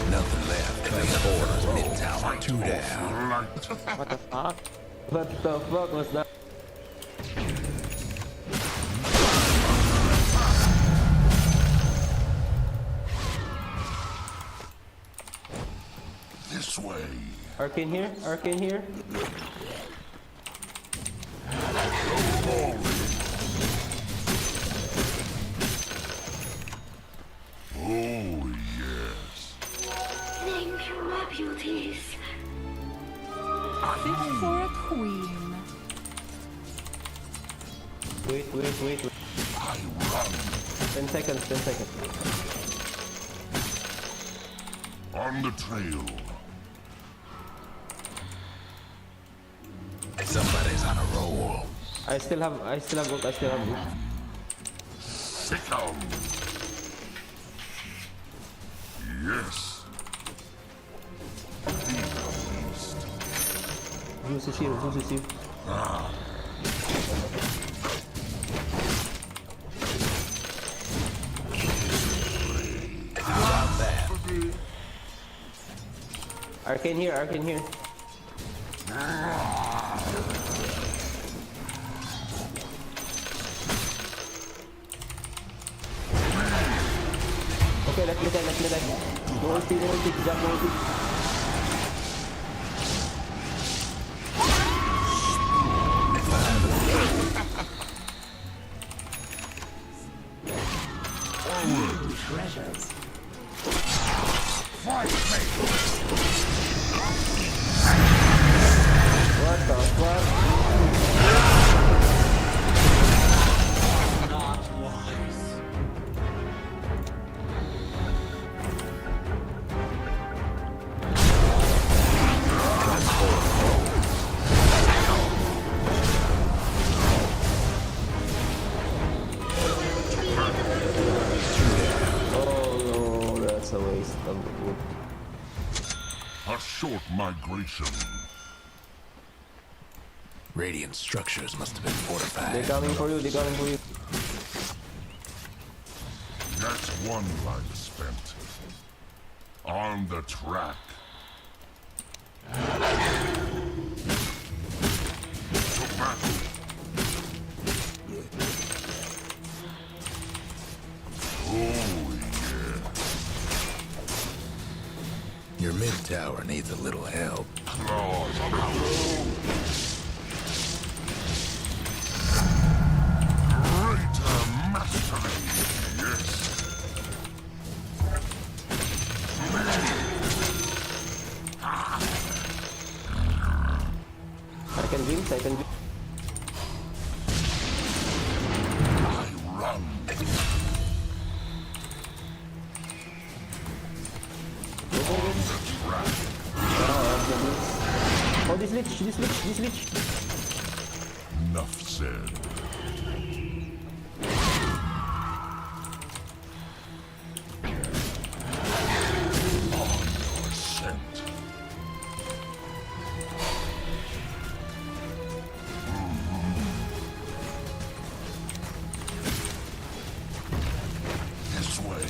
Nothing left. Clean orders, mid-tower, 2 down. What the fuck? What the fuck was that? This way. Arcane here. Oh, yes. Thank you, my beauties. Fit for a queen. Wait. I run. 10 seconds. On the trail. Somebody's on a roll. I still have gold. Sickle. Yes. Use the shield. How about that? Arcane here. Okay, let's me die. No ulti, Jack, no ulti. Treasures. Fight me! What the fuck? Not wise. Oh no, that's a waste of wood. A short migration. Radiant structures must have been fortified. They're coming for you, they're coming for you. That's one life spent. On the track. To battle. Oh, yeah. Your mid tower needs a little help. Claws out. Greater mastery. Yes. I can glimpse, I can glimpse. I run. Oh, this lich. Enough said. On your scent. This way.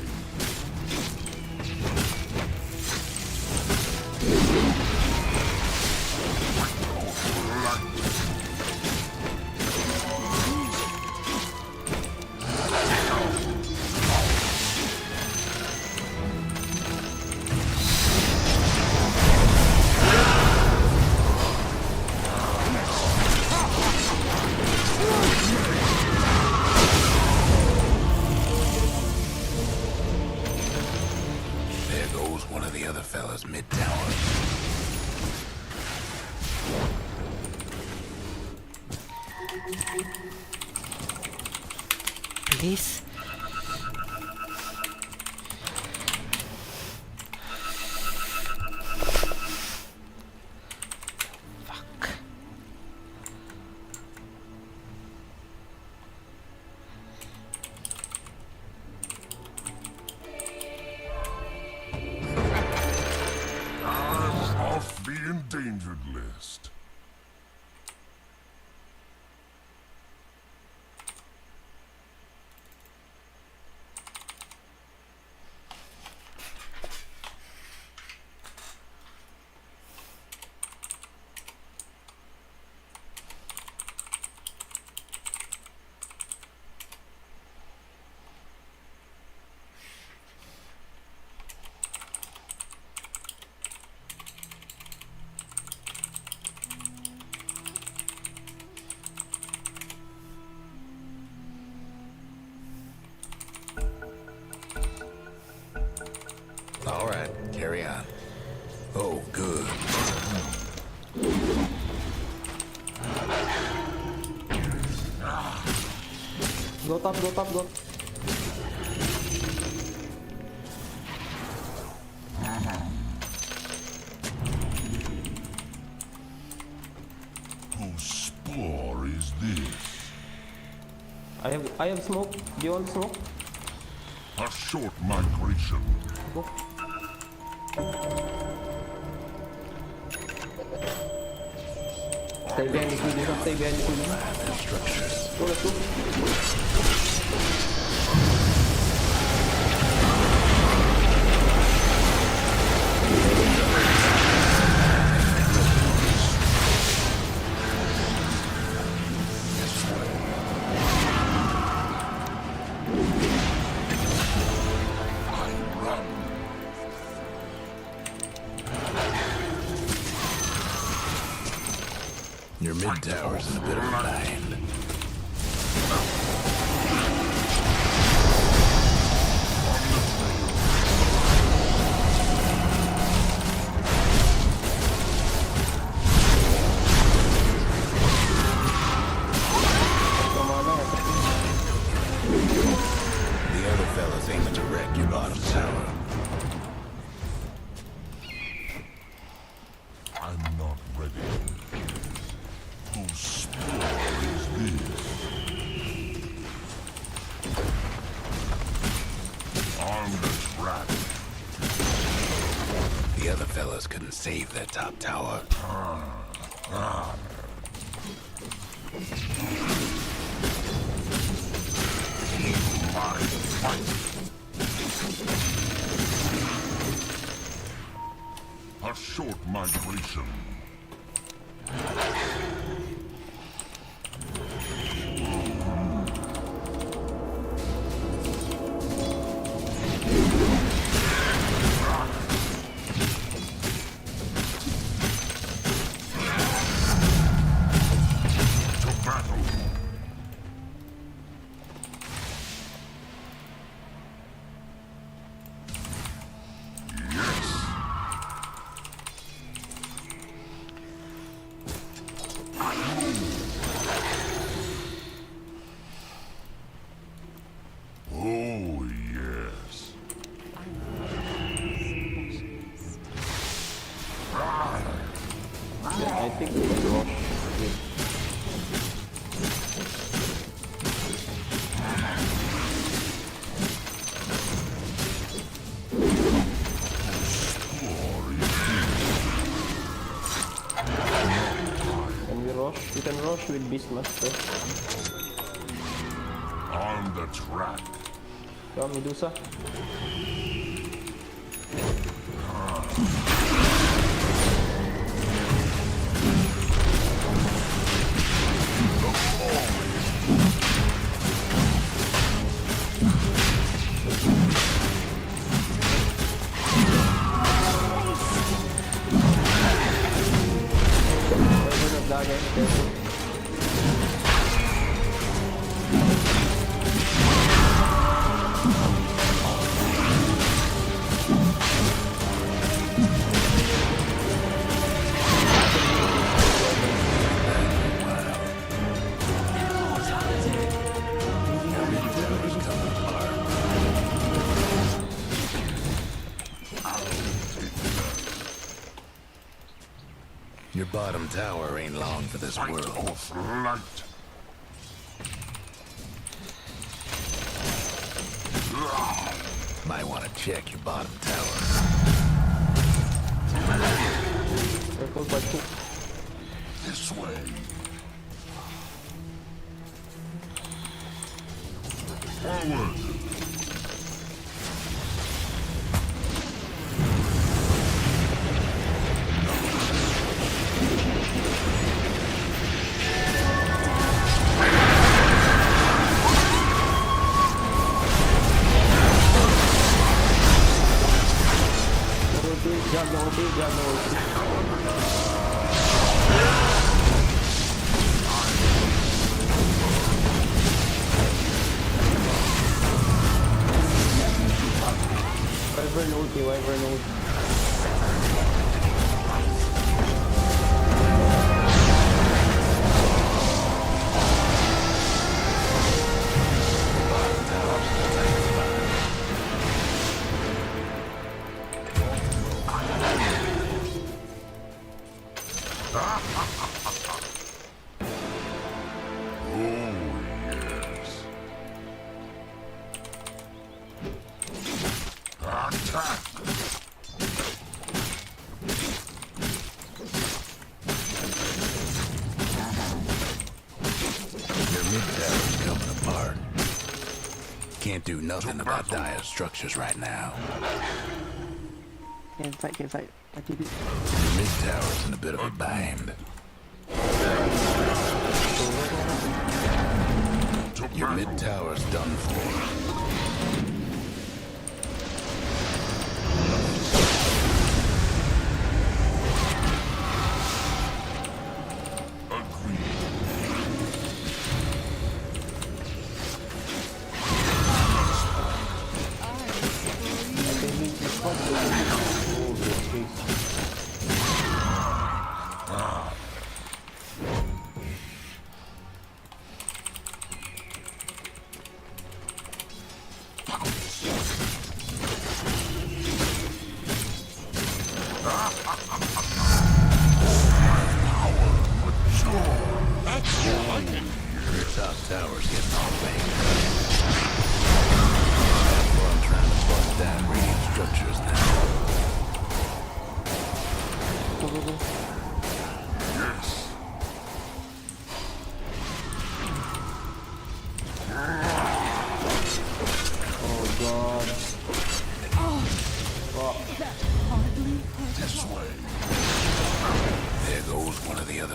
There goes one of the other fellas mid tower. Please. I'm off the endangered list. All right, carry on. Oh, good. Go top. Whose spore is this? I have smoke. Do you want smoke? A short migration. Go. Stay behind the building, stay behind the building. Go, let's go. Your mid tower's in a bit of a bind. fellas aiming to wreck your bottom tower. I'm not ready. Whose spore is this? On the track. The other fellas couldn't save their top tower. My fight. A short migration. Oh, yes. Yeah, I think we can rush. Can we rush? We can rush with Beastmaster. On the track. Come, Medusa. Your bottom tower ain't long for this world. Light. Might want to check your bottom tower. This way. Forward. Wyvern ulti. Can't do nothing about dire structures right now. Can't fight. Your mid tower's in a bit of a bind. Your mid tower's done for.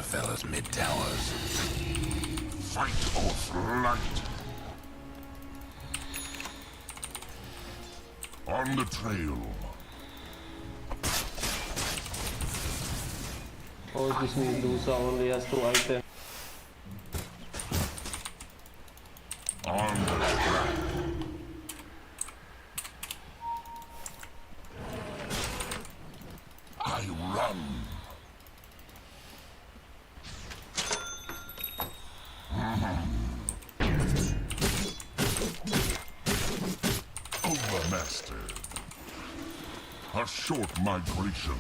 fella's mid-towers. Fight or flight. On the trail. Oh, this Medusa only has 2 items. On the track. I run. Overmaster. A short migration.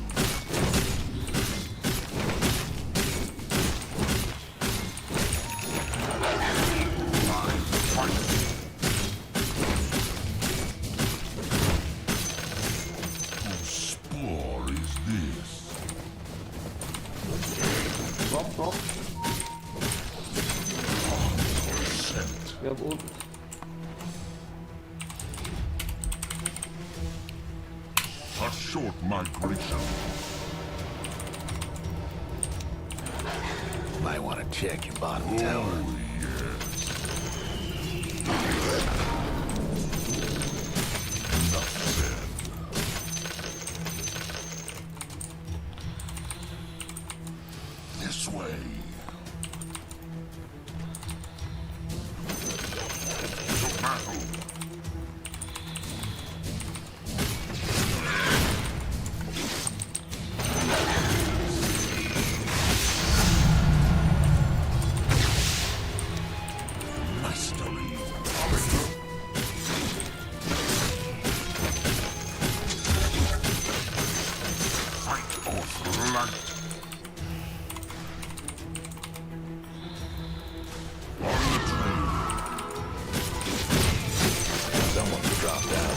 Drop. We have ult. A short migration. Might want to check your bottom tower. This way. To battle. Mastery. Fight or flight. Someone dropped out.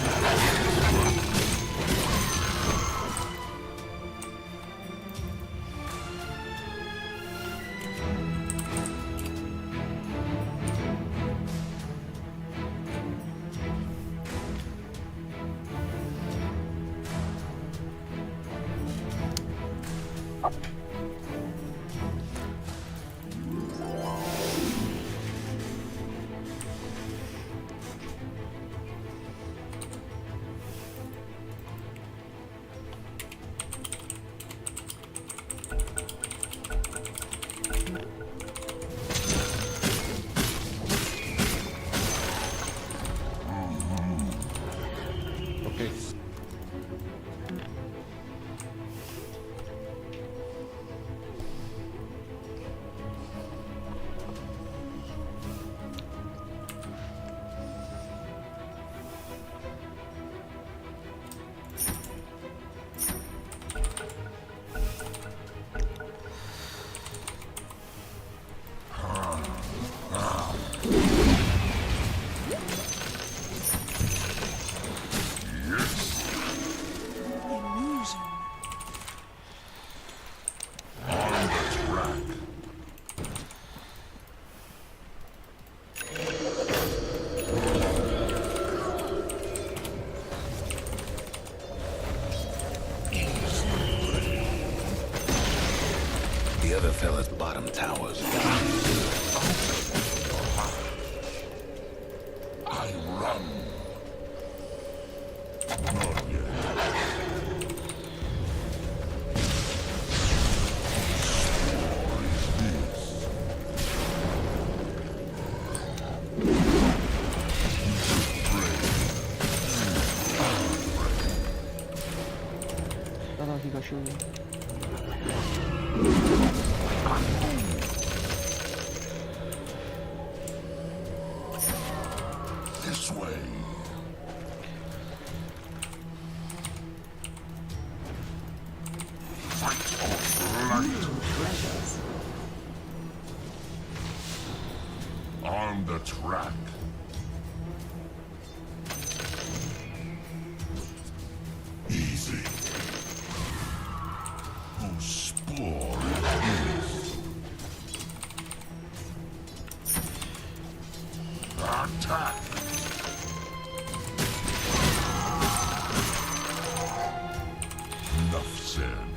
Okay. The other fella's bottom tower's gone. I run. Not yet. Oh, he got shooting. This way. Fight or flight. On the track. Easy. Whose spore is this? Attack! Enough said.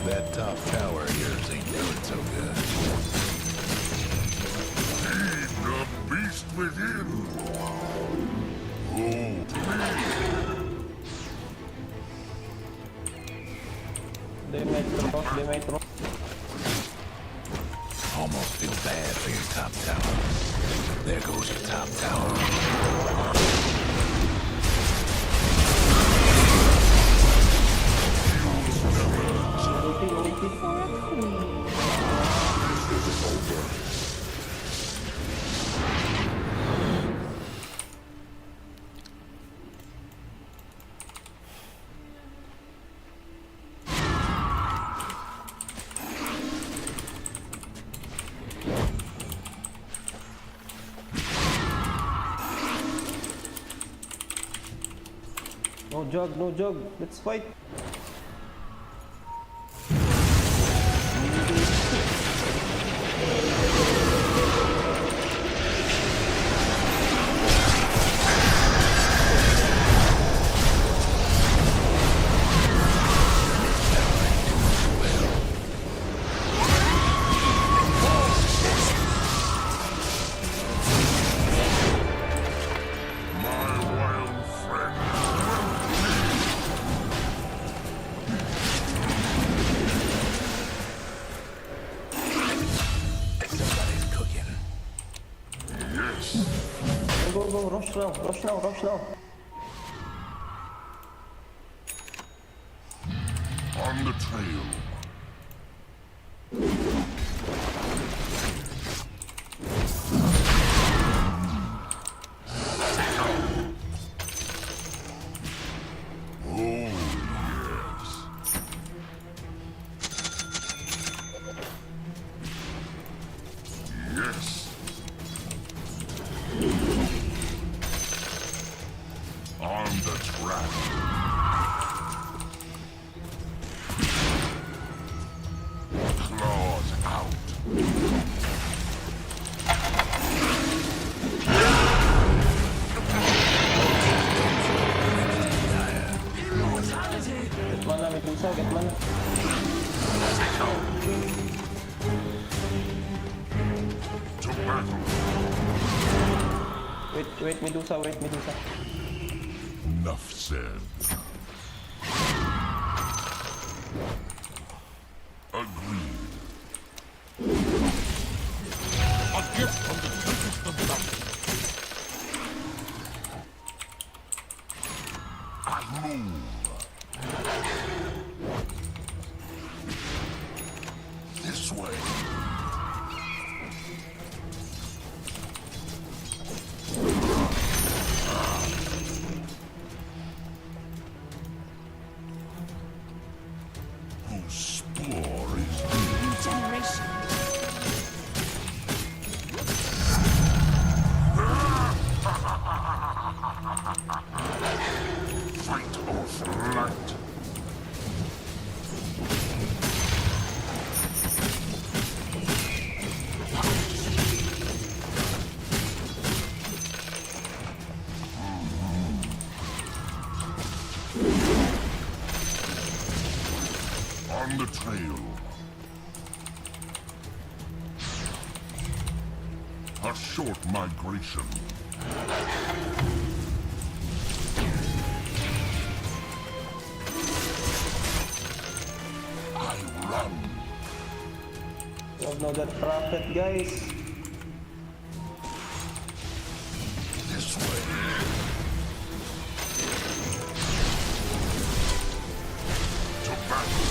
That top tower of yours ain't doing so good. Feed the beast within. Oh, They might drop. Almost feel bad for your top tower. There goes your top tower. No jug, let's fight. Go, rush now. on the trail. Get mana. Wait, Medusa. Enough said. Agreed. A gift from the tempest himself. I move. This way. Whose spore is Regeneration. Fight or flight. On the trail. A short migration. I run. Don't know that prophet, guys. This way. To battle.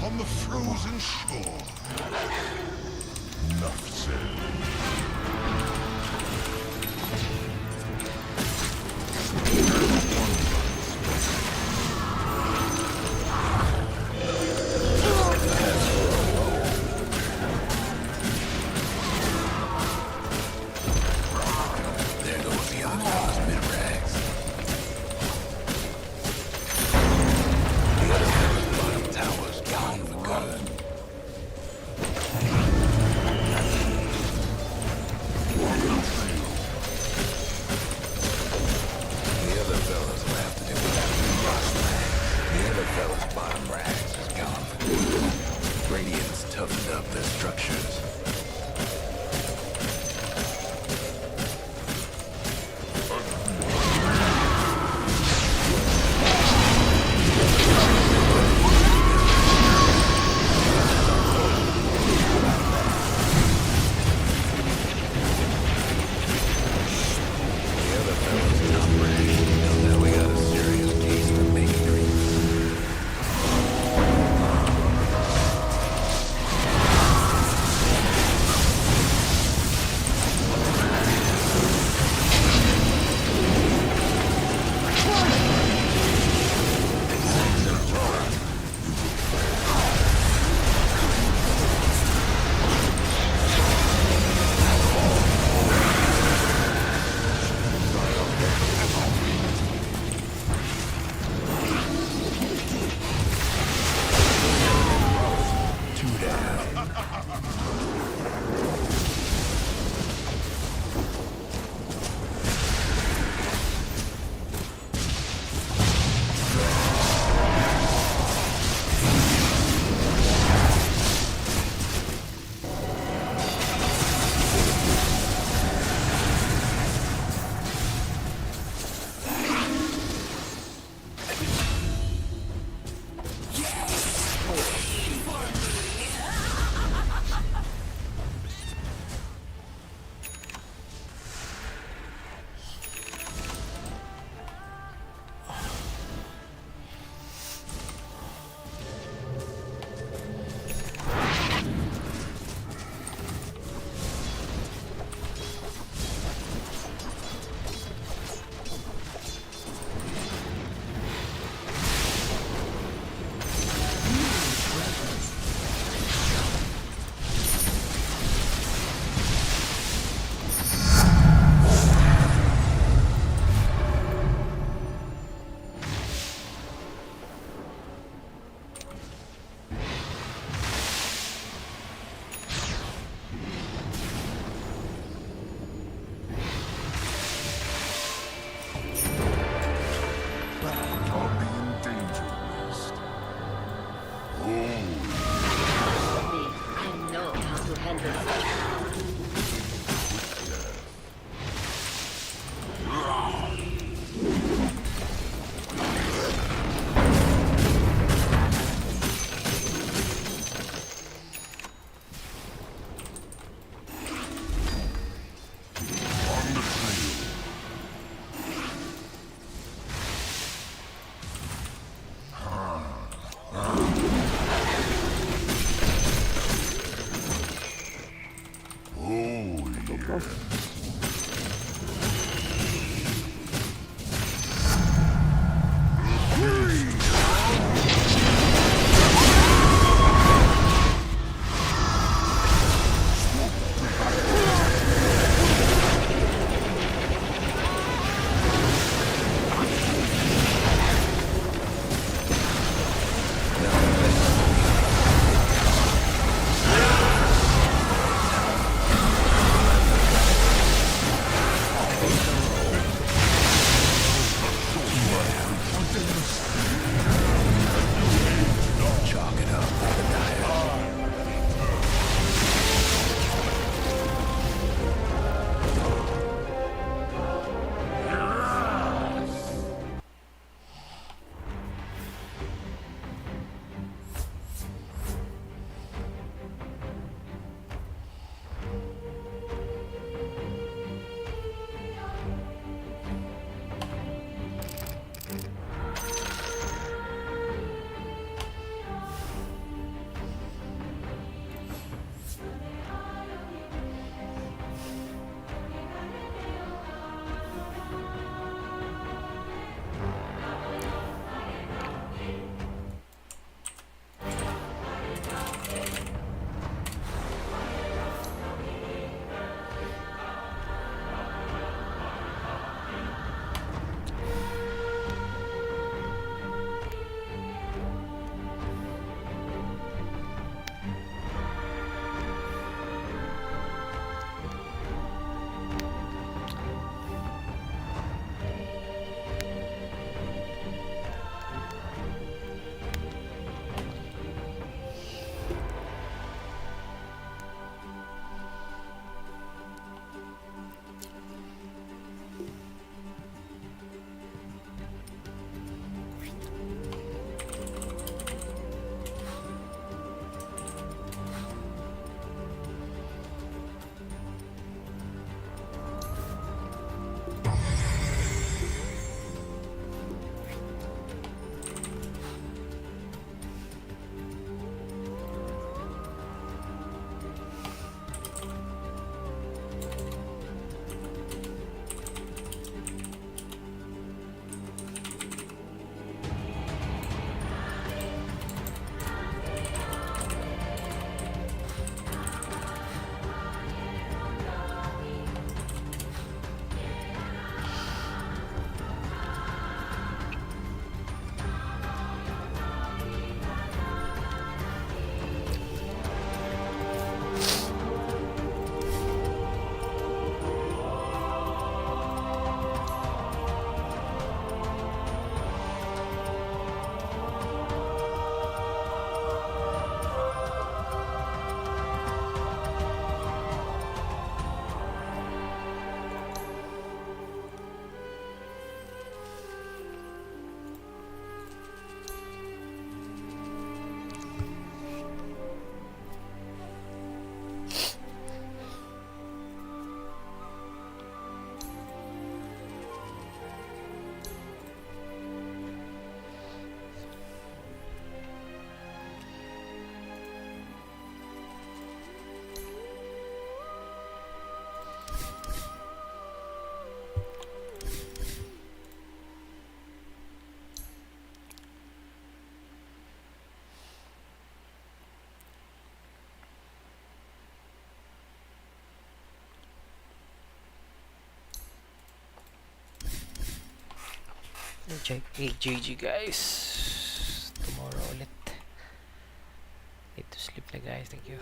on the frozen shore. Enough said. There goes the other fellow's mid-rags. The other fellow's bottom tower's gone for good. The other fellas left and it was after Ross rags. The other fella's bottom rags is gone for good. Radiant's toughened up their structures. Now we got a serious case for making creeps. GG guys. Tomorrow ulit. Need to sleep na guys. Thank you.